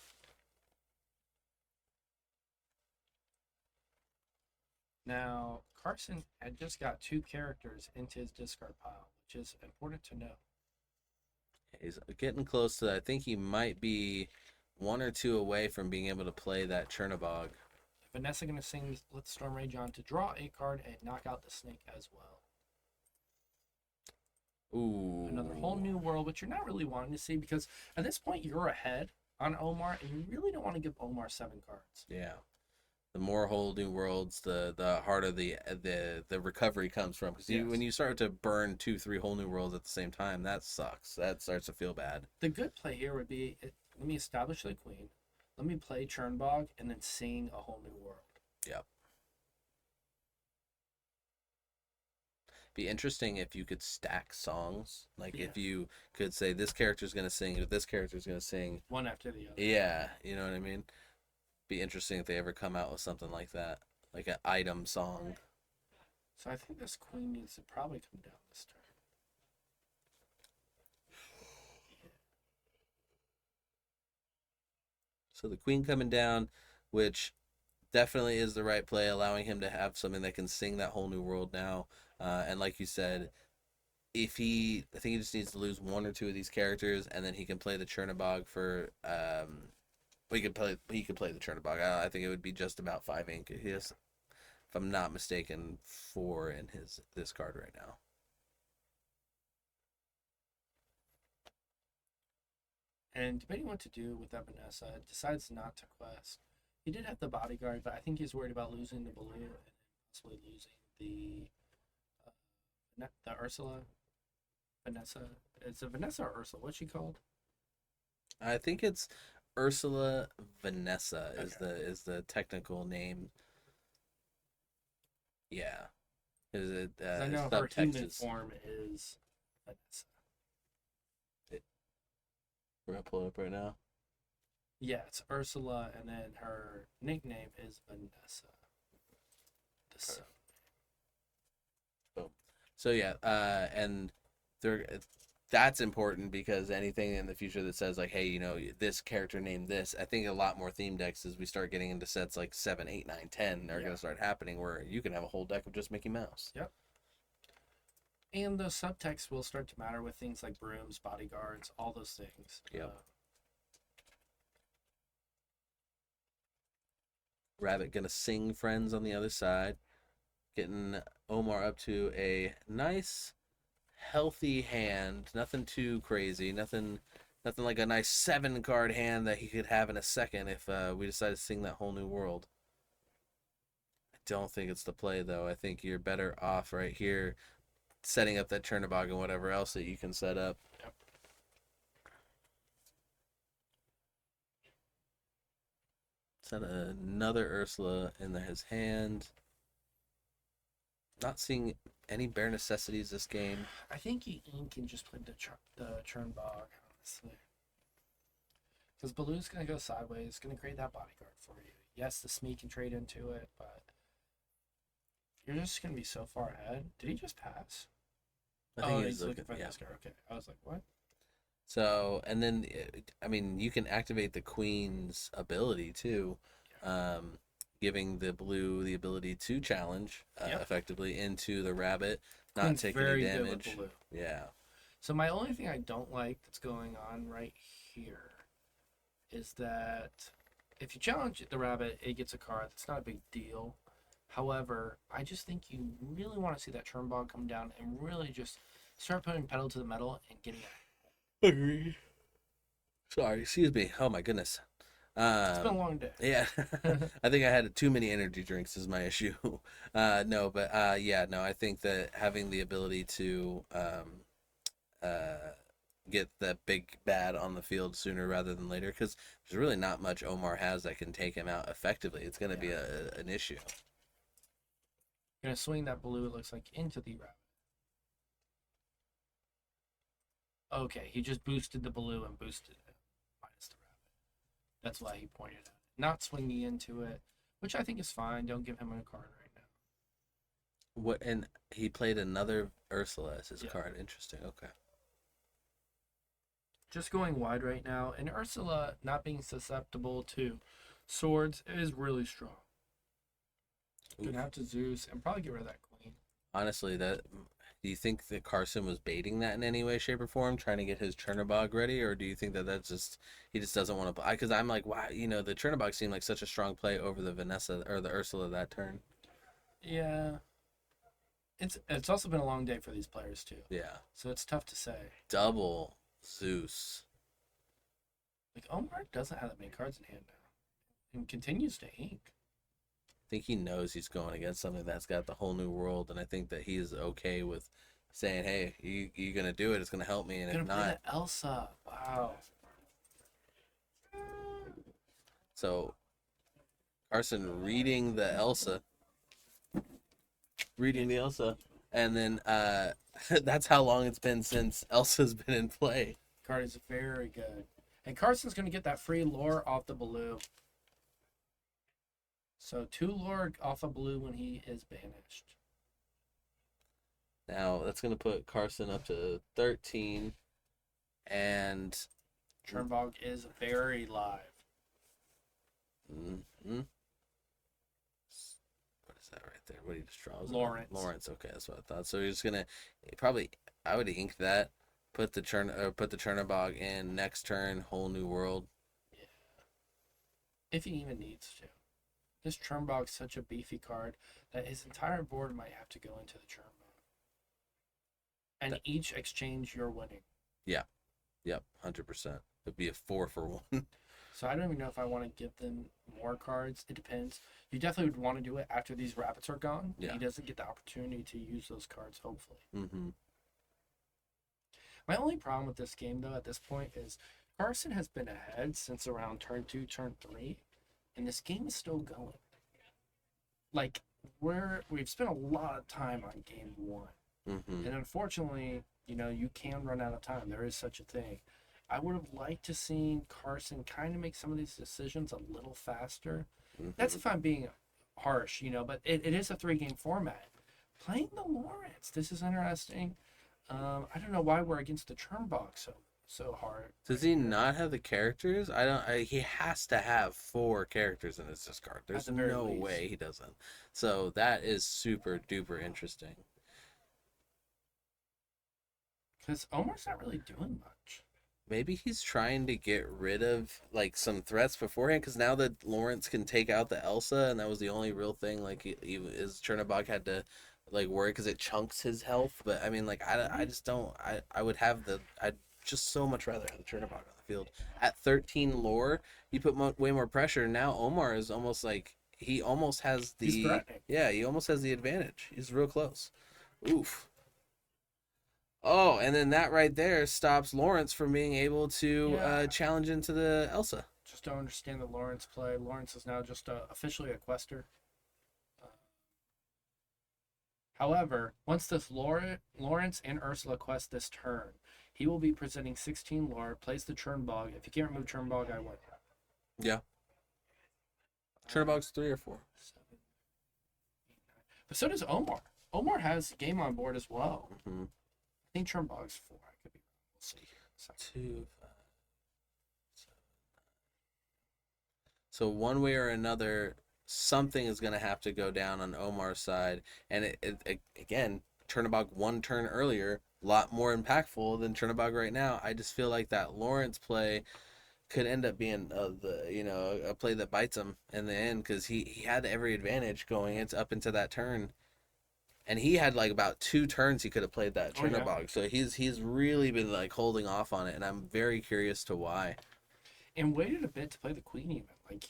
Now, Carson had just got 2 characters into his discard pile, which is important to know. He's getting close to, I think he might be 1 or 2 away from being able to play that Chernobog. Vanessa going to sing Let the Storm Rage On to draw a card and knock out the snake as well. Ooh. Another whole new world, which you're not really wanting to see because at this point you're ahead on Omar and you really don't want to give Omar 7 cards. Yeah. The more whole new worlds, the harder the recovery comes from. Because when you start to burn 2-3 whole new worlds at the same time, that sucks. That starts to feel bad. The good play here would be, let me establish the queen, let me play Chernbog, and then sing a whole new world. Yep. Be interesting if you could stack songs. Like if you could say this character's gonna sing, or this character's gonna sing. One after the other. Yeah, you know what I mean? Be interesting if they ever come out with something like that. Like an item song. So I think this queen needs to probably come down this turn. So the queen coming down, which definitely is the right play, allowing him to have something that can sing that whole new world now. And like you said, I think he just needs to lose 1 or 2 of these characters, and then he can play the Chernobog for. He could play the Chernobog. I think it would be just about 5 ink. He has, if I'm not mistaken, 4 in this card right now. And debating what to do with that Vanessa, decides not to quest. He did have the bodyguard, but I think he's worried about losing the balloon and possibly losing the Ursula. Vanessa. Is it Vanessa or Ursula? What's she called? I think it's Ursula Vanessa is the technical name. Yeah. Is it? I know her human form is Vanessa. We're gonna pull it up right now. Yeah, it's Ursula, and then her nickname is Vanessa. Boom. So yeah, and that's important because anything in the future that says like, hey, this character named this, I think a lot more theme decks as we start getting into sets like 7, 8, 9, 10 are gonna start happening where you can have a whole deck of just Mickey Mouse. Yep. And the subtext will start to matter with things like brooms, bodyguards, all those things. Yep. Rabbit gonna sing friends on the other side. Getting Omar up to a nice, healthy hand. Nothing too crazy. Nothing like a nice 7-card hand that he could have in a second if we decide to sing that whole new world. I don't think it's the play, though. I think you're better off right here setting up that Chernobog and whatever else that you can set up. Yep. Set another Ursula in his hand. Not seeing any bare necessities this game. I think you can just play the Chernbog, honestly. Because Baloo's going to go sideways. It's going to create that bodyguard for you. Yes, the Smee can trade into it, but you're just going to be so far ahead. Did he just pass? I think he's looking for this guy. Okay. I was like, what? So, and then, I mean, you can activate the Queen's ability, too. Giving the blue the ability to challenge effectively into the rabbit, not take any damage. Yeah. So my only thing I don't like that's going on right here is that if you challenge the rabbit, it gets a card. That's not a big deal. However, I just think you really want to see that Chernbog come down and really just start putting pedal to the metal and getting it. Agreed. Sorry, excuse me. Oh my goodness. It's been a long day. Yeah. I think I had too many energy drinks is my issue. I think that having the ability to get the big bad on the field sooner rather than later, because there's really not much Omar has that can take him out effectively. It's going to be an issue. Gonna swing that blue, it looks like, into the rabbit. Okay, he just boosted the blue and boosted it minus the rabbit. That's why he pointed at it. Not swinging into it, which I think is fine. Don't give him a card right now. What? And he played another Ursula as his card. Interesting. Okay. Just going wide right now, and Ursula not being susceptible to swords is really strong. Gonna have to Zeus and probably get rid of that queen. Honestly, do you think that Carson was baiting that in any way, shape, or form, trying to get his Chernobog ready, or do you think that that's just he just doesn't want to? Because I'm like, wow, the Chernobog seemed like such a strong play over the Vanessa or the Ursula that turn. Yeah, it's also been a long day for these players too. Yeah. So it's tough to say. Double Zeus. Like Omar doesn't have that many cards in hand now, and continues to ink. I think he knows he's going against something that's got the whole new world, and I think that he's okay with saying, "Hey, you gonna do it? It's gonna help me." And if not, play the Elsa. Wow. So Carson reading the Elsa, and then that's how long it's been since Elsa's been in play. Card is very good, and Carson's gonna get that free lore off the blue. So 2 lore off of blue when he is banished. Now that's gonna put Carson up to 13, and Chernobog is very live. Mm-hmm. What is that right there? What do you just draw? Lawrence. Okay, that's what I thought. So you're just gonna I would ink that. Put the Chernobog in next turn. Whole new world. Yeah. If he even needs to. This Chernobog's such a beefy card that his entire board might have to go into the Chernobog. And each exchange you're winning. Yeah. Yep. 100%. It'd be a 4 for 1. So I don't even know if I want to give them more cards. It depends. You definitely would want to do it after these rabbits are gone. Yeah. He doesn't get the opportunity to use those cards, hopefully. Mm-hmm. My only problem with this game, though, at this point is Carson has been ahead since around turn 2, turn 3. And this game is still going. Like, we've spent a lot of time on game 1. Mm-hmm. And unfortunately, you can run out of time. There is such a thing. I would have liked to seen Carson kind of make some of these decisions a little faster. Mm-hmm. That's if I'm being harsh, but it is a 3-game format. Playing the Lawrence, this is interesting. I don't know why we're against the Chernobog so hard. Does he not have the characters? He has to have 4 characters in his discard. There's no way he doesn't. So that is super duper interesting. Because Omar's not really doing much. Maybe he's trying to get rid of like some threats beforehand, because now that Lawrence can take out the Elsa, and that was the only real thing. Like his Chernobog had to like worry because it chunks his health. But I mean, like I just don't. I would have I'd just so much rather have the Chernobog on the field at 13 lore. You put way more pressure. Now Omar is almost like he almost has the he almost has the advantage. He's real close. Oof. Oh, and then that right there stops Lawrence from being able to challenge into the Elsa. Just don't understand the Lawrence play. Lawrence is now just officially a quester. However, once this Lawrence and Ursula quest this turn, he will be presenting 16 lore, plays the Chernobog. If you can't remove Chernobog, I win. Yeah. Chernobog's 3 or 4. 7, 8, 9. But so does Omar. Omar has game on board as well. Mm-hmm. I think Chernobog's 4. I could be wrong. We'll see here. 2, 5, 7, 9. So one way or another, something is going to have to go down on Omar's side. And it again, Chernobog 1 turn earlier, a lot more impactful than Chernobog right now. I just feel like that Lawrence play could end up being a play that bites him in the end, because he had every advantage going up into that turn. And he had like about 2 turns he could have played that Chernobog. So he's really been like holding off on it, and I'm very curious to why. And waited a bit to play the Queen even. Like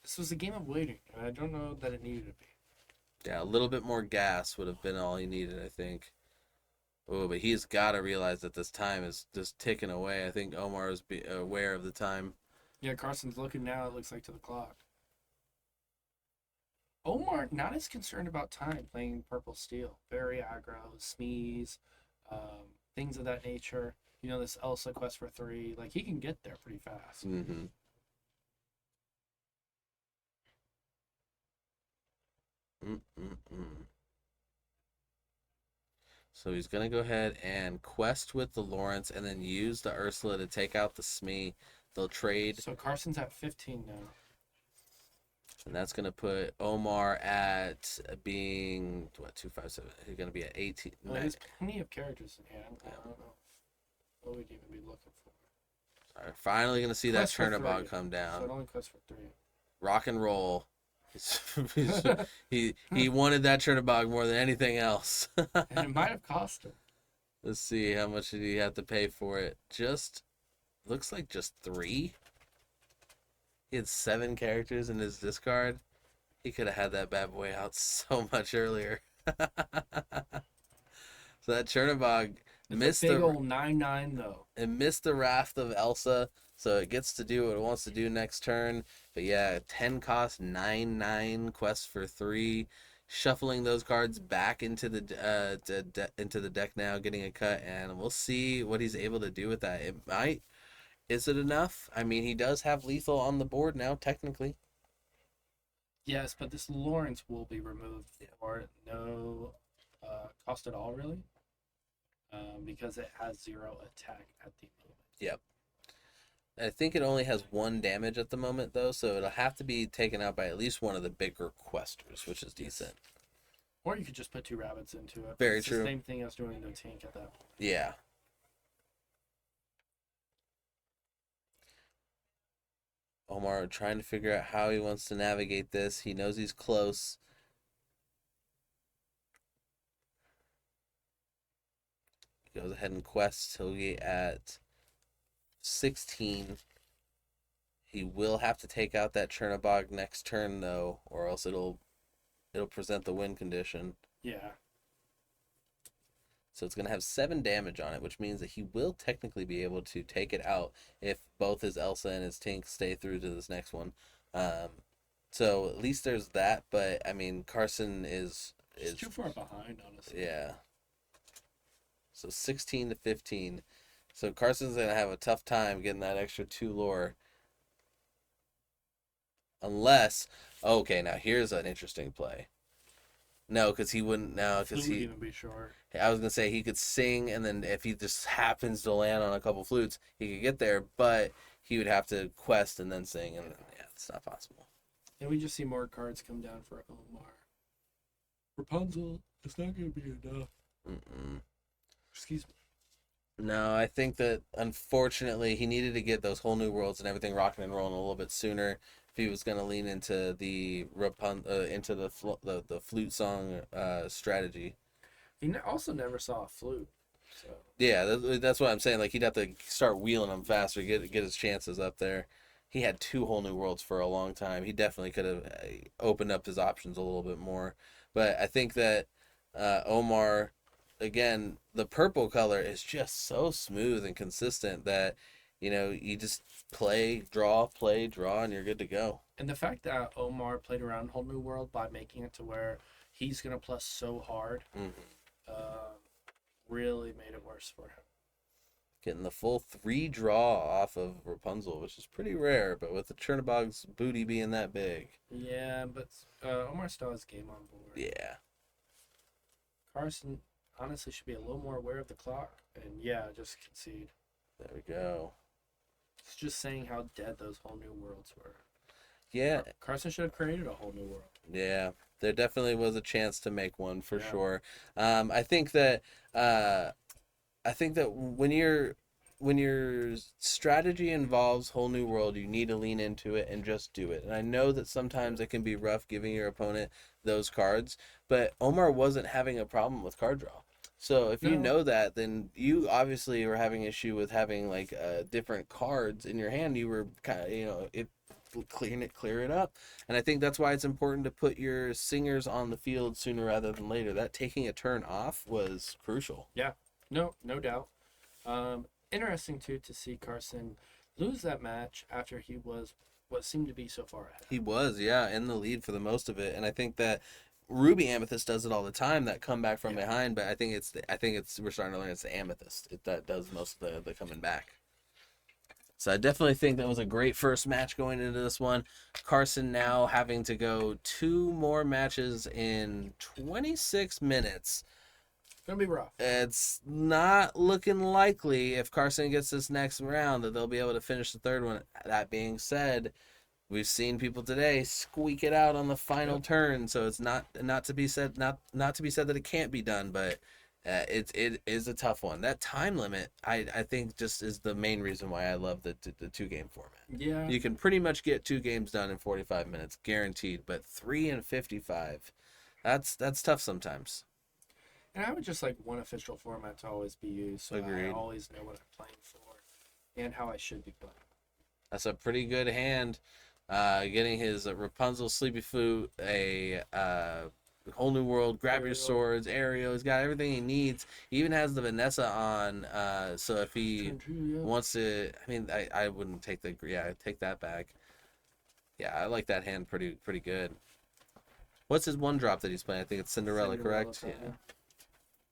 this was a game of waiting, and I don't know that it needed to be. Yeah, a little bit more gas would have been all he needed, I think. Oh, but he's got to realize that this time is just ticking away. I think Omar is aware of the time. Yeah, Carson's looking now, it looks like, to the clock. Omar not as concerned about time playing purple steel. Very aggro, Smees, things of that nature. You know, this Elsa quest for 3, like he can get there pretty fast. Mm-hmm. Mm-mm-mm. So he's gonna go ahead and quest with the Lawrence, and then use the Ursula to take out the Smee. They'll trade. So Carson's at 15 now. And that's going to put Omar at being, what, 257? He's going to be at 18. Well, there's plenty of characters in hand. I don't know what we'd even be looking for. Sorry, finally going to see Quest that for Chernobog 3. come down. So it only quests for 3. Rock and roll. He wanted that Chernobog more than anything else. And it might have cost him. Let's see, how much did he have to pay for it? Looks like just 3. He had 7 characters in his discard. He could have had that bad boy out so much earlier. So that Chernobog missed a big the old 9/9 though. It missed the Wrath of Elsa, so it gets to do what it wants to do next turn. But yeah, 10 cost, 9/9 quest for 3. Shuffling those cards back into the into the deck now, getting a cut, and we'll see what he's able to do with that. It might. Is it enough? I mean, he does have lethal on the board now, technically. Yes, but this Lawrence will be removed for no cost at all, really, because it has 0 attack at the moment. Yep. I think it only has 1 damage at the moment, though, so it'll have to be taken out by at least one of the bigger questers, which is decent. Or you could just put 2 rabbits into it. Very it's true. The same thing as doing the tank at that point. Yeah. Omar trying to figure out how he wants to navigate this. He knows he's close. He goes ahead and quests. He'll be at 16. He will have to take out that Chernobog next turn, though, or else it'll present the win condition. Yeah. So it's going to have 7 damage on it, which means that he will technically be able to take it out if both his Elsa and his Tink stay through to this next one. So at least there's that, but I mean, Carson is too far behind, honestly. Yeah. So 16 to 15. So Carson's going to have a tough time getting that extra 2 lore. Unless, okay, now here's an interesting play. No, because he wouldn't now. Because he even be short. I was gonna say he could sing, and then if he just happens to land on a couple flutes, he could get there. But he would have to quest and then sing, and yeah, it's not possible. And we just see more cards come down for Omar. Rapunzel, it's not gonna be enough. Excuse me. No, I think that unfortunately he needed to get those whole new worlds and everything rocking and rolling a little bit sooner. If he was going to lean into the the flute song strategy. He also never saw a flute. So. Yeah, that's what I'm saying. Like, he'd have to start wheeling them faster, get his chances up there. He had 2 whole new worlds for a long time. He definitely could have opened up his options a little bit more. But I think that Omar, again, the purple color is just so smooth and consistent that, you know, you just play, draw, and you're good to go. And the fact that Omar played around Whole New World by making it to where he's going to plus so hard really made it worse for him. Getting the full 3 draw off of Rapunzel, which is pretty rare, but with the Chernobog's booty being that big. Yeah, but Omar still has game on board. Yeah. Carson honestly should be a little more aware of the clock, and yeah, just concede. There we go. It's just saying how dead those Whole New Worlds were. Yeah. Carson should have created a whole new world. Yeah, there definitely was a chance to make one for sure. I think that when your strategy involves whole new world, you need to lean into it and just do it. And I know that sometimes it can be rough giving your opponent those cards, but Omar wasn't having a problem with card draw. So if you know that, then you obviously were having issue with having like different cards in your hand. You were kind of, clear it up. And I think that's why it's important to put your singers on the field sooner rather than later. That taking a turn off was crucial. Yeah, no doubt. Interesting too to see Carson lose that match after he was what seemed to be so far ahead. He was, yeah, in the lead for the most of it, and I think that Ruby Amethyst does it all the time. That comeback from behind, but I think it's we're starting to learn it's the Amethyst that does most of the coming back. So I definitely think that was a great first match going into this one. Carson now having to go 2 more matches in 26 minutes. Gonna be rough. It's not looking likely if Carson gets this next round that they'll be able to finish the third one. That being said, we've seen people today squeak it out on the final turn, so it's not to be said that it can't be done, but it is a tough one. That time limit, I think, just is the main reason why I love the 2-game format. Yeah, You can pretty much get 2 games done in 45 minutes, guaranteed, but 3 and 55, that's tough sometimes. and I would just like one official format to always be used, so Agreed. I always know what I'm playing for and how I should be playing. That's a pretty good hand. Getting his Rapunzel, Sleepy Flute, a whole new world, grab your swords, aerial. He's got everything he needs. He even has the Vanessa on. So if he wants to, I mean, I wouldn't take I'd take that back. Yeah, I like that hand pretty good. What's his 1-drop that he's playing? I think it's Cinderella, correct? Probably. Yeah.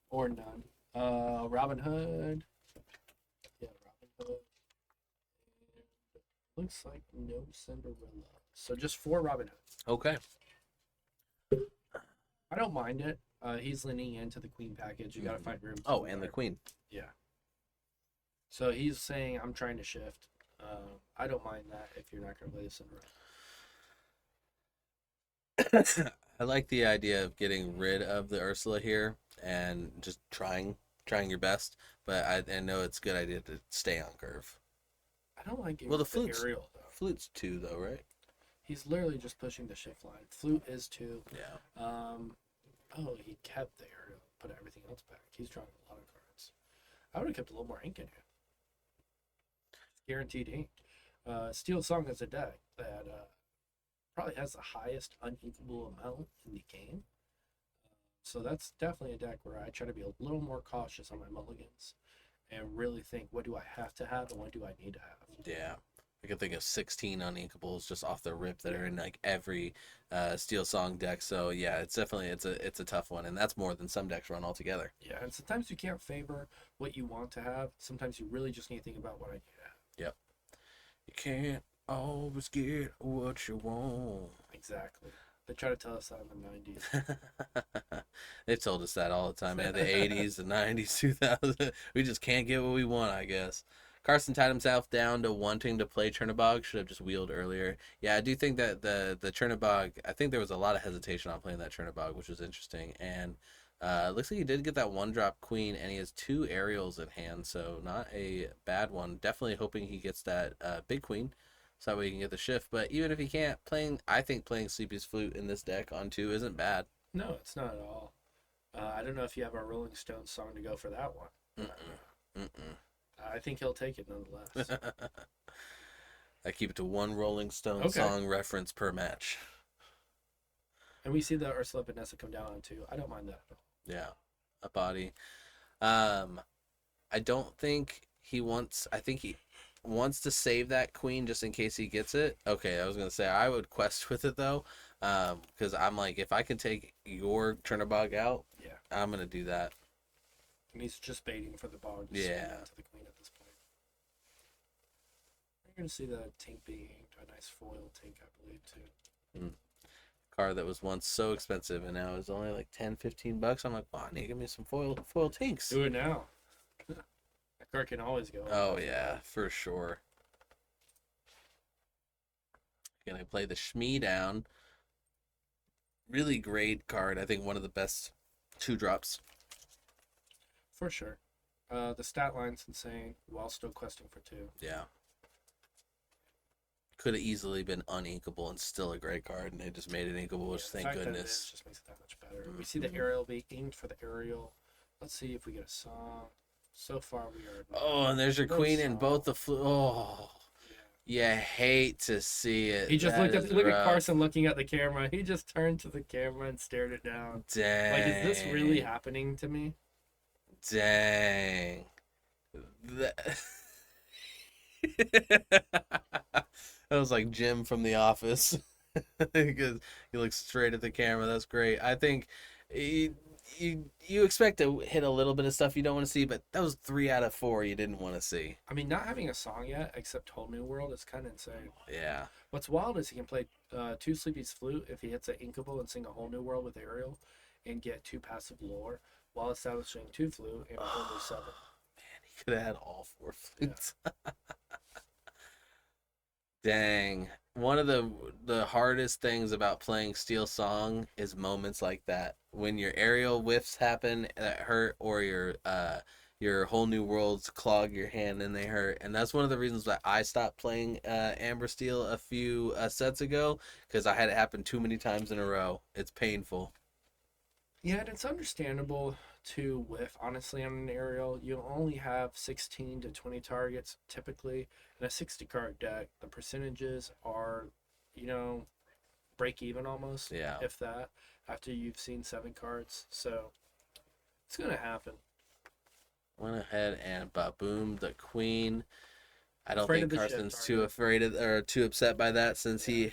Or none. Robin Hood. Yeah, Robin Hood. And looks like no Cinderella. So just 4 Robin Hoods. Okay. I don't mind it. He's leaning into the queen package. You got to find room. Oh, and the queen. Yeah. So he's saying, I'm trying to shift. I don't mind that if you're not going to play the Cinderella. I like the idea of getting rid of the Ursula here and just trying your best, but I know it's a good idea to stay on curve. I don't like the flute's aerial, though. Flute's 2, though, right? He's literally just pushing the shift line. Flute is 2. Yeah. Oh, he kept the aerial, put everything else back. He's drawing a lot of cards. I would have kept a little more ink in here. Guaranteed ink. Steel Song is a deck that probably has the highest uninkable amount in the game. So that's definitely a deck where I try to be a little more cautious on my mulligans and really think, what do I have to have and what do I need to have? Yeah. I can think of 16 uninkables just off the rip that are in like every Steel Song deck. So yeah, it's definitely it's a tough one, and that's more than some decks run altogether. Yeah, and sometimes you can't favor what you want to have. Sometimes you really just need to think about what I need to have. Yep. You can't always get what you want. Exactly. They try to tell us that in the 90s. They've told us that all the time, man. The 80s, the 90s, 2000. We just can't get what we want, I guess. Carson tied himself down to wanting to play Chernobog. Should have just wheeled earlier. Yeah, I do think that the Chernobog, I think there was a lot of hesitation on playing that Chernobog, which was interesting. And it looks like he did get that 1-drop queen, and he has 2 aerials in hand, so not a bad one. Definitely hoping he gets that big queen, so that way he can get the shift. But even if he can't, I think playing Sleepy's Flute in this deck on 2 isn't bad. No, it's not at all. I don't know if you have a Rolling Stones song to go for that one. I think he'll take it nonetheless. I keep it to 1 Rolling Stone song reference per match. And we see the Ursula Vanessa come down on 2. I don't mind that at all. Yeah, a body. I don't think he wants. I think he wants to save that queen just in case he gets it. Okay, I was gonna say I would quest with it though, because I'm like, if I can take your Chernobog out, yeah, I'm gonna do that. And he's just baiting for the bog. To to the queen at this point. You're gonna see the Tink being inked, a nice foil Tink, I believe, too. Card that was once so expensive and now is only like $10-15. I'm like, wow, I need to give me some foil Tinks. Do it now. That card can always go. Oh yeah, for sure. Gonna play the Shmee down. Really great card. I think one of the best 2-drops. For sure. The stat line's insane while still questing for 2. Yeah. Could have easily been uninkable and still a great card, and they just made it inkable, which thank goodness. Just makes it that much better. We see the aerial be inked for the aerial. Let's see if we get a song. So far, we are. Oh, and there's your queen in both the Oh, yeah. You hate to see it. He just looked at Carson looking at the camera. He just turned to the camera and stared it down. Dang. Like, is this really happening to me? Dang. was like Jim from The Office. Because he looks straight at the camera. That's great. I think you expect to hit a little bit of stuff you don't want to see, but that was 3 out of 4 you didn't want to see. I mean, not having a song yet, except Whole New World, is kind of insane. Yeah. What's wild is he can play 2 Sleepy's Flute if he hits an Inkable and sing a Whole New World with Ariel and get 2 passive lore while establishing 2 Flute and a whole new 7. Man, he could have had all 4 flutes. Yeah. Dang. One of the hardest things about playing Steel Song is moments like that. When your aerial whiffs happen that hurt, or your Whole New Worlds clog your hand and they hurt. And that's one of the reasons why I stopped playing Amber Steel a few sets ago, because I had it happen too many times in a row. It's painful. Yeah, and it's understandable to whiff, honestly, on an aerial. You only have 16 to 20 targets typically. In a 60 card deck, the percentages are, break even almost. Yeah. If that, after you've seen 7 cards. So it's going to happen. Went ahead and boom, the queen. I don't Afraid think Carson's too afraid of, or too upset by that, since he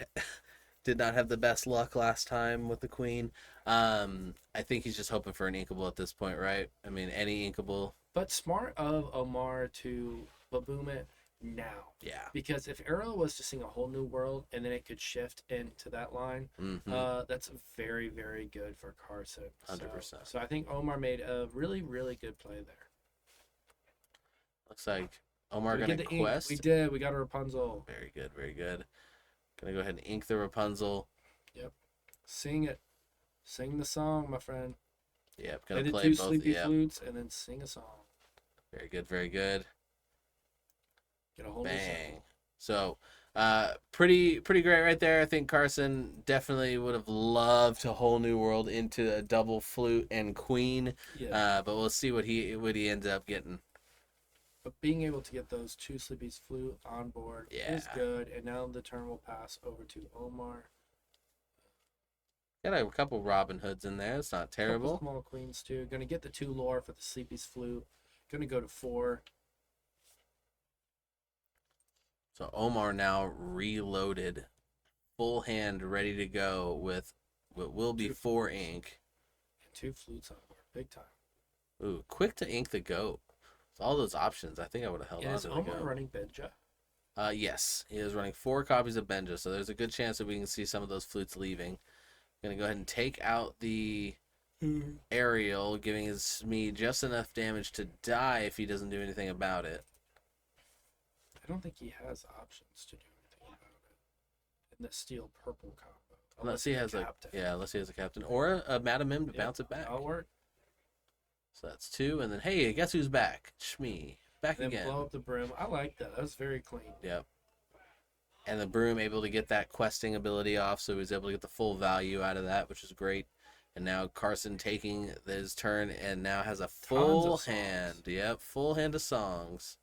did not have the best luck last time with the queen. I think he's just hoping for an inkable at this point, right? I mean, any inkable. But smart of Omar to boom it now. Yeah. Because if Arrow was to sing a Whole New World and then it could shift into that line, that's very, very good for Carson. 100%. So I think Omar made a really, really good play there. Looks like Omar got a quest. We did. We got a Rapunzel. Very good, very good. Gonna go ahead and ink the Rapunzel. Yep. Sing it. Sing the song, my friend. Yep. Gonna play play 2 both. Sleepy Flutes and then sing a song. Very good, very good. Get a whole bang. So, pretty great right there. I think Carson definitely would have loved a Whole New World into a double flute and queen. Yeah. But we'll see what he ends up getting. But being able to get those 2 Sleepy's Flute on board is good. And now the turn will pass over to Omar. Got a couple Robin Hoods in there. It's not terrible. Couple small queens too. Gonna get the 2 lore for the Sleepy's Flute. Gonna go to 4. So Omar now reloaded, full hand, ready to go with what will be 4 ink. And 2 flutes on board. Big time. Ooh, quick to ink the goat. So all those options, I think I would have held on Is to the Omar goat. running Benja? Yes, he is running 4 copies of Benja, so there's a good chance that we can see some of those flutes leaving. Gonna go ahead and take out the aerial, giving me just enough damage to die if he doesn't do anything about it. I don't think he has options to do anything about it in the steel purple combo. Unless he has unless he has a captain or a Madam M to bounce it back. That'll work. So that's 2, and then hey, guess who's back? Shmee, back then again. Blow up the broom. I like that. That was very clean. Yep. And the broom able to get that questing ability off, so he was able to get the full value out of that, which is great. And now Carson taking his turn and now has a full hand. Yep, full hand of songs.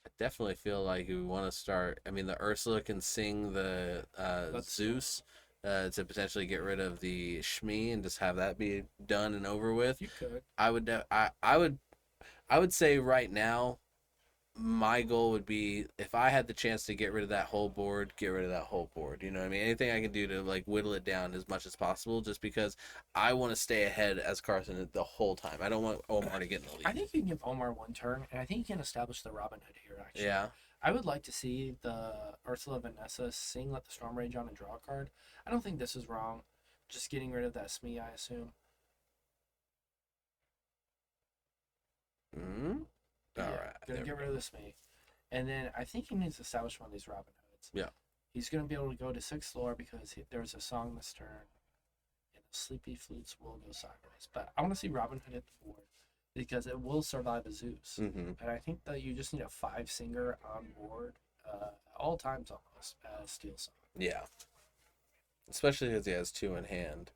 I definitely feel like we want to start. I mean, the Ursula can sing the Zeus to potentially get rid of the Shmee and just have that be done and over with. You could. I would say right now, my goal would be, if I had the chance to get rid of that whole board, get rid of that whole board. You know what I mean? Anything I can do to like whittle it down as much as possible, just because I want to stay ahead as Carson the whole time. I don't want Omar to get in the lead. I think you can give Omar 1 turn, and I think you can establish the Robin Hood here, actually. Yeah. I would like to see the Ursula Vanessa sing Let the Storm Rage on and draw a card. I don't think this is wrong. Just getting rid of that Smee, I assume. All right. Gonna get rid of the Smee. And then I think he needs to establish one of these Robin Hoods. Yeah. He's going to be able to go to 6 lore because there's a song this turn. And the Sleepy Flutes will go sideways. But I want to see Robin Hood hit the board because it will survive a Zeus. Mm-hmm. And I think that you just need a 5 singer on board all times almost as Steel Song. Yeah. Especially because he has 2 in hand.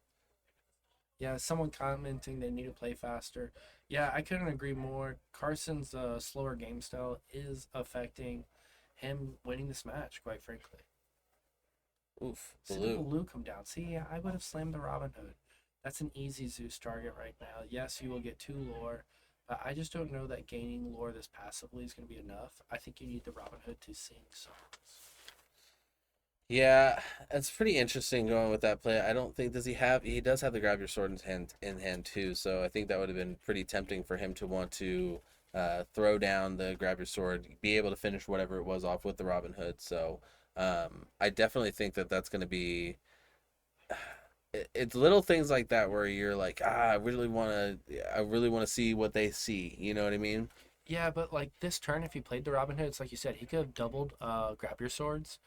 Yeah, someone commenting they need to play faster. Yeah, I couldn't agree more. Carson's slower game style is affecting him winning this match, quite frankly. Oof. See the blue come down. See, I would have slammed the Robin Hood. That's an easy Zeus target right now. Yes, you will get 2 lore, But I just don't know that gaining lore this passively is going to be enough. I think you need the Robin Hood to sing songs. Yeah, it's pretty interesting going with that play. I don't think he does have the grab your sword in hand too, so I think that would have been pretty tempting for him to want to throw down the grab your sword, be able to finish whatever it was off with the Robin Hood. So I definitely think that that's going to be it's little things like that where you're like, I really want to see what they see. You know what I mean? Yeah, but like this turn, if he played the Robin Hood, it's like you said, he could have doubled grab your swords,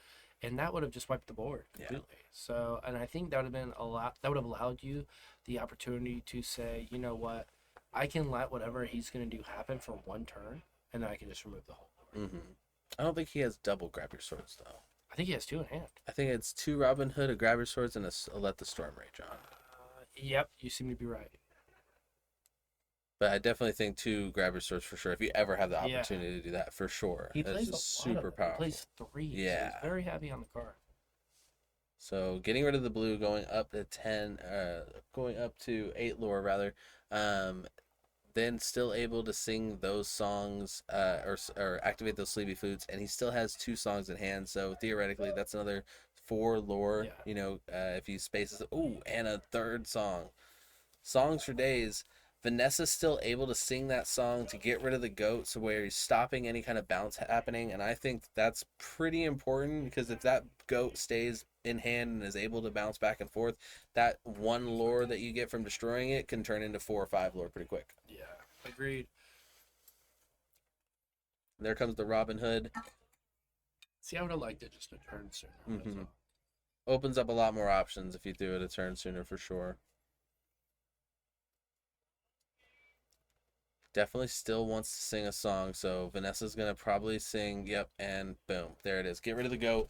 and that would have just wiped the board completely. Yeah. So, and I think that would have been a lot. That would have allowed you the opportunity to say, you know what, I can let whatever he's going to do happen for one turn, and then I can just remove the whole board. Mm-hmm. I don't think he has double grab your swords though. I think he has 2 in hand. I think it's 2 Robin Hood, a grab your swords, and a let the storm rage on. Yep, you seem to be right. But I definitely think 2 grab your swords for sure. If you ever have the opportunity to do that, for sure. He plays super powerful. He plays 3. Yeah, so he's very heavy on the card. So getting rid of the blue, going up to 10, going up to 8 lore rather. Then still able to sing those songs or activate those sleepy flutes, and he still has 2 songs in hand. So theoretically, that's another 4 lore. Yeah. You know, if he spaces, and a 3rd song. Songs for days. Vanessa's still able to sing that song to get rid of the goat, so where he's stopping any kind of bounce happening, and I think that's pretty important because if that goat stays in hand and is able to bounce back and forth, that 1 lore that you get from destroying it can turn into 4 or 5 lore pretty quick. Yeah, agreed. There comes the Robin Hood. See, I would have liked it just a turn sooner. Mm-hmm. Opens up a lot more options if you do it a turn sooner for sure. Definitely still wants to sing a song, so Vanessa's gonna probably sing, yep, and boom, there it is. Get rid of the goat.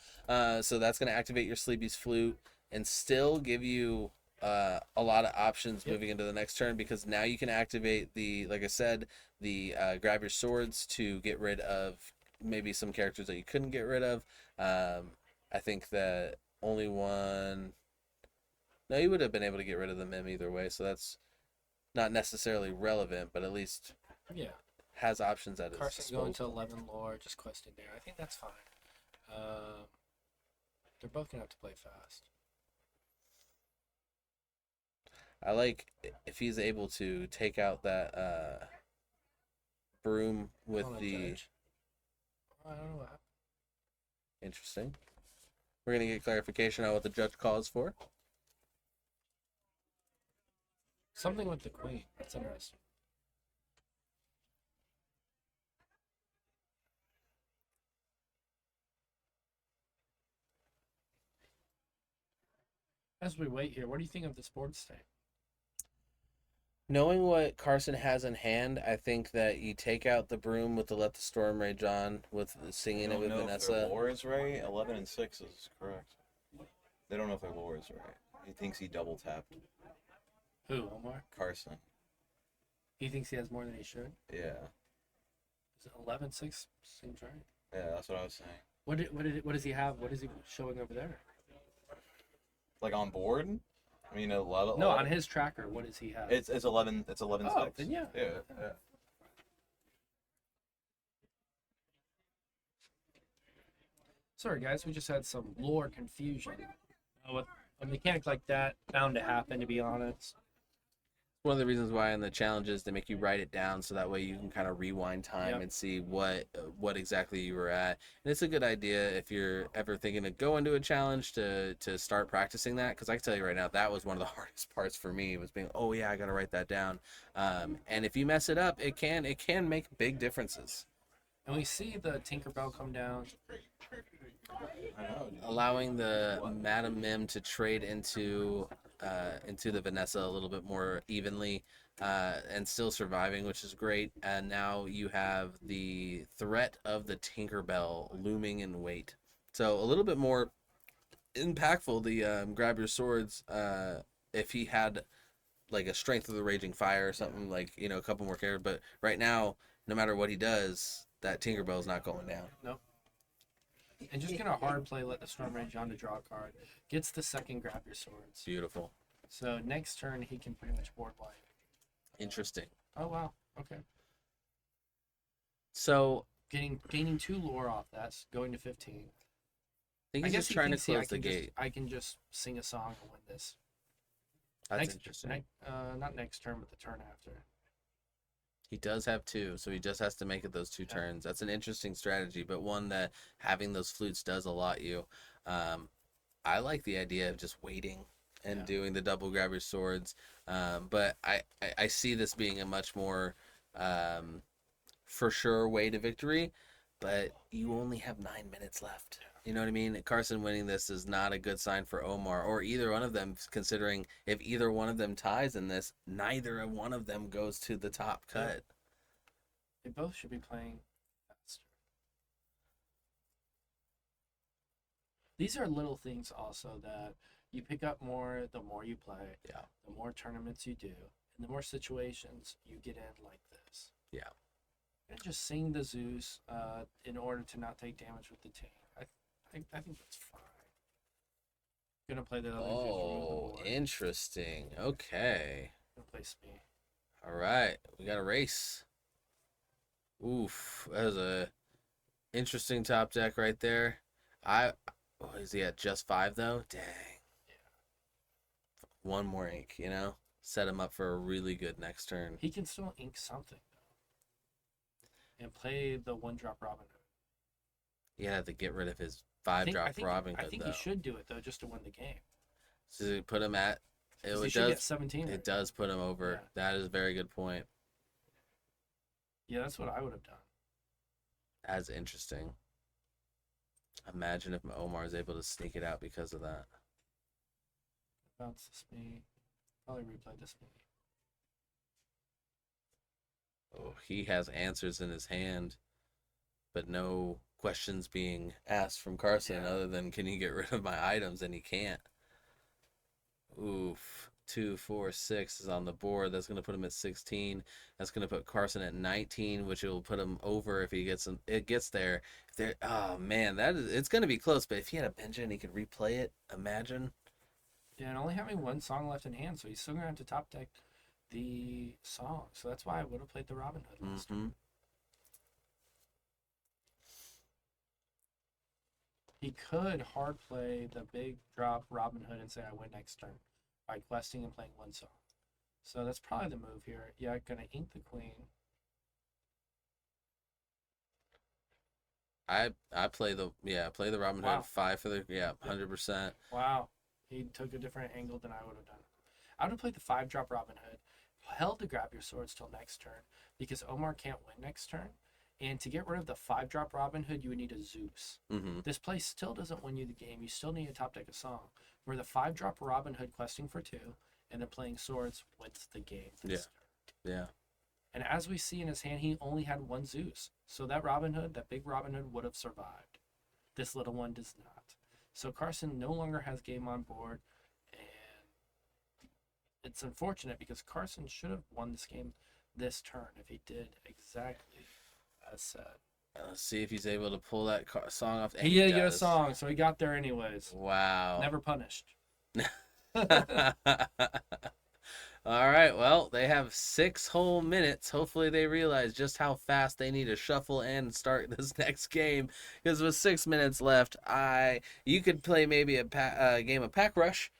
So that's gonna activate your Sleepy's flute and still give you a lot of options moving into the next turn, because now you can activate like I said, the grab your swords to get rid of maybe some characters that you couldn't get rid of. I think that only one. No, you would have been able to get rid of the Mim either way, so that's not necessarily relevant, but at least has options at his disposal. Going to 11 lore, just questing there. I think that's fine. They're both going to have to play fast. I like if he's able to take out that broom with the... Judge. I don't know what happened. Interesting. We're going to get clarification on what the judge calls for. Something with the queen. That's interesting. As we wait here, what do you think of this board state? Knowing what Carson has in hand, I think that you take out the broom with the Let the Storm Rage on, with singing it with Vanessa. If their lore is right, 11 and 6 is correct. They don't know if their lore is right. He thinks he double tapped. Who, Omar? Carson. He thinks he has more than he should? Yeah. Is it 11-6? Seems right. Yeah, that's what I was saying. What does he have? What is he showing over there? Like on board? I mean, 11. No, on his tracker, what does he have? It's 11. It's 11. Oh, then yeah. Yeah. Sorry, guys, we just had some lore confusion. With a mechanic like that, bound to happen, to be honest. One of the reasons why in the challenges they make you write it down, so that way you can kind of rewind time and see what exactly you were at. And it's a good idea if you're ever thinking to go into a challenge to start practicing that, because I can tell you right now that was one of the hardest parts for me, was being, oh yeah, I got to write that down. And if you mess it up, it can make big differences. And we see the Tinkerbell come down, allowing the Madam Mim to trade into the Vanessa a little bit more evenly, and still surviving, which is great. And now you have the threat of the Tinkerbell looming in wait, so a little bit more impactful. The grab your swords, if he had like a Strength of the Raging Fire or something, like, you know, a couple more characters. But right now, no matter what he does, that Tinkerbell's not going down. Nope. And just gonna hard play, let the Storm Rage on to draw a card. Gets the second grab your swords. Beautiful. So next turn he can pretty much board wipe. Interesting. Oh wow. Okay. So gaining 2 lore off that, going to 15. I think I he's guess just he trying to thinks close the gate. I can just sing a song and win this. That's interesting. Not next turn, but the turn after. He does have 2, so he just has to make it those 2 turns. That's an interesting strategy, but one that having those flutes does allot you. I like the idea of just waiting and doing the double grab your swords, but I see this being a much more for sure way to victory, but you only have 9 minutes left. You know what I mean? Carson winning this is not a good sign for Omar or either one of them, considering if either one of them ties in this, neither of one of them goes to the top cut. They both should be playing faster. These are little things also that you pick up more the more you play, the more tournaments you do, and the more situations you get in like this. Yeah. And just sing the Zeus in order to not take damage with the tank. I think that's fine. Gonna play the other. Oh, interesting. Okay. Gonna play Smee. All right, we got a race. Oof, that was a interesting top deck right there. Is he at just 5 though? Dang. Yeah. One more ink, set him up for a really good next turn. He can still ink something though, and play the 1-drop Robin Hood. Yeah, to get rid of his 5-drop Robin Hood. I think he should do it though, just to win the game. So put him at. He should get 17. It does put him over. Yeah. That is a very good point. Yeah, that's what I would have done. That's interesting. Imagine if Omar is able to sneak it out because of that. Bounce this me. Probably replay this me. Oh, he has answers in his hand, but no questions being asked from Carson other than, can you get rid of my items? And he can't. Oof. 2, 4, 6 is on the board. That's going to put him at 16. That's going to put Carson at 19, which will put him over if he gets there. Oh man, it's going to be close. But if he had a Benjamin, he could replay it. Imagine. Yeah, and only having 1 song left in hand, so he's still going to have to top deck the song. So that's why I would have played the Robin Hood last time. He could hard play the big drop Robin Hood and say I win next turn by questing and playing 1 song. So that's probably the move here. Yeah, gonna ink the queen. I play the Robin Hood 5 for the 100%. Wow, he took a different angle than I would have done. I would have played the 5-drop Robin Hood, held to grab your swords till next turn because Omar can't win next turn. And to get rid of the 5-drop Robin Hood, you would need a Zeus. Mm-hmm. This play still doesn't win you the game. You still need a top deck a song. Where the 5-drop Robin Hood questing for 2 and then playing swords wins the game. Yeah. And as we see in his hand, he only had 1 Zeus. So that Robin Hood, that big Robin Hood, would have survived. This little one does not. So Carson no longer has game on board. And it's unfortunate because Carson should have won this game this turn if he did exactly as said. Let's see if he's able to pull that song off. He did get a song, so he got there anyways. Wow. Never punished. All right, well, they have 6 whole minutes. Hopefully they realize just how fast they need to shuffle and start this next game. Because with 6 minutes left, you could play maybe a game of Pack Rush,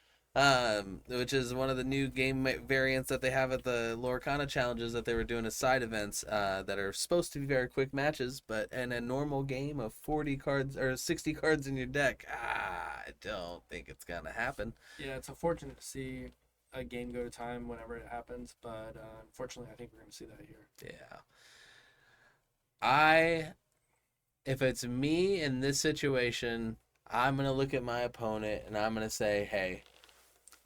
which is one of the new game variants that they have at the Lorcana challenges that they were doing as side events that are supposed to be very quick matches, but in a normal game of 40 cards or 60 cards in your deck, I don't think it's gonna happen. Yeah, it's unfortunate to see a game go to time whenever it happens, but unfortunately I think we're gonna see that here. Yeah. If it's me in this situation, I'm gonna look at my opponent and I'm gonna say, hey,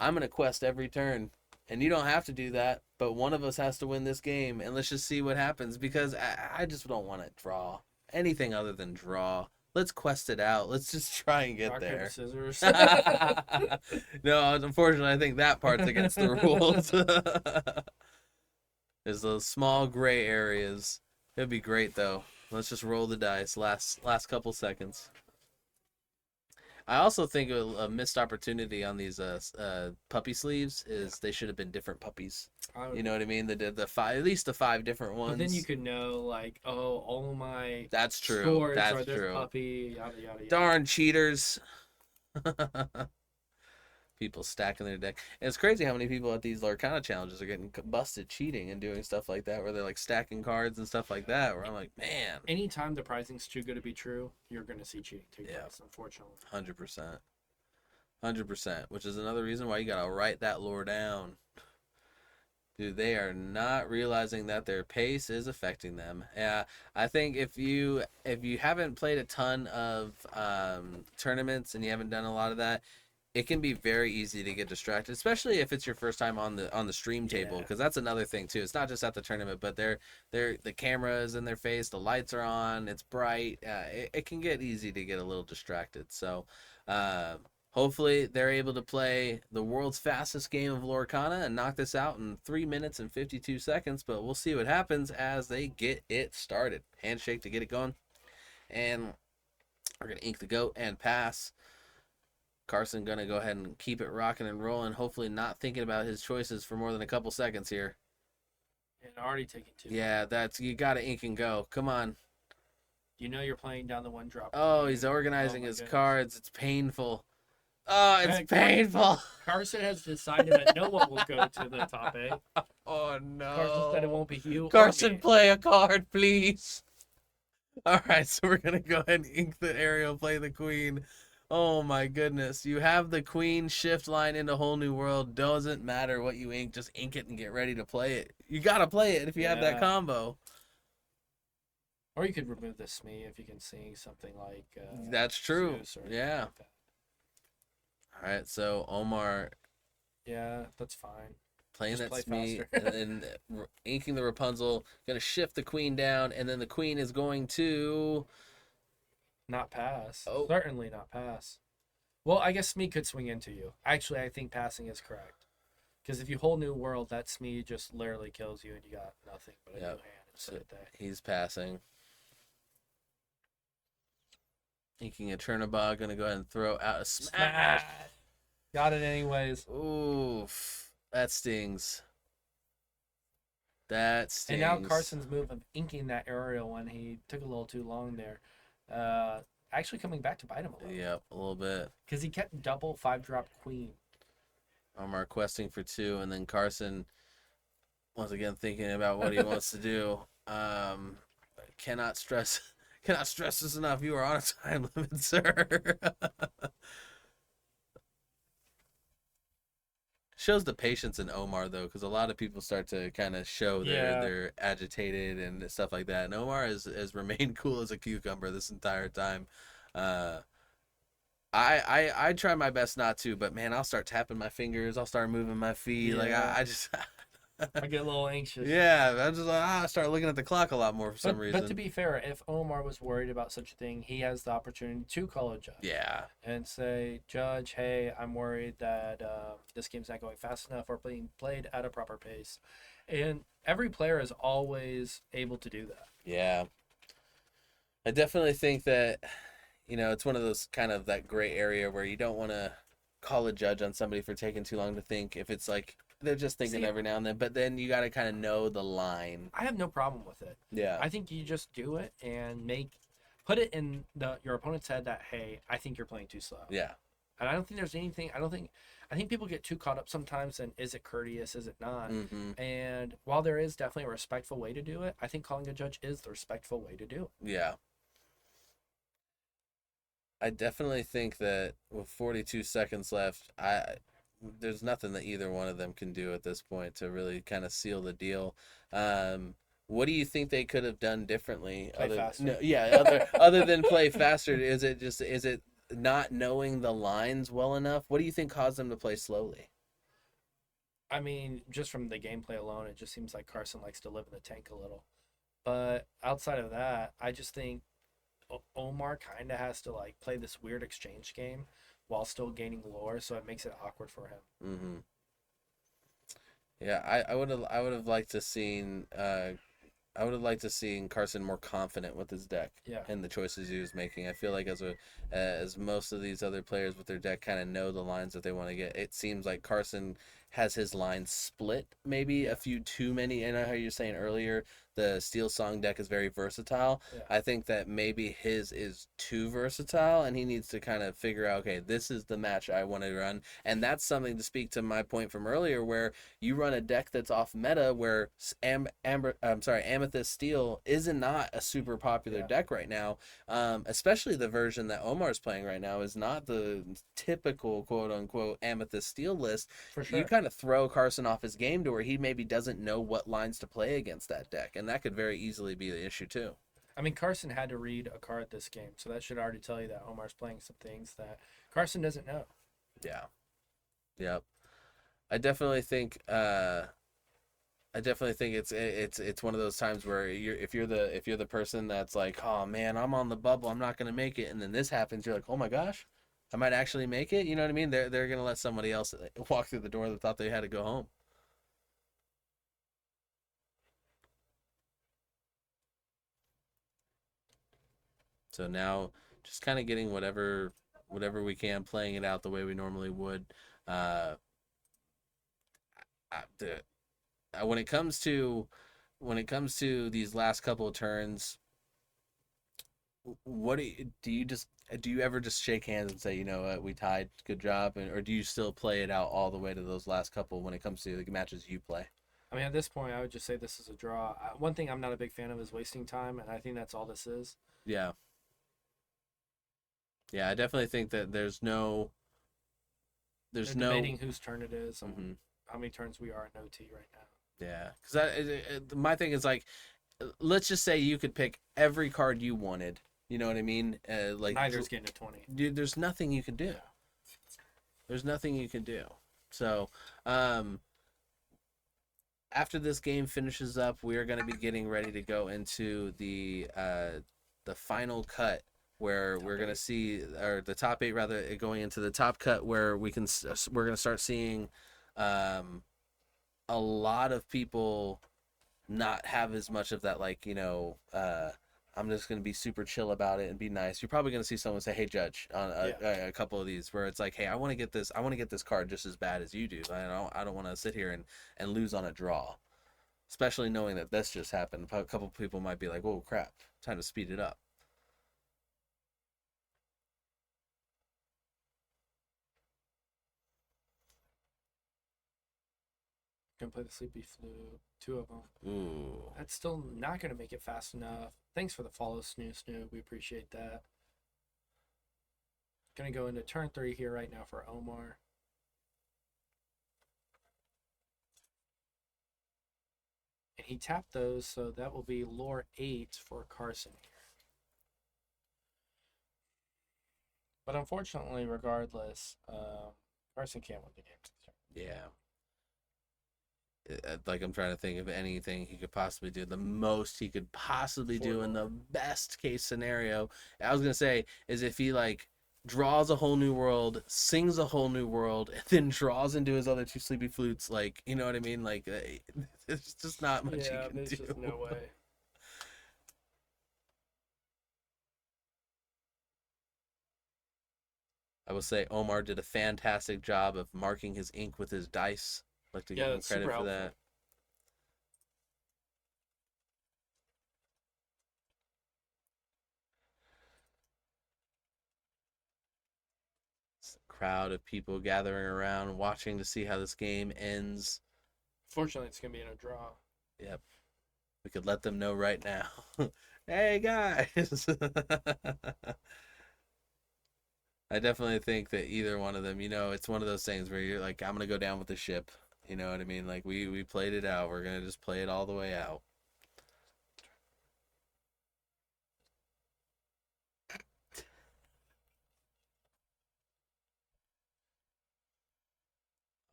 I'm going to quest every turn. And you don't have to do that, but one of us has to win this game. And let's just see what happens because I just don't want to draw anything other than draw. Let's quest it out. Let's just try and get there. Scissors. No, unfortunately, I think that part's against the rules. There's those small gray areas. It'd be great, though. Let's just roll the dice. Last couple seconds. I also think a missed opportunity on these puppy sleeves is they should have been different puppies. You know what I mean? They did the five, at least the 5 different ones. But then you could know, like, oh, all my That's true. scores That's are this true. puppy, yada yada yada. Darn cheaters. People stacking their deck. And it's crazy how many people at these Lorcana challenges are getting busted cheating and doing stuff like that, where they're like stacking cards and stuff like that, where I'm like, man. Anytime the pricing's too good to be true, you're going to see cheating take place, unfortunately. 100%. 100%, which is another reason why you got to write that lore down. Dude, they are not realizing that their pace is affecting them. Yeah, I think if you haven't played a ton of tournaments and you haven't done a lot of that, it can be very easy to get distracted, especially if it's your first time on the stream table, because that's another thing too. It's not just at the tournament, but the camera is in their face, the lights are on, it's bright. It can get easy to get a little distracted. So hopefully they're able to play the world's fastest game of Lorcana and knock this out in 3 minutes and 52 seconds, but we'll see what happens as they get it started. Handshake to get it going. And we're going to ink the goat and pass. Carson going to go ahead and keep it rocking and rolling, hopefully not thinking about his choices for more than a couple seconds here. And already taking 2. Yeah, you got to ink and go. Come on. You know you're playing down the 1 drop. Oh, he's organizing his cards. It's painful. Oh, it's painful. Carson has decided that no one will go to the top 8. Oh, no. Carson said it won't be you. Carson, play a card, please. All right, so we're going to go ahead and ink the Ariel, play the Queen. Oh my goodness. You have the Queen shift line into Whole New World. Doesn't matter what you ink. Just ink it and get ready to play it. You got to play it if you have that combo. Or you could remove the Smee if you can see something like... That's true. Yeah. Like that. All right, so Omar... Yeah, that's fine. Playing just that Smee and then inking the Rapunzel. Going to shift the Queen down, and then the Queen is going to... Not pass. Oh. Certainly not pass. Well, I guess Smee could swing into you. Actually, I think passing is correct. Because if you hold New World, that Smee just literally kills you and you got nothing but a new hand. So he's passing. Inking a Chernobog, going to go ahead and throw out a smash. Got it anyways. Oof. That stings. That stings. And now Carson's move of inking that aerial one, he took a little too long there. Actually coming back to bite him a little. Yep, a little bit. Because he kept double 5-drop Queen. Omar questing for 2, and then Carson once again thinking about what he wants to do. Cannot stress this enough. You are on a time limit, sir. Shows the patience in Omar though, because a lot of people start to kind of show they're agitated and stuff like that. And Omar has remained cool as a cucumber this entire time. I try my best not to, but man, I'll start tapping my fingers. I'll start moving my feet. Like I just. I get a little anxious. Yeah, I just I start looking at the clock a lot more for some reason. But to be fair, if Omar was worried about such a thing, he has the opportunity to call a judge. Yeah. And say, Judge, hey, I'm worried that this game's not going fast enough or being played at a proper pace. And every player is always able to do that. Yeah. I definitely think that, it's one of those kind of that gray area where you don't want to call a judge on somebody for taking too long to think if it's like they're just thinking every now and then, but then you got to kind of know the line. I have no problem with it. Yeah. I think you just do it and put it in your opponent's head that, hey, I think you're playing too slow. Yeah. And I don't think there's anything, I think people get too caught up sometimes in is it courteous, is it not? Mm-hmm. And while there is definitely a respectful way to do it, I think calling a judge is the respectful way to do it. Yeah. I definitely think that with 42 seconds left, there's nothing that either one of them can do at this point to really kind of seal the deal. What do you think they could have done differently? Play faster. Other than play faster, is it not knowing the lines well enough? What do you think caused them to play slowly? I mean, just from the gameplay alone, it just seems like Carson likes to live in the tank a little. But outside of that, I just think Omar kind of has to play this weird exchange game while still gaining lore, so it makes it awkward for him. Mm-hmm. Yeah, I would have liked to seen I would have liked to see Carson more confident with his deck and the choices he was making. I feel like as most of these other players with their deck kind of know the lines that they want to get, it seems like Carson has his lines split, maybe a few too many. And I know how you're saying earlier, the Steel Song deck is very versatile. Yeah. I think that maybe his is too versatile, and he needs to kind of figure out, okay, this is the match I want to run. And that's something to speak to my point from earlier, where you run a deck that's off meta, where Amethyst Steel is not a super popular deck right now. Especially the version that Omar's playing right now is not the typical quote unquote Amethyst Steel list. For sure. You kind of throw Carson off his game to where he maybe doesn't know what lines to play against that deck, and that could very easily be the issue too. I mean, Carson had to read a card this game, so that should already tell you that Omar's playing some things that Carson doesn't know. Yeah. Yep. I definitely think it's one of those times where if you're the person that's like, oh man, I'm on the bubble, I'm not gonna make it, and then this happens, you're like, oh my gosh, I might actually make it. You know what I mean? They're gonna let somebody else walk through the door that thought they had to go home. So now, just kind of getting whatever we can, playing it out the way we normally would. When it comes to these last couple of turns, what do you ever just shake hands and say, you know what, we tied, good job, or do you still play it out all the way to those last couple when it comes to the matches you play? I mean, at this point, I would just say this is a draw. One thing I'm not a big fan of is wasting time, and I think that's all this is. Yeah. Yeah, I definitely think that there's no debating whose turn it is and how many turns we are in OT right now. Yeah, because my thing is like, let's just say you could pick every card you wanted. You know what I mean? Like neither's getting to 20. Dude, there's nothing you can do. There's nothing you can do. So, after this game finishes up, we are going to be getting ready to go into the final cut, where we're going to see, or the top 8 rather, going into the top cut, where we're going to start seeing a lot of people not have as much of that, like, you know, I'm just going to be super chill about it and be nice. You're probably going to see someone say, hey, Judge, on a couple of these, where it's like, hey, I want to get this card just as bad as you do. I don't want to sit here and lose on a draw, especially knowing that this just happened. A couple of people might be like, whoa, crap, time to speed it up. Gonna play the Sleepy Flute, 2 of them. Ooh. That's still not gonna make it fast enough. Thanks for the follow, Snoo. We appreciate that. Gonna go into turn 3 here right now for Omar. And he tapped those, so that will be lore 8 for Carson here. But unfortunately, regardless, Carson can't win the game. Yeah. Like, I'm trying to think of anything he could possibly do. The most he could possibly do in the best case scenario, I was gonna say, is if he like draws a whole new world, sings a whole new world, and then draws into his other 2 Sleepy Flutes. Like, you know what I mean? Like, there's just not much he can there's do. Just no way. I will say Omar did a fantastic job of marking his ink with his dice. I'd like to give him credit for that. It's a crowd of people gathering around, watching to see how this game ends. Fortunately, it's going to be in a draw. Yep. We could let them know right now. Hey, guys! I definitely think that either one of them, you know, it's one of those things where you're like, I'm going to go down with the ship. You know what I mean? Like, we played it out. We're going to just play it all the way out.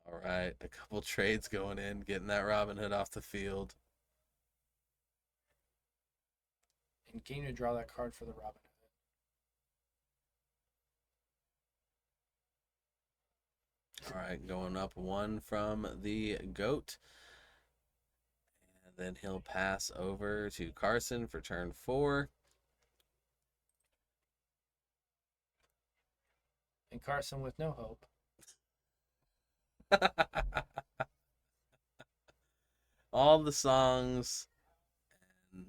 All right. A couple trades going in, getting that Robin Hood off the field. And getting to draw that card for the Robin Hood. All right, going up 1 from the GOAT. And Then he'll pass over to Carson for turn 4. And Carson with no hope. All the songs. And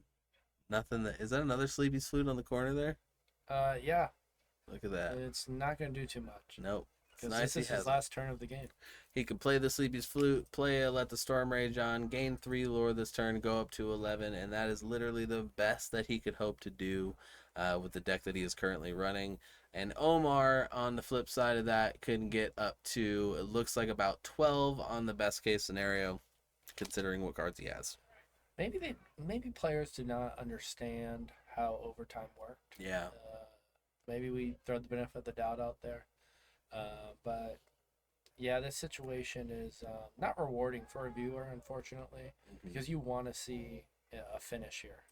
nothing that. Is that another Sleepy's Flute on the corner there? Yeah. Look at that. It's not going to do too much. Nope. Because nice this is his last turn of the game. He can play the Sleepy's Flute, play a Let the Storm Rage on, gain 3 lore this turn, go up to 11, and that is literally the best that he could hope to do with the deck that he is currently running. And Omar, on the flip side of that, can get up to, it looks like about 12 on the best case scenario, considering what cards he has. Maybe players do not understand how overtime worked. Yeah. Maybe we throw the benefit of the doubt out there. But yeah, this situation is not rewarding for a viewer, unfortunately, because you want to see a finish here.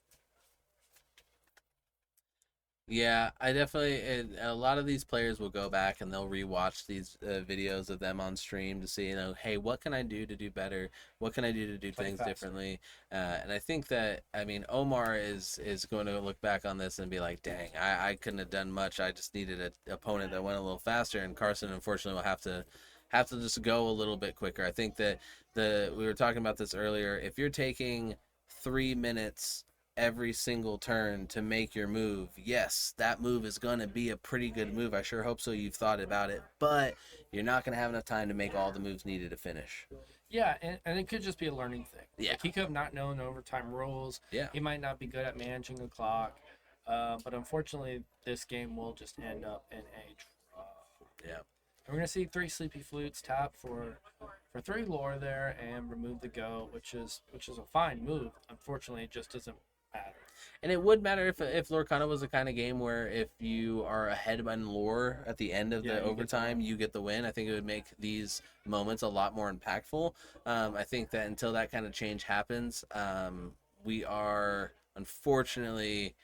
Yeah, I definitely. A lot of these players will go back and they'll rewatch these videos of them on stream to see, hey, what can I do to do better? What can I do to do things differently? And I think that, Omar is going to look back on this and be like, dang, I couldn't have done much. I just needed an opponent that went a little faster. And Carson, unfortunately, will have to just go a little bit quicker. I think that we were talking about this earlier. If you're taking 3 minutes every single turn to make your move, yes, that move is going to be a pretty good move. I sure hope so. You've thought about it, but you're not going to have enough time to make all the moves needed to finish. Yeah, and it could just be a learning thing. Yeah. Like, he could have not known overtime rules. Yeah. He might not be good at managing the clock. But unfortunately, this game will just end up in a draw. Yeah. And we're going to see 3 Sleepy Flutes tap for 3 lore there and remove the go, which is a fine move. Unfortunately, it just doesn't matter. And it would matter if Lorcana was the kind of game where if you are ahead in lore at the end of the overtime, you get the win. I think it would make these moments a lot more impactful. I think that until that kind of change happens, we are unfortunately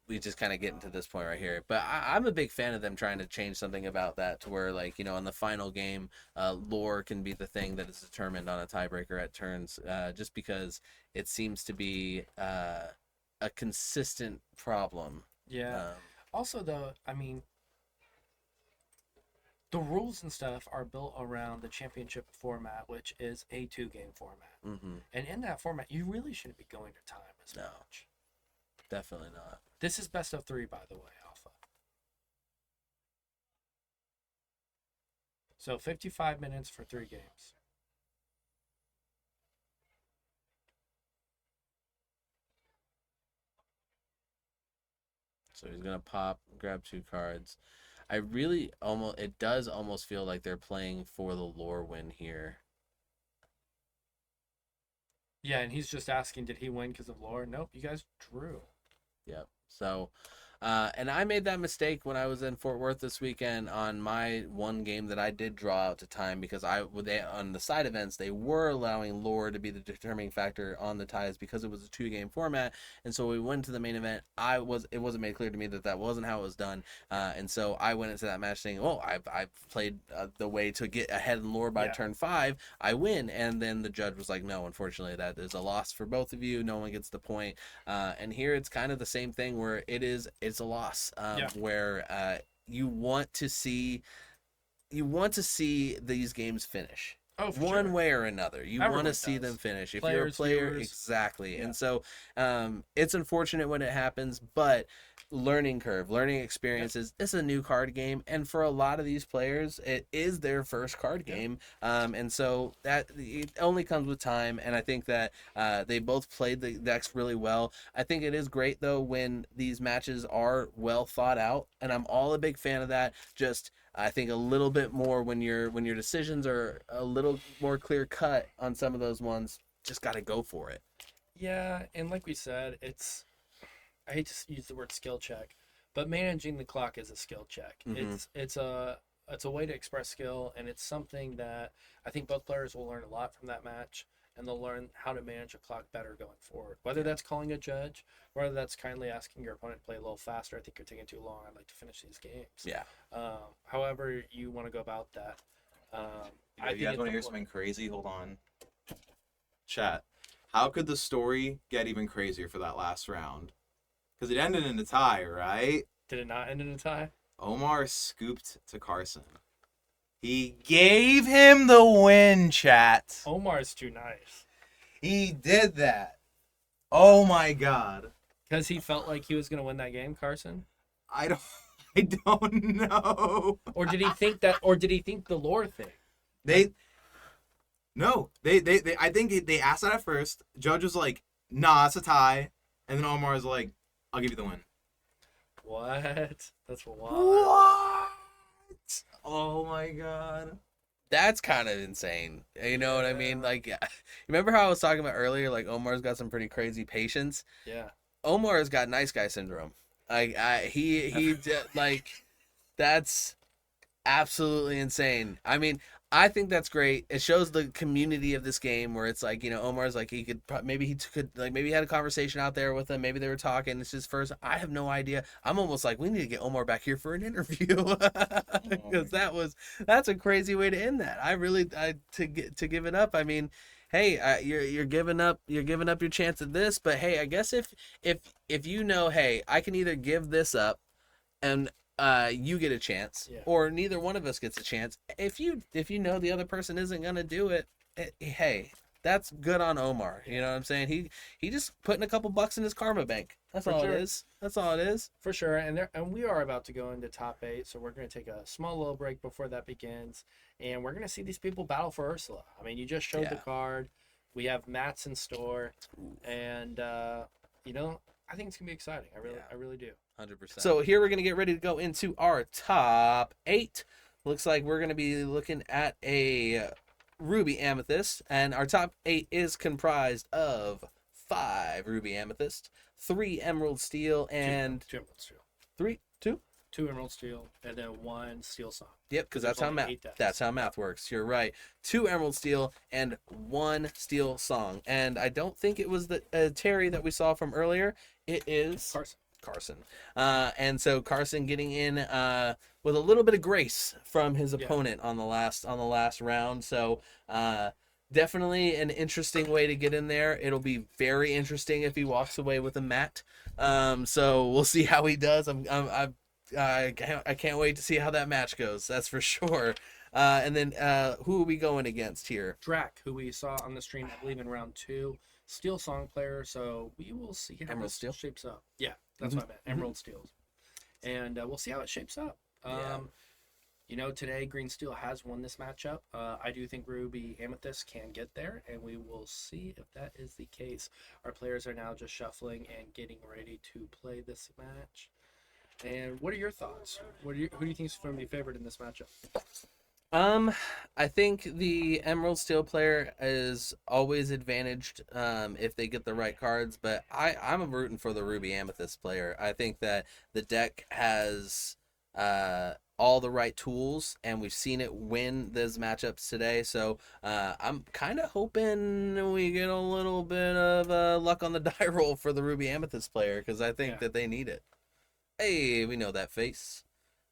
we just kind of get into this point right here. But I'm a big fan of them trying to change something about that to where, like, in the final game, lore can be the thing that is determined on a tiebreaker at turns, just because it seems to be a consistent problem. Yeah. Also, though, the rules and stuff are built around the championship format, which is a 2-game format. Mm-hmm. And in that format, you really shouldn't be going to time as much. Definitely not. This is best of 3, by the way, Alpha. So 55 minutes for 3 games. So he's gonna pop, grab 2 cards. It does almost feel like they're playing for the lore win here. Yeah, and he's just asking, did he win because of lore? Nope, you guys drew. Yep. So, and I made that mistake when I was in Fort Worth this weekend on my one game that I did draw out to time, because on the side events they were allowing lore to be the determining factor on the ties because it was a 2-game format. And so we went to the main event. It wasn't made clear to me that wasn't how it was done. And so I went into that match saying, oh, I've played the way to get ahead in lore by turn 5. I win. And then the judge was like, no, unfortunately that is a loss for both of you. No one gets the point. And here it's kind of the same thing where it's a loss, where you want to see these games finish. One way or another. You want to see them finish. If you're a player, viewers. Exactly. Yeah. And so it's unfortunate when it happens, but learning experiences. It's a new card game, and for a lot of these players, it is their first card game. And so that it only comes with time, and I think that they both played the decks really well. I think it is great, though, when these matches are well thought out, and I'm all a big fan of that. Just I think a little bit more when your decisions are a little more clear cut on some of those ones. Just got to go for it. Yeah, and like we said, I hate to use the word skill check, but managing the clock is a skill check. Mm-hmm. It's a way to express skill, and it's something that I think both players will learn a lot from that match, and they'll learn how to manage a clock better going forward. Whether that's calling a judge, whether that's kindly asking your opponent to play a little faster. I think you're taking too long. I'd like to finish these games. Yeah. However you want to go about that. You guys want to hear something crazy? Hold on. Chat. How could the story get even crazier for that last round? Because it ended in a tie, right? Did it not end in a tie? Omar scooped to Carson. He gave him the win, chat. Omar's too nice. He did that. Oh my god. Because he felt like he was going to win that game, Carson? I don't know. Or did he think the lore thing? They I think they asked that at first. Judge was like, nah, it's a tie. And then Omar was like, I'll give you the win. What? That's wild. What? Oh my god. That's kind of insane. You know what I mean? Like, remember how I was talking about earlier? Like, Omar's got some pretty crazy patience. Yeah. Omar's got nice guy syndrome. Like, he like, that's absolutely insane. I mean, I think that's great. It shows the community of this game where it's like, you know, Omar's like, maybe he had a conversation out there with him. Maybe they were talking. It's his first. I have no idea. I'm almost like, we need to get Omar back here for an interview because that's a crazy way to end that. To give it up. I mean, hey, you're giving up your chance at this, but hey, I guess if you know, hey, I can either give this up and you get a chance, or neither one of us gets a chance. If you know the other person isn't gonna do it, hey, that's good on Omar. You know what I'm saying? He just putting a couple bucks in his karma bank. That's all it is. That's all it is. For sure. And we are about to go into top 8, so we're gonna take a small little break before that begins, and we're gonna see these people battle for Ursula. I mean, you just showed the card. We have mats in store, and you know, I think it's gonna be exciting. I really do. 100%. So here we're going to get ready to go into our top 8. Looks like we're going to be looking at a Ruby Amethyst, and our top 8 is comprised of 5 Ruby Amethyst, 3 Emerald Steel, and 2 Emerald Steel. 2 Emerald Steel, and then 1 Steel Song. Yep, because that's how math works. You're right. 2 Emerald Steel and 1 Steel Song. And I don't think it was the Terry that we saw from earlier. It is Carson. And so Carson getting in with a little bit of grace from his opponent on the last round. So definitely an interesting way to get in there. It'll be very interesting if he walks away with a mat. So we'll see how he does. I can't wait to see how that match goes. That's for sure. And then who are we going against here? Drac, who we saw on the stream, I believe, in round 2. Steel Song player, so we will see how Emerald this Steel shapes up. Yeah, that's what I meant. Emerald Steels. And we'll see how it shapes up. You know, today Green Steel has won this matchup. I do think Ruby Amethyst can get there, and we will see if that is the case. Our players are now just shuffling and getting ready to play this match. And what are your thoughts? Who do you think is going to be favored in this matchup? I think the Emerald Steel player is always advantaged if they get the right cards, but I'm rooting for the Ruby Amethyst player. I think that the deck has all the right tools, and we've seen it win those matchups today. So I'm kind of hoping we get a little bit of luck on the die roll for the Ruby Amethyst player, because I think that they need it. Hey, we know that face.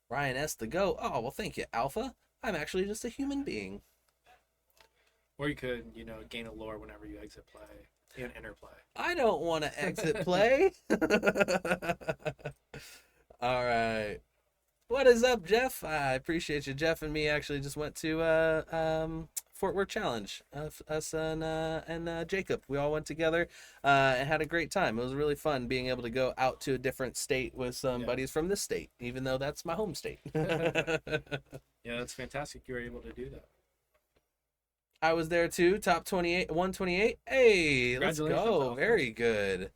Ryan S. to go. Oh, well, thank you, Alpha. I'm actually just a human being. Or you could, you know, gain a lore whenever you exit play and enter play. I don't want to exit play. All right. What is up, Jeff? I appreciate you. Jeff and me actually just went to Fort Worth Challenge. Us and Jacob. We all went together and had a great time. It was really fun being able to go out to a different state with some buddies from this state, even though that's my home state. Yeah, that's fantastic. You were able to do that. I was there too. Top 28, 128. Hey, let's go. Alpha. Very good.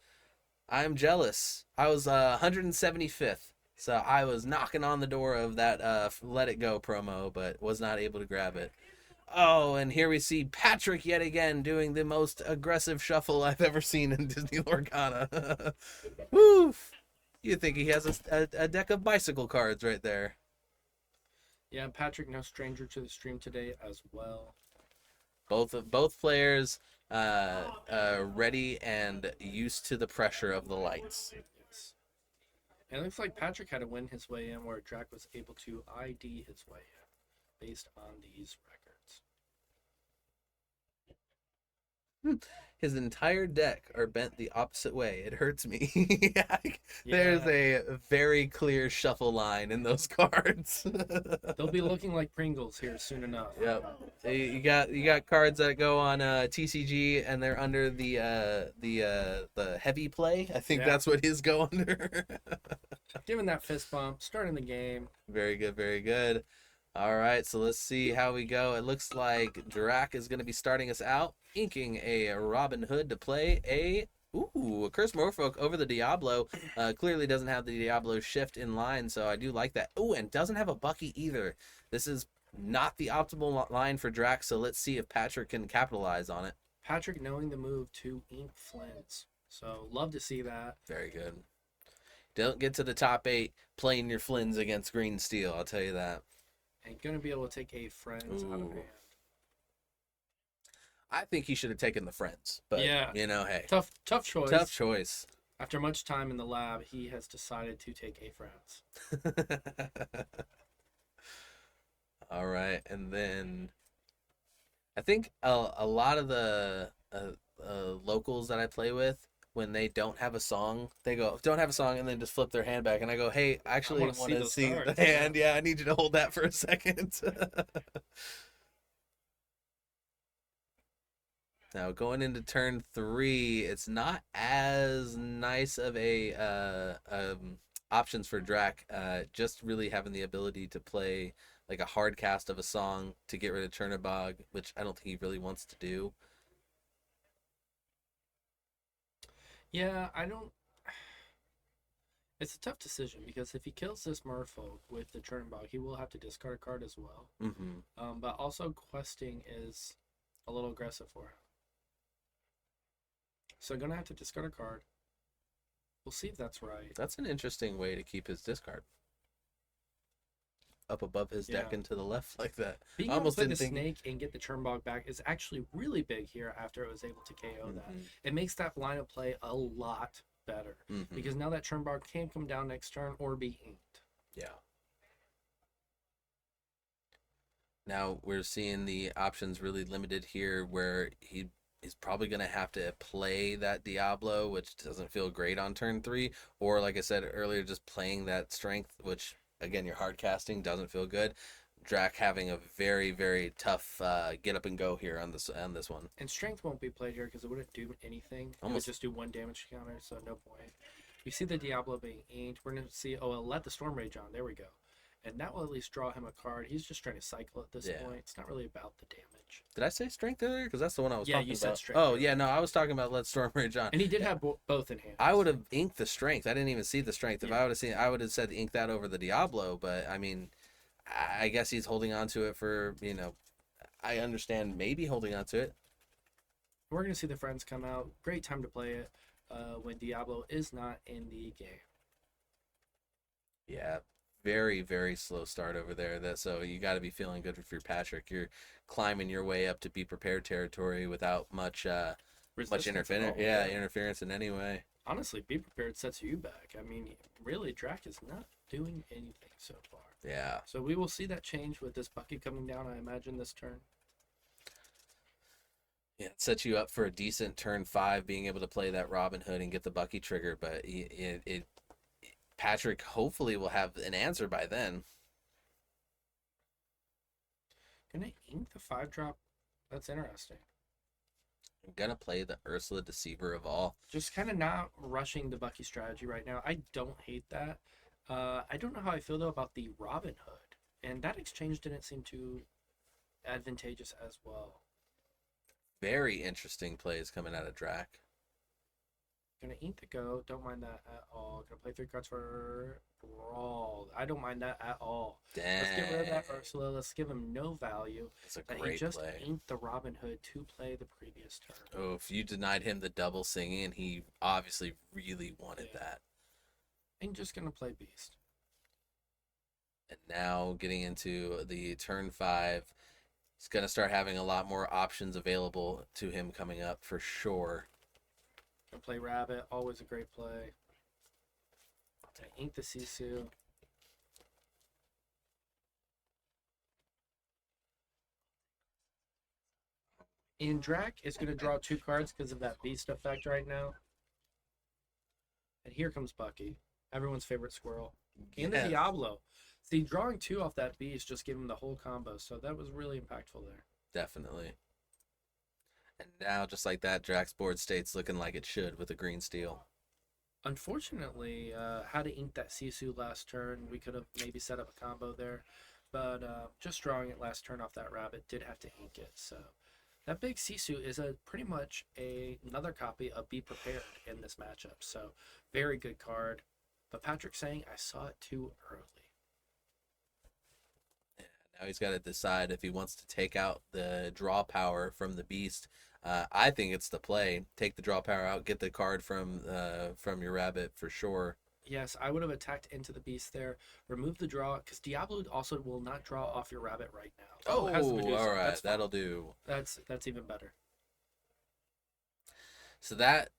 I'm jealous. I was 175th. So I was knocking on the door of that Let It Go promo, but was not able to grab it. Oh, and here we see Patrick yet again doing the most aggressive shuffle I've ever seen in Disney Lorcana. Woo! You think he has a deck of bicycle cards right there. Yeah, Patrick, no stranger to the stream today as well. Both players ready and used to the pressure of the lights. Yes. And it looks like Patrick had to win his way in, where Drac was able to ID his way in based on these records. His entire deck are bent the opposite way. It hurts me. There's a very clear shuffle line in those cards. They'll be looking like Pringles here soon enough. Yep. You got cards that go on TCG and they're under the heavy play. I think that's what his go under. Giving that fist bump, starting the game. Very good, very good. All right, so let's see how we go. It looks like Drac is going to be starting us out, inking a Robin Hood to play a Curse Merfolk over the Diablo. Clearly doesn't have the Diablo shift in line, so I do like that. Oh, and doesn't have a Bucky either. This is not the optimal line for Drac, so let's see if Patrick can capitalize on it. Patrick knowing the move to ink Flints. So love to see that. Very good. Don't get to the top 8 playing your Flins against Green Steel, I'll tell you that. And going to be able to take a Friends out of hand. I think he should have taken the Friends, but hey. Tough choice. Tough choice. After much time in the lab, he has decided to take a Friends. All right, and then I think a lot of the locals that I play with, when they don't have a song, they go, don't have a song, and then just flip their hand back. And I go, hey, actually, I want to see the hand. Yeah, I need you to hold that for a second. Now, going into turn 3, it's not as nice of a options for Drac. Just really having the ability to play like a hard cast of a song to get rid of Chernobog, which I don't think he really wants to do. Yeah, I don't... It's a tough decision, because if he kills this Merfolk with the Chernobog, he will have to discard a card as well. Mm-hmm. But also questing is a little aggressive for him. So going to have to discard a card. We'll see if that's right. That's an interesting way to keep his discard. Up above his deck and to the left like that. Being able to play the snake and get the Chernobog back is actually really big here after it was able to KO that. It makes that line of play a lot better. Because now that Chernobog can come down next turn or be inked. Yeah. Now we're seeing the options really limited here, where he's probably going to have to play that Diablo, which doesn't feel great on turn 3. Or like I said earlier, just playing that strength, which... Again, your hard casting doesn't feel good. Drac having a very, very tough get up and go here on this one. And strength won't be played here because it wouldn't do anything. It would just do 1 damage counter, so no point. We see the Diablo being inked. We're going to see, it'll let the Storm Rage on. There we go. And that will at least draw him a card. He's just trying to cycle at this point. It's not really about the damage. Did I say strength earlier? Because that's the one I was talking about. Yeah, you said strength. Oh, yeah, no, I was talking about let Storm Rage on. And he did have both in hand. I would have inked the strength. I didn't even see the strength. If I would have seen, I would have said ink that over the Diablo. But, I mean, I guess he's holding on to it for, I understand maybe holding on to it. We're going to see the Friends come out. Great time to play it when Diablo is not in the game. Yeah. Very, very slow start over there. So you got to be feeling good for your Patrick. You're climbing your way up to be prepared territory without much interference in any way. Honestly, be prepared sets you back. I mean, really, Drac is not doing anything so far. Yeah. So we will see that change with this Bucky coming down, I imagine, this turn. Yeah, it sets you up for a decent turn 5, being able to play that Robin Hood and get the Bucky trigger, but Patrick hopefully will have an answer by then. Gonna ink the 5-drop? That's interesting. I'm gonna play the Ursula Deceiver of all. Just kind of not rushing the Bucky strategy right now. I don't hate that. I don't know how I feel though about the Robin Hood, and that exchange didn't seem too advantageous as well. Very interesting plays coming out of Drac. Gonna ink the go. Don't mind that at all. Gonna play 3 cards for Brawl. I don't mind that at all. Dang. Let's get rid of that Ursula. Let's give him no value. That's a that great he just play. inked the Robin Hood to play the previous turn. Oh, if you denied him the double singing, he obviously really wanted that. And just gonna play Beast. And now getting into the turn 5, he's gonna start having a lot more options available to him coming up for sure. Gonna play Rabbit, always a great play. Gonna ink the Sisu. And Drac is going to draw 2 cards because of that beast effect right now. And here comes Bucky, everyone's favorite squirrel. And the Diablo. See, drawing 2 off that beast just gave him the whole combo, so that was really impactful there. Definitely. And now, just like that, Drac's board state's looking like it should with a green steel. Unfortunately, had to ink that Sisu last turn. We could have maybe set up a combo there. But just drawing it last turn off that rabbit did have to ink it, so... That big Sisu is pretty much another copy of Be Prepared in this matchup. So, very good card. But Patrick's saying, I saw it too early. Yeah, now he's got to decide if he wants to take out the draw power from the beast. I think it's the play. Take the draw power out, get the card from your rabbit for sure. Yes, I would have attacked into the beast there. Remove the draw, because Diablo also will not draw off your rabbit right now. Oh, it has the Medusa. All right, that'll do. That's even better. So that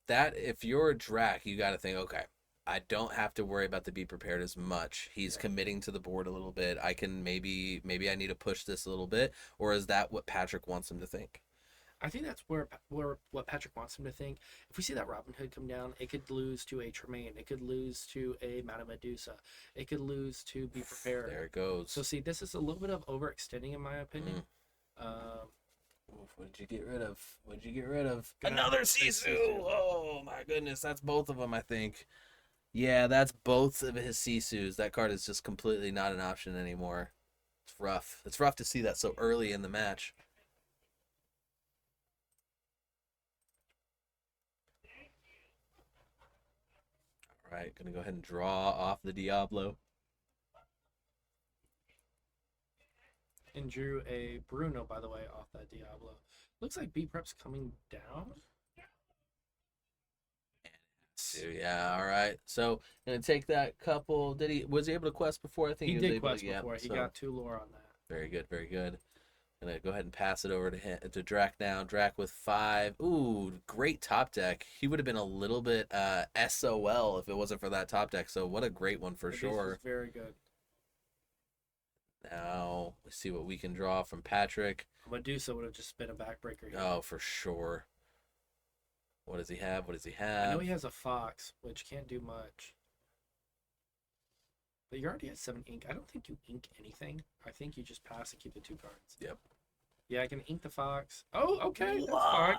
if you're a Drac, you got to think, okay, I don't have to worry about the Be Prepared as much. He's committing to the board a little bit. I can maybe I need to push this a little bit, or is that what Patrick wants him to think? I think that's where what Patrick wants him to think. If we see that Robin Hood come down, it could lose to a Tremaine. It could lose to a Madame Medusa. It could lose to Be Prepared. There it goes. So see, this is a little bit of overextending in my opinion. What did you get rid of? Another Sisu! Oh my goodness, that's both of them, I think. Yeah, that's both of his Sisus. That card is just completely not an option anymore. It's rough. It's rough to see that so early in the match. All right, gonna go ahead and draw off the Diablo. And drew a Bruno, by the way, off that Diablo. Looks like B Prep's coming down. Yeah, all right. So gonna take that couple. Was he able to quest before? I think he was did able quest to, yeah, before. He so. got 2 lore on that. Very good, very good. Gonna go ahead and pass it over to Drac now. Drac with 5. Ooh, great top deck. He would have been a little bit SOL if it wasn't for that top deck. So what a great one for sure. Very good. Now let's see what we can draw from Patrick. Medusa would have just been a backbreaker here. Oh, for sure. What does he have? I know he has a Fox, which can't do much. But you already had 7 ink. I don't think you ink anything. I think you just pass and keep the 2 cards. Yep. Yeah, I can ink the Fox. Oh, okay. That's fine.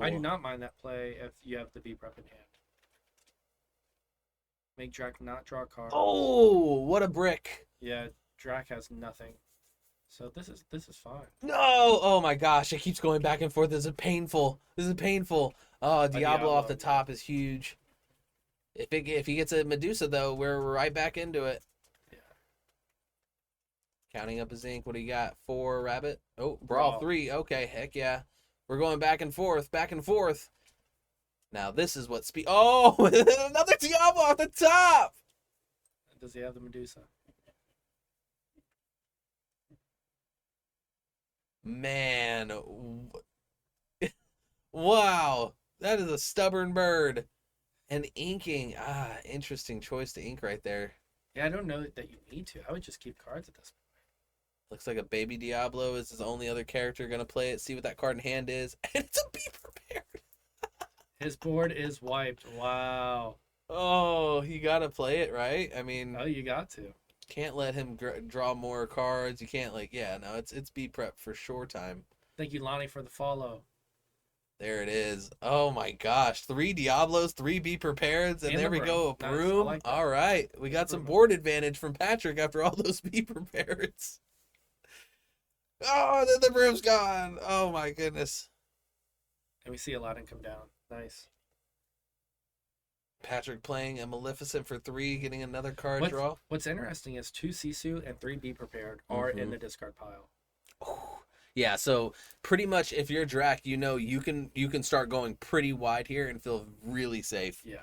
I do not mind that play if you have the B Prep in hand. Make Drac not draw a card. Oh, what a brick. Yeah, Drac has nothing. So this is fine. No! Oh my gosh, it keeps going back and forth. This is painful. Oh, Diablo off the top is huge. If he gets a Medusa though, we're right back into it. Yeah. Counting up his ink. What do you got? 4 rabbit. Oh, brawl 3. Okay, heck yeah. We're going back and forth. Now this is what speed. Oh, another Diablo off the top. Does he have the Medusa? Man, wow, that is a stubborn bird. And inking, interesting choice to ink right there. Yeah, I don't know that you need to. I would just keep cards at this point. Looks like a baby Diablo is his only other character gonna play it. See what that card in hand is, and it's a Be Prepared. His board is wiped. Wow. Oh, you gotta play it, right? I mean, oh, you got to. Can't let him draw more cards. You can't it's Be Prep for sure time. Thank you, Lonnie, for the follow. There it is. Oh my gosh. 3 Diablos, 3 Be Prepareds, and there we go. A broom. Nice. All right. We got some board advantage from Patrick after all those Be Prepareds. Oh, then the broom's gone. Oh my goodness. And we see Aladdin come down. Nice. Patrick playing a Maleficent for 3, getting another card draw. What's interesting is 2 Sisu and 3 Be Prepared are in the discard pile. Yeah, so pretty much if you're Drac, you can start going pretty wide here and feel really safe. Yeah.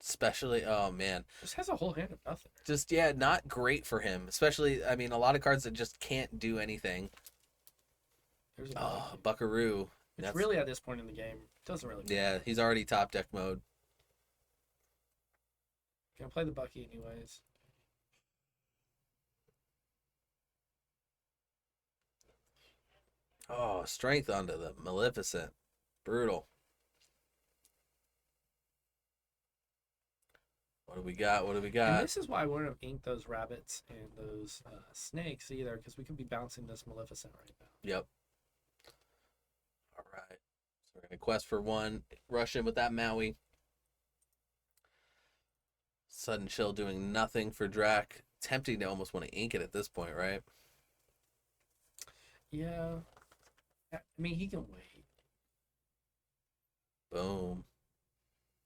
Especially, oh man. Just has a whole hand of nothing. Just, yeah, not great for him. Especially, I mean, a lot of cards that just can't do anything. There's a Buckaroo. It's really at this point in the game. Doesn't really matter. Yeah, he's already top deck mode. Gonna play the Bucky anyways. Oh, strength onto the Maleficent. Brutal. What do we got? What do we And got? this is why I wouldn't have inked those rabbits and those snakes either, because we could be bouncing this Maleficent right now. Yep. All right. So we're going to quest for one. Rush in with that Maui. Sudden Chill doing nothing for Drac. Tempting to almost want to ink it at this point, right? Yeah. I mean, he can wait. Boom.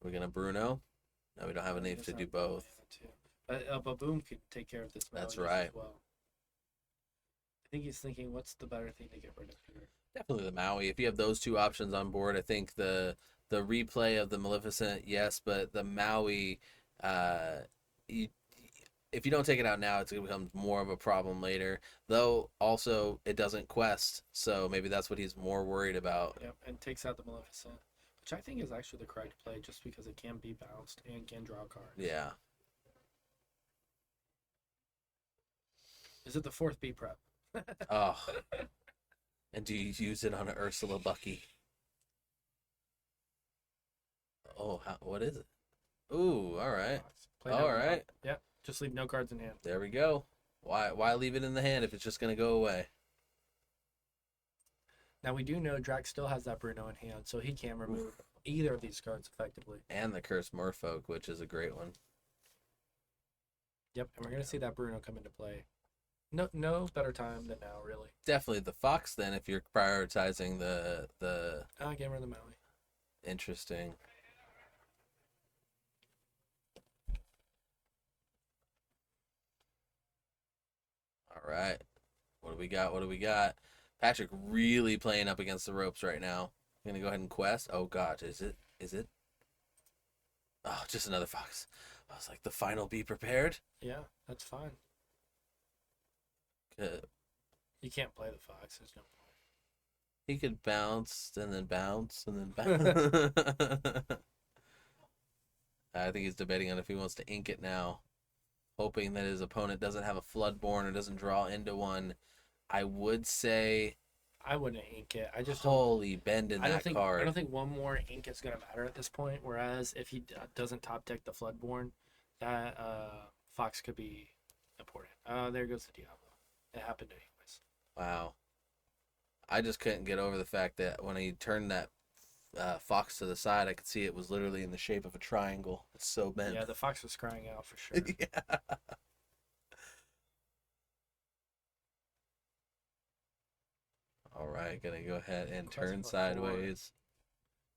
We're going to Bruno. No, we don't have enough to do both. But Boom could take care of this. That's right. As well. I think he's thinking, what's the better thing to get rid of here? Definitely the Maui. If you have those two options on board, I think the replay of the Maleficent, yes, but the Maui, if you don't take it out now, it's going to become more of a problem later. Though, also, it doesn't quest, so maybe that's what he's more worried about. Yep, and takes out the Maleficent, which I think is actually the correct play, just because it can be bounced and can draw a card. Yeah. Is it the fourth B prep? Oh. And do you use it on an Ursula Bucky? Oh, what is it? Ooh, all right. All right. Yep. Just leave no cards in hand. There we go. Why leave it in the hand if it's just going to go away? Now we do know Drax still has that Bruno in hand, so he can remove either of these cards effectively. And the Cursed Merfolk, which is a great one. Yep, and we're going to see that Bruno come into play. No better time than now, really. Definitely the Fox then, if you're prioritizing the Get rid of the Maui. Interesting. All right. What do we got? What do we got? Patrick really playing up against the ropes right now. I'm gonna go ahead and quest. Oh god, is it? Oh, just another Fox. I was like, the final be prepared? Yeah, that's fine. Good. You can't play the Fox, there's no point. He could bounce and then bounce and then bounce. I think he's debating on if he wants to ink it now, hoping that his opponent doesn't have a Floodborn or doesn't draw into one. I would say I wouldn't ink it. I just holy bend in that card. I don't think one more ink is going to matter at this point. Whereas if he doesn't top deck the Floodborn, that Fox could be important. There goes the Diablo. It happened anyways. Wow. I just couldn't get over the fact that when he turned that Fox to the side, I could see it was literally in the shape of a triangle. It's so bent. Yeah, the Fox was crying out for sure. Yeah. All right, gonna go ahead and turn sideways.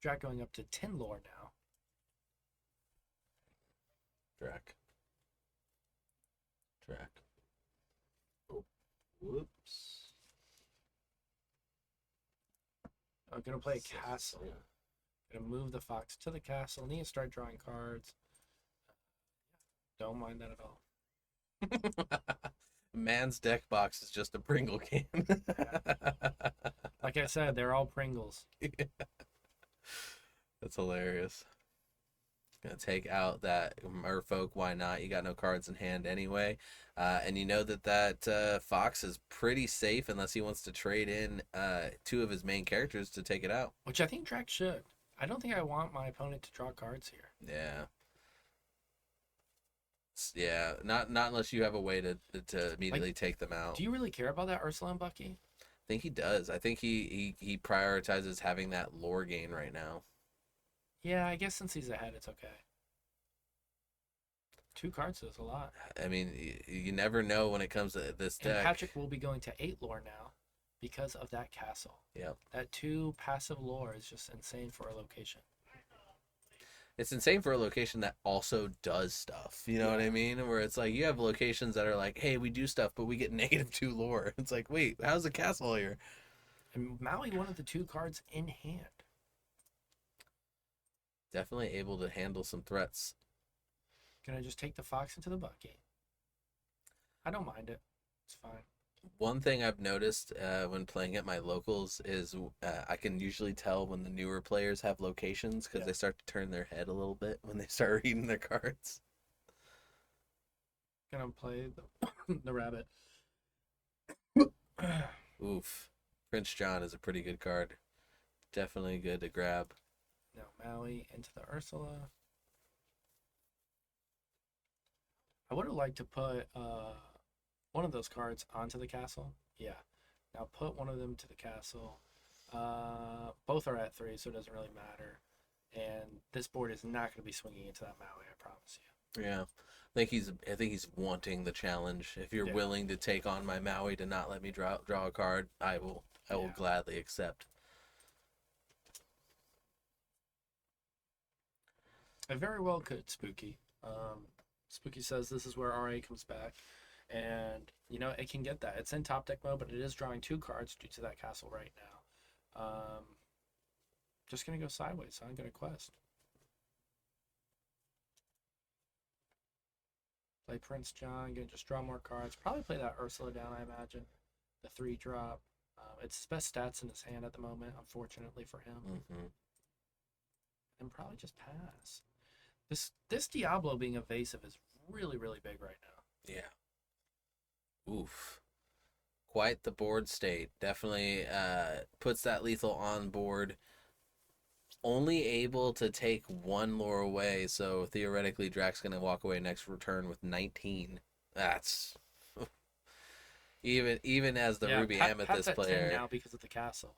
Drac going up to 10 lore now. Drac. Oh, whoops. I'm gonna play a castle. Gonna move the Fox to the castle. Need to start drawing cards. Don't mind that at all. Man's deck box is just a Pringle can. Like I said, they're all Pringles. Yeah. That's hilarious. Gonna take out that Merfolk. Why not? You got no cards in hand anyway, and you know that Fox is pretty safe unless he wants to trade in two of his main characters to take it out. Which I think Drac should. I don't think I want my opponent to draw cards here. Yeah. Yeah, not unless you have a way to immediately take them out. Do you really care about that Ursula and Bucky? I think he does. I think he prioritizes having that lore gain right now. Yeah, I guess since he's ahead, it's okay. 2 cards is a lot. I mean, you never know when it comes to this deck. And Patrick will be going to 8 lore now because of that castle. Yep. That 2 passive lore is just insane for a location. It's insane for a location that also does stuff. You know what I mean? Where it's like you have locations that are like, hey, we do stuff, but we get -2 lore. It's like, wait, how's the castle here? And Maui wanted the 2 cards in hand. Definitely able to handle some threats. Gonna just take the Fox into the Bucky. I don't mind it. It's fine. One thing I've noticed when playing at my locals is I can usually tell when the newer players have locations because they start to turn their head a little bit when they start reading their cards. Gonna play the rabbit. Oof. Prince John is a pretty good card. Definitely good to grab. Now Maui into the Ursula. I would have liked to put one of those cards onto the castle. Yeah. Now put one of them to the castle. Both are at 3, so it doesn't really matter. And this board is not going to be swinging into that Maui, I promise you. Yeah. I think he's wanting the challenge. If you're willing to take on my Maui to not let me draw a card, I will gladly accept. I very well could, Spooky. Spooky says this is where RA comes back. And, you know, it can get that. It's in top deck mode, but it is drawing 2 cards due to that castle right now. Just going to go sideways. I'm going to quest. Play Prince John. Going to just draw more cards. Probably play that Ursula down, I imagine. The 3-drop. It's his best stats in his hand at the moment, unfortunately for him. Mm-hmm. And probably just pass. This Diablo being evasive is really, really big right now. Yeah. Oof. Quite the board state. Definitely puts that lethal on board. Only able to take 1 lore away, so theoretically Drax's going to walk away next return with 19. That's... even as the Ruby Amethyst player. 10 now because of the castle.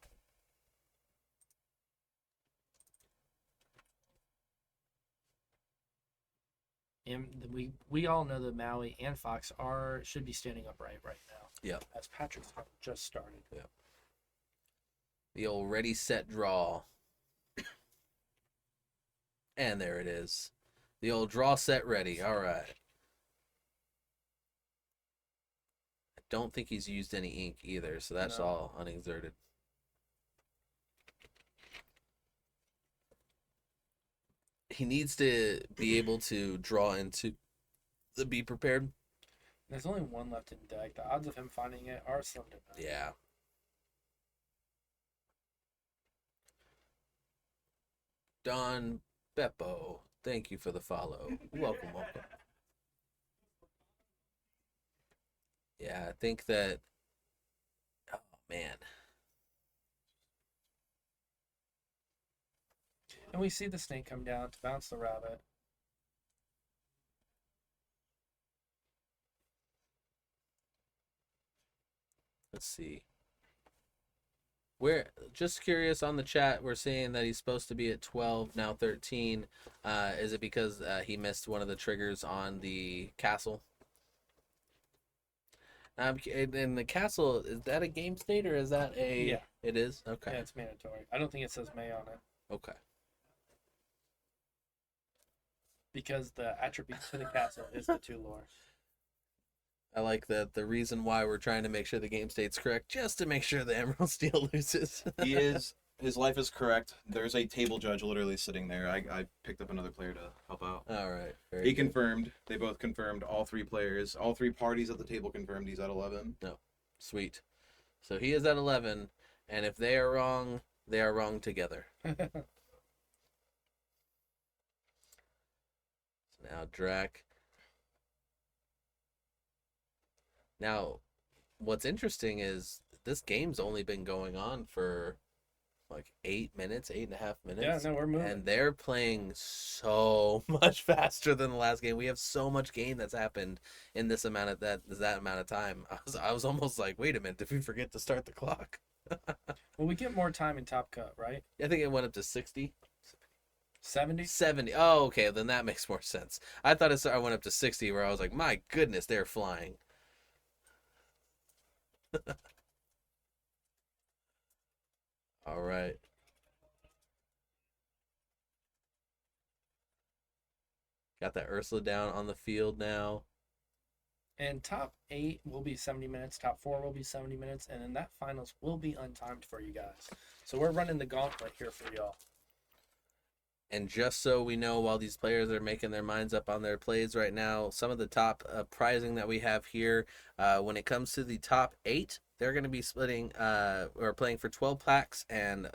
And we all know that Maui and Fox should be standing upright right now. Yep. As Patrick's just started. Yep. The old ready, set, draw. And there it is. The old draw, set, ready. All right. I don't think he's used any ink either, so that's all unexerted. He needs to be able to draw into the be prepared. There's only 1 left in deck. The odds of him finding it are slim to none. Yeah. Don Beppo, thank you for the follow. Welcome. Yeah, I think that... Oh, man. And we see the snake come down to bounce the rabbit. Let's see. We're just curious on the chat. We're seeing that he's supposed to be at 12, now 13. Is it because he missed one of the triggers on the castle? In the castle, is that a game state or is that a... Yeah. It is? Okay. Yeah, it's mandatory. I don't think it says May on it. Okay. Because the attribute to the castle is the 2 lore. I like that the reason why we're trying to make sure the game state's correct, just to make sure the Emerald Steel loses. His life is correct. There's a table judge literally sitting there. I picked up another player to help out. All right. He confirmed. They both confirmed. All 3 players, all 3 parties at the table confirmed he's at 11. No. Sweet. So he is at 11, and if they are wrong together. Now, Drac. Now, what's interesting is this game's only been going on for like 8 minutes, 8.5 minutes. Yeah, no, we're moving. And they're playing so much faster than the last game. We have so much game that's happened in this amount of that amount of time. I was almost like, wait a minute, did we forget to start the clock? Well, we get more time in Top Cut, right? I think it went up to 60. 70? 70. Oh, okay, then that makes more sense. I thought I went up to 60 where I was like, my goodness, they're flying. All right. Got that Ursula down on the field now. And top 8 will be 70 minutes. Top 4 will be 70 minutes. And then that finals will be untimed for you guys. So we're running the gauntlet here for y'all. And just so we know, while these players are making their minds up on their plays right now, some of the top prizing that we have here, when it comes to the top 8, they're going to be splitting or playing for 12 packs and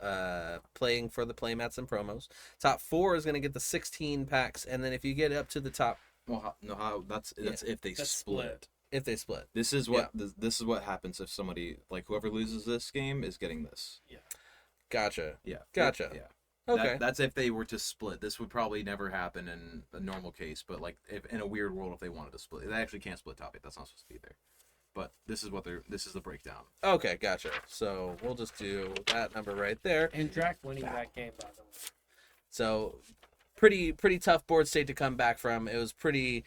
playing for the playmats and promos. Top 4 is going to get the 16 packs, and then if you get up to the top... Well, that's if they split. If they split. This is what this is what happens if somebody, like, whoever loses this game is getting this. Yeah. Gotcha. Yeah. Gotcha. Yeah. Okay. That's if they were to split. This would probably never happen in a normal case, but like if in a weird world if they wanted to split. They actually can't split top 8. That's not supposed to be there. But this is the breakdown. Okay, gotcha. So we'll just do that number right there. And Drac winning that game, by the way. So pretty tough board state to come back from. It was pretty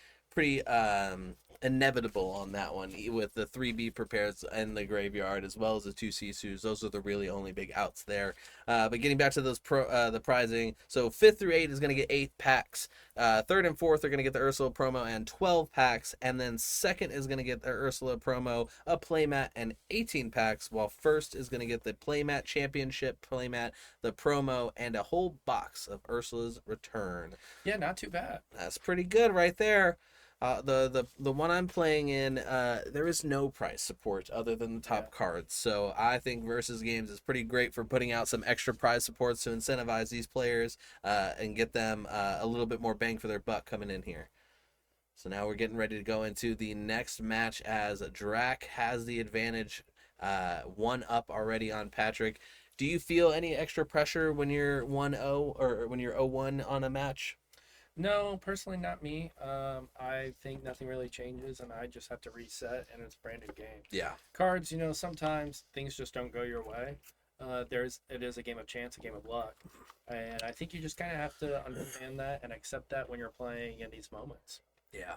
inevitable on that one with the 3B prepares in the graveyard as well as the 2 Sisus. Those are the really only big outs there. But getting back to those the prizing, so 5th through 8 is going to get 8 packs. 3rd and 4th are going to get the Ursula promo and 12 packs, and then 2nd is going to get the Ursula promo, a playmat, and 18 packs, while 1st is going to get the playmat championship playmat, the promo, and a whole box of Ursula's return. Yeah, not too bad. That's pretty good right there. The one I'm playing in, there is no price support other than the top cards. So I think Versus Games is pretty great for putting out some extra prize supports to incentivize these players and get them a little bit more bang for their buck coming in here. So now we're getting ready to go into the next match as Drac has the advantage, 1 up already on Patrick. Do you feel any extra pressure when you're 1-0 or when you're 0-1 on a match? No, personally, not me. I think nothing really changes, and I just have to reset, and it's a brand new game. Yeah. Cards, sometimes things just don't go your way. It is a game of chance, a game of luck, and I think you just kind of have to understand that and accept that when you're playing in these moments. Yeah,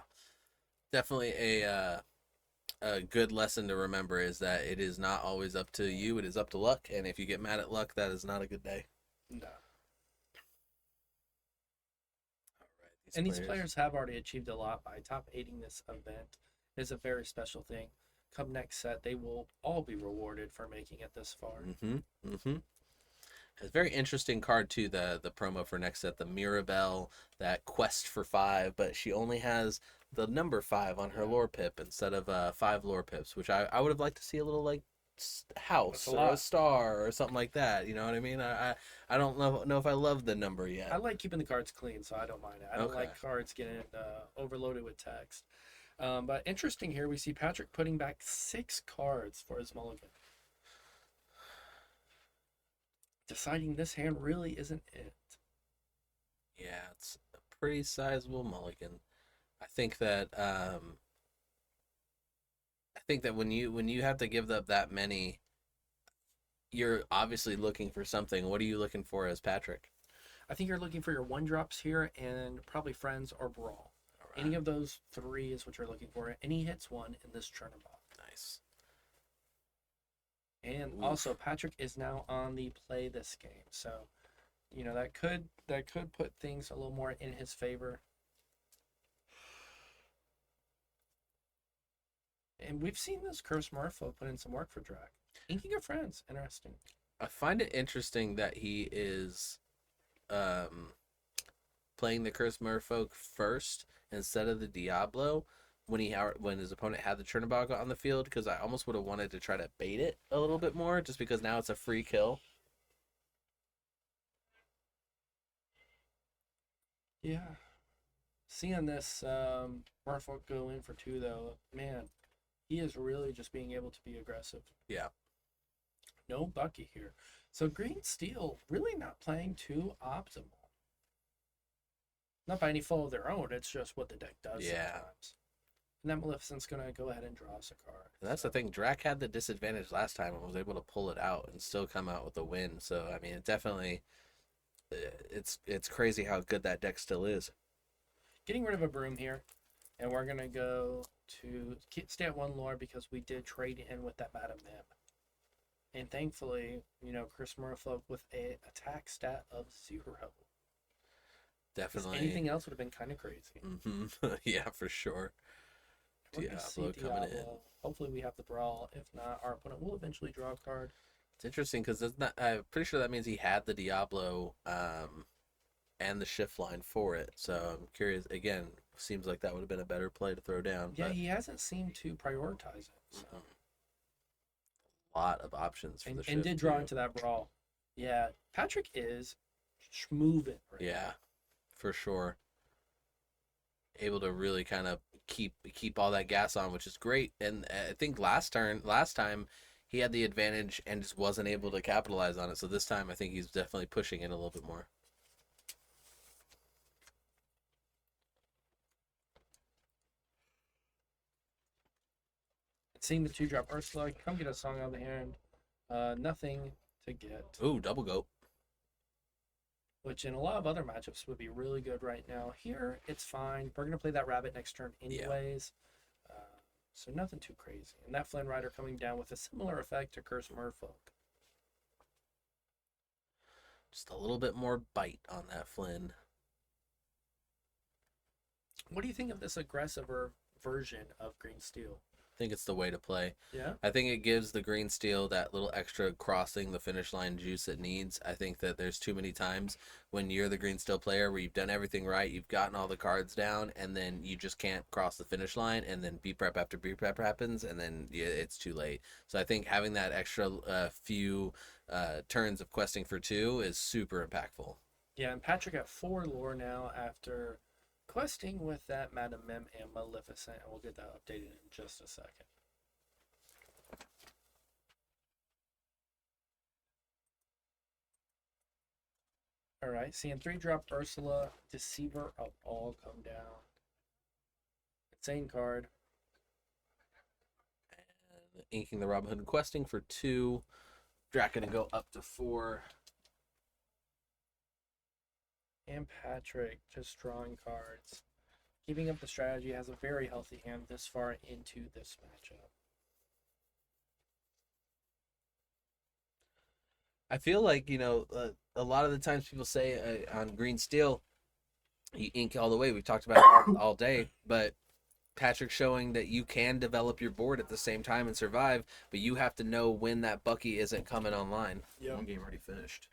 definitely a good lesson to remember is that it is not always up to you; it is up to luck, and if you get mad at luck, that is not a good day. No. And these players have already achieved a lot by top 8ing this event. It's a very special thing. Come next set, they will all be rewarded for making it this far. It's a very interesting card too. The promo for next set, the Mirabelle, that quest for 5, but she only has the number 5 on her lore pip instead of 5 lore pips, which I would have liked to see a little like house or a star or something like that. You know what I mean? I don't know if I love the number yet. I like keeping the cards clean, so I don't mind it. I don't like cards getting overloaded with text. But interesting here, we see Patrick putting back 6 cards for his mulligan. Deciding this hand really isn't it. Yeah, it's a pretty sizable mulligan. I think that when you have to give up that many, you're obviously looking for something. What are you looking for as Patrick? I think you're looking for your 1-drops here and probably Friends or Brawl. Right. Any of those 3 is what you're looking for. And he hits 1 in this Chernobog. Nice. And also Patrick is now on the play this game. So, that could put things a little more in his favor. And we've seen this Curse Merfolk put in some work for Drac. Inking of Friends, interesting. I find it interesting that he is playing the Curse Merfolk first instead of the Diablo when his opponent had the Chernobog on the field, because I almost would have wanted to try to bait it a little bit more, just because now it's a free kill. Yeah. Seeing this Merfolk go in for 2, though, man, he is really just being able to be aggressive. Yeah. No Bucky here. So Green Steel really not playing too optimal. Not by any fault of their own. It's just what the deck does sometimes. And that Maleficent's going to go ahead and draw us a card. And that's the thing. Drac had the disadvantage last time and was able to pull it out and still come out with a win. So, I mean, it definitely... It's crazy how good that deck still is. Getting rid of a Broom here. And we're going to go to stay at 1 lore because we did trade in with that Madam Mim. And thankfully, Chris Merfolk with a attack stat of 0. Definitely. Anything else would have been kind of crazy. Yeah, for sure. Diablo coming in. Hopefully we have the Brawl. If not, our opponent will eventually draw a card. It's interesting because I'm pretty sure that means he had the Diablo and the shift line for it. So I'm curious. Again, seems like that would have been a better play to throw down. Yeah, he hasn't seemed to prioritize it. So. A lot of options for the shift. And did draw into that Brawl. Yeah, Patrick is moving. Right now. For sure. Able to really kind of keep all that gas on, which is great. And I think last time he had the advantage and just wasn't able to capitalize on it. So this time I think he's definitely pushing it a little bit more. Seeing the 2-drop Ursula, come get a song out of the hand. Nothing to get. Ooh, double goat. Which in a lot of other matchups would be really good right now. Here, it's fine. We're going to play that rabbit next turn anyways. Yeah. So nothing too crazy. And that Flynn Rider coming down with a similar effect to Curse Merfolk. Just a little bit more bite on that Flynn. What do you think of this aggressiver version of Green Steel? I think it's the way to play. Yeah. I think it gives the Green Steel that little extra crossing the finish line juice it needs. I think that there's too many times when you're the Green Steel player where you've done everything right, you've gotten all the cards down, and then you just can't cross the finish line, and then B prep after B prep happens, and then it's too late. So I think having that extra few turns of questing for 2 is super impactful. Yeah, and Patrick at 4 lore now after questing with that Madam Mim and Maleficent, and we'll get that updated in just a second. All right, seeing 3-drop Ursula, Deceiver of All come down. Insane card. And inking the Robin Hood and questing for 2. Drac gonna go up to 4. And Patrick just drawing cards. Keeping up the strategy, has a very healthy hand this far into this matchup. I feel like, a lot of the times people say on Green Steel, you ink all the way. We've talked about it all day, but Patrick showing that you can develop your board at the same time and survive, but you have to know when that Bucky isn't coming online. Yeah. One game already finished.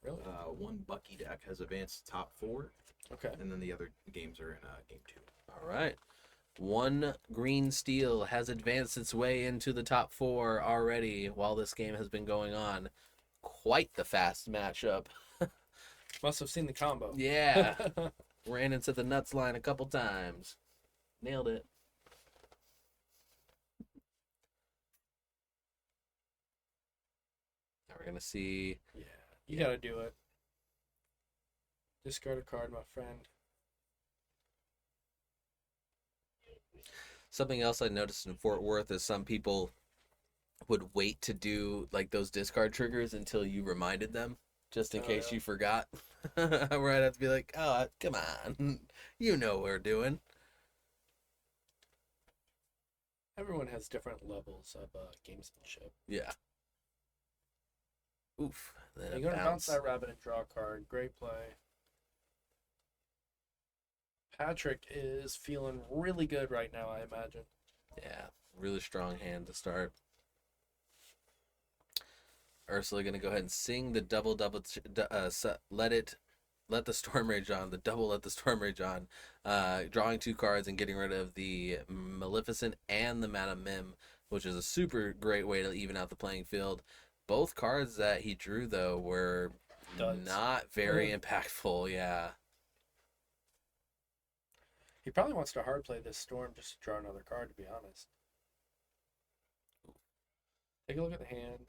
Really? One Bucky deck has advanced top 4. Okay. And then the other games are in game 2. All right. One Green Steel has advanced its way into the top 4 already while this game has been going on. Quite the fast matchup. Must have seen the combo. Yeah. Ran into the nuts line a couple times. Nailed it. Now we're going to see... Yeah. You gotta do it. Discard a card, my friend. Something else I noticed in Fort Worth is some people would wait to do like those discard triggers until you reminded them, just in case you forgot. Where I'd have to be like, oh, come on. You know what we're doing. Everyone has different levels of gamesmanship. Yeah. Oof. Then You're going to bounce that rabbit and draw a card. Great play. Patrick is feeling really good right now, I imagine. Yeah. Really strong hand to start. Ursula going to go ahead and sing the double, let the Storm Rage on, the double let the Storm Rage on. Drawing 2 cards and getting rid of the Maleficent and the Madam Mim, which is a super great way to even out the playing field. Both cards that he drew, though, were not very impactful. Yeah. He probably wants to hard play this Storm just to draw another card, to be honest. Take a look at the hand.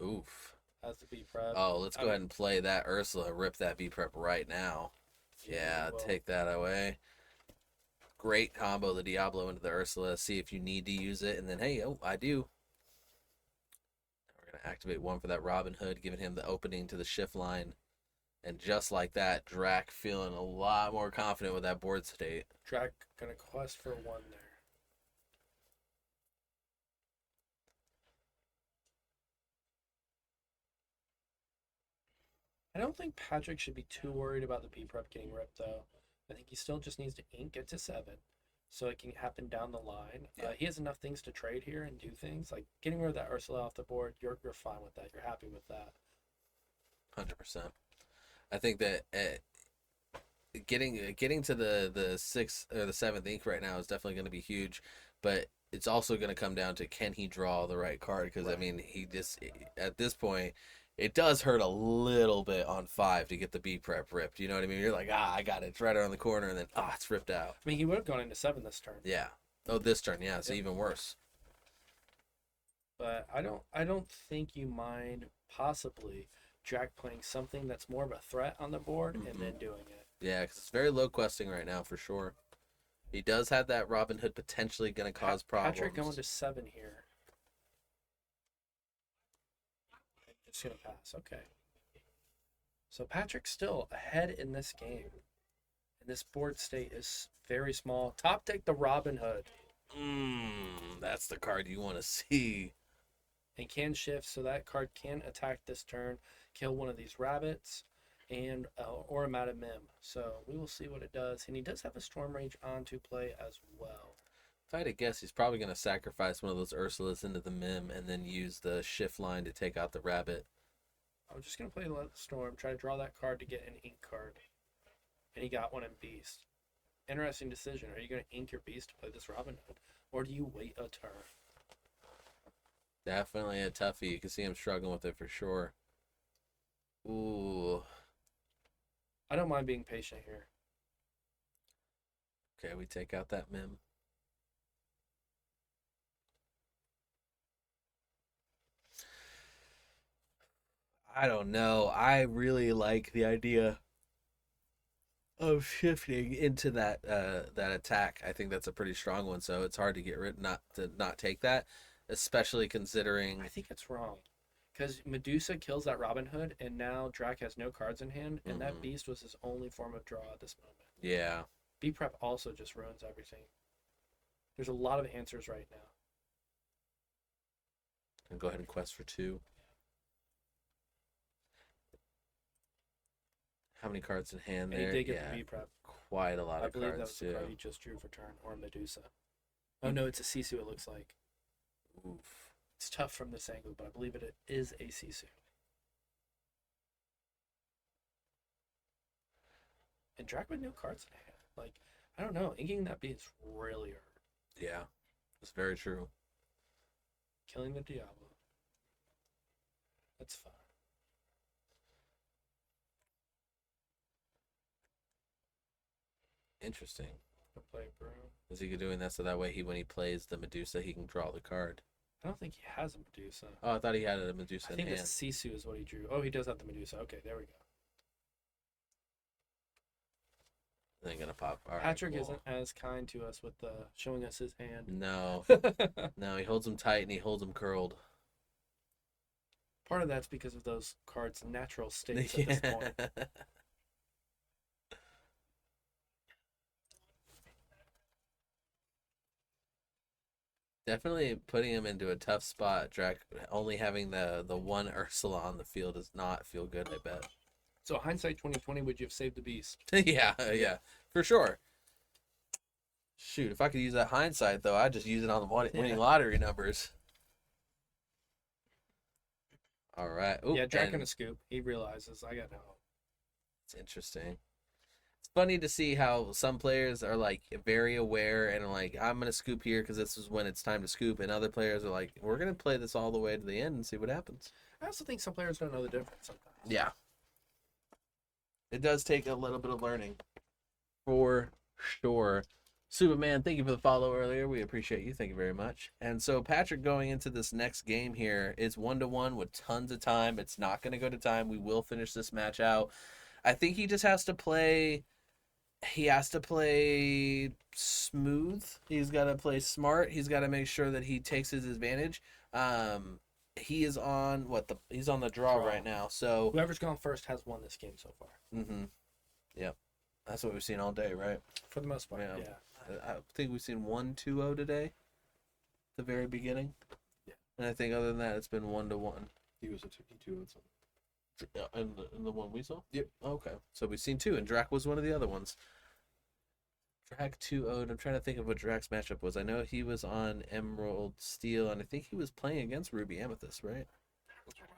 Oof. Has the B prep. Oh, let's go ahead and play that Ursula. Rip that B prep right now. Yeah, take that away. Great combo, the Diablo into the Ursula. See if you need to use it. And then, hey, I do. We're going to activate 1 for that Robin Hood, giving him the opening to the shift line. And just like that, Drac feeling a lot more confident with that board state. Drac going to quest for 1 there. I don't think Patrick should be too worried about the B prep getting ripped, though. I think he still just needs to ink it to 7, so it can happen down the line. Yeah. He has enough things to trade here and do things. Like, getting rid of that Ursula off the board, you're fine with that. You're happy with that. 100%. I think that getting to the 6th or the 7th ink right now is definitely going to be huge, but it's also going to come down to, can he draw the right card? Because, right. I mean, he just, at this point, it does hurt a little bit on 5 to get the B prep ripped. You know what I mean? You're like, I got it. It's right around the corner, and then it's ripped out. I mean, he would have gone into 7 this turn. Yeah. Oh, this turn, yeah. It's even worse. But I don't think you mind possibly Jack playing something that's more of a threat on the board and then doing it. Yeah, because it's very low questing right now for sure. He does have that Robin Hood potentially going to cause problems. Patrick going to 7 here. Just going to pass. Okay. So Patrick's still ahead in this game. And this board state is very small. Top deck the Robin Hood. That's the card you want to see. And can shift, so that card can attack this turn, kill one of these rabbits, and or a Madam Mim. So we will see what it does. And he does have a Storm Rage on to play as well. If I had to guess, he's probably going to sacrifice one of those Ursulas into the Mim and then use the shift line to take out the rabbit. I'm just going to play the Storm, try to draw that card to get an ink card. And he got one in Beast. Interesting decision. Are you going to ink your Beast to play this Robin Hood? Or do you wait a turn? Definitely a toughie. You can see him struggling with it for sure. Ooh. I don't mind being patient here. Okay, we take out that Mim. I don't know. I really like the idea of shifting into that that attack. I think that's a pretty strong one, so it's hard to get rid not take that, especially considering I think it's wrong. Because Medusa kills that Robin Hood, and now Drac has no cards in hand, and that Beast was his only form of draw at this moment. Yeah. B-Prep also just ruins everything. There's a lot of answers right now. And go ahead and quest for 2. How many cards in hand there? And he did get the B-Prep. Quite a lot of cards, I believe that was too. the card he just drew for turn, or Medusa. Oh, no, it's a Sisu, it looks like. Oof. It's tough from this angle, but I believe it is a Sisu. And Drac with no cards in hand. Like, I don't know. Inking that Beast really hurt. Yeah, that's very true. Killing the Diablo. That's fine. Interesting. Play Broom. Is he doing that so that way when he plays the Medusa, he can draw the card? I don't think he has a Medusa. Oh, I thought he had a Medusa in hand. I think the Sisu is what he drew. Oh, he does have the Medusa. Okay, there we go. Then gonna pop. All Patrick right, cool. isn't as kind to us with showing us his hand. No. No, he holds them tight and he holds them curled. Part of that's because of those cards' natural states at this point. Definitely putting him into a tough spot. Drac only having the one Ursula on the field does not feel good, I bet. So hindsight 2020, would you have saved the Beast? Yeah, for sure. Shoot, if I could use that hindsight though, I'd just use it on the winning lottery numbers. All right. Ooh, yeah, Drac gonna scoop. He realizes I got no hope. It's interesting. It's funny to see how some players are like very aware and like, I'm gonna scoop here because this is when it's time to scoop, and other players are like, we're gonna play this all the way to the end and see what happens. I also think some players don't know the difference sometimes. Yeah. It does take a little bit of learning. For sure. Superman, thank you for the follow earlier. We appreciate you. Thank you very much. And so Patrick going into this next game here is 1-1 with tons of time. It's not going to go to time. We will finish this match out. I think he just has to play... He has to play smooth. He's got to play smart. He's got to make sure that he takes his advantage. He is on he's on the draw right now. So whoever's gone first has won this game so far. Mm-hmm. Yep. That's what we've seen all day, right? For the most part, yeah. I think we've seen 1-2-0 today. At the very beginning. Yeah. And I think other than that, it's been 1-1. He was a 2-2 and something. In the one we saw? Yep. Okay. So we've seen 2, and Drac was one of the other ones. Drac 2-0'd. I'm trying to think of what Drac's matchup was. I know he was on Emerald Steel, and I think he was playing against Ruby Amethyst, right?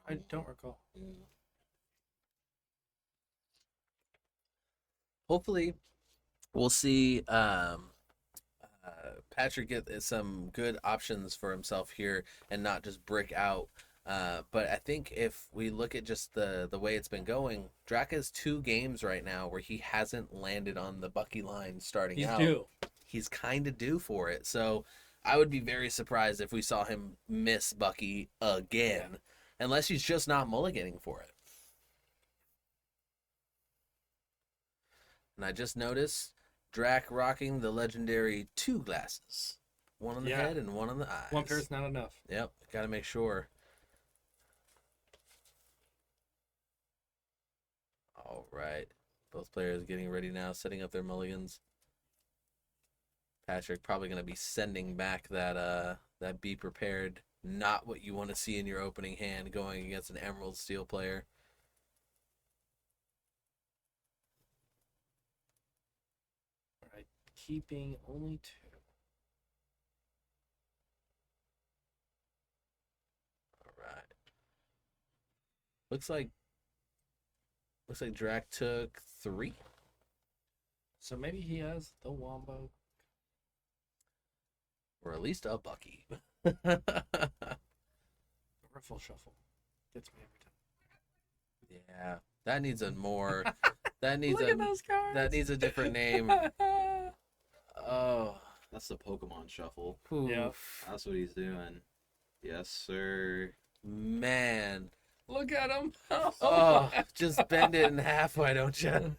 I don't recall. Hopefully, we'll see Patrick get some good options for himself here and not just brick out But I think if we look at just the way it's been going, Drac has 2 games right now where he hasn't landed on the Bucky line starting out. He's due. He's kind of due for it. So I would be very surprised if we saw him miss Bucky again, unless he's just not mulliganing for it. And I just noticed Drac rocking the legendary 2 glasses. One on the head and one on the eyes. One pair's not enough. Yep, got to make sure. All right. Both players getting ready now, setting up their mulligans. Patrick probably going to be sending back that be prepared. Not what you want to see in your opening hand going against an Emerald Steel player. All right, keeping only 2. All right. Looks like Drac took 3. So maybe he has the Wombo. Or at least a Bucky. Or a full shuffle. Gets me every time. Yeah. That needs a more that needs Look at those cards. That needs a different name. Oh. That's the Pokemon shuffle. Yeah. That's what he's doing. Yes, sir. Man. Look at him. Oh, just bend it in half, why don't you?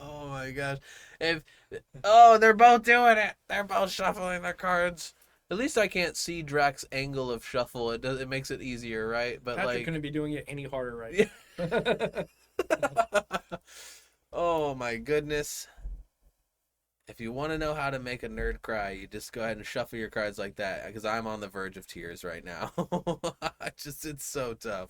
Oh my gosh. They're both doing it. They're both shuffling their cards. At least I can't see Drac's angle of shuffle. It makes it easier, right? But Patrick couldn't be doing it any harder right now. Oh my goodness. If you want to know how to make a nerd cry, you just go ahead and shuffle your cards like that, because I'm on the verge of tears right now. It's so tough.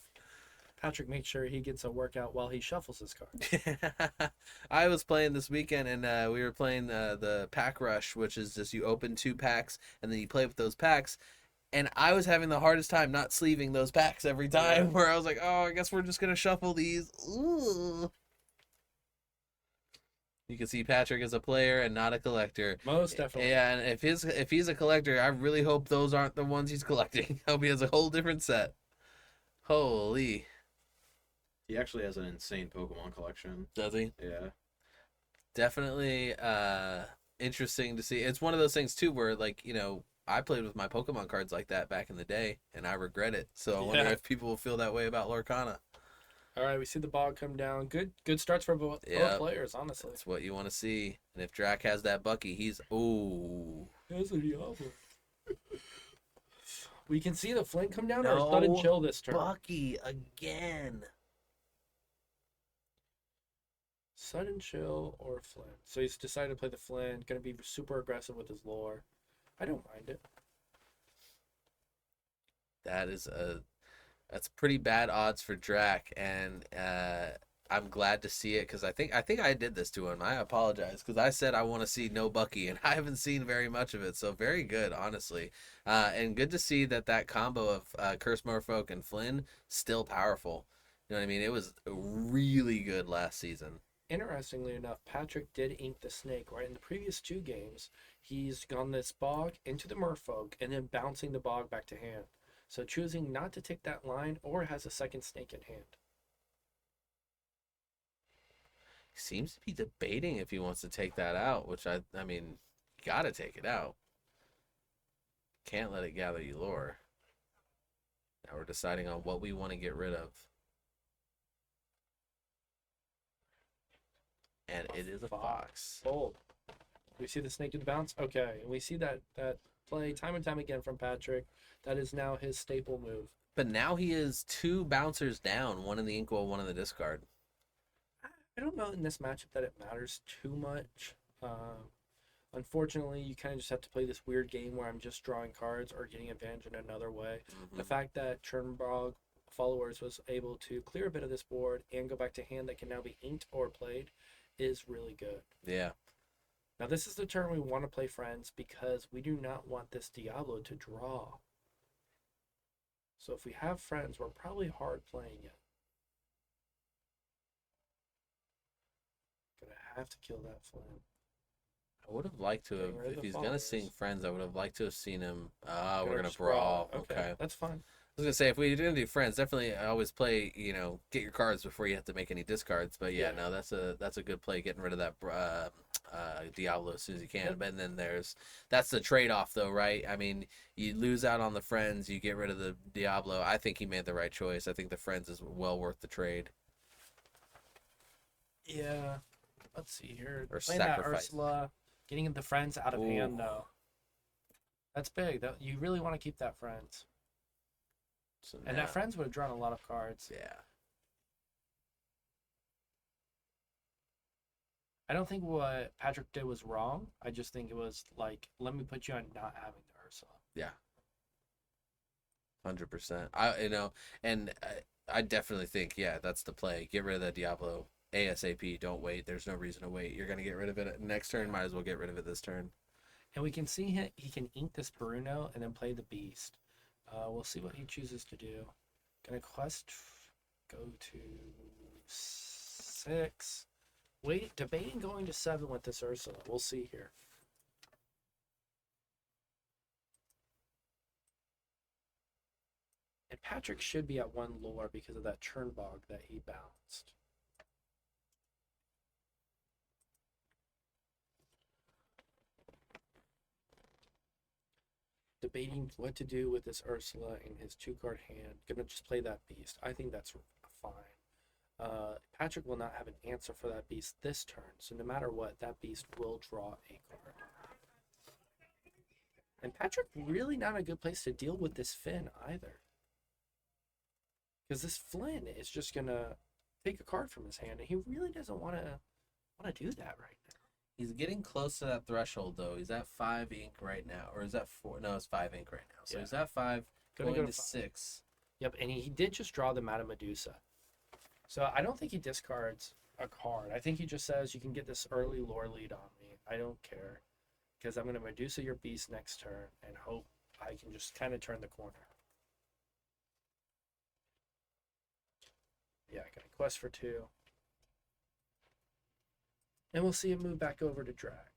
Patrick makes sure he gets a workout while he shuffles his cards. I was playing this weekend, and we were playing the pack rush, which is just you open 2 packs, and then you play with those packs. And I was having the hardest time not sleeving those packs every time, where I was like, oh, I guess we're just going to shuffle these. Ooh. You can see Patrick is a player and not a collector. Most definitely. Yeah, and if he's a collector, I really hope those aren't the ones he's collecting. I hope he has a whole different set. Holy. He actually has an insane Pokemon collection. Does he? Yeah. Definitely interesting to see. It's one of those things too where, like, you know, I played with my Pokemon cards like that back in the day, and I regret it. So I wonder if people will feel that way about Lorcana. All right, we see the bog come down. Good starts for both players, honestly. That's what you want to see. And if Drac has that Bucky, he's ooh. That's a Diablo. We can see the Flint come down, or Sudden Chill this turn. Bucky again. Sudden Chill or Flint. So he's decided to play the Flint. Going to be super aggressive with his lore. I don't mind it. That's pretty bad odds for Drac, and I'm glad to see it, because I think I did this to him. I apologize, because I said I want to see no Bucky, and I haven't seen very much of it. So very good, honestly, and good to see that combo of Curse Merfolk and Flynn still powerful. You know what I mean? It was really good last season. Interestingly enough, Patrick did ink the snake, right? In the previous 2 games, he's gone this bog into the Merfolk and then bouncing the bog back to hand. So choosing not to take that line, or has a second snake in hand. He seems to be debating if he wants to take that out, which I mean, you gotta take it out. Can't let it gather you lore. Now we're deciding on what we want to get rid of. And it is a fox. Bold. We see the snake do the bounce. Okay, and we see that play time and time again from Patrick. That is now his staple move. But now he is 2 bouncers down, 1 in the inkwell, 1 in the discard. I don't know in this matchup that it matters too much. Unfortunately, you kind of just have to play this weird game where I'm just drawing cards or getting advantage in another way. Mm-hmm. The fact that Chernbog Followers was able to clear a bit of this board and go back to hand that can now be inked or played is really good. Yeah. Now this is the turn we want to play friends, because we do not want this Diablo to draw. So if we have friends, we're probably hard playing it. Gonna have to kill that Flint. I would have liked to have, if he's going to sing friends, I would have liked to have seen him. We're going to brawl. Okay. That's fine. was gonna say if we're gonna do friends, definitely I always play. Get your cards before you have to make any discards. But yeah, no, that's a good play. Getting rid of that Diablo as soon as you can. Yep. But then that's the trade off though, right? I mean, you lose out on the friends, you get rid of the Diablo. I think he made the right choice. I think the friends is well worth the trade. Yeah. Let's see here. Or Playing that sacrifice. Ursula, getting the friends out of Ooh. hand though. That's big. You really want to keep that friends. So And now- that friends would have drawn a lot of cards. Yeah. I don't think what Patrick did was wrong. I just think it was like, let me put you on not having the Ursula. Yeah. 100%. I definitely think, yeah, that's the play. Get rid of that Diablo ASAP. Don't wait. There's no reason to wait. You're gonna get rid of it next turn. Might as well get rid of it this turn. And we can see he can ink this Bruno and then play the Beast. We'll see what he chooses to do. Gonna quest go to 6. Wait, debating going to 7 with this Ursula. We'll see here. And Patrick should be at 1 lore because of that Churnbog that he bounced. Debating what to do with this Ursula in his 2-card hand. Gonna just play that Beast. I think that's fine. Patrick will not have an answer for that Beast this turn, so no matter what, that Beast will draw a card. And Patrick really not a good place to deal with this Finn either. Because this Flynn is just gonna take a card from his hand, and he really doesn't want to do that right now. He's getting close to that threshold though. He's at 5 ink right now, or is that 4? No, it's 5 ink right now. So Yeah. he's at 5, Gonna going go to to 6. Yep, and he did just draw the Madame Medusa. So I don't think he discards a card. I think he just says, you can get this early lore lead on me. I don't care. Because I'm going to Medusa your Beast next turn and hope I can just kind of turn the corner. Yeah, I got a quest for 2. And we'll see him move back over to drag.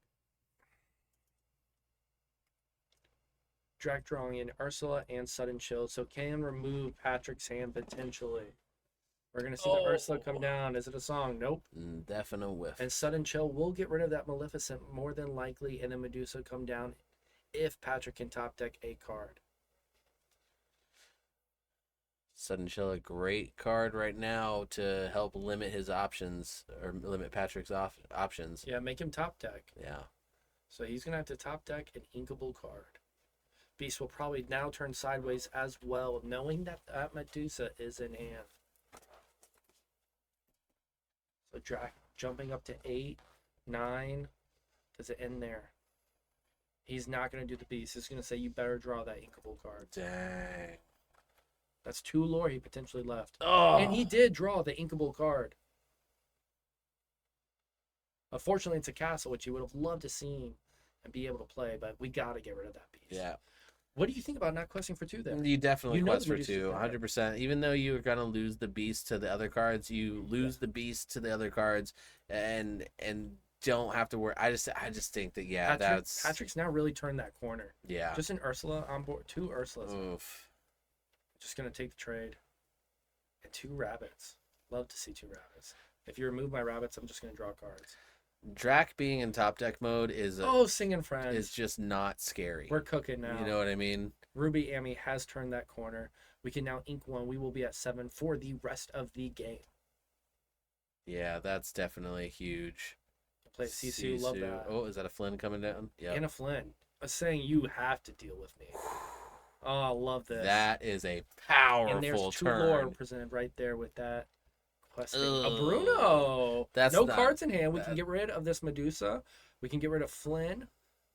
Drag drawing in Ursula and Sudden Chill. So can remove Patrick's hand potentially. We're going to see the Ursula come down. Is it a song? Nope. Definite whiff. And Sudden Chill will get rid of that Maleficent more than likely, and then Medusa come down if Patrick can top deck a card. Sudden Chill, a great card right now to help limit his options, or limit Patrick's options. Yeah, make him top deck. Yeah. So he's going to have to top deck an inkable card. Beast will probably now turn sideways as well, knowing that that Medusa is in hand. So jumping up to 8, 9. Does it end there? He's not going to do the Beast. He's going to say, you better draw that inkable card. Dang. That's 2 lore he potentially left. Oh. And he did draw the inkable card. Unfortunately, it's a castle, which he would have loved to see and be able to play, but we got to get rid of that Beast. Yeah. What do you think about not questing for 2 there? You definitely You know quest the for Medusa's 2, bad. 100%. Even though you're going to lose the Beast to the other cards, you lose the Beast to the other cards and don't have to worry. I just think that, yeah, Patrick's now really turned that corner. yeah. Just an Ursula on board. 2 Ursulas. Oof. Just going to take the trade. And 2 rabbits. Love to see 2 rabbits. If you remove my rabbits, I'm just going to draw cards. Drac being in top deck mode is Singing Friends. is just not scary. We're cooking now. You know what I mean? Ruby Amy has turned that corner. We can now ink 1. We will be at 7 for the rest of the game. Yeah, that's definitely huge. Play Sisu, love that. Oh, is that a Flynn coming down? Yeah. Anna Flynn. I was saying you have to deal with me. Oh, I love this. That is a and there's powerful 2 turn. lore presented right there with that. Questing. A Ugh. Bruno. That's no not cards in hand. We bad. can get rid of this Medusa. We can get rid of Flynn.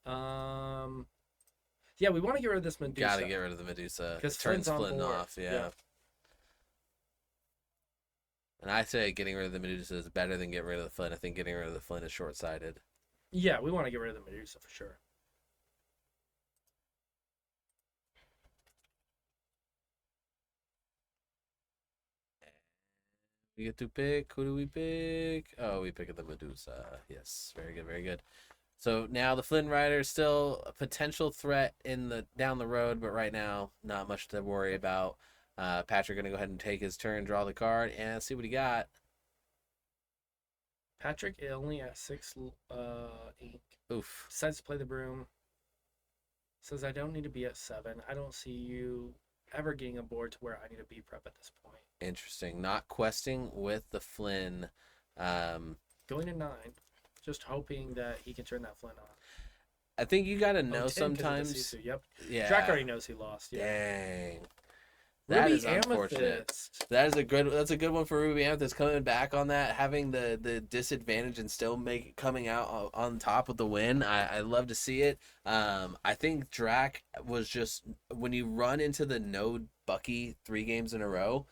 Yeah, we want to get rid of this Medusa. Gotta get rid of the Medusa. Because It turns Flynn's on Flynn board. off, yeah. And I say getting rid of the Medusa is better than getting rid of the Flynn. I think getting rid of the Flynn is short-sighted. Yeah, we want to get rid of the Medusa for sure. We get to pick. Who do we pick? Oh, we pick the Medusa. Yes, very good, very good. So now the Flynn Rider is still a potential threat down the road, but right now not much to worry about. Patrick gonna go ahead and take his turn, draw the card, and see what he got. Patrick only at 6 ink. Oof. Decides to play the broom. Says I don't need to be at 7. I don't see you ever getting a board to where I need to be prep at this point. Interesting. Not questing with the Flynn. Going to 9. Just hoping that he can turn that Flynn on. I think you gotta know 10 'cause of the sometimes. Sisu, Yep. Yeah. Drac already knows he lost. Yeah. Dang. That Ruby is unfortunate. Amethyst. That's a good one for Ruby Amethyst, coming back on that, having the disadvantage and still coming out on top with the win. I love to see it. I think Drac was just, when you run into the no Bucky 3 games in a row,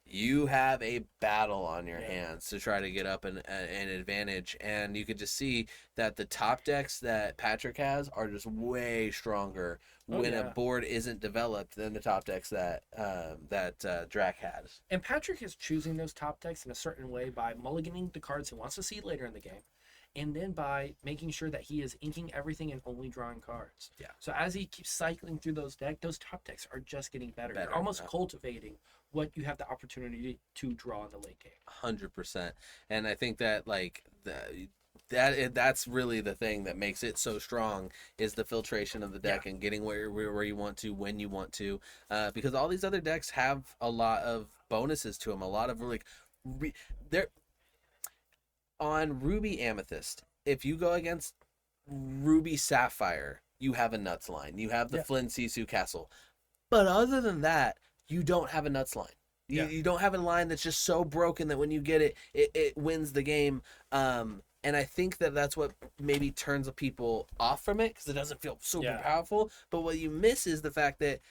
you have a battle on your hands to try to get up an advantage, and you could just see that the top decks that Patrick has are just way stronger when a board isn't developed than the top decks that Drac has. And Patrick is choosing those top decks in a certain way by mulliganing the cards he wants to see later in the game, and then by making sure that he is inking everything and only drawing cards. Yeah. So as he keeps cycling through those decks, those top decks are just getting better. You're almost cultivating what you have the opportunity to draw in the late game. 100%. And I think that that's really the thing that makes it so strong, is the filtration of the deck and getting where you want to, when you want to, because all these other decks have a lot of bonuses to them, a lot of they're on Ruby Amethyst. If you go against Ruby Sapphire, you have a nuts line, you have the Flynn Sisu Castle, but other than that, you don't have a nuts line. You don't have a line that's just so broken that when you get it, it wins the game. And I think that's what maybe turns people off from it, because it doesn't feel super powerful. But what you miss is the fact that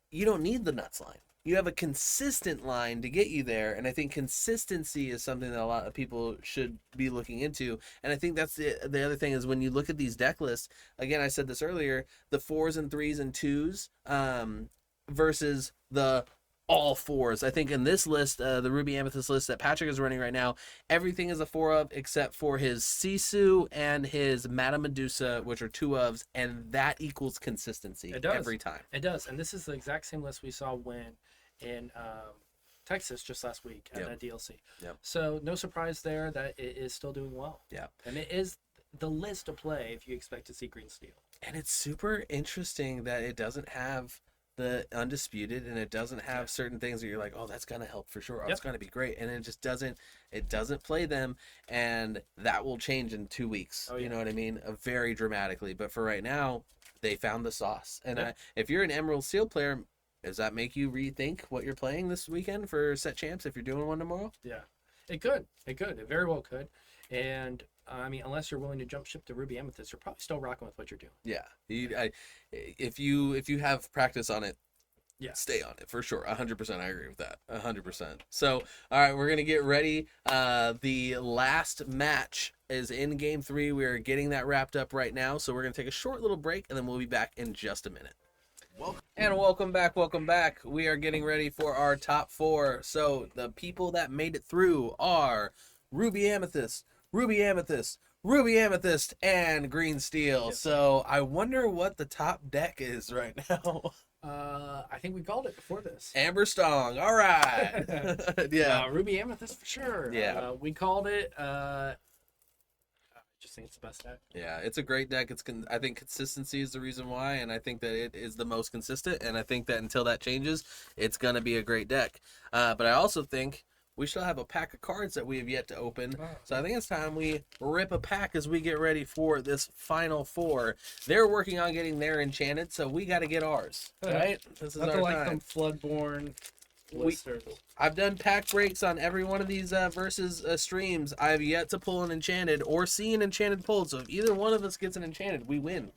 you don't need the nuts line. You have a consistent line to get you there, and I think consistency is something that a lot of people should be looking into. And I think that's the other thing, is when you look at these deck lists, again, I said this earlier, the 4s and 3s and 2s versus the all 4s. I think in this list, the Ruby Amethyst list that Patrick is running right now, everything is a 4 of except for his Sisu and his Madame Medusa, which are 2 ofs, and that equals consistency every time. It does. And this is the exact same list we saw win in Texas just last week at that DLC. Yep. So no surprise there that it is still doing well. Yeah. And it is the list to play if you expect to see green steel. And it's super interesting that it doesn't have the undisputed, and it doesn't have certain things that you're like, oh, that's gonna help for sure, it's gonna be great, and it just doesn't play them, and that will change in 2 weeks. You know what I mean? Very dramatically. But for right now, they found the sauce. And if you're an Emerald Steel player, does that make you rethink what you're playing this weekend for set champs if you're doing one tomorrow? It could. It very well could. And I mean, unless you're willing to jump ship to Ruby Amethyst, you're probably still rocking with what you're doing. If you have practice on it, stay on it for sure. 100%. I agree with that. 100%. So, all right, we're gonna get ready. The last match is in game 3. We are getting that wrapped up right now. So we're gonna take a short little break, and then we'll be back in just a minute. Welcome back. We are getting ready for our top 4. So the people that made it through are Ruby Amethyst, and Green Steel. So I wonder what the top deck is right now. I think we called it before this. Amber Stong. All right. Ruby Amethyst for sure. We called it. I just think it's the best deck. Yeah, it's a great deck. I think consistency is the reason why, and I think that it is the most consistent, and I think that until that changes, it's going to be a great deck. But I also think we still have a pack of cards that we have yet to open. So I think it's time we rip a pack as we get ready for this final 4. They're working on getting their enchanted, so we got to get ours. Right? This is our time. Some Floodborn blisters. I've done pack breaks on every one of these versus streams. I have yet to pull an enchanted or see an enchanted pulled. So if either one of us gets an enchanted, we win.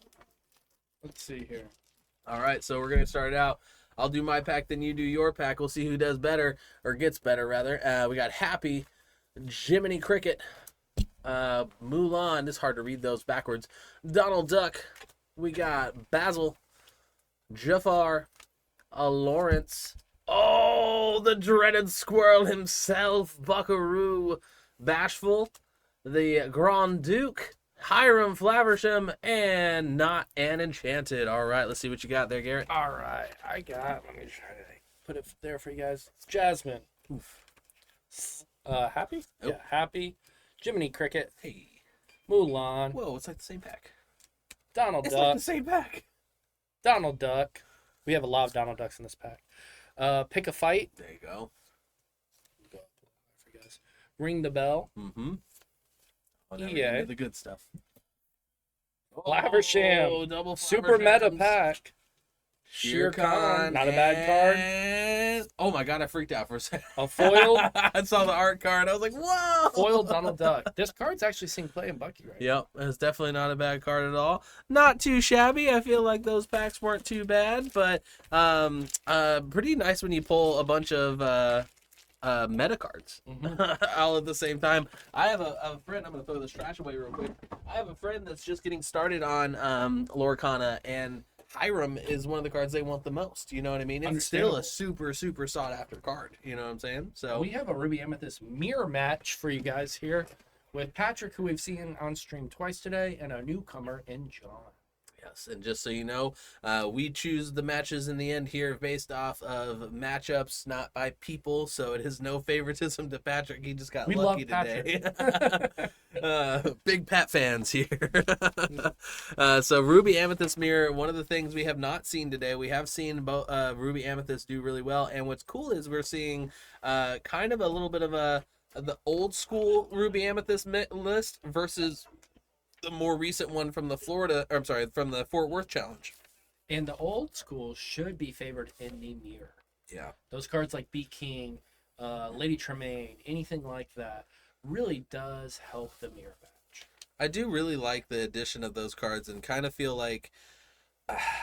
Let's see here. All right, so we're going to start it out. I'll do my pack, then you do your pack. We'll see who does better, or gets better, rather. We got Happy, Jiminy Cricket, Mulan. It's hard to read those backwards. Donald Duck. We got Basil, Jafar, Lawrence. Oh, the dreaded squirrel himself, Buckaroo, Bashful, the Grand Duke, Hiram, Flaversham, and Not an Enchanted. All right, let's see what you got there, Garrett. All right, let me try to put it there for you guys. It's Jasmine. Oof. Happy? Oh. Yeah, Happy. Jiminy Cricket. Hey. Mulan. Whoa, it's like the same pack. Donald It's Duck. like the same pack. Donald Duck. We have a lot of Donald Ducks in this pack. Pick a Fight. There you go. For you guys. Ring the Bell. Mm-hmm. Oh, now we're EA. into the good stuff. Flaversham. Oh, double Super meta Flavershams. pack. Shere Khan. Not a bad card. And... Oh my god, I freaked out for a second. A foiled. I saw the art card. I was like, whoa! Foiled Donald Duck. This card's actually seeing play in Bucky right Yep, it's definitely not a bad card at all. Not too shabby. I feel like those packs weren't too bad, but pretty nice when you pull a bunch of meta cards all at the same time. I have a friend. I'm gonna throw this trash away real quick. I have a friend that's just getting started on Lorcana, and Hiram is one of the cards they want the most. You know what I mean? It's still a super sought after card. You know what I'm saying? So We have a Ruby Amethyst mirror match for you guys here with Patrick, who we've seen on stream twice today, and a newcomer in John. yes, and just so you know, we choose the matches in the end here based off of matchups, not by people. So it is no favoritism to Patrick. He just got We lucky love today. Big Pat fans here. So Ruby Amethyst mirror, one of the things we have not seen today. We have seen both Ruby Amethyst do really well, and what's cool is we're seeing kind of a little bit of the old school Ruby Amethyst list versus the more recent one from the from the Fort Worth Challenge. And the old school should be favored in the mirror. Yeah. Those cards like Be King, Lady Tremaine, anything like that really does help the mirror match. I do really like the addition of those cards, and kind of feel like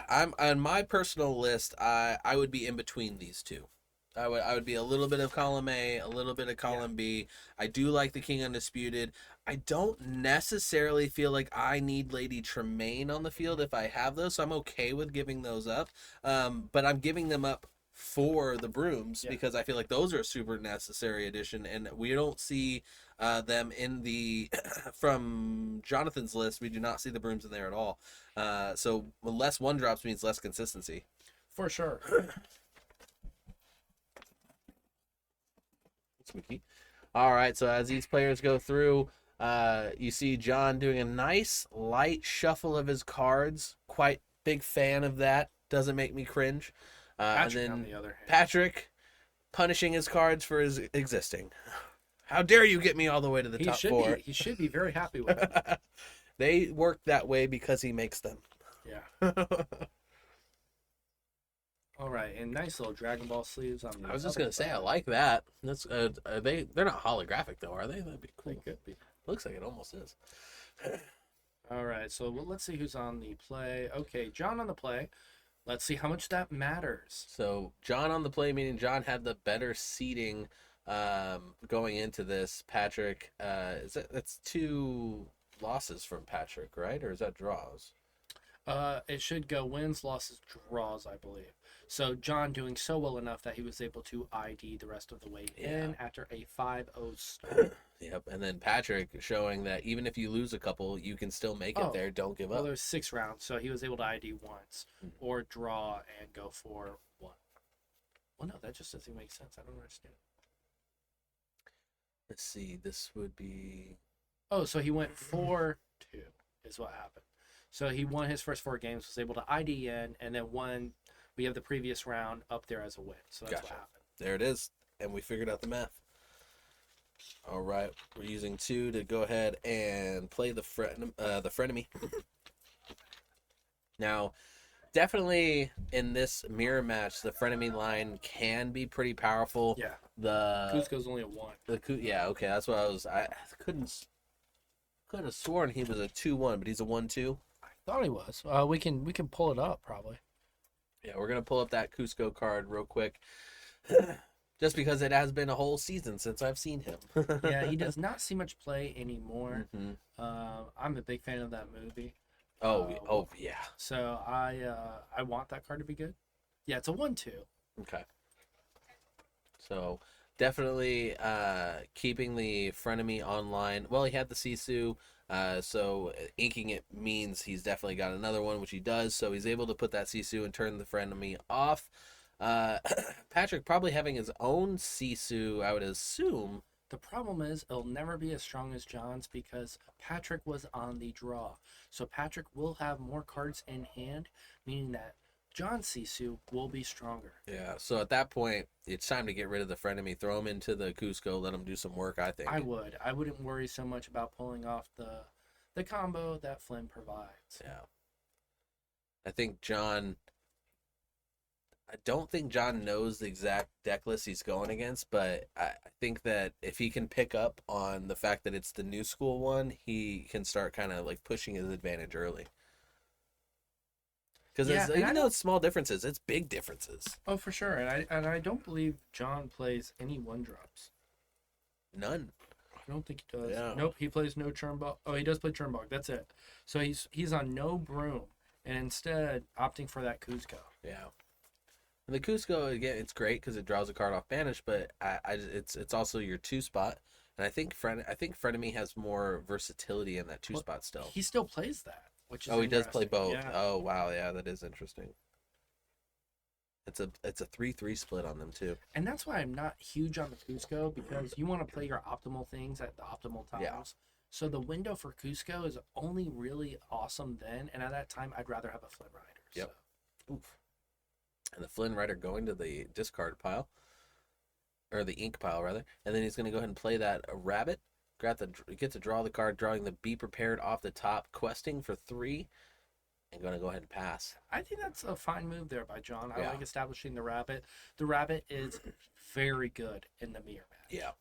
I'm on my personal list. I would be in between these two. I would be a little bit of column A, a little bit of column B. I do like the King Undisputed. I don't necessarily feel like I need Lady Tremaine on the field if I have those, so I'm okay with giving those up. But I'm giving them up for the brooms because I feel like those are a super necessary addition, and we don't see them in the from Jonathan's list. We do not see the brooms in there at all. So less one drops means less consistency. For sure. Spooky. All right, so as these players go through, you see John doing a nice light shuffle of his cards. Quite big fan of that. Doesn't make me cringe. Patrick, and then on the other hand. Patrick punishing his cards for his existing. How dare you get me all the way to the top four? He should be very happy with it. They work that way because he makes them. Yeah. All right, and nice little Dragon Ball sleeves on the I was just other gonna say I side. like that. That's they're not holographic though, are they? That'd be cool. They could be. Looks like it almost is. All right, so let's see who's on the play. Okay, John on the play. Let's see how much that matters. So John on the play, meaning John had the better seating going into this. Patrick, that's 2 losses from Patrick, right? Or is that draws? It should go wins, losses, draws, I believe. So John doing so well enough that he was able to ID the rest of the way in after a 5-0 start. Yep, and then Patrick showing that even if you lose a couple, you can still make it there. Don't give Well, up. there's 6 rounds, so he was able to ID once or draw and go for 1. Well, no, that just doesn't make sense. I don't understand. Let's see. This would be. Oh, so he went 4-2 is what happened. So he won his first 4 games, was able to ID in, and then won. We have the previous round up there as a win. So that's what happened. There it is, and we figured out the math. All right, we're using 2 to go ahead and play the frenemy. Now, definitely in this mirror match, the frenemy line can be pretty powerful. Yeah. The Cusco's only a 1. yeah, okay, that's what I could have sworn he was a 2-1, but he's a 1-2. I thought he was. We can pull it up probably. Yeah, we're gonna pull up that Cusco card real quick, just because it has been a whole season since I've seen him. Yeah, he does not see much play anymore. Mhm. I'm a big fan of that movie. Oh yeah. So I want that card to be good. Yeah, it's a 1-2. Okay. So Definitely keeping the frenemy online. Well, he had the Sisu, so inking it means he's definitely got another one, which he does. So he's able to put that Sisu and turn the frenemy off. Patrick probably having his own Sisu, I would assume. The problem is it'll never be as strong as John's because Patrick was on the draw. So Patrick will have more cards in hand, meaning that John's Sisu will be stronger. Yeah, so at that point, it's time to get rid of the frenemy, throw him into the Cusco, let him do some work, I think. I would. I wouldn't worry so much about pulling off the combo that Flynn provides. Yeah. I think John... I don't think John knows the exact deck list he's going against, but I think that if he can pick up on the fact that it's the new school one, he can start kind of like pushing his advantage early. Because even though it's small differences, it's big differences. Oh, for sure. And I don't believe John plays any 1-drops. None. I don't think he does. Yeah. Nope, he plays no Churnbog. Oh, he does play Churnbog. That's it. So he's on no Broom, and instead opting for that Cusco. Yeah. And the Cusco, again, it's great because it draws a card off Banish, but it's also your 2-spot. And I think Frenemy has more versatility in that 2-spot still. He still plays that. Which is he does play both. Yeah. Oh wow, yeah, that is interesting. It's a 3-3 split on them too. And that's why I'm not huge on the Cusco, because you want to play your optimal things at the optimal times. Yeah. So the window for Cusco is only really awesome then, and at that time I'd rather have a Flynn Rider. Yep. So. Oof. And the Flynn Rider going to the discard pile, or the ink pile rather, and then he's going to go ahead and play that rabbit. Get to draw the card, drawing the Be Prepared off the top, questing for 3, and going to go ahead and pass. I think that's a fine move there by John. I Yeah. like establishing the rabbit. The rabbit is very good in the mirror match. Yeah.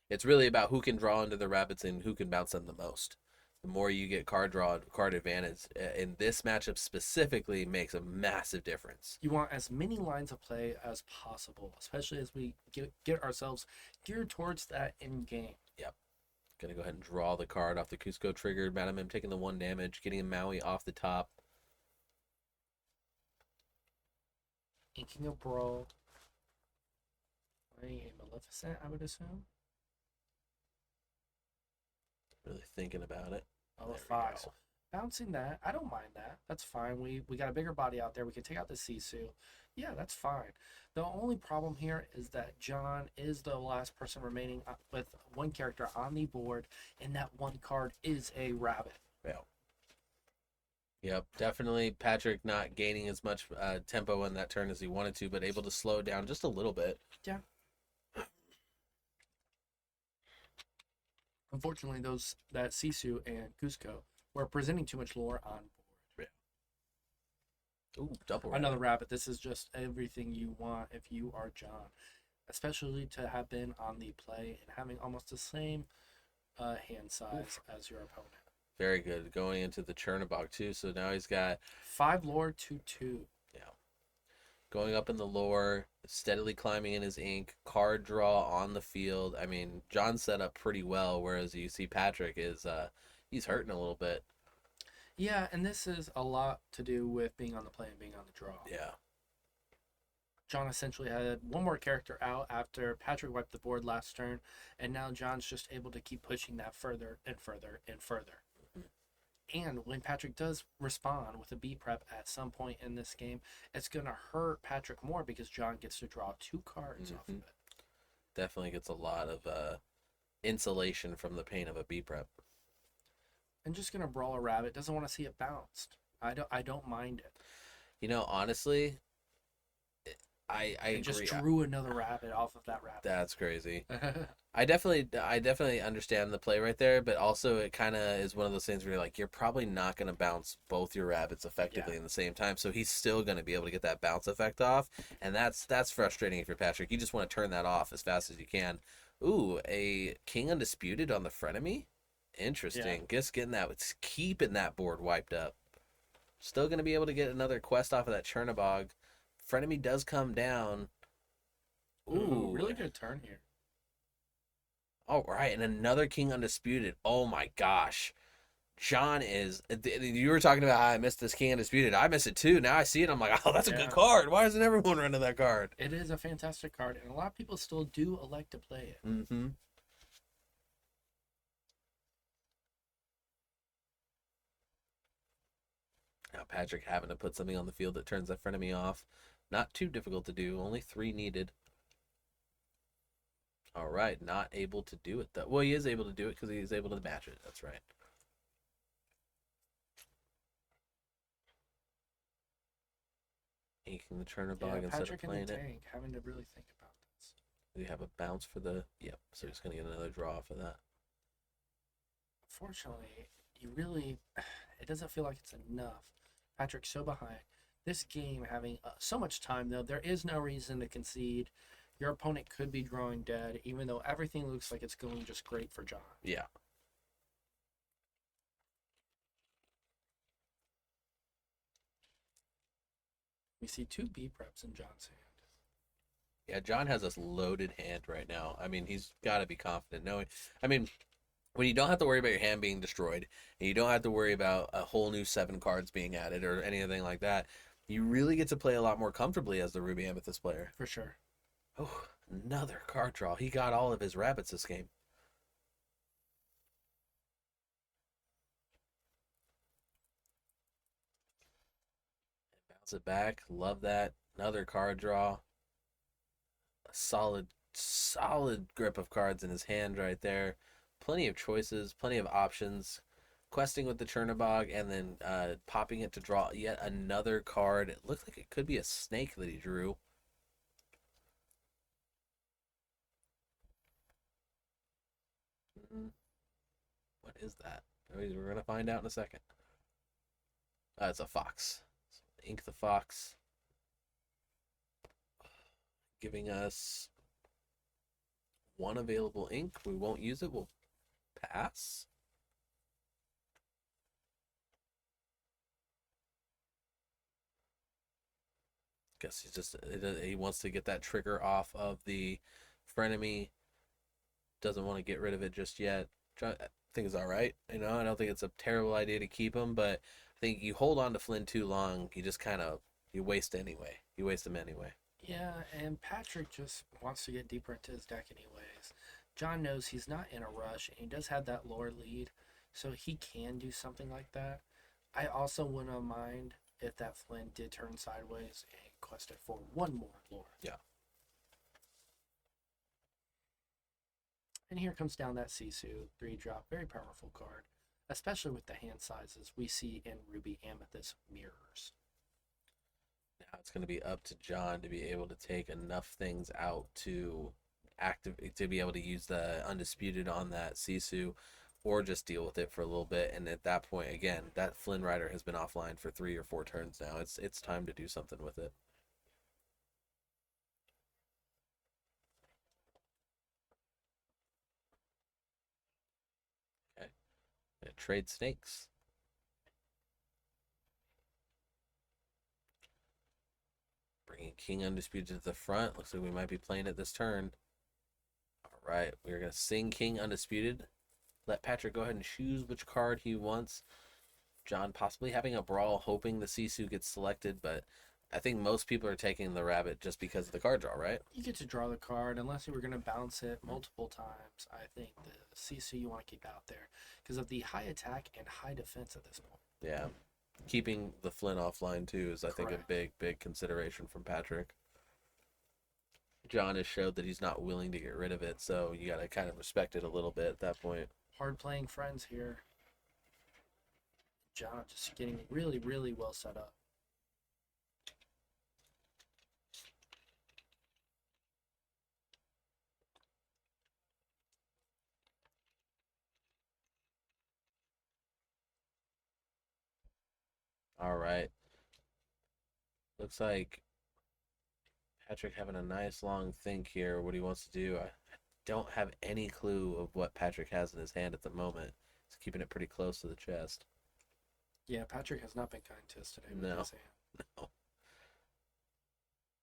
It's really about who can draw into the rabbits and who can bounce them the most. The more you get card advantage in this matchup specifically makes a massive difference. You want as many lines of play as possible, especially as we get ourselves geared towards that in game. Yep. Gonna go ahead and draw the card off the Cusco triggered. Madam M taking the 1 damage, getting a Maui off the top. Inking a Brawl. A Maleficent, I would assume. Really thinking about it. Oh, a 5. Bouncing that, I don't mind that. That's fine. We got a bigger body out there. We can take out the Sisu. Yeah, that's fine. The only problem here is that John is the last person remaining with 1 character on the board, and that 1 card is a rabbit. Yeah. Yep, definitely Patrick not gaining as much tempo in that turn as he wanted to, but able to slow down just a little bit. Yeah. Unfortunately, that Sisu and Cusco were presenting too much lore on board. Yeah. Ooh, double rabbit. Another rabbit. This is just everything you want if you are John, especially to have been on the play and having almost the same hand size as your opponent. Very good. Going into the Chernobog too, so now he's got 5 lore to 2. Yeah. Going up in the lore, steadily climbing in his ink, card draw on the field. I mean, John set up pretty well, whereas you see Patrick is he's hurting a little bit. Yeah, and this is a lot to do with being on the play and being on the draw. Yeah. John essentially had 1 more character out after Patrick wiped the board last turn, and now John's just able to keep pushing that further and further and further. And when Patrick does respond with a B prep at some point in this game, it's going to hurt Patrick more because John gets to draw 2 cards off of it. Definitely gets a lot of insulation from the pain of a B prep. And just going to brawl a rabbit. Doesn't want to see it bounced. I don't mind it. You know, honestly, I agree. Just drew another rabbit off of that rabbit. That's crazy. I definitely understand the play right there, but also it kind of is one of those things where you're like, you're probably not going to bounce both your rabbits effectively in the same time, so he's still going to be able to get that bounce effect off, and that's frustrating if you're Patrick. You just want to turn that off as fast as you can. Ooh, a King Undisputed on the frenemy? Interesting. Just getting that, it's keeping that board wiped up. Still going to be able to get another quest off of that Chernobog. Frenemy does come down. Ooh, really good turn here. All right, and another King Undisputed. Oh my gosh. John is. You were talking about how I missed this King Undisputed. I miss it too. Now I see it. I'm like, oh, that's a good card. Why isn't everyone running that card? It is a fantastic card, and a lot of people still do elect to play it. Mm-hmm. Now Patrick having to put something on the field that turns that frenemy off. Not too difficult to do. Only 3 needed. All right. Not able to do it, though. Well, he is able to do it because he's able to match it. That's right. Inking the Turner Bog instead Patrick of playing and the it. tank, having to really think about this. We have a bounce for the... Yep. So he's going to get another draw for that. Unfortunately, it doesn't feel like it's enough. Patrick's so behind. This game having so much time, though, there is no reason to concede. Your opponent could be drawing dead, even though everything looks like it's going just great for John. Yeah. We see 2 B preps in John's hand. Yeah, John has a loaded hand right now. I mean, he's got to be confident knowing. I mean, when you don't have to worry about your hand being destroyed, and you don't have to worry about a whole new 7 cards being added or anything like that, you really get to play a lot more comfortably as the Ruby Amethyst player. For sure. Oh, another card draw. He got all of his rabbits this game. Bounce it back. Love that. Another card draw. A solid grip of cards in his hand right there. Plenty of choices, plenty of options. Questing with the Chernobog and then popping it to draw yet another card. It looks like it could be a snake that he drew. What is that? We're going to find out in a second. It's a fox. So ink the fox. Giving us 1 available ink. We won't use it. We'll pass. Guess he wants to get that trigger off of the frenemy. Doesn't want to get rid of it just yet. I think it's all right. You know, I don't think it's a terrible idea to keep him, but I think you hold on to Flynn too long, you just kind of waste anyway. You waste him anyway. Yeah, and Patrick just wants to get deeper into his deck anyways. John knows he's not in a rush, and he does have that lore lead, so he can do something like that. I also wouldn't mind if that Flynn did turn sideways and quested for 1 more lore. Yeah. And here comes down that Sisu 3-drop, very powerful card, especially with the hand sizes we see in Ruby Amethyst mirrors. Now it's going to be up to John to be able to take enough things out to be able to use the Undisputed on that Sisu, or just deal with it for a little bit. And at that point, again, that Flynn Rider has been offline for 3 or 4 turns now. It's time to do something with it. Okay. Trade snakes. Bringing King Undisputed to the front. Looks like we might be playing it this turn. All right, we're going to sing King Undisputed. Let Patrick go ahead and choose which card he wants. John possibly having a brawl, hoping the Sisu gets selected, but I think most people are taking the rabbit just because of the card draw, right? You get to draw the card unless you were going to bounce it multiple times. I think the Sisu you want to keep out there because of the high attack and high defense at this point. Yeah. Keeping the Flynn offline too is, I think, Correct. a big consideration from Patrick. John has showed that he's not willing to get rid of it, so you got to kind of respect it a little bit at that point. Hard playing friends here. John just getting really, really well set up. All right. Looks like Patrick having a nice long think here, what he wants to do. I don't have any clue of what Patrick has in his hand at the moment. He's keeping it pretty close to the chest. Yeah, Patrick has not been kind to us today with No. his hand. No.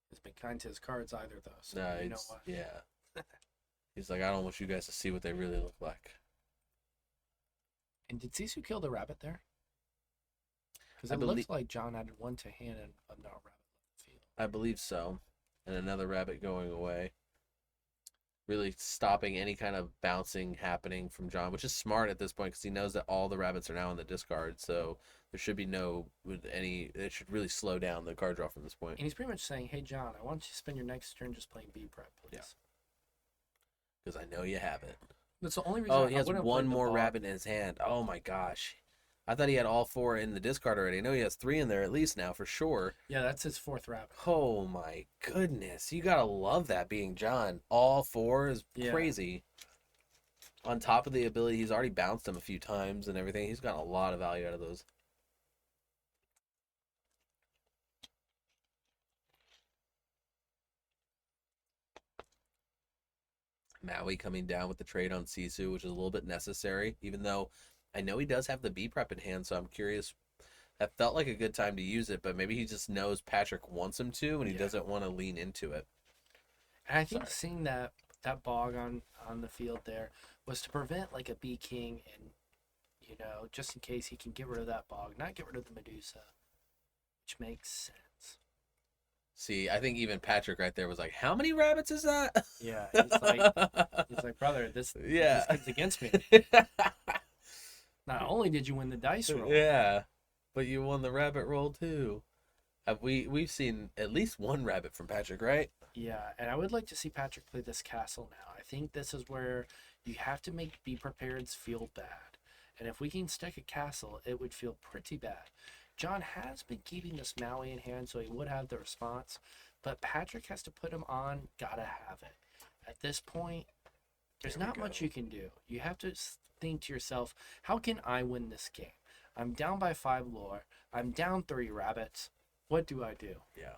He's been kind to his cards either, though. So No, you know what? yeah. He's like, I don't want you guys to see what they really look like. And did Sisu kill the rabbit there? Because I it belie- looks like John added one to hand and another rabbit left the field. I believe so. And another rabbit going away. Really stopping any kind of bouncing happening from John, which is smart at this point because he knows that all the rabbits are now in the discard. So there should be it should really slow down the card draw from this point. And he's pretty much saying, hey, John, I want you to spend your next turn just playing B prep, please. Yeah. Because I know you have it. That's the only reason. Oh, he has one more rabbit in his hand. Oh my gosh. I thought he had all 4 in the discard already. I know he has 3 in there at least now for sure. Yeah, that's his 4th rabbit. Oh my goodness. You gotta love that being John. All 4 is crazy. On top of the ability, he's already bounced him a few times and everything. He's gotten a lot of value out of those. Maui coming down with the trade on Sisu, which is a little bit necessary, even though I know he does have the B prep in hand, so I'm curious. That felt like a good time to use it, but maybe he just knows Patrick wants him to, and he doesn't want to lean into it. And I think seeing that bog on the field there was to prevent like a B king, and just in case he can get rid of that bog, not get rid of the Medusa, which makes sense. See, I think even Patrick right there was like, "How many rabbits is that?" Yeah, he's like, brother, this kid's against me. Not only did you win the dice roll, yeah, but you won the rabbit roll too. We've seen at least one rabbit from Patrick, right? Yeah, and I would like to see Patrick play this castle now. I think this is where you have to make Be Prepared's feel bad. And if we can stick a castle, it would feel pretty bad. John has been keeping this Maui in hand, so he would have the response. But Patrick has to put him on, gotta have it. At this point, there's not much you can do. You have to think to yourself, how can I win this game? I'm down by 5 lore. I'm down 3 rabbits. What do I do? Yeah.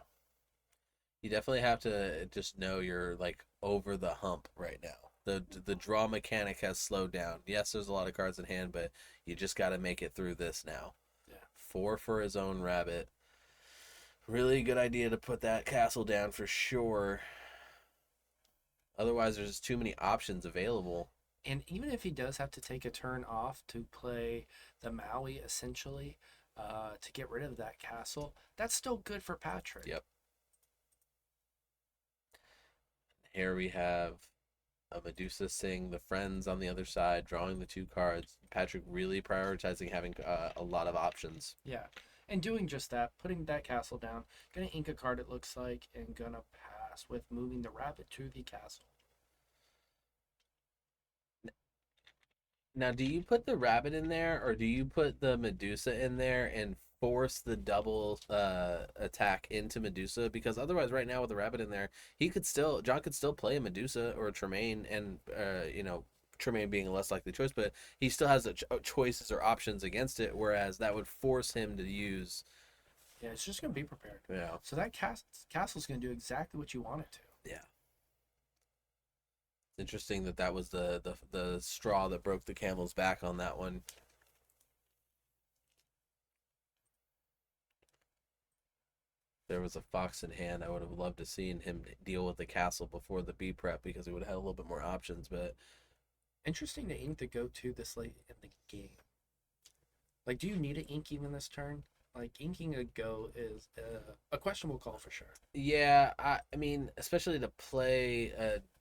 You definitely have to just know you're like over the hump right now. The draw mechanic has slowed down. Yes, there's a lot of cards in hand, but you just got to make it through this now. Yeah. 4 for his own rabbit. Really good idea to put that castle down for sure. Otherwise, there's just too many options available. And even if he does have to take a turn off to play the Maui, essentially, to get rid of that castle, that's still good for Patrick. Yep. Here we have a Medusa Sing, the friends on the other side, drawing the 2 cards. Patrick really prioritizing having a lot of options. Yeah, and doing just that, putting that castle down, gonna ink a card it looks like, and gonna pass with moving the rabbit to the castle. Now, do you put the rabbit in there, or do you put the Medusa in there and force the double attack into Medusa? Because otherwise, right now with the rabbit in there, John could still play a Medusa or a Tremaine, and Tremaine being a less likely choice, but he still has choices or options against it. Whereas that would force him to use. Yeah, it's just gonna be prepared. Yeah. So that castle's gonna do exactly what you want it to. Yeah. Interesting that was the straw that broke the camel's back on that one. There was a fox in hand. I would have loved to seen him deal with the castle before the B prep because he would have had a little bit more options. But interesting to ink the go-to this late in the game. Like, do you need an ink even this turn? Like, inking a go is a questionable call for sure. Yeah, I mean, especially to play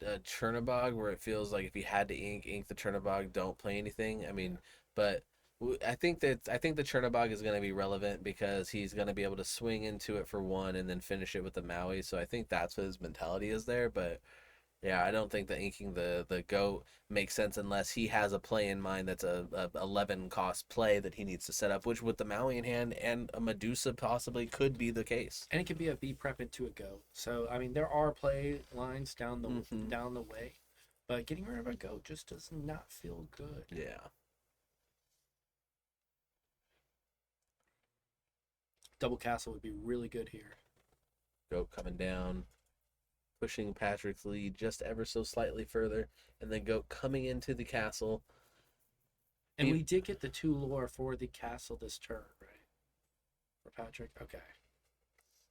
a Chernobog where it feels like if you had to ink the Chernobog, don't play anything. I mean, but I think the Chernobog is going to be relevant because he's going to be able to swing into it for 1 and then finish it with the Maui. So I think that's what his mentality is there. But yeah, I don't think that inking the goat makes sense unless he has a play in mind that's a 11 cost play that he needs to set up, which with the Maui in hand and a Medusa possibly could be the case. And it could be a B prep into a go. So I mean, there are play lines down the way, but getting rid of a goat just does not feel good. Yeah. Double castle would be really good here. Goat coming down, pushing Patrick's lead just ever so slightly further, and then Goat coming into the castle. And we did get the 2 lore for the castle this turn, right? For Patrick? Okay.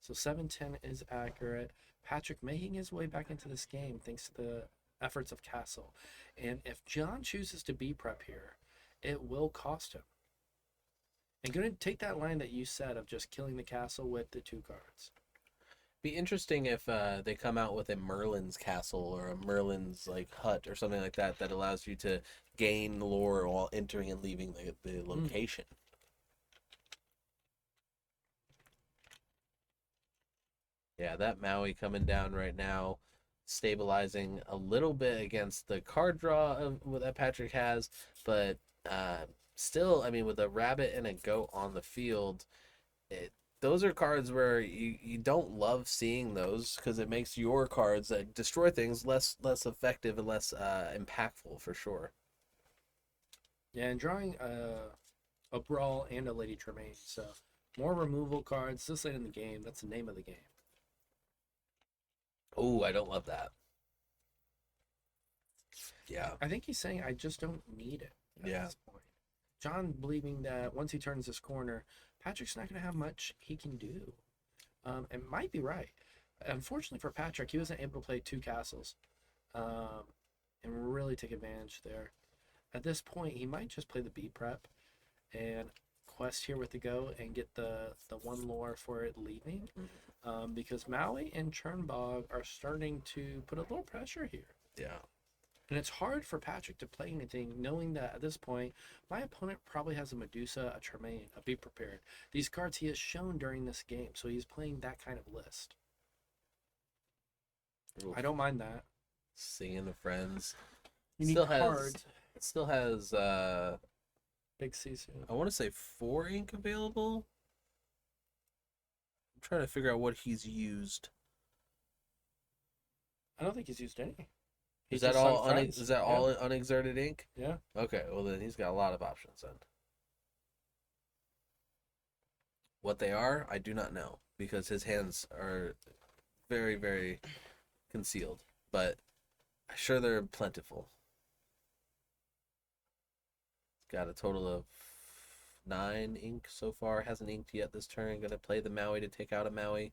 So 7-10 is accurate. Patrick making his way back into this game thanks to the efforts of Castle. And if John chooses to B prep here, it will cost him. And going to take that line that you said of just killing the castle with the 2 cards. Be interesting if they come out with a Merlin's castle or a Merlin's like hut or something like that that allows you to gain lore while entering and leaving the location. Yeah, that Maui coming down right now, stabilizing a little bit against the card draw that Patrick has, but still, I mean, with a rabbit and a goat on the field, those are cards where you don't love seeing those because it makes your cards that destroy things less effective and less impactful for sure. Yeah, and drawing a Brawl and a Lady Tremaine, so more removal cards this late in the game. That's the name of the game. Oh, I don't love that. Yeah. I think he's saying I just don't need it at this point. John believing that once he turns this corner, Patrick's not going to have much he can do. And might be right. Unfortunately for Patrick, he wasn't able to play 2 castles and really take advantage there. At this point, he might just play the B prep and quest here with the go and get the 1 lore for it leaving. Because Maui and Chernbog are starting to put a little pressure here. Yeah. And it's hard for Patrick to play anything knowing that at this point, my opponent probably has a Medusa, a Tremaine, a Be Prepared. These cards he has shown during this game, so he's playing that kind of list. Oof. I don't mind that. Singing the Friends. You need cards. It still has Big Sisu. I want to say 4 ink available. I'm trying to figure out what he's used. I don't think he's used any. Is that all all unexerted ink? Yeah. Okay, well then he's got a lot of options then. What they are, I do not know because his hands are very, very concealed, but I'm sure they're plentiful. He's got a total of 9 ink so far. Hasn't inked yet this turn. Gonna play the Maui to take out a Maui.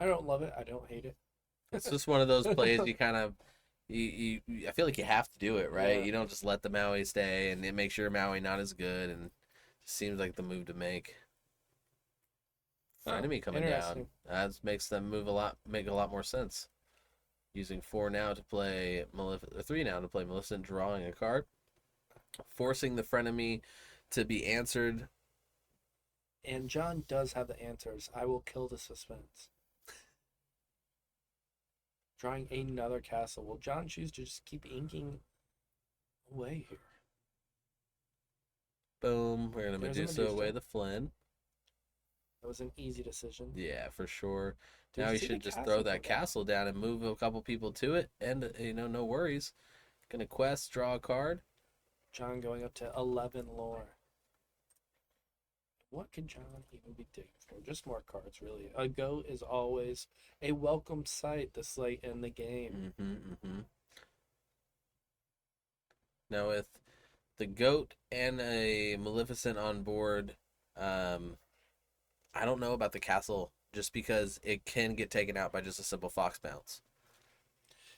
I don't love it. I don't hate it. It's just one of those plays you kind of, I feel like you have to do it, right? Yeah. You don't just let the Maui stay and it makes your Maui not as good, and it seems like the move to make. Enemy coming down. That makes them make a lot more sense. Using 4 now to play Maleficent, 3 now to play Maleficent, drawing a card, forcing the frenemy to be answered. And John does have the answers. I will kill the suspense. Drawing another castle. Will John choose to just keep inking away here? Boom. We're going to Medusa away the Flynn. That was an easy decision. Yeah, for sure. Now you should just throw that castle down and move a couple people to it. And, no worries. Going to quest, draw a card. John going up to 11 lore. What could John even be digging for? Just more cards, really. A go is always a welcome sight this late in the game. Now with the goat and a Maleficent on board, I don't know about the castle just because it can get taken out by just a simple fox bounce.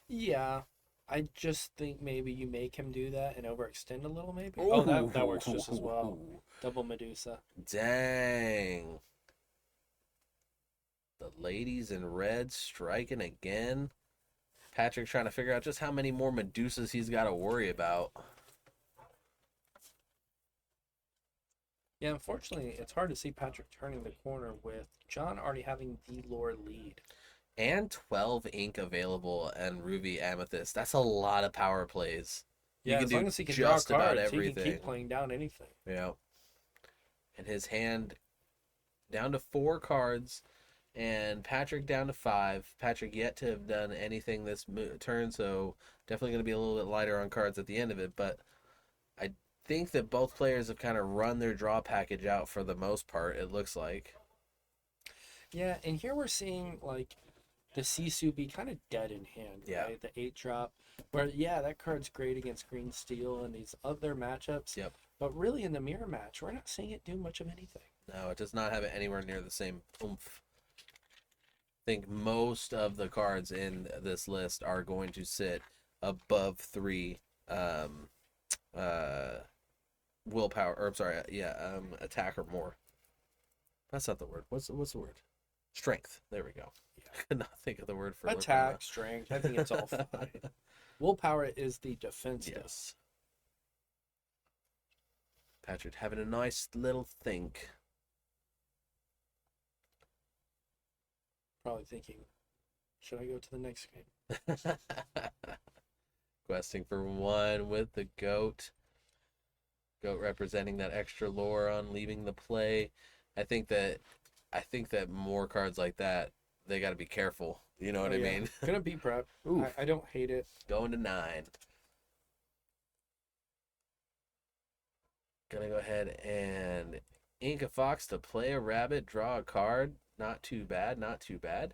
Yeah. I just think maybe you make him do that and overextend a little, maybe. Ooh. Oh, that works just as well. Double Medusa. Dang. The ladies in red striking again. Patrick trying to figure out just how many more Medusas he's got to worry about. Yeah, unfortunately, it's hard to see Patrick turning the corner with John already having the lore lead. And 12 ink available and Ruby Amethyst. That's a lot of power plays. Yeah, as long as he can draw cards, he can keep playing down anything. Yeah. And his hand down to 4 cards, and Patrick down to 5. Patrick yet to have done anything this turn, so definitely going to be a little bit lighter on cards at the end of it. But I think that both players have kind of run their draw package out for the most part, it looks like. Yeah, and here we're seeing, like, the Sisu be kind of dead in hand, right? The 8-drop, where, that card's great against Green Steel and these other matchups. Yep. But really, in the mirror match, we're not seeing it do much of anything. No, it does not have it anywhere near the same oomph. I think most of the cards in this list are going to sit above 3 willpower, or I'm sorry, attack or more. That's not the word. What's the word? Strength. There we go. Yeah. I could not think of the word for attack, Lorcana. strength. I think it's all fine. Willpower is the defense. Yes. Patrick having a nice little think. Probably thinking, should I go to the next game? Questing for 1 with the goat. Goat representing that extra lore on leaving the play. I think that more cards like that, they got to be careful. You know what I mean? Gonna be prep. I don't hate it. Going to 9. Gonna go ahead and ink a fox to play a rabbit, draw a card. Not too bad, not too bad.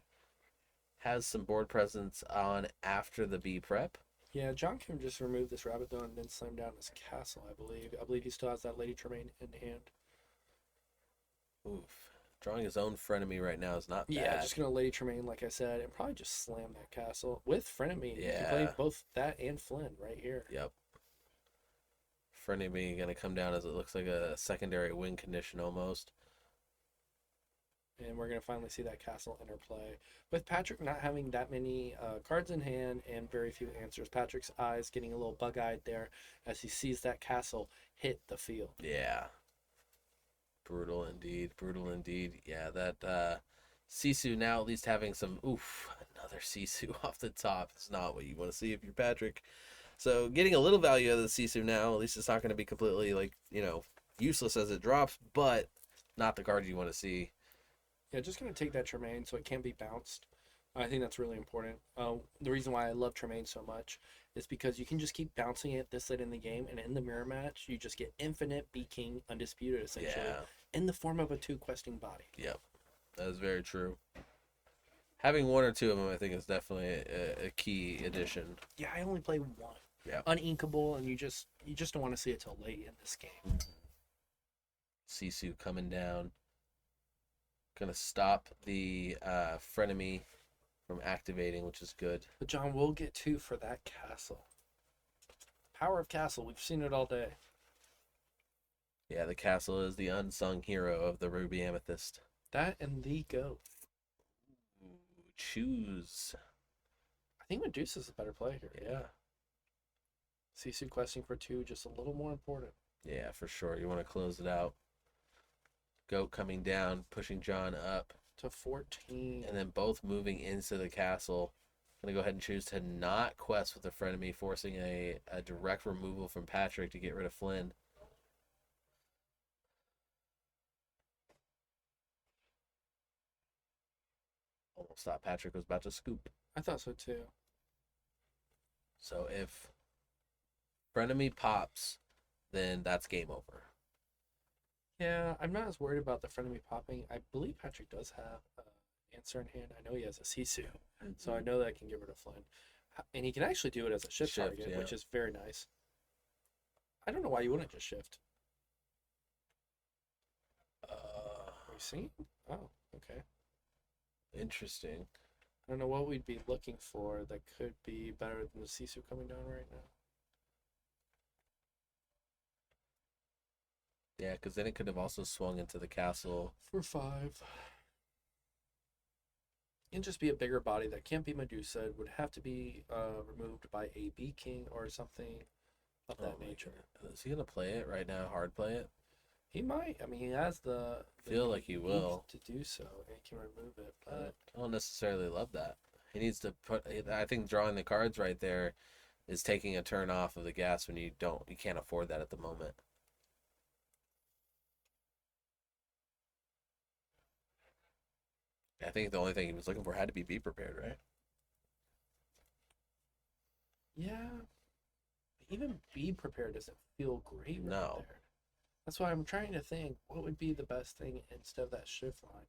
Has some board presence on after the B prep. Yeah, John can just remove this rabbit though and then slam down his castle, I believe. I believe he still has that Lady Tremaine in hand. Oof. Drawing his own frenemy right now is not bad. Yeah, just gonna Lady Tremaine, like I said, and probably just slam that castle with frenemy. Yeah. You can play both that and Flynn right here. Yep. Frenemy gonna come down as it looks like a secondary win condition almost. And we're going to finally see that castle interplay. With Patrick not having that many cards in hand and very few answers, Patrick's eyes getting a little bug-eyed there as he sees that castle hit the field. Yeah. Brutal indeed. Brutal indeed. Yeah, that Sisu now at least having some, another Sisu off the top. It's not what you want to see if you're Patrick. So getting a little value out of the Sisu now. At least it's not going to be completely, useless as it drops, but not the card you want to see. Yeah, just going to take that Tremaine so it can't be bounced. I think that's really important. The reason why I love Tremaine so much is because you can just keep bouncing it this late in the game, and in the mirror match, you just get infinite B-King undisputed, essentially, in the form of a 2 questing body. Yep, that is very true. Having 1 or 2 of them, I think, is definitely a key addition. Yeah, I only play 1. Yeah. Uninkable, and you just don't want to see it till late in this game. Sisu coming down. Gonna stop the frenemy from activating, which is good. But John will get 2 for that castle. Power of castle, we've seen it all day. Yeah, the castle is the unsung hero of the Ruby Amethyst. That and the goat. Choose. I think Medusa's a better play here. Yeah. Sisu questing for 2, just a little more important. Yeah, for sure. You want to close it out. Goat coming down, pushing John up. To 14. And then both moving into the castle. Going to go ahead and choose to not quest with the frenemy, forcing a direct removal from Patrick to get rid of Flynn. Almost thought Patrick was about to scoop. I thought so too. So if frenemy pops, then that's game over. Yeah, I'm not as worried about the frenemy popping. I believe Patrick does have an answer in hand. I know he has a Sisu, so I know that I can get rid of Flynn. And he can actually do it as a shift target, which is very nice. I don't know why you wouldn't just shift. Are you seeing? Oh, okay. Interesting. I don't know what we'd be looking for that could be better than the Sisu coming down right now. Yeah, because then it could have also swung into the castle. For 5. It'd just be a bigger body that can't be Medusa. It would have to be removed by a B-King or something of that nature. Is he going to play it right now, hard play it? He might. I mean, he has the feel like he will to do so, and he can remove it. But I don't necessarily love that. He needs to put. I think drawing the cards right there is taking a turn off of the gas when you can't afford that at the moment. I think the only thing he was looking for had to be prepared, right? Yeah. Even be prepared doesn't feel great right No. there. That's why I'm trying to think what would be the best thing instead of that shift line.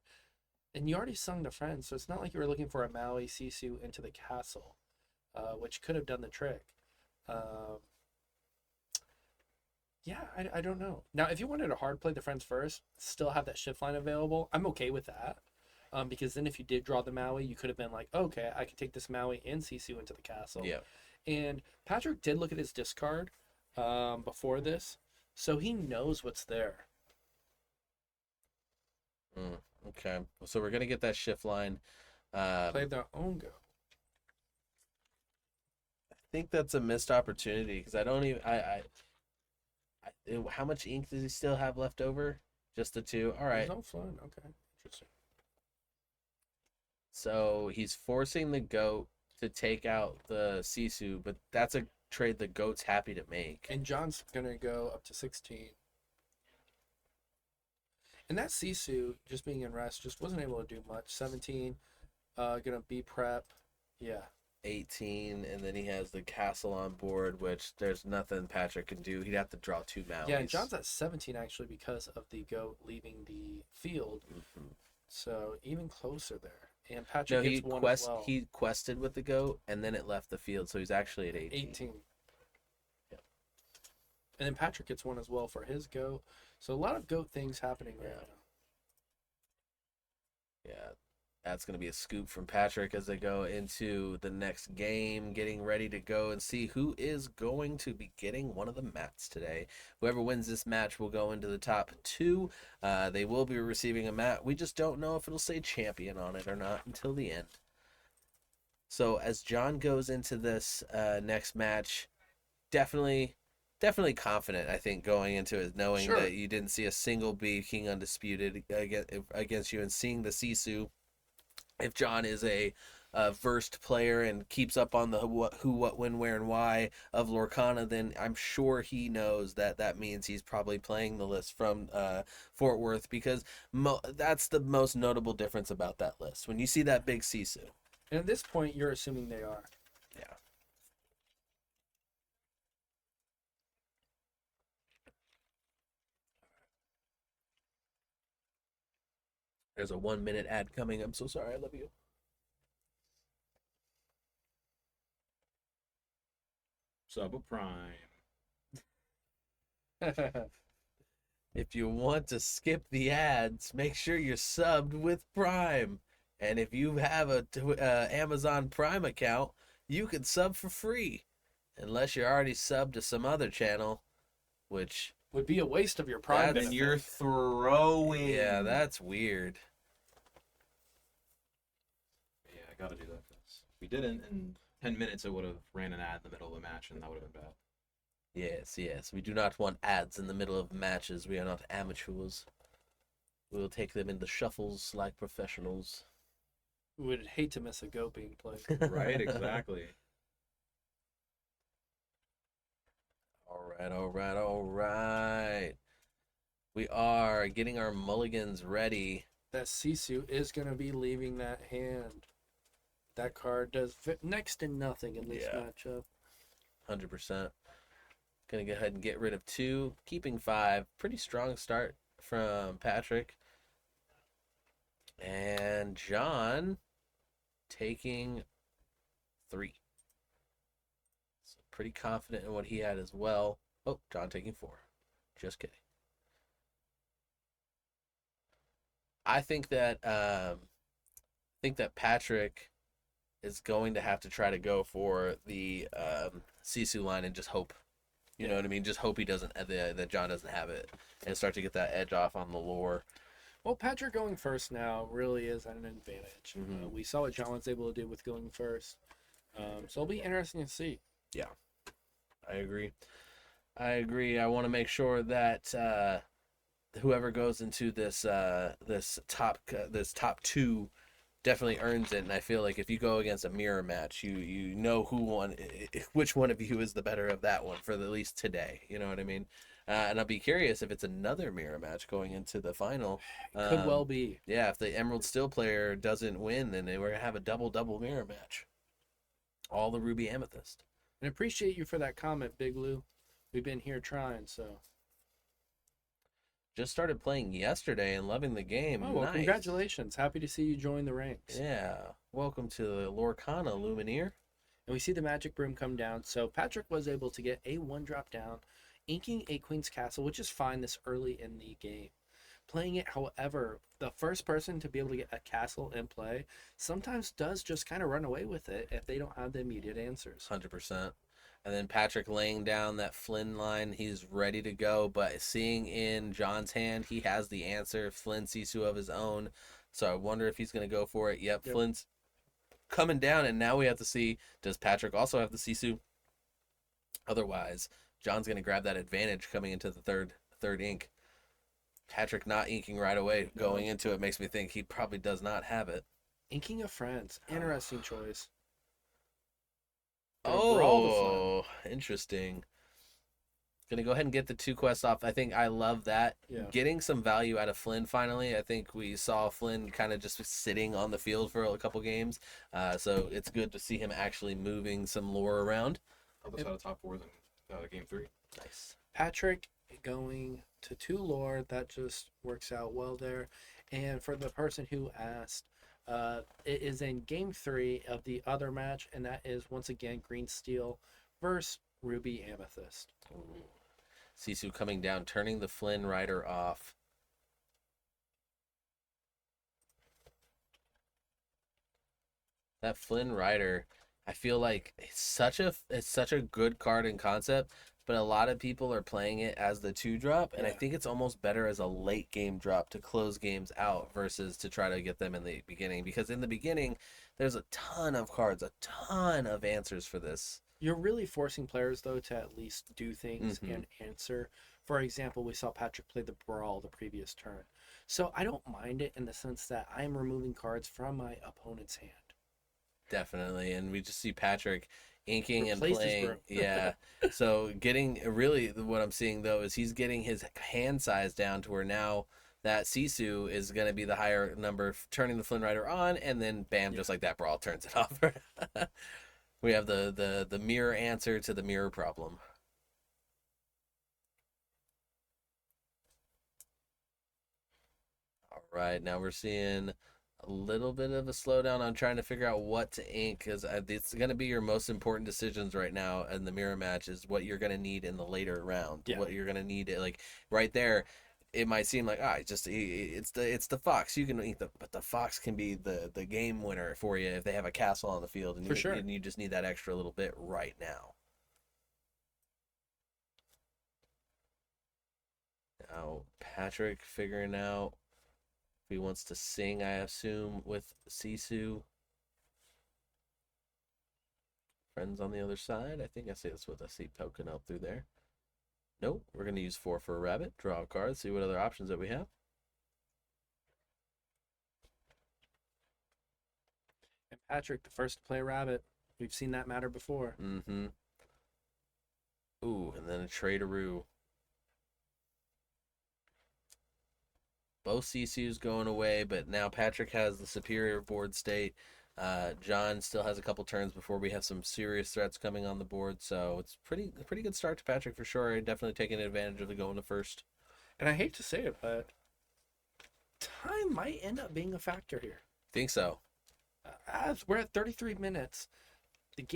And you already sung the friend, so it's not like you were looking for a Maui Sisu into the castle, which could have done the trick. Yeah, I don't know. Now, if you wanted to hard play the friends first, still have that shift line available, I'm okay with that. Because then if you did draw the Maui, you could have been like, okay, I can take this Maui and Sisu into the castle. Yeah. And Patrick did look at his discard before this, so he knows what's there. Okay, so we're gonna get that shift line. Play their own go. I think that's a missed opportunity because I don't even. How much ink does he still have left over? Just the 2. All right. No fun. Okay, interesting. So he's forcing the goat to take out the Sisu, but that's a trade the goat's happy to make. And John's gonna go up to 16. And that Sisu, just being in rest, just wasn't able to do much. 17, gonna be prep. Yeah. 18, and then he has the castle on board, which there's nothing Patrick can do. He'd have to draw 2 Maoris. Yeah, and John's at 17 actually because of the goat leaving the field. Mm-hmm. So even closer there. And Patrick gets one as well. He quested with the goat, and then it left the field, so he's actually at 18. Yep. And then Patrick gets one as well for his goat. So a lot of goat things happening right now. Yeah, that's going to be a scoop from Patrick as they go into the next game, getting ready to go and see who is going to be getting one of the mats today. Whoever wins this match will go into the top 2. They will be receiving a mat. We just don't know if it'll say champion on it or not until the end. So as John goes into this next match, definitely confident, I think, going into it, knowing that you didn't see a single B King Undisputed against you, and seeing the Sisu. If John is a versed player and keeps up on the who, what, when, where, and why of Lorcana, then I'm sure he knows that means he's probably playing the list from Fort Worth, because that's the most notable difference about that list. When you see that big Sisu. And at this point, you're assuming they are. Yeah. There's a 1-minute ad coming. I'm so sorry. I love you. Sub a Prime. If you want to skip the ads, make sure you're subbed with Prime. And if you have a Amazon Prime account, you can sub for free. Unless you're already subbed to some other channel, which would be a waste of your Prime. Then you're throwing. Yeah, that's weird. Yeah, I gotta do that. If we didn't, in 10 minutes it would have ran an ad in the middle of the match, and that would have been bad. Yes. We do not want ads in the middle of matches. We are not amateurs. We will take them in the shuffles like professionals. We would hate to miss a goat being played. Right, exactly. All right. We are getting our mulligans ready. That Sisu is going to be leaving that hand. That card does next to nothing in this matchup. 100%. Going to go ahead and get rid of 2, keeping 5. Pretty strong start from Patrick. And John taking 3. So pretty confident in what he had as well. Oh, John taking 4. Just kidding. I think that Patrick is going to have to try to go for the Sisu line and just hope. You know what I mean? Just hope he doesn't, that John doesn't have it, and start to get that edge off on the lore. Well, Patrick going first now really is an advantage. Mm-hmm. We saw what John was able to do with going first. So it'll be interesting to see. Yeah, I agree. I want to make sure that whoever goes into this top 2 definitely earns it. And I feel like if you go against a mirror match, you know who won, which one of you is the better of that one for at least today. You know what I mean? And I'll be curious if it's another mirror match going into the final. Could well be. Yeah, if the Emerald Steel player doesn't win, then we're gonna have a double mirror match. All the Ruby Amethyst. And appreciate you for that comment, Big Lou. We've been here trying, so. Just started playing yesterday and loving the game. Oh, well, nice. Congratulations. Happy to see you join the ranks. Yeah. Welcome to the Lorcana Lumineer. And we see the magic broom come down. So Patrick was able to get a 1-drop down, inking a Queen's Castle, which is fine this early in the game. playing it. However, the first person to be able to get a castle in play sometimes does just kind of run away with it if they don't have the immediate answers. 100%. And then Patrick laying down that Flynn line, he's ready to go. But seeing in John's hand, he has the answer. Flynn Sisu of his own. So I wonder if he's going to go for it. Yep, Flynn's coming down, and now we have to see, does Patrick also have the Sisu? Otherwise, John's going to grab that advantage coming into the third ink. Patrick not inking right away going into it makes me think he probably does not have it. Inking of Friends. Interesting choice. Oh, interesting. Gonna go ahead and get the 2 quests off. I think I love that. Yeah. Getting some value out of Flynn finally. I think we saw Flynn kind of just sitting on the field for a couple games. So it's good to see him actually moving some lore around. Almost out of top 4 than game 3. Nice. Patrick going to 2 lore. That just works out well there. And for the person who asked, it is in game 3 of the other match, and that is once again Green Steel versus Ruby Amethyst. Ooh. Sisu coming down, turning the Flynn rider off. That Flynn rider, I feel like it's such a good card in concept, but a lot of people are playing it as the 2-drop, and I think it's almost better as a late game drop to close games out versus to try to get them in the beginning, because in the beginning there's a ton of cards, a ton of answers for this. You're really forcing players, though, to at least do things and answer. For example, we saw Patrick play the Brawl the previous turn. So I don't mind it in the sense that I'm removing cards from my opponent's hand. Definitely, and we just see Patrick inking and Replace his playing. broom. Yeah, so getting, really what I'm seeing, though, is he's getting his hand size down to where now that Sisu is going to be the higher number, turning the Flynn Rider on, and then bam, just like that, Brawl turns it off. We have the mirror answer to the mirror problem. All right, now we're seeing a little bit of a slowdown on trying to figure out what to ink, because it's going to be your most important decisions right now in the mirror match is what you're going to need in the later round. Yeah. What you're going to need, like right there. It might seem like it's the fox. You can ink but the fox can be the game winner for you if they have a castle on the field, and and you just need that extra little bit right now. Now Patrick figuring out if he wants to sing, I assume, with Sisu. Friends on the other side. I think I see that's what I see poking up through there. Nope, we're going to use 4 for a rabbit, draw a card, see what other options that we have. And Patrick, the first to play a rabbit. We've seen that matter before. Mm-hmm. Ooh, and then a Traderoo. Both Sisus going away, but now Patrick has the superior board state. John still has a couple turns before we have some serious threats coming on the board, so it's a pretty good start to Patrick for sure. Definitely taking advantage of the going to first. And I hate to say it, but time might end up being a factor here. Think so. As we're at 33 minutes, the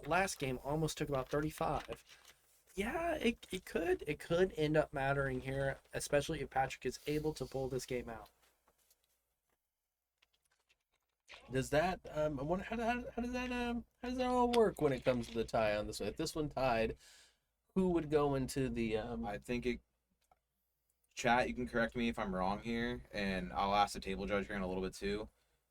last game almost took about 35. Yeah, it could end up mattering here, especially if Patrick is able to pull this game out. Does that I wonder how does that all work when it comes to the tie on this one? If this one tied, who would go into the I think chat, you can correct me if I'm wrong here, and I'll ask the table judge here in a little bit too.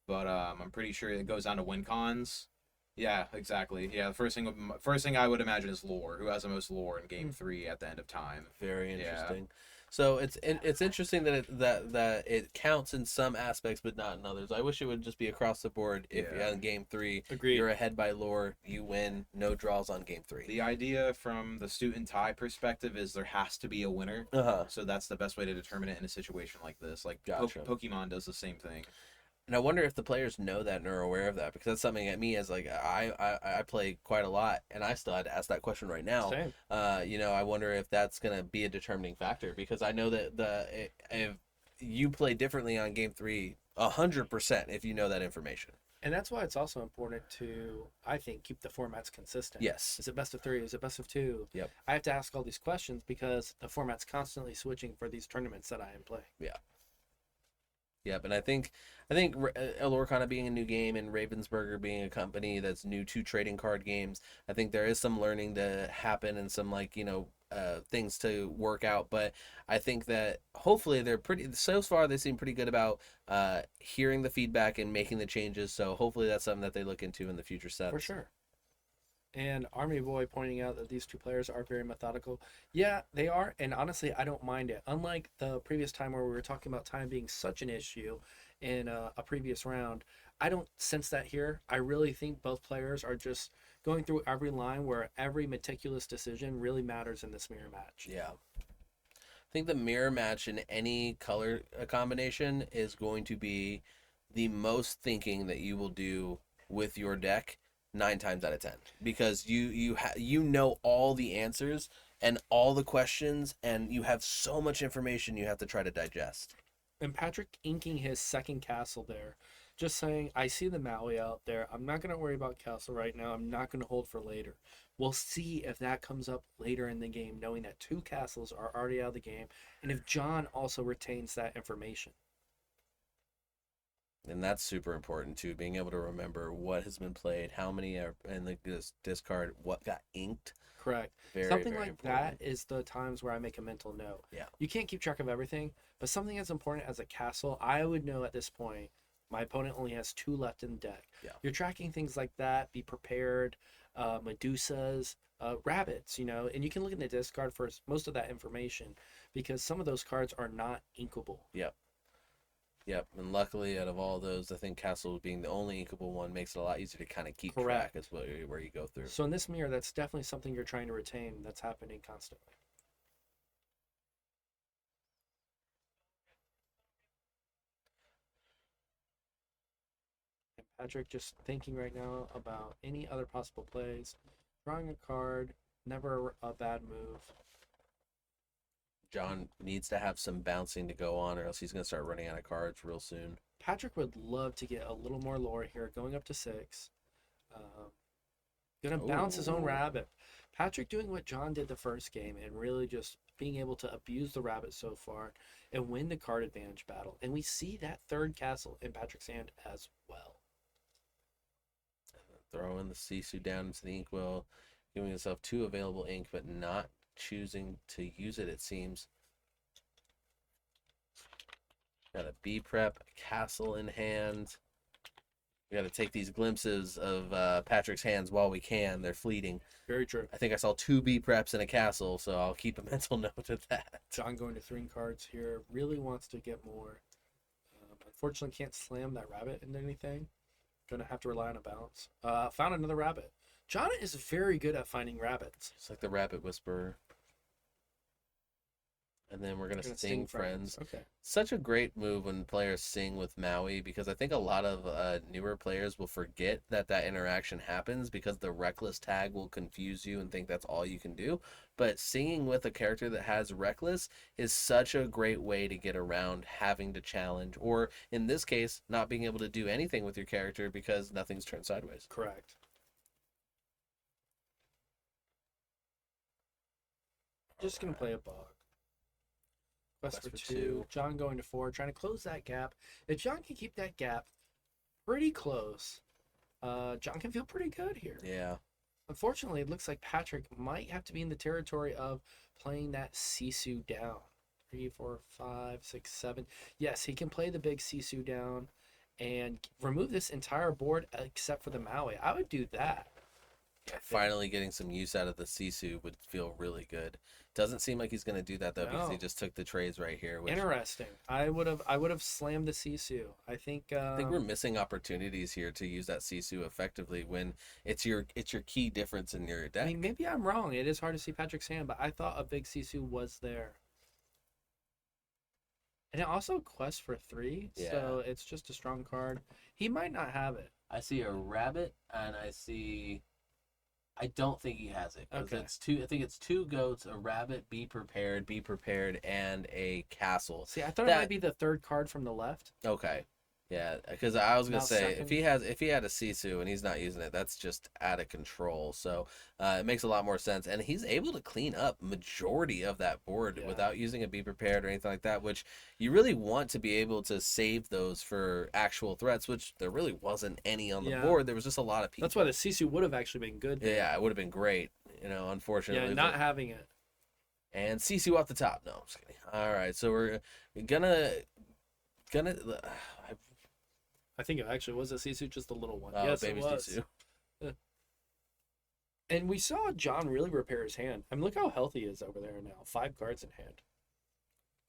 But I'm pretty sure it goes down to win cons. Yeah, exactly. Yeah, the first thing I would imagine is lore. Who has the most lore in game 3 at the end of time? Very interesting. So it's interesting that it counts in some aspects, but not in others. I wish it would just be across the board. If on game 3, Agreed. You're ahead by lore, you win, no draws on game 3. The idea from the student tie perspective is there has to be a winner. So that's the best way to determine it in a situation like this. Like Gotcha. Pokemon does the same thing. And I wonder if the players know that and are aware of that, because that's something at me as like I play quite a lot, and I still had to ask that question right now. Same. I wonder if that's gonna be a determining factor, because I know that if you play differently on game 3, 100% if you know that information. And that's why it's also important to, I think, keep the formats consistent. Yes. Is it best of 3? Is it best of 2? Yep. I have to ask all these questions because the format's constantly switching for these tournaments that I am playing. Yeah. Yep, and I think Lorcana being a new game and Ravensburger being a company that's new to trading card games, I think there is some learning to happen and some things to work out. But I think that hopefully they're pretty. So far, they seem pretty good about hearing the feedback and making the changes. So hopefully that's something that they look into in the future sets. For sure. And Army Boy pointing out that these two players are very methodical. Yeah, they are, and honestly, I don't mind it. Unlike the previous time where we were talking about time being such an issue in a previous round, I don't sense that here. I really think both players are just going through every line where every meticulous decision really matters in this mirror match. Yeah. I think the mirror match in any color combination is going to be the most thinking that you will do with your deck 9 times out of 10, because you know all the answers and all the questions, and you have so much information you have to try to digest. And Patrick inking his second castle there, just saying, I see the Maui out there. I'm not going to worry about castle right now. I'm not going to hold for later. We'll see if that comes up later in the game, knowing that 2 castles are already out of the game, and if John also retains that information. And that's super important too, being able to remember what has been played, how many are in the discard, what got inked. Correct. Something like that is the times where I make a mental note. Yeah. You can't keep track of everything, but something as important as a castle, I would know at this point, my opponent only has 2 left in the deck. Yeah. You're tracking things like that, be prepared, Medusas, rabbits, and you can look in the discard for most of that information, because some of those cards are not inkable. Yep, and luckily out of all those, I think Castle being the only inkable one makes it a lot easier to kind of keep track as where you go through. So in this mirror, that's definitely something you're trying to retain that's happening constantly. And Patrick just thinking right now about any other possible plays. Drawing a card, never a bad move. John needs to have some bouncing to go on, or else he's going to start running out of cards real soon. Patrick would love to get a little more lore here, going up to 6. Gonna bounce his own rabbit. Patrick doing what John did the first game and really just being able to abuse the rabbit so far and win the card advantage battle. And we see that 3rd castle in Patrick's hand as well. Throwing the Sisu down into the inkwell, giving himself 2 available ink, but not choosing to use it seems. Got a B prep, a castle in hand. We got to take these glimpses of Patrick's hands while we can. They're fleeting. Very true. I think I saw 2 B preps and a castle, so I'll keep a mental note of that. John going to 3 cards here. Really wants to get more. Unfortunately, can't slam that rabbit into anything. Gonna have to rely on a bounce. Found another rabbit. John is very good at finding rabbits. It's like the rabbit whisperer. And then we're going to sing friends. Okay. Such a great move when players sing with Maui, because I think a lot of newer players will forget that interaction happens, because the reckless tag will confuse you and think that's all you can do. But singing with a character that has reckless is such a great way to get around having to challenge, or in this case, not being able to do anything with your character because nothing's turned sideways. Correct. Just going to play a bug. Quest for 2. John going to 4, trying to close that gap. If John can keep that gap pretty close, John can feel pretty good here. Yeah. Unfortunately, it looks like Patrick might have to be in the territory of playing that Sisu down. 3, 4, 5, 6, 7. Yes, he can play the big Sisu down and remove this entire board except for the Maui. I would do that. Finally getting some use out of the Sisu would feel really good. Doesn't seem like he's going to do that though, because he just took the trades right here. Interesting. I would have slammed the Sisu. I think we're missing opportunities here to use that Sisu effectively when it's your key difference in your deck. I mean, maybe I'm wrong. It is hard to see Patrick's hand, but I thought a big Sisu was there. And it also quests for 3, so it's just a strong card. He might not have it. I see a rabbit, and I don't think he has it. Okay. I think it's 2 goats, a rabbit, be prepared, and a castle. See, I thought it might be the 3rd card from the left. Okay. Yeah, because I was gonna Now say second. if he had a Sisu and he's not using it, that's just out of control. So it makes a lot more sense, and he's able to clean up majority of that board Yeah. without using a be prepared or anything like that. Which you really want to be able to save those for actual threats, which there really wasn't any on the Yeah. board. There was just a lot of people. That's why the Sisu would have actually been good. Yeah, it would have been great. Unfortunately, Yeah, not having it. and Sisu off the top. No, I'm just kidding. All right, so we're gonna. I think it actually was a Sisu, just a little one. Oh, Yes, baby it was. Sisu. And we saw John really repair his hand. I mean, look how healthy he is over there now. 5 cards in hand.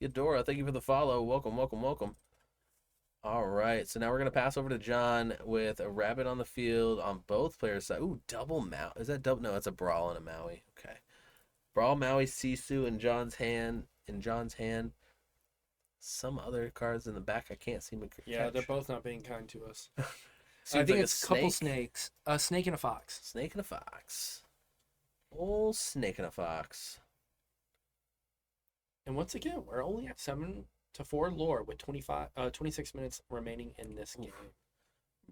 Eudora, thank you for the follow. Welcome, welcome, welcome. All right, so now we're gonna pass over to John with a rabbit on the field on both players' side. Ooh, double Maui. Is that double? No, that's a brawl and a Maui. Okay, brawl, Maui, Sisu in John's hand. Some other cards in the back I can't seem to catch. Yeah, they're both not being kind to us. I Seems think like it's a couple snakes. A snake and a fox. Snake and a fox. Old snake and a fox. And once again, we're only at 7-4 lore with 26 minutes remaining in this game.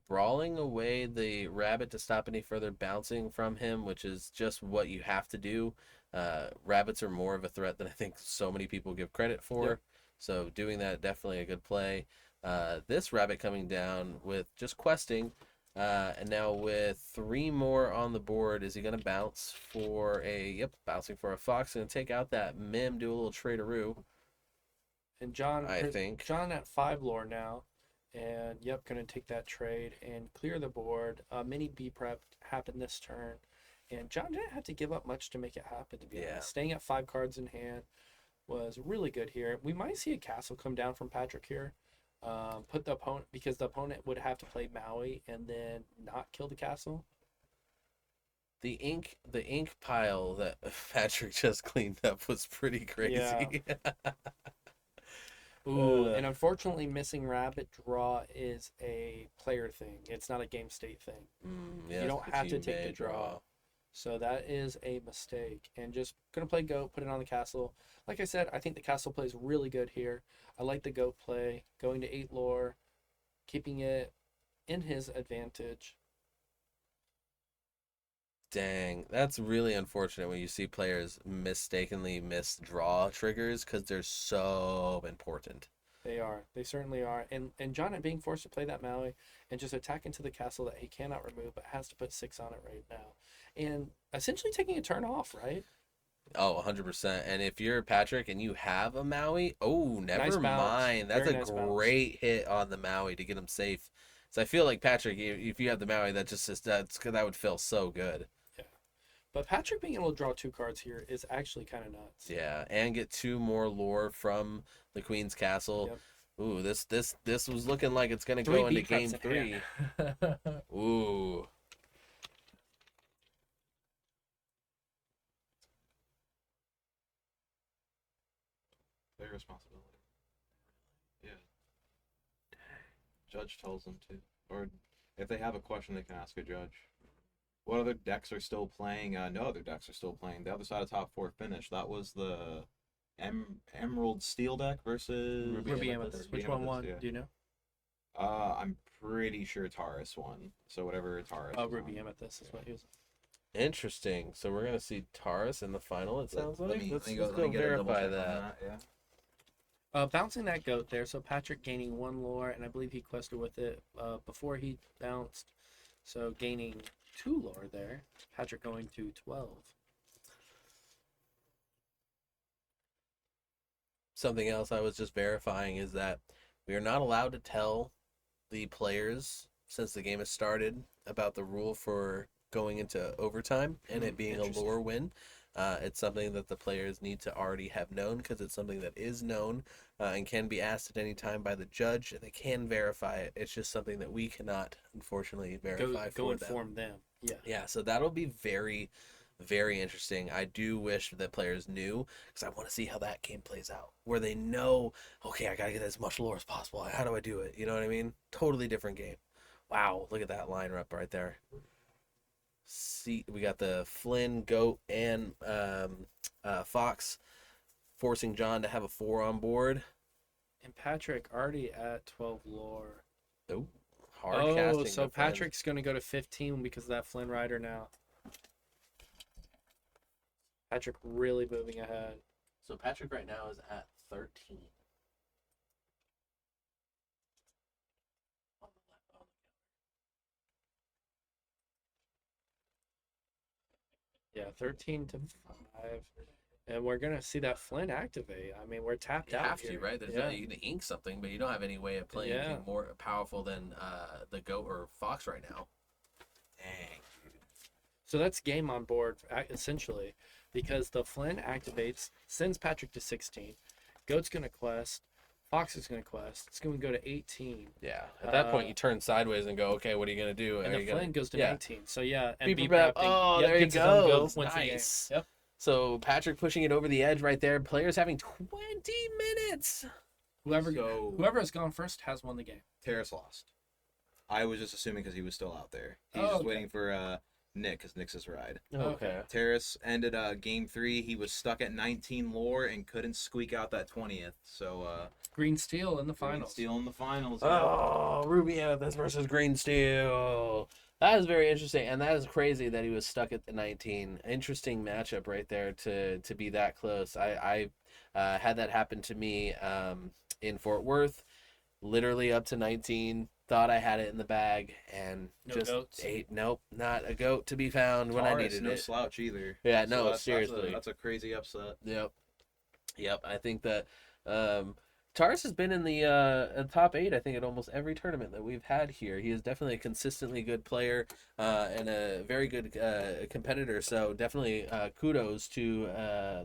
Brawling away the rabbit to stop any further bouncing from him, which is just what you have to do. Rabbits are more of a threat than I think so many people give credit for. Yep. So doing that, definitely a good play. This rabbit coming down with just questing. And now with 3 more on the board, is he going to bounce for bouncing for a fox and take out that Mim, do a little traderoo. And John, I think. John at 5 lore now. And going to take that trade and clear the board. Mini B prep happened this turn. And John didn't have to give up much to make it happen, to be honest. Staying at 5 cards in hand was really good here. We might see a castle come down from Patrick here. Put the opponent, because the opponent would have to play Maui and then not kill the castle. The ink pile that Patrick just cleaned up was pretty crazy. Yeah. Ooh, and unfortunately, missing rabbit draw is a player thing. It's not a game state thing. You don't have to take the draw. So that is a mistake. And just going to play goat, put it on the castle. Like I said, I think the castle play is really good here. I like the goat play, going to 8 lore, keeping it in his advantage. Dang, that's really unfortunate when you see players mistakenly miss draw triggers because they're so important. They are. They certainly are. And John being forced to play that Maui and just attack into the castle that he cannot remove but has to put 6 on it right now. And essentially taking a turn off, right? Oh, 100%. And if you're Patrick and you have a Maui, never mind. That's Very a nice great hit on the Maui to get him safe. So I feel like Patrick, if you have the Maui, that would feel so good. Yeah. But Patrick being able to draw 2 cards here is actually kind of nuts. Yeah, and get 2 more lore from the Queen's Castle. Yep. Ooh, this was looking like it's gonna go into game 3. Ooh. Their responsibility. Yeah. Judge tells them to. Or if they have a question, they can ask a judge. What other decks are still playing? No other decks are still playing. The other side of top 4 finished. That was the Emerald Steel deck versus Ruby Amethyst. Which one won? Yeah. Do you know? I'm pretty sure Taurus won. So whatever Taurus. Ruby Amethyst is what he was. Interesting. So we're gonna see Taurus in the final. It sounds like. Let's go verify that. Yeah. Bouncing that goat there. So Patrick gaining 1 lore, and I believe he quested with it before he bounced. So gaining 2 lore there. Patrick going to 12. Something else I was just verifying is that we are not allowed to tell the players since the game has started about the rule for going into overtime and it being a lore win. It's something that the players need to already have known because it's something that is known and can be asked at any time by the judge, and they can verify it. It's just something that we cannot, unfortunately, verify Go for them. inform them. Yeah. Yeah, so that'll be very, very interesting. I do wish that players knew because I want to see how that game plays out, where they know, okay, I got to get as much lore as possible. How do I do it? You know what I mean? Totally different game. Wow, look at that lineup right there. See, we got the Flynn, Goat, and Fox forcing John to have a 4 on board. And Patrick already at 12 lore. Oh, hard casting. So to Flynn. Patrick's going to go to 15 because of that Flynn Rider now. Patrick really moving ahead. So Patrick right now is at 13. Yeah, 13 to 5. And we're going to see that Flynn activate. I mean, we're tapped You out have here. to, right? There's Yeah. no, you can ink something, but you don't have any way of playing anything more powerful than the goat or fox right now. Dang. So that's game on board, essentially, because the Flynn activates, sends Patrick to 16. Goat's going to quest. Fox is going to quest. It's going to go to 18. Yeah. At that point, you turn sideways and go, okay, what are you going to do? And the Flynn goes to 19. So, yeah. And Beeper Bap. Oh, there he goes. Nice. Yep. So Patrick pushing it over the edge right there. Players having 20 minutes. Whoever has gone first has won the game. Terrace lost. I was just assuming because he was still out there. He's just waiting for Nick, because Nick's his ride. Okay. Terrace ended game 3. He was stuck at 19 lore and couldn't squeak out that 20th. So Green Steel in the finals. Green Steel in the finals. Oh, Ruby Amethyst versus Green Steel. That is very interesting, and that is crazy that he was stuck at the 19. Interesting matchup right there to be that close. I had that happen to me in Fort Worth, literally up to 19. Thought I had it in the bag, and nope, not a goat to be found when I needed no it. Slouch either. Yeah, no, seriously. That's a crazy upset. Yep. I think that Taurus has been in the top 8, I think, at almost every tournament that we've had here. He is definitely a consistently good player and a very good competitor. So definitely kudos to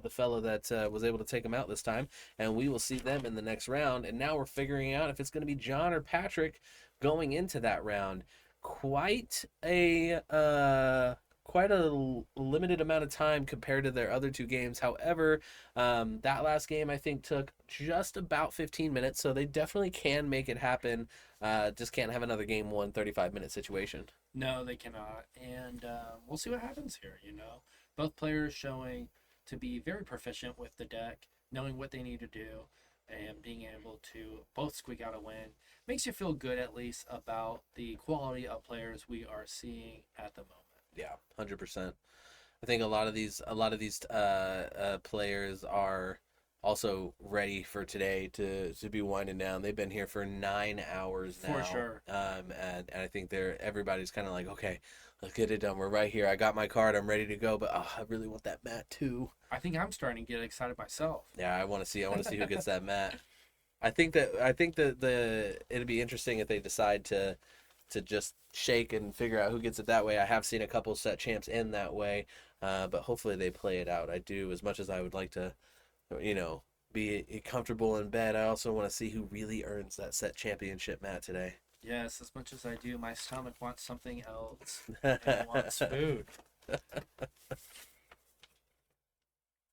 the fellow that was able to take him out this time. And we will see them in the next round. And now we're figuring out if it's going to be John or Patrick going into that round. Quite a limited amount of time compared to their other 2 games. However, that last game I think took just about 15 minutes, so they definitely can make it happen. Just can't have another game 1 35-minute situation. No, they cannot. And we'll see what happens here, Both players showing to be very proficient with the deck, knowing what they need to do, and being able to both squeak out a win. Makes you feel good, at least, about the quality of players we are seeing at the moment. Yeah, 100%. I think a lot of these players are also ready for today to be winding down. They've been here for 9 hours now. For sure. And I think everybody's kind of like, okay, let's get it done. We're right here. I got my card. I'm ready to go. But I really want that mat too. I think I'm starting to get excited myself. Yeah, I want to see who gets that mat. I think that it'd be interesting if they decide to just shake and figure out who gets it that way. I have seen a couple set champs end that way, but hopefully they play it out. I do, as much as I would like to, be comfortable in bed, I also want to see who really earns that set championship mat today. Yes, as much as I do, my stomach wants something else. It wants food.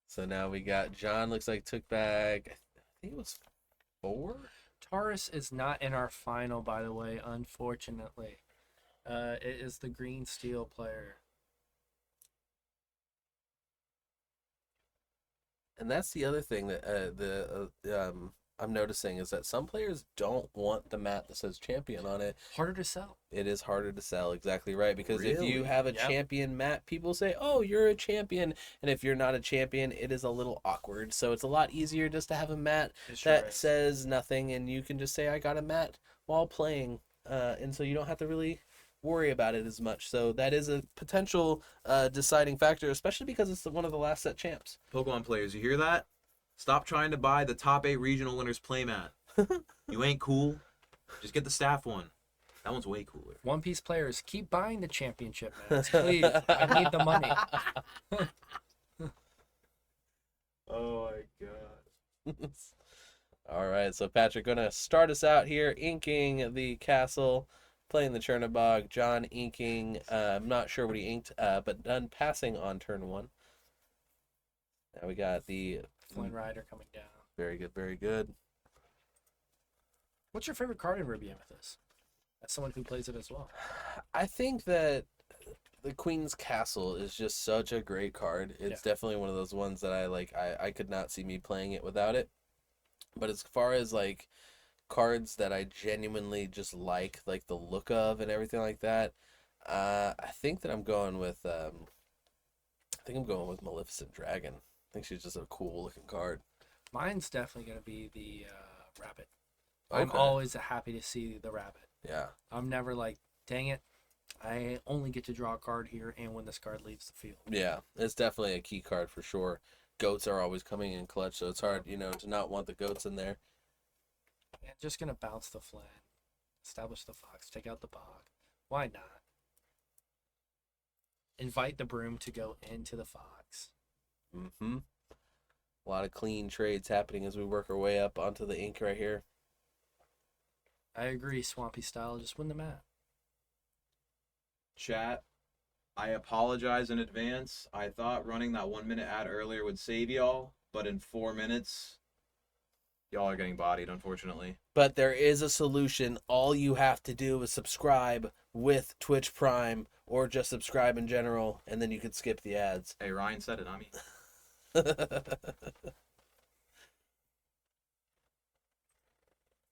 So now we got John, looks like took back, I think it was 4? Taurus is not in our final, by the way, unfortunately. It is the Green Steel player. And that's the other thing that I'm noticing is that some players don't want the mat that says champion on it. Harder to sell. It is harder to sell, exactly right. Because if Really? you have a champion mat, people say, oh, you're a champion. And if you're not a champion, it is a little awkward. So it's a lot easier just to have a mat that says nothing. And you can just say, I got a mat while playing. And so you don't have to really worry about it as much. So that is a potential deciding factor, especially because it's one of the last set champs. Pokemon players, you hear that? Stop trying to buy the top 8 regional winners playmat. You ain't cool. Just get the staff one. That one's way cooler. One Piece players, keep buying the championship mats, please. I need the money. Oh my god. All right, so Patrick gonna start us out here, inking the castle, playing the Chernobog. John inking. I'm not sure what he inked, but done passing on turn 1. Now we got the Flynn Rider coming down. Very good, very good. What's your favorite card in Ruby Amethyst? As someone who plays it as well. I think that the Queen's Castle is just such a great card. It's definitely one of those ones that I like. I could not see me playing it without it. But as far as like cards that I genuinely just like the look of and everything like that, I think that I'm going with Maleficent Dragon. I think she's just a cool looking card. Mine's definitely going to be the rabbit. Okay. I'm always happy to see the rabbit. Yeah. I'm never like, dang it, I only get to draw a card here and when this card leaves the field. Yeah, it's definitely a key card for sure. Goats are always coming in clutch, so it's hard, to not want the goats in there. And just going to bounce the Flynn, establish the fox, take out the bog. Why not? Invite the broom to go into the fox. Mm-hmm. A lot of clean trades happening as we work our way up onto the ink right here. I agree, Swampy Style. Just win the map. Chat, I apologize in advance. I thought running that 1 minute ad earlier would save y'all, but in 4 minutes, y'all are getting bodied, unfortunately. But there is a solution. All you have to do is subscribe with Twitch Prime or just subscribe in general, and then you can skip the ads. Hey, Ryan said it, not me.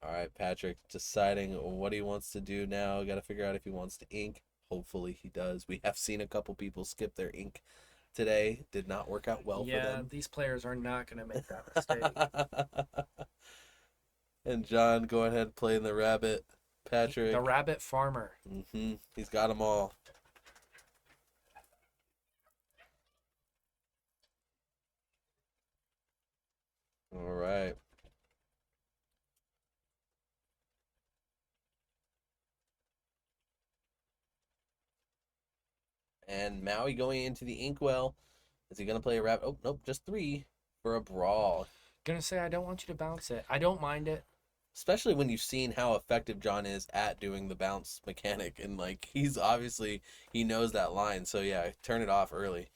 All right, Patrick, deciding what he wants to do now. Got to figure out if he wants to ink. Hopefully he does. We have seen a couple people skip their ink today. Did not work out well for them. Yeah, these players are not going to make that mistake. And John, go ahead playing the rabbit. Patrick. The rabbit farmer. Mm-hmm. He's got them all. All right. And Maui going into the inkwell. Is he going to play a rabbit? Oh, nope, just 3 for a brawl. Gonna say I don't want you to bounce it. I don't mind it. Especially when you've seen how effective John is at doing the bounce mechanic. And, he's obviously, he knows that line. So, yeah, turn it off early.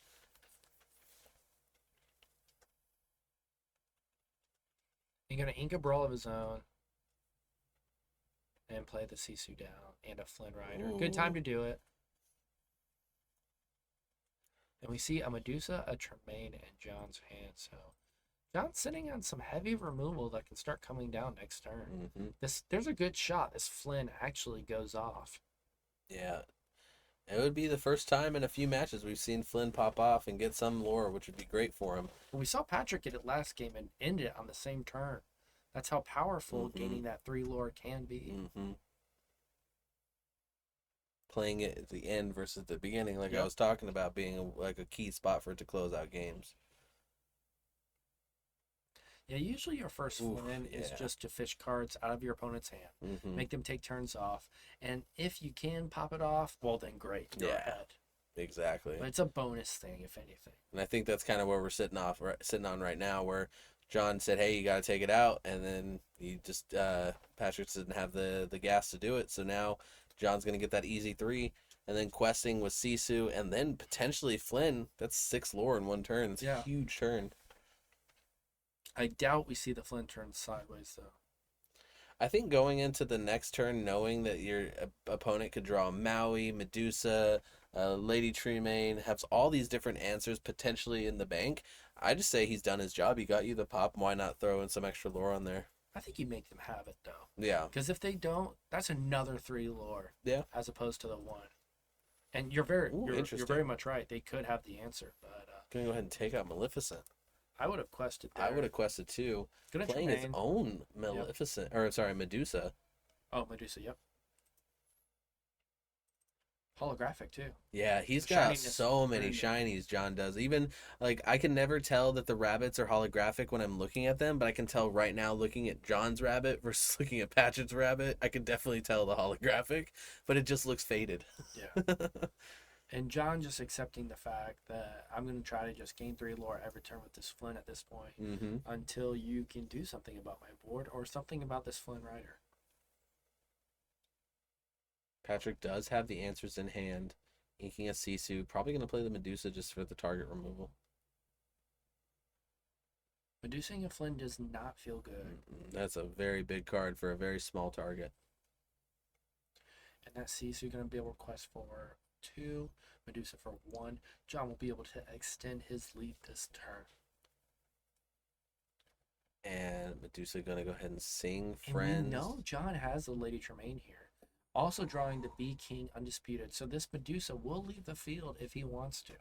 He's gonna ink a brawl of his own. And play the Sisu down. And a Flynn Rider. Ooh. Good time to do it. And we see a Medusa, a Tremaine, and John's hand. So John's sitting on some heavy removal that can start coming down next turn. Mm-hmm. There's a good shot. This Flynn actually goes off. Yeah. It would be the first time in a few matches we've seen Flynn pop off and get some lore, which would be great for him. We saw Patrick get it last game and end it on the same turn. That's how powerful gaining that 3 lore can be. Mm-hmm. Playing it at the end versus the beginning, I was talking about, being a key spot for it to close out games. Yeah, usually your first Flynn is just to fish cards out of your opponent's hand, make them take turns off, and if you can pop it off, well then great, go ahead. Exactly. But it's a bonus thing, if anything. And I think that's kind of where we're sitting on right now, where John said, "Hey, you got to take it out," and then he just Patrick didn't have the gas to do it, so now John's gonna get that easy 3, and then questing with Sisu, and then potentially Flynn. That's 6 lore in 1 turn. It's a huge turn. I doubt we see the Flynn turn sideways, though. I think going into the next turn, knowing that your opponent could draw Maui, Medusa, Lady Tremaine, has all these different answers potentially in the bank, I just say he's done his job. He got you the pop. Why not throw in some extra lore on there? I think you make them have it, though. Yeah. Because if they don't, that's another 3 lore. Yeah. As opposed to the 1. And you're very much right. They could have the answer, but Gonna go ahead and take out Maleficent. I would have quested there. I would have quested too. Playing his own Maleficent, or sorry, Medusa. Oh, Medusa, yep. Holographic too. Yeah, he's got so many shinies, John does. Even, I can never tell that the rabbits are holographic when I'm looking at them, but I can tell right now looking at John's rabbit versus looking at Patrick's rabbit, I can definitely tell the holographic, but it just looks faded. Yeah. And John just accepting the fact that I'm going to try to just gain 3 lore every turn with this Flynn at this point until you can do something about my board or something about this Flynn Rider. Patrick does have the answers in hand. Inking a Sisu. Probably going to play the Medusa just for the target removal. Medusing a Flynn does not feel good. That's a very big card for a very small target. And that Sisu going to be able to quest for 2, Medusa for 1. John will be able to extend his lead this turn. And Medusa gonna go ahead and sing And Friends. we know John has the Lady Tremaine here. Also drawing the B King Undisputed. So this Medusa will leave the field if he wants to.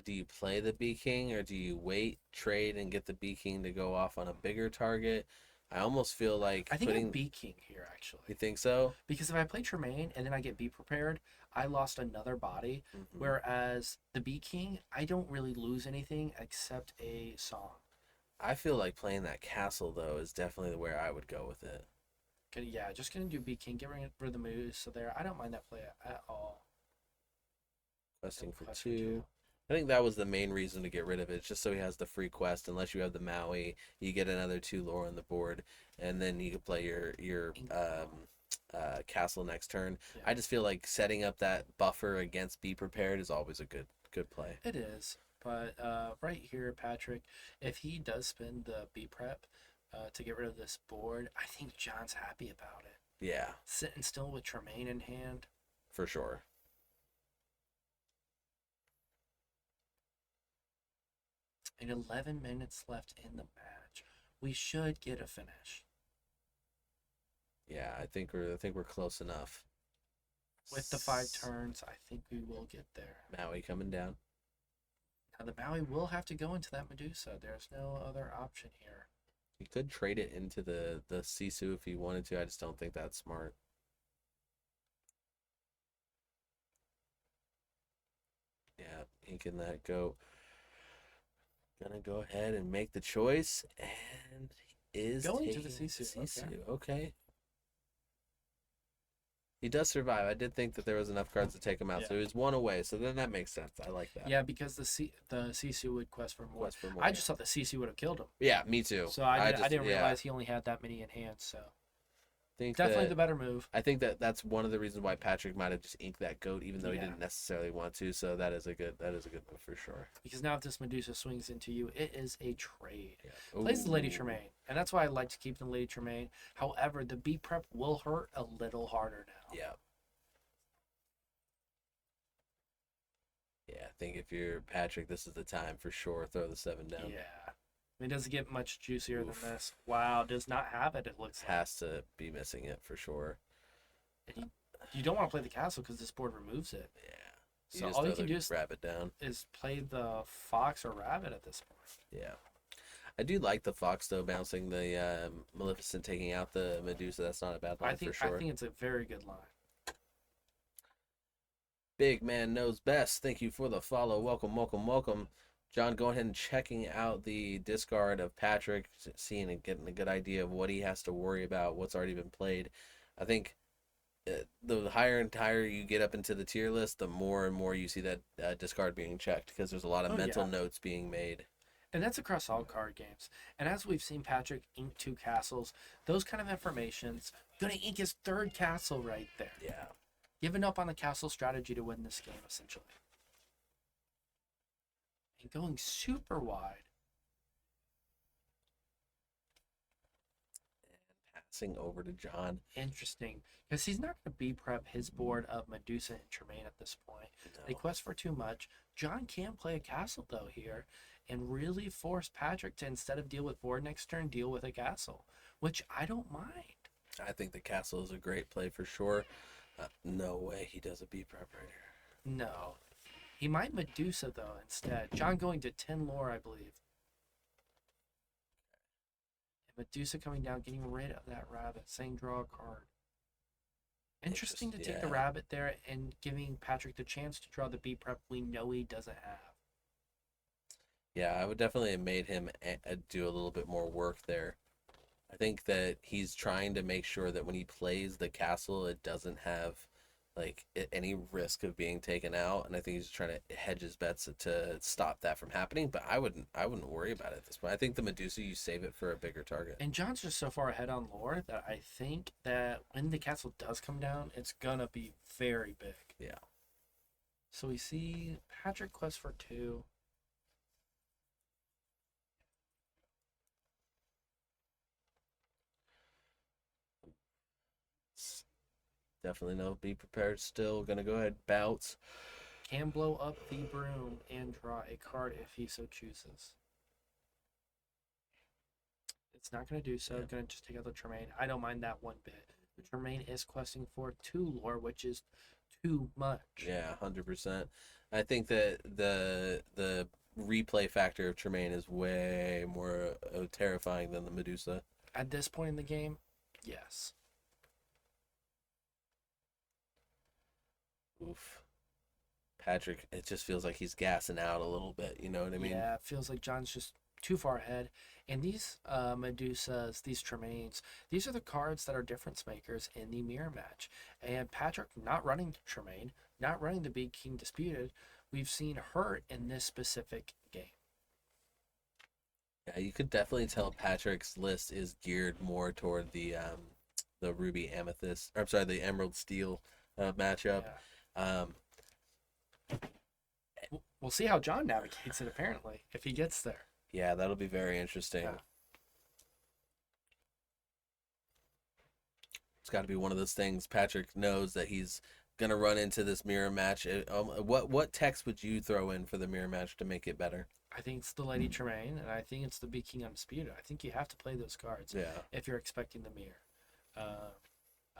Do you play the B King or do you wait, trade, and get the B King to go off on a bigger target? I almost feel like I think putting. I'm B King here actually. You think so? Because if I play Tremaine and then I get B prepared, I lost another body. Mm-hmm. Whereas the B King, I don't really lose anything except a song. I feel like playing that castle though is definitely where I would go with it. Yeah, just gonna do B King, get rid of the moves. So there, I don't mind that play at all. Questing for 2. I think that was the main reason to get rid of it. It's just so he has the free quest. Unless you have the Maui, you get another 2 lore on the board, and then you can play your castle next turn. Yeah. I just feel like setting up that buffer against Be Prepared is always a good play. It is, but right here, Patrick, if he does spend the B prep to get rid of this board, I think John's happy about it. Yeah, Sitting still with Tremaine in hand. for sure. And 11 minutes left in the match. We should get a finish. Yeah, I think we're close enough. With the 5 turns, I think we will get there. Maui coming down. Now the Maui will have to go into that Medusa. There's no other option here. You could trade it into the Sisu if you wanted to. I just don't think that's smart. Yeah, inking that goat. Gonna go ahead and make the choice, and is Going to taking the Sisu. Okay. He does survive. I did think that there was enough cards to take him out, so he was 1 away. So then that makes sense. I like that. Yeah, because the Sisu would quest for more. Quest for more. I just thought the Sisu would have killed him. Yeah, me too. So I didn't realize he only had that many in hand. So think definitely the better move. I think that's one of the reasons why Patrick might have just inked that goat, even though he Yeah. didn't necessarily want to. So that is a good move for sure. Because now if this Medusa swings into you, it is a trade. Yeah. Plays the Lady Ooh. Tremaine, and that's why I like to keep the Lady Tremaine. However, the B prep will hurt a little harder now. Yeah. Yeah, I think if you're Patrick, this is the time for sure. Throw the 7 down. Yeah. It doesn't get much juicier Oof. than this. Wow, does not have it, it looks like. Has to be missing it for sure. And you don't want to play the castle because this board removes it. Yeah. So just all you throw can the do is rabbit down. play the fox or rabbit at this point. Yeah. I do like the fox though, bouncing the Maleficent, taking out the Medusa. That's not a bad line for sure. I think it's a very good line. Big Man Knows Best. Thank you for the follow. Welcome. John, go ahead and checking out the discard of Patrick, seeing and getting a good idea of what he has to worry about, what's already been played. I think the higher and higher you get up into the tier list, the more and more you see that discard being checked, because there's a lot of mental notes being made. And that's across all card games. And as we've seen Patrick ink 2 castles, those kind of information's going to ink his 3rd castle right there. Yeah. Giving up on the castle strategy to win this game, essentially. And going super wide. Passing over to John. Interesting. Because he's not going to B prep his board of Medusa and Tremaine at this point. No. They quest for too much. John can play a castle, though, here. And really force Patrick to, instead of deal with board next turn, deal with a castle. Which I don't mind. I think the castle is a great play for sure. No way he does a B prep right here. No. He might Medusa, though, instead. John going to 10 lore, I believe. And Medusa coming down, getting rid of that rabbit, saying draw a card. Interesting to take the rabbit there and giving Patrick the chance to draw the B prep we know he doesn't have. Yeah, I would definitely have made him do a little bit more work there. I think that he's trying to make sure that when he plays the castle, it doesn't have like any risk of being taken out, and I think he's trying to hedge his bets to stop that from happening. But I wouldn't worry about it at this point. I think the Medusa, you save it for a bigger target. And John's just so far ahead on lore that I think that when the castle does come down, it's gonna be very big. Yeah. So we see Patrick quest for 2. Definitely no. Be prepared still. Gonna go ahead, bounce. Can blow up the broom and draw a card if he so chooses. It's not going to do so. It's going to just take out the Tremaine. I don't mind that one bit. The Tremaine is questing for 2 lore, which is too much. Yeah, 100%. I think that the replay factor of Tremaine is way more terrifying than the Medusa. At this point in the game, yes. Oof. Patrick, it just feels like he's gassing out a little bit. You know what I mean? Yeah, it feels like John's just too far ahead. And these Medusas, these Tremaines, these are the cards that are difference makers in the mirror match. And Patrick not running Tremaine, not running the Big King Disputed, we've seen hurt in this specific game. Yeah, you could definitely tell Patrick's list is geared more toward the Ruby Amethyst, or I'm sorry, the Emerald Steel matchup. Yeah. We'll see how John navigates it, apparently, if he gets there. Yeah, that'll be very interesting. Yeah. It's got to be one of those things. Patrick knows that he's gonna run into this mirror match. What text would you throw in for the mirror match to make it better? I think it's the Lady Tremaine, and I think it's the Big King Undisputed. I think you have to play those cards if you're expecting the mirror.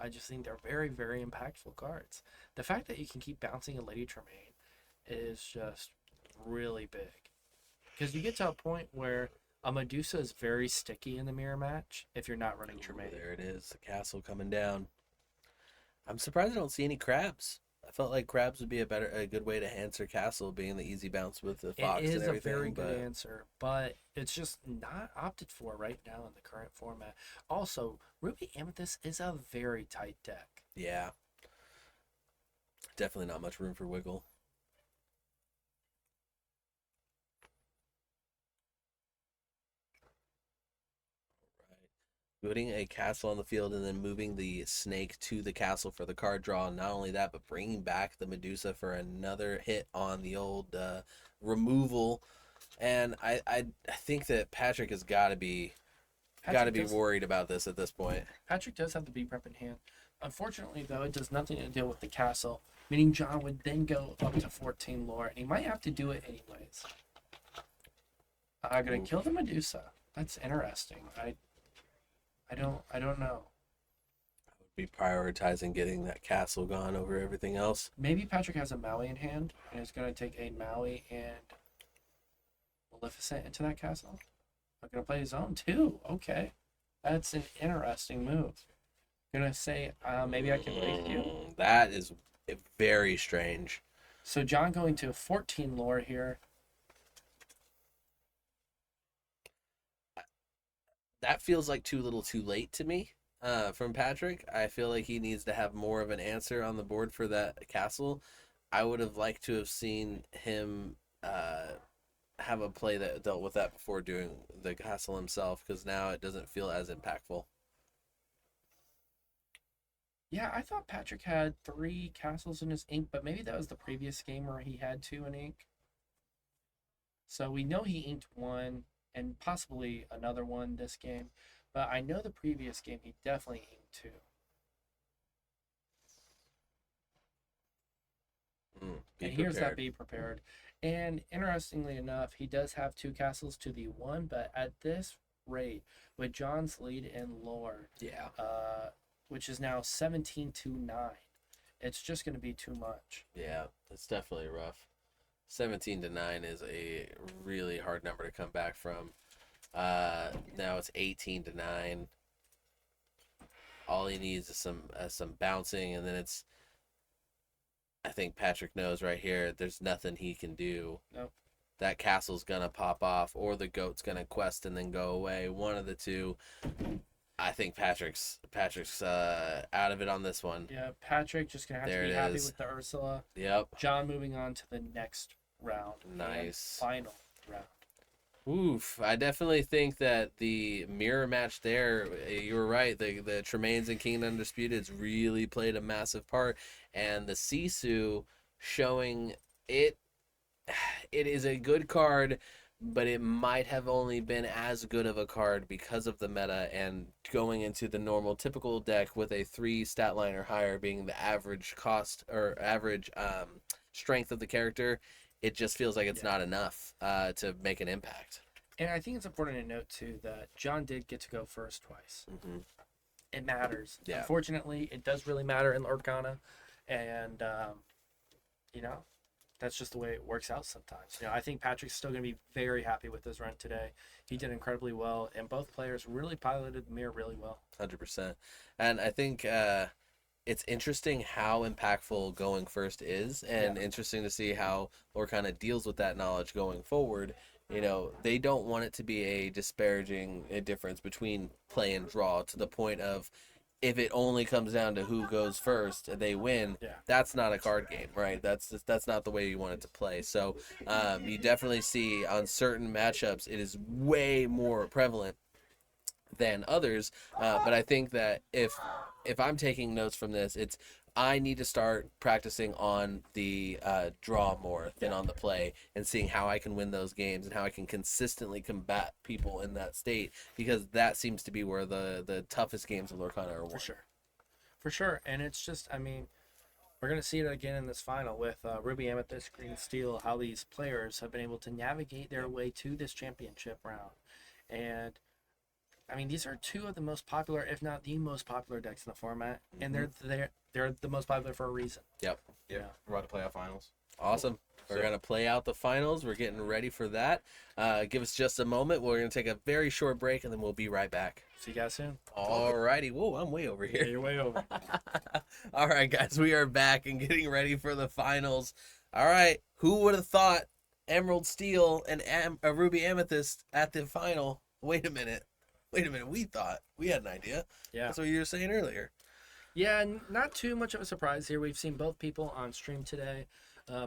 I just think they're very, very impactful cards. The fact that you can keep bouncing a Lady Tremaine is just really big. Because you get to a point where a Medusa is very sticky in the mirror match if you're not running Tremaine. There it is, the castle coming down. I'm surprised I don't see any crabs. I felt like crabs would be a good way to answer castle, being the easy bounce with the fox and everything. It is a very good answer, but it's just not opted for right now in the current format. Also, Ruby Amethyst is a very tight deck. Yeah. Definitely not much room for wiggle. Putting a castle on the field and then moving the snake to the castle for the card draw. Not only that, but bringing back the Medusa for another hit on the old removal. And I think that Patrick has got to be worried about this at this point. Patrick does have the B prep in hand. Unfortunately, though, it does nothing to deal with the castle, meaning John would then go up to 14 lore, and he might have to do it anyways. I'm gonna kill the Medusa. That's interesting. I don't know. I would be prioritizing getting that castle gone over everything else. Maybe Patrick has a Maui in hand and is going to take a Maui and Maleficent into that castle. I'm going to play his own too. Okay. That's an interesting move. I'm going to say, maybe I can raise you. That is very strange. So John going to 14 lore here. That feels like too little too late to me from Patrick. I feel like he needs to have more of an answer on the board for that castle. I would have liked to have seen him have a play that dealt with that before doing the castle himself, because now it doesn't feel as impactful. Yeah, I thought Patrick had 3 castles in his ink, but maybe that was the previous game where he had 2 in ink. So we know he inked 1. And possibly another one this game. But I know the previous game he definitely inked 2. And here's that be prepared. And interestingly enough, he does have 2 castles to the 1, but at this rate, with John's lead in lore, which is now 17-9, it's just going to be too much. Yeah, it's definitely rough. 17-9 is a really hard number to come back from. Now it's 18-9. All he needs is some bouncing, and then it's. I think Patrick knows right here. There's nothing he can do. Nope. That castle's gonna pop off, or the goat's gonna quest and then go away. One of the two. I think Patrick's out of it on this one. Yeah, Patrick just gonna have to be happy with the Ursula. Yep. John moving on to the next round. Nice. Final round. Oof. I definitely think that the mirror match there, you were right, the Tremaines and King Undisputeds really played a massive part, and the Sisu showing it is a good card, but it might have only been as good of a card because of the meta, and going into the normal typical deck with a 3 stat line or higher being the average cost or average strength of the character, it just feels like it's not enough to make an impact. And I think it's important to note, too, that John did get to go first twice. Mm-hmm. It matters. Yeah. Unfortunately, it does really matter in Lorcana. And, you know, that's just the way it works out sometimes. You know, I think Patrick's still going to be very happy with his run today. He did incredibly well, and both players really piloted the mirror really well. 100%. And I think it's interesting how impactful going first is, and interesting to see how Lorcana deals with that knowledge going forward. You know, they don't want it to be a disparaging difference between play and draw to the point of if it only comes down to who goes first and they win. That's not a card game, right? That's not the way you want it to play. So you definitely see on certain matchups it is way more prevalent than others. But I think that if I'm taking notes from this, it's I need to start practicing on the draw more than on the play, and seeing how I can win those games and how I can consistently combat people in that state, because that seems to be where the toughest games of Lorcana are won. For sure. And it's just, I mean, we're going to see it again in this final with Ruby, Amethyst, Green, Steel, how these players have been able to navigate their way to this championship round. And I mean, these are two of the most popular, if not the most popular decks in the format, and they're the most popular for a reason. Yep. We're about to play out finals. Awesome. We're going to play out the finals. We're getting ready for that. Give us just a moment. We're going to take a very short break, and then we'll be right back. See you guys soon. All righty. Whoa, I'm way over here. Yeah, you're way over. All right, guys. We are back and getting ready for the finals. All right. Who would have thought Emerald Steel and Ruby Amethyst at the final? Wait a minute. We thought. We had an idea. Yeah. That's what you were saying earlier. Yeah, not too much of a surprise here. We've seen both people on stream today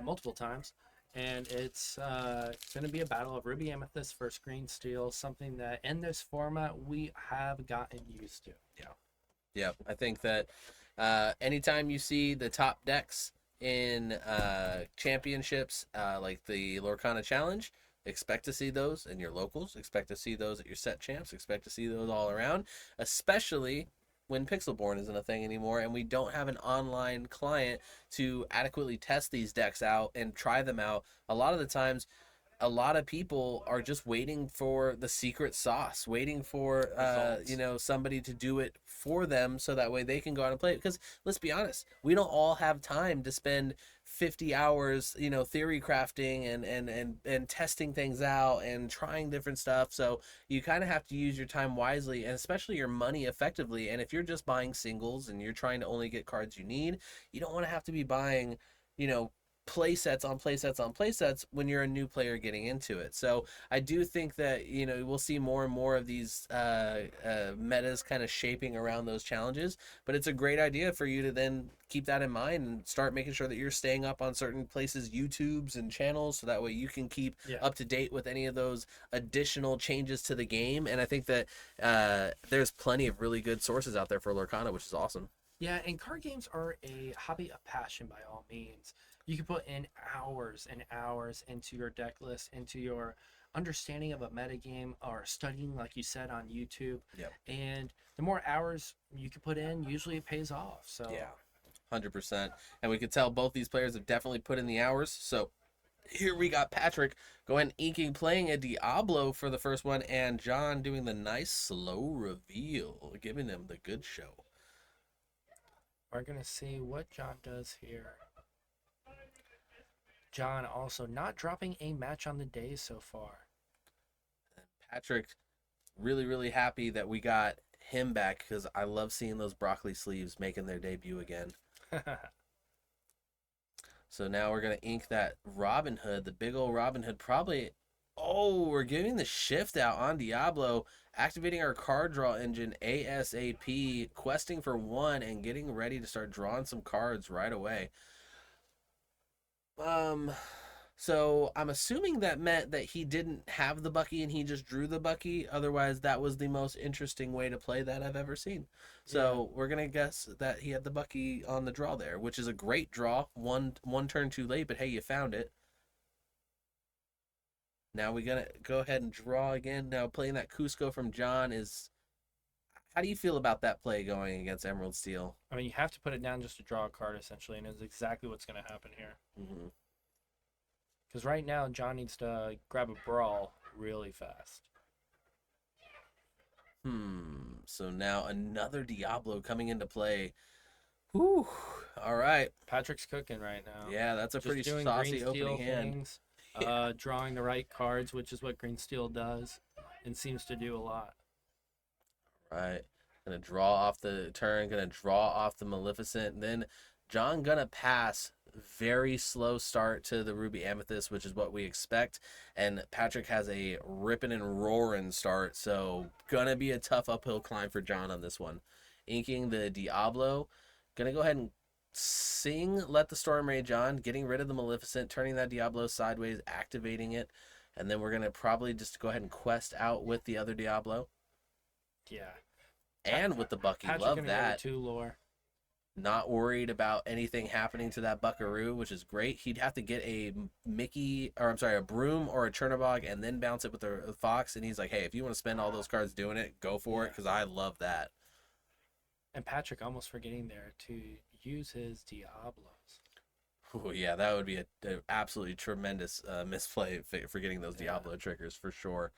multiple times, and it's going to be a battle of Ruby Amethyst versus Green Steel, something that in this format we have gotten used to. Yeah. I think that anytime you see the top decks in championships like the Lorcana Challenge, expect to see those in your locals, expect to see those at your set champs, expect to see those all around, especially when Pixelborn isn't a thing anymore and we don't have an online client to adequately test these decks out and try them out. A lot of the times, a lot of people are just waiting for the secret sauce, waiting for somebody to do it for them so that way they can go out and play it. Because let's be honest, we don't all have time to spend 50 hours, theory crafting and testing things out and trying different stuff. So you kind of have to use your time wisely, and especially your money effectively. And if you're just buying singles and you're trying to only get cards you need, you don't want to have to be buying, play sets on play sets on play sets when you're a new player getting into it. So I do think that we'll see more and more of these metas kind of shaping around those challenges, but it's a great idea for you to then keep that in mind and start making sure that you're staying up on certain places, YouTubes and channels, so that way you can keep up to date with any of those additional changes to the game. And I think that there's plenty of really good sources out there for Lorcana, which is awesome. Yeah, and card games are a hobby of passion by all means. You can put in hours and hours into your deck list, into your understanding of a metagame, or studying, like you said, on YouTube. Yep. And the more hours you can put in, usually it pays off. So yeah, 100%. And we could tell both these players have definitely put in the hours. So here we got Patrick going inking, playing a Diablo for the first one, and John doing the nice slow reveal, giving them the good show. We're going to see what John does here. John also not dropping a match on the day so far. And Patrick, really, really happy that we got him back, because I love seeing those broccoli sleeves making their debut again. So now we're going to ink that Robin Hood, the big old Robin Hood. Probably, we're giving the shift out on Diablo, activating our card draw engine ASAP, questing for 1, and getting ready to start drawing some cards right away. So I'm assuming that meant that he didn't have the Bucky and he just drew the Bucky. Otherwise, that was the most interesting way to play that I've ever seen. So we're going to guess that he had the Bucky on the draw there, which is a great draw. One turn too late, but hey, you found it. Now we're going to go ahead and draw again. Now playing that Cusco from John is... How do you feel about that play going against Emerald Steel? I mean, you have to put it down just to draw a card, essentially, and it's exactly what's going to happen here. Mm-hmm. Because right now, John needs to grab a Brawl, really fast. So now another Diablo coming into play. Whew. All right. Patrick's cooking right now. Yeah, that's a Just pretty doing saucy green opening steel hand. things, drawing the right cards, which is what green steel does, and seems to do a lot. Right. Gonna draw off the turn, gonna draw off the Maleficent. Then John gonna pass. Very slow start to the Ruby Amethyst, which is what we expect. And Patrick has a ripping and roaring start, so gonna be a tough uphill climb for John on this one. Inking the Diablo. Gonna go ahead and sing Let the Storm Rage On, getting rid of the Maleficent, turning that Diablo sideways, activating it. And then we're gonna probably just go ahead and quest out with the other Diablo. Yeah. And with the Bucky. Patrick Love gonna that. go to 2 lore. Not worried about anything happening to that Buckaroo, which is great. He'd have to get a a Broom or a Chernobog and then bounce it with a Fox. And he's like, hey, if you want to spend all those cards doing it, go for it, because I love that. And Patrick almost forgetting there to use his Diablos. Oh, yeah, that would be an absolutely tremendous misplay for getting those Diablo triggers for sure.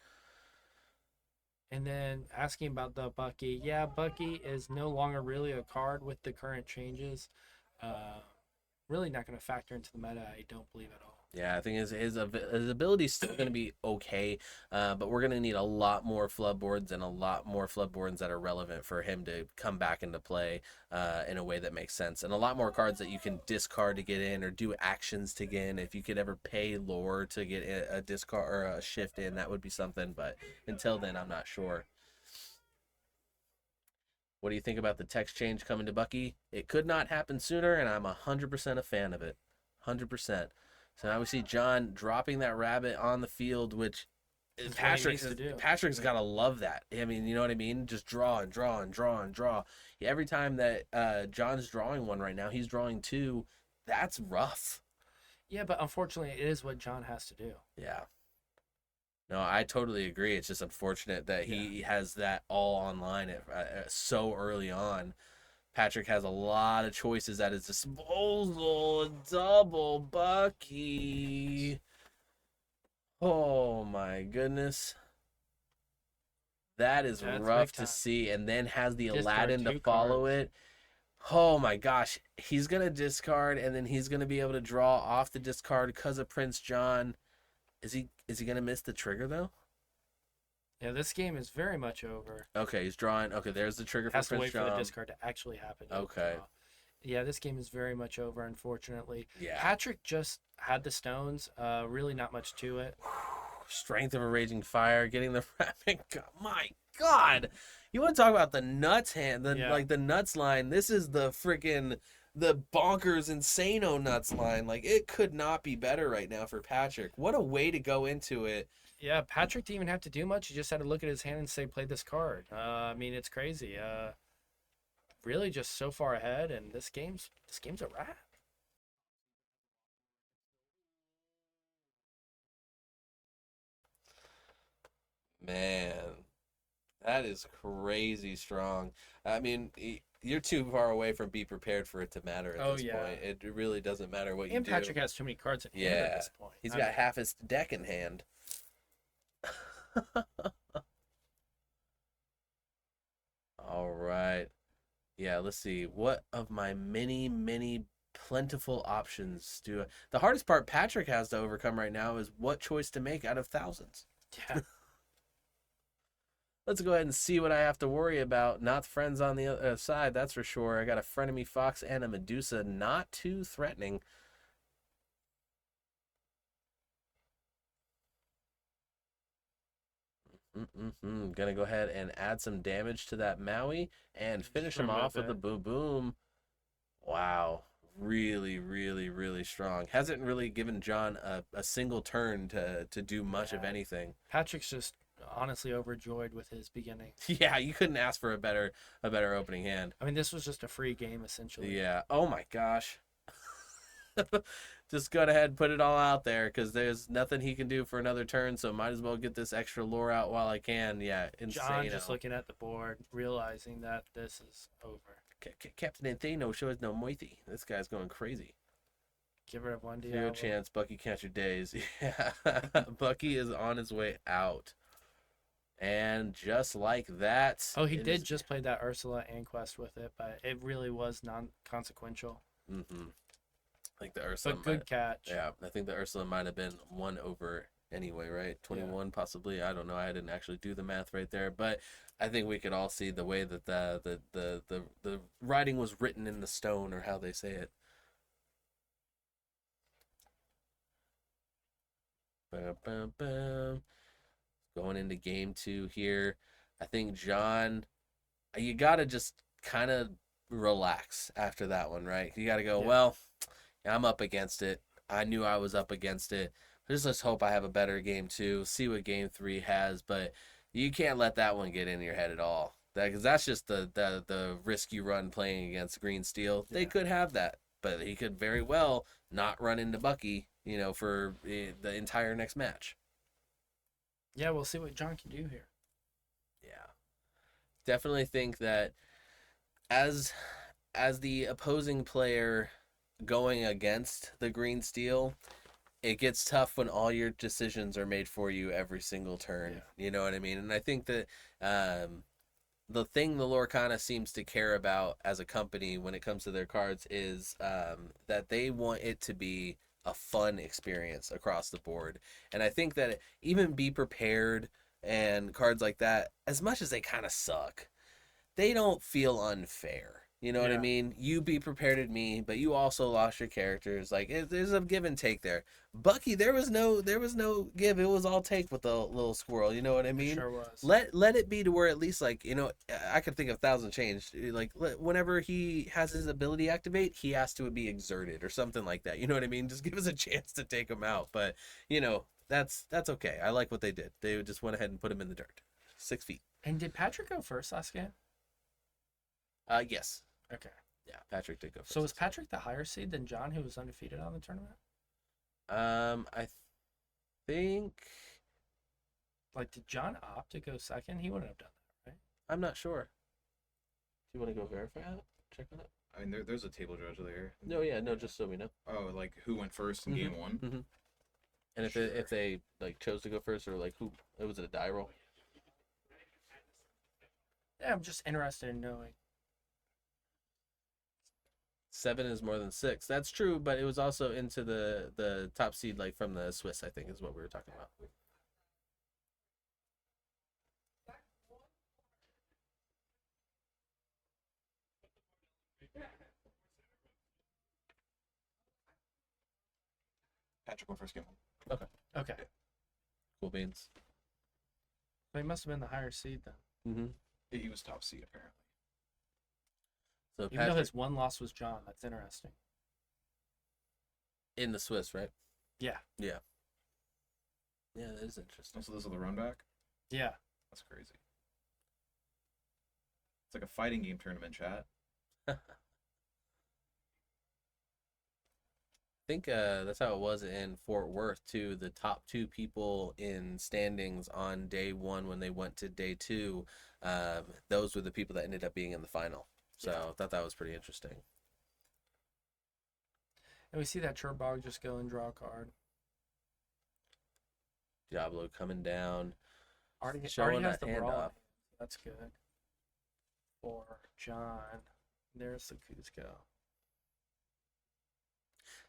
And then asking about the Bucky. Yeah, Bucky is no longer really a card with the current changes. Really not going to factor into the meta, I don't believe at all. Yeah, I think his ability is still going to be okay, but we're going to need a lot more floodboards and a lot more floodboards that are relevant for him to come back into play in a way that makes sense. And a lot more cards that you can discard to get in or do actions to get in. If you could ever pay lore to get a discard or a shift in, that would be something. But until then, I'm not sure. What do you think about the text change coming to Bucky? It could not happen sooner, and I'm 100% a fan of it. 100%. So now we see John dropping that rabbit on the field, which Patrick's got to love that. I mean, you know what I mean? Just draw and draw and draw and draw. Every time that John's drawing one right now, he's drawing 2. That's rough. Yeah, but unfortunately, it is what John has to do. Yeah. No, I totally agree. It's just unfortunate that he has that all online so early on. Patrick has a lot of choices at his disposal. Double Bucky. Oh my goodness. That is rough to see. And then has the Aladdin to follow it. Oh my gosh. He's going to discard, and then he's going to be able to draw off the discard because of Prince John. Is he going to miss the trigger, though? Yeah, this game is very much over. Okay, he's drawing. Okay, there's the trigger for Prince John. Has to wait for the discard to actually happen. Okay. Yeah, this game is very much over, unfortunately. Yeah. Patrick just had the stones. Really not much to it. Strength of a Raging Fire, getting the rabbit. My God. You want to talk about the nuts hand, like the nuts line. This is the freaking the bonkers insano nuts line. Like, it could not be better right now for Patrick. What a way to go into it. Yeah, Patrick didn't even have to do much. He just had to look at his hand and say, play this card. I mean, it's crazy. Really just so far ahead, and this game's a wrap. Man, that is crazy strong. I mean, you're too far away from be prepared for it to matter at this point. It really doesn't matter what you do. And Patrick has too many cards in hand at this point. He's got half his deck in hand. All right. Yeah, let's see. What of my many plentiful options do the hardest part Patrick has to overcome right now is what choice to make out of thousands. Yeah. Let's go ahead and see what I have to worry about. Not friends on the other side, that's for sure. I got a Frenemy Fox and a Medusa. Not too threatening. Gonna go ahead and add some damage to that Maui and finish him off with a boom boom. Wow. Really strong. Hasn't really given John a single turn to do much of anything. Patrick's just honestly overjoyed with his beginning. Yeah, you couldn't ask for a better opening hand. I mean, this was just a free game essentially. Yeah. Oh my gosh. Just go ahead and put it all out there because there's nothing he can do for another turn, so might as well get this extra lore out while I can. Yeah, insane. John just looking at the board, realizing that this is over. Captain Antheno shows no moiety. This guy's going crazy. Get rid of one Diablo. Zero chance. Bucky count your days. Yeah. Bucky is on his way out. And just like that. Oh, he did just play that Ursula and quest with it, but it really was non-consequential. Mm-hmm. I think the Ursula. But good catch. Yeah, I think the Ursula might have been 1 over anyway, right? 21 possibly. I don't know. I didn't actually do the math right there, but I think we could all see the way that the writing was written in the stone, or how they say it. Bum, bum, bum. Going into game 2 here. I think John, you gotta just kind of relax after that one, right? You gotta go, well, I'm up against it. I knew I was up against it. Let's hope I have a better game 2. See what game 3 has, but you can't let that one get in your head at all. Because that's just the risk you run playing against Green Steel. They could have that, but he could very well not run into Bucky, for the entire next match. Yeah, we'll see what John can do here. Yeah. Definitely think that as the opposing player going against the Green Steel, it gets tough when all your decisions are made for you every single turn. Yeah. You know what I mean? And I think that the thing the Lorcana seems to care about as a company when it comes to their cards is that they want it to be a fun experience across the board. And I think that even Be Prepared and cards like that, as much as they kind of suck, they don't feel unfair. You know what I mean? You Be Prepared at me, but you also lost your characters. Like, there's a give and take there. Bucky, there was no give. It was all take with the little squirrel. You know what I mean? Sure was. Let it be to where at least, like, I could think of 1,000 change. Like, whenever he has his ability activate, he has to be exerted or something like that. You know what I mean? Just give us a chance to take him out. But that's okay. I like what they did. They just went ahead and put him in the dirt, 6 feet. And did Patrick go first last game? Yes. Okay. Yeah, Patrick did go first. So was Patrick the higher seed than John, who was undefeated on the tournament? I think. Like, did John opt to go second? He wouldn't have done that, right? I'm not sure. Do you want to go verify it? Check on it? I mean, there's a table judge there. No, just so we know. Oh, like who went first in game 1? Mm-hmm. And if they like chose to go first, or like who? Was it a die roll? Yeah, I'm just interested in knowing. 7 is more than 6. That's true, but it was also into the top seed, like from the Swiss, I think, is what we were talking about. Patrick went first game 1. Okay. Cool beans. So he must have been the higher seed then. Mm-hmm. He was top seed apparently. So even though his one loss was John, that's interesting. In the Swiss, right? Yeah. Yeah. Yeah, that is interesting. So this is the run back? Yeah. That's crazy. It's like a fighting game tournament, chat. I think that's how it was in Fort Worth too. The top 2 people in standings on day 1 when they went to day 2, those were the people that ended up being in the final. So I thought that was pretty interesting. And we see that Turbog just go and draw a card. Diablo coming down. Already has the hand brawl. off. That's good. For John. There's the Cusco.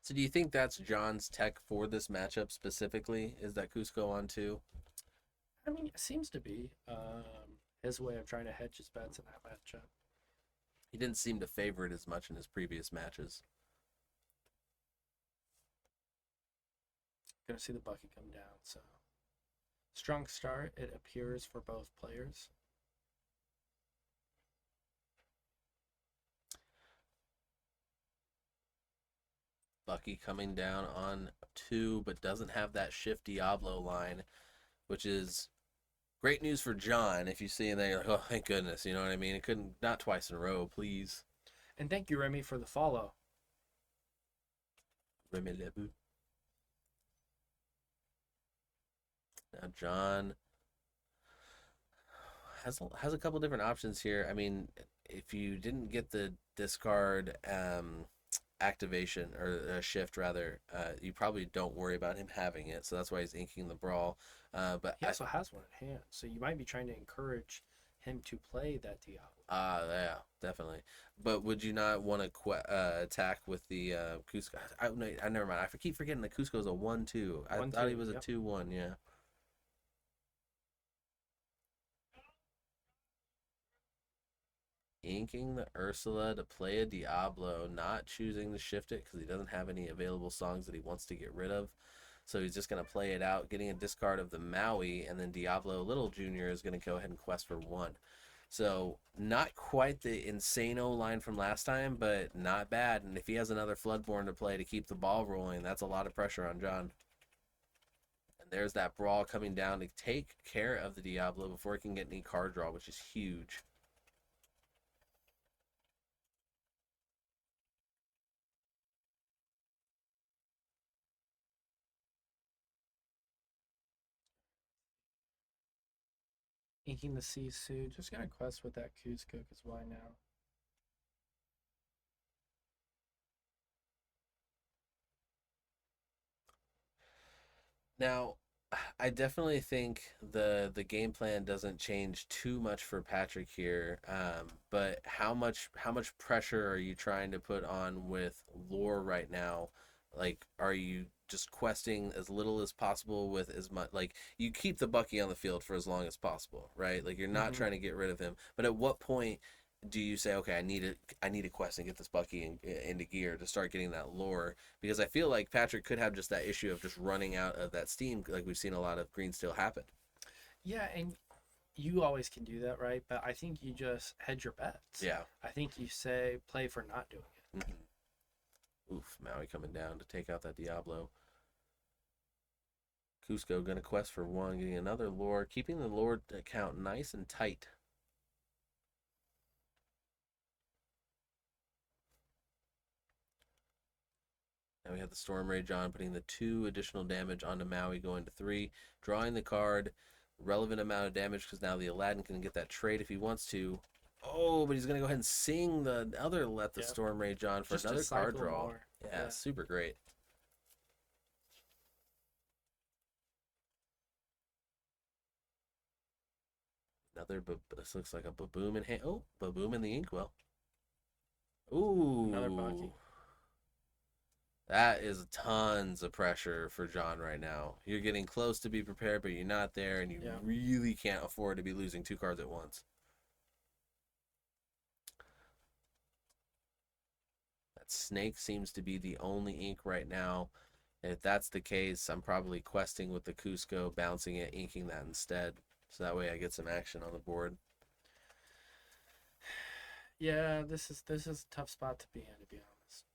So do you think that's John's tech for this matchup specifically? Is that Cusco on 2? I mean, it seems to be his way of trying to hedge his bets in that matchup. He didn't seem to favor it as much in his previous matches. Gonna see the Bucky come down, so strong start, it appears, for both players. Bucky coming down on 2, but doesn't have that shift Diablo line, which is great news for John. If you see him there, you're like, oh, thank goodness. You know what I mean? It couldn't, not twice in a row, please. And thank you, Remy, for the follow. Remy Lebu. Now John has a couple different options here. I mean, if you didn't get the discard activation or shift rather, you probably don't worry about him having it. So that's why he's inking the brawl. But he also has one in hand, so you might be trying to encourage him to play that Diablo. Yeah, definitely. But would you not want to attack with the Cusco? I never mind. I keep forgetting the Cusco's a 1/2. I thought he was a 2/1. Yeah. Inking the Ursula to play a Diablo, not choosing to shift it because he doesn't have any available songs that he wants to get rid of. So he's just going to play it out, getting a discard of the Maui, and then Diablo Little Jr. is going to go ahead and quest for 1. So not quite the Insano line from last time, but not bad. And if he has another Floodborn to play to keep the ball rolling, that's a lot of pressure on John. And there's that brawl coming down to take care of the Diablo before he can get any card draw, which is huge. Inking the Sisu. Just gonna quest with that Cusco, because why now? Now, I definitely think the game plan doesn't change too much for Patrick here. But how much pressure are you trying to put on with lore right now? Like, are you just questing as little as possible with as much? Like, you keep the Bucky on the field for as long as possible, right? Like, you're not trying to get rid of him. But at what point do you say, okay, I need a quest and get this Bucky into gear to start getting that lore? Because I feel like Patrick could have just that issue of just running out of that steam, like we've seen a lot of Green Steel happen. Yeah, and you always can do that, right? But I think you just hedge your bets. Yeah. I think you say play for not doing it. Oof, Maui coming down to take out that Diablo. Cusco gonna quest for 1, getting another lore, keeping the lore count nice and tight. Now we have the Storm Rage on, putting the 2 additional damage onto Maui, going to 3, drawing the card, relevant amount of damage because now the Aladdin can get that trade if he wants to. Oh, but he's going to go ahead and sing the other Let the Storm Rage on for just another card draw. More. Yeah, super great. Another, this looks like a Baboom in hand. Oh, Baboom in the Inkwell. Ooh. Another Bucky. That is tons of pressure for John right now. You're getting close to be prepared, but you're not there, and you really can't afford to be losing 2 cards at once. That Snake seems to be the only ink right now. And if that's the case, I'm probably questing with the Cusco, bouncing it, inking that instead. So that way I get some action on the board. Yeah, this is a tough spot to be in, to be honest.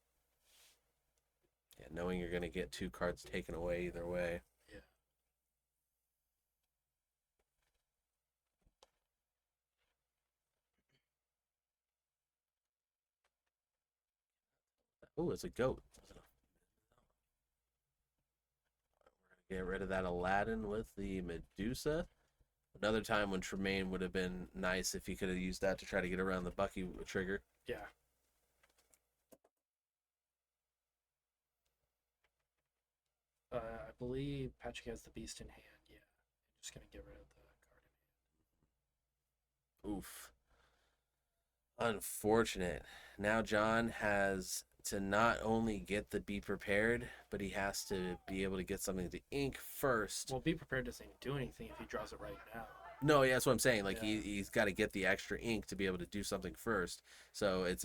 Yeah, knowing you're going to get 2 cards taken away either way. Yeah. Oh, it's a goat. We're going to get rid of that Aladdin with the Medusa. Another time when Tremaine would have been nice if he could have used that to try to get around the Bucky trigger. Yeah. I believe Patrick has the Beast in hand. Yeah. I'm just going to get rid of the card in hand. Oof. Unfortunate. Now John has to not only get the Be Prepared, but he has to be able to get something to ink first. Well, Be Prepared doesn't even do anything if he draws it right now. No, yeah, that's what I'm saying. Like he's got to get the extra ink to be able to do something first. So it's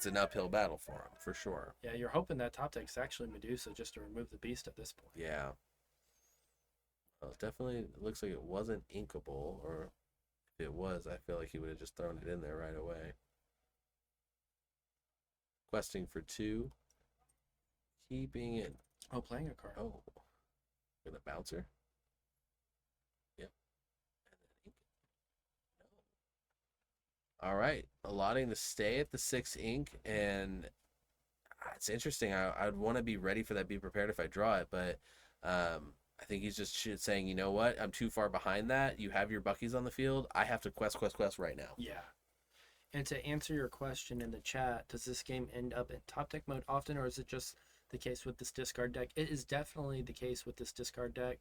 an uphill battle for him for sure. Yeah, you're hoping that top deck's actually Medusa just to remove the beast at this point. Yeah. Well, it definitely looks like it wasn't inkable, or if it was, I feel like he would have just thrown it in there right away. Questing for 2. Keeping it. Oh, playing a card. Oh. With a bouncer. Yep. All right, allotting to stay at the 6 ink, and it's interesting. I'd want to be ready for that. Be prepared if I draw it, but I think he's just saying, you know what? I'm too far behind that. You have your Buckies on the field. I have to quest right now. Yeah, And to answer your question in the chat, does this game end up in top deck mode often, or is it just the case with this discard deck? It is definitely the case with this discard deck.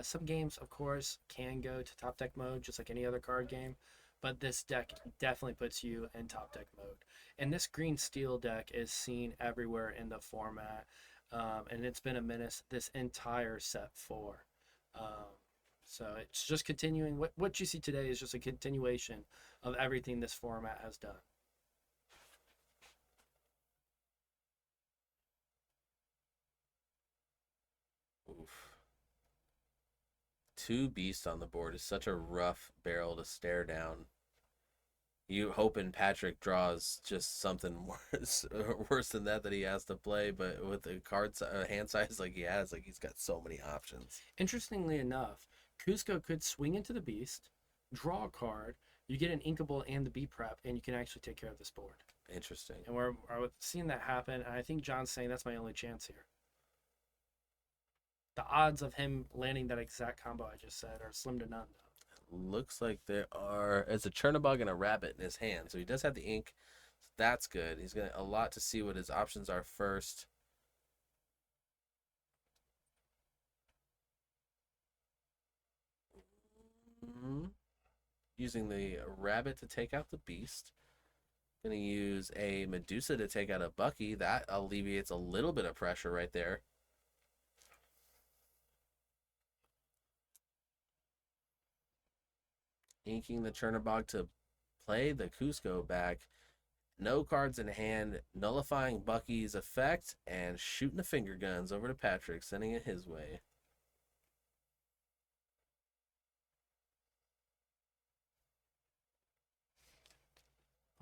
Some games, of course, can go to top deck mode, just like any other card game, but this deck definitely puts you in top deck mode. And this green steel deck is seen everywhere in the format, and it's been a menace this entire set 4. So it's just continuing. What you see today is just a continuation of everything this format has done. Oof. 2 beasts on the board is such a rough barrel to stare down. You hoping Patrick draws just something worse than that he has to play, but with the hand size like he has, like he's got so many options. Interestingly enough, Kuzco could swing into the beast, draw a card, you get an inkable and the B prep, and you can actually take care of this board. Interesting. And we're seeing that happen, and I think John's saying that's my only chance here. The odds of him landing that exact combo I just said are slim to none, though. Looks like there's a Chernobog and a rabbit in his hand, so he does have the ink. So that's good. He's got a lot to see what his options are first. Using the rabbit to take out the beast. Gonna use a Medusa to take out a Bucky. That alleviates a little bit of pressure right there. Inking the Chernobog to play the Kuzco back. No cards in hand, nullifying Bucky's effect, and shooting the finger guns over to Patrick, sending it his way.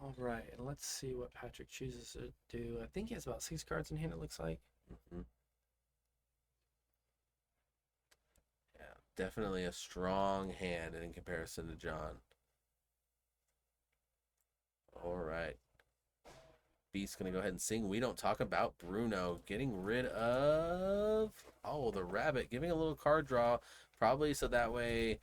All right, and let's see what Patrick chooses to do. I think he has about 6 cards in hand, it looks like. Yeah, definitely a strong hand in comparison to John. All right. Beast's going to go ahead and sing We Don't Talk About Bruno. Getting rid of, the rabbit. Giving a little card draw, probably so that way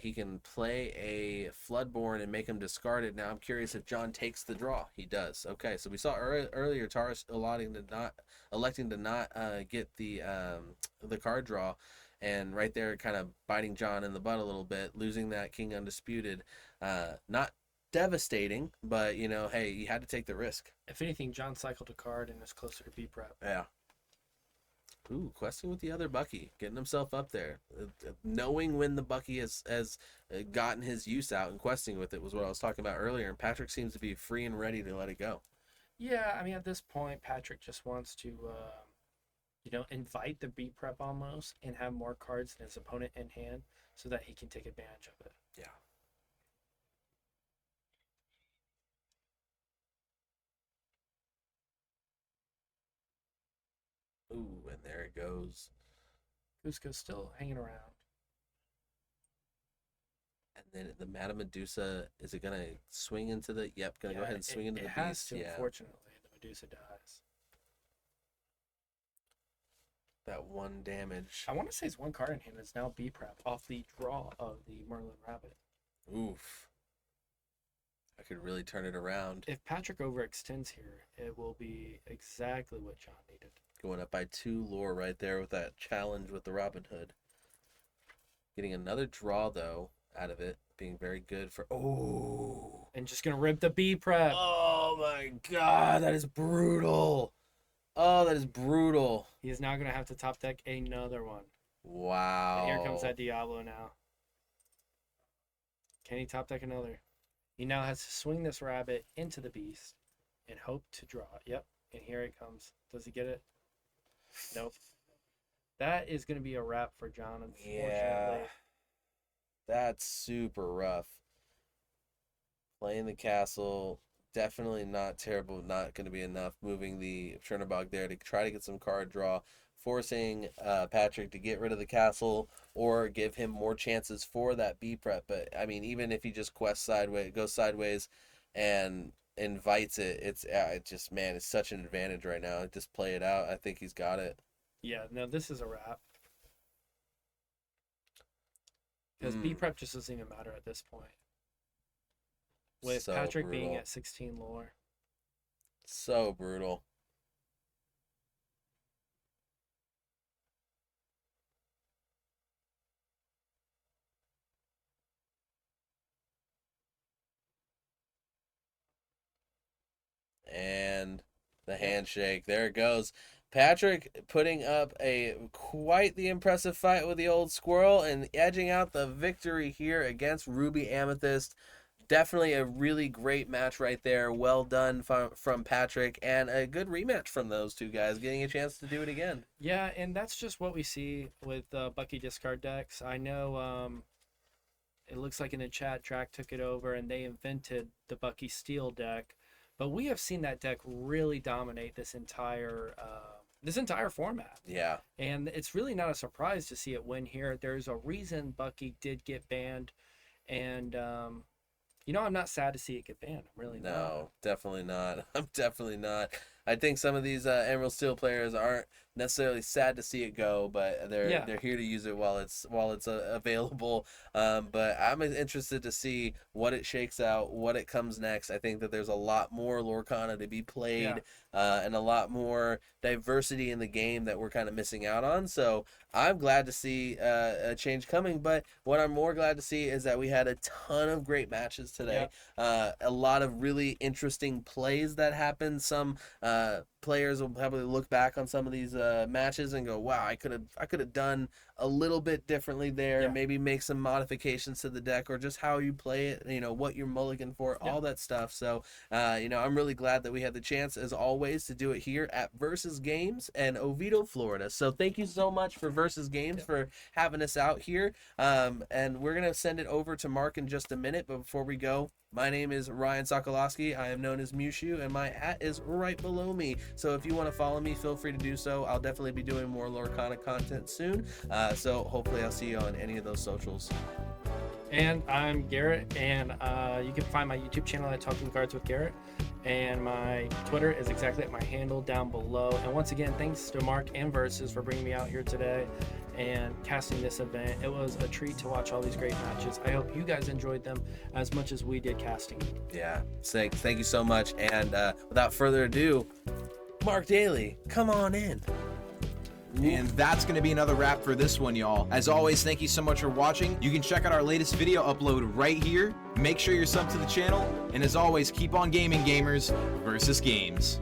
he can play a Floodborn and make him discard it. Now I'm curious if John takes the draw. He does. Okay, so we saw earlier Taurus electing to not get the card draw. And right there kind of biting John in the butt a little bit, losing that King Undisputed. Not devastating, but hey, you had to take the risk. If anything, John cycled a card and is closer to B prep. Yeah. Ooh, questing with the other Bucky, getting himself up there. Knowing when the Bucky has gotten his use out and questing with it was what I was talking about earlier, and Patrick seems to be free and ready to let it go. Yeah, I mean, at this point, Patrick just wants to, invite the B prep almost and have more cards than his opponent in hand so that he can take advantage of it. Yeah. Ooh, and there it goes. Kuzco's still hanging around. And then the Madame Medusa, is it going to swing into the... Yep, going to go ahead and swing into the beast. It has to, unfortunately. The Medusa dies. That 1 damage. I want to say his 1 card in hand is now B prep off the draw of the Merlin Rabbit. Oof. I could really turn it around. If Patrick overextends here, it will be exactly what John needed. Going up by 2 lore right there with that challenge with the Robin Hood. Getting another draw, though, out of it. Being very good for... Oh! And just going to rip the B prep. Oh, my God. That is brutal. Oh, that is brutal. He is now going to have to top deck another one. Wow. And here comes that Diablo now. Can he top deck another? He now has to swing this rabbit into the beast and hope to draw. Yep. And here it comes. Does he get it? Nope. That is going to be a wrap for John, unfortunately. Yeah. That's super rough. Playing the castle, definitely not terrible, not going to be enough. Moving the Chernobog there to try to get some card draw, forcing Patrick to get rid of the castle or give him more chances for that B prep. But, I mean, even if he just quests sideways, goes sideways and invites it, it's such an advantage right now. Just play it out. I think he's got it. Yeah, no, this is a wrap. Because B prep just doesn't even matter at this point. with So Patrick being brutal. at 16 lore. So brutal. And the handshake. There it goes. Patrick putting up a quite the impressive fight with the old squirrel and edging out the victory here against Ruby Amethyst. Definitely a really great match right there. Well done from Patrick, and a good rematch from those two guys, getting a chance to do it again. Yeah, and that's just what we see with Bucky discard decks. I know it looks like in the chat, Drac took it over and they invented the Bucky Steel deck, but we have seen that deck really dominate this entire format. Yeah. And it's really not a surprise to see it win here. There's a reason Bucky did get banned, and I'm not sad to see it get banned. I'm really not. No, definitely not. I'm definitely not. I think some of these Emerald Steel players aren't necessarily sad to see it go, but they're here to use it while it's available. But I'm interested to see what it shakes out, what it comes next. I think that there's a lot more Lorcana to be played, and a lot more diversity in the game that we're kind of missing out on. So I'm glad to see a change coming. But what I'm more glad to see is that we had a ton of great matches today. A lot of really interesting plays that happened. Some players will probably look back on some of these matches and go, wow, I could have done a little bit differently there. Maybe make some modifications to the deck, or just how you play it, what you're mulligan for, all that stuff. So I'm really glad that we had the chance, as always, to do it here at Versus Games in Oviedo, Florida. So thank you so much for Versus Games for having us out here, and we're gonna send it over to Mark in just a minute. But before we go, my name is Ryan Sokolosky. I am known as Mewshu, and my hat is right below me. So if you want to follow me, feel free to do so. I'll definitely be doing more Lorcana content soon. So hopefully I'll see you on any of those socials. And I'm Garrett, and you can find my YouTube channel at Talking Cards with Garrett. And my Twitter is exactly at my handle down below. And once again, thanks to Mark and Versus for bringing me out here today and casting this event. It was a treat to watch all these great matches. I hope you guys enjoyed them as much as we did casting. Yeah, thank you so much. And without further ado, Mark Daly, come on in. And that's going to be another wrap for this one, y'all. As always, thank you so much for watching. You can check out our latest video upload right here. Make sure you're subbed to the channel. And as always, keep on gaming, gamers. Versus Games.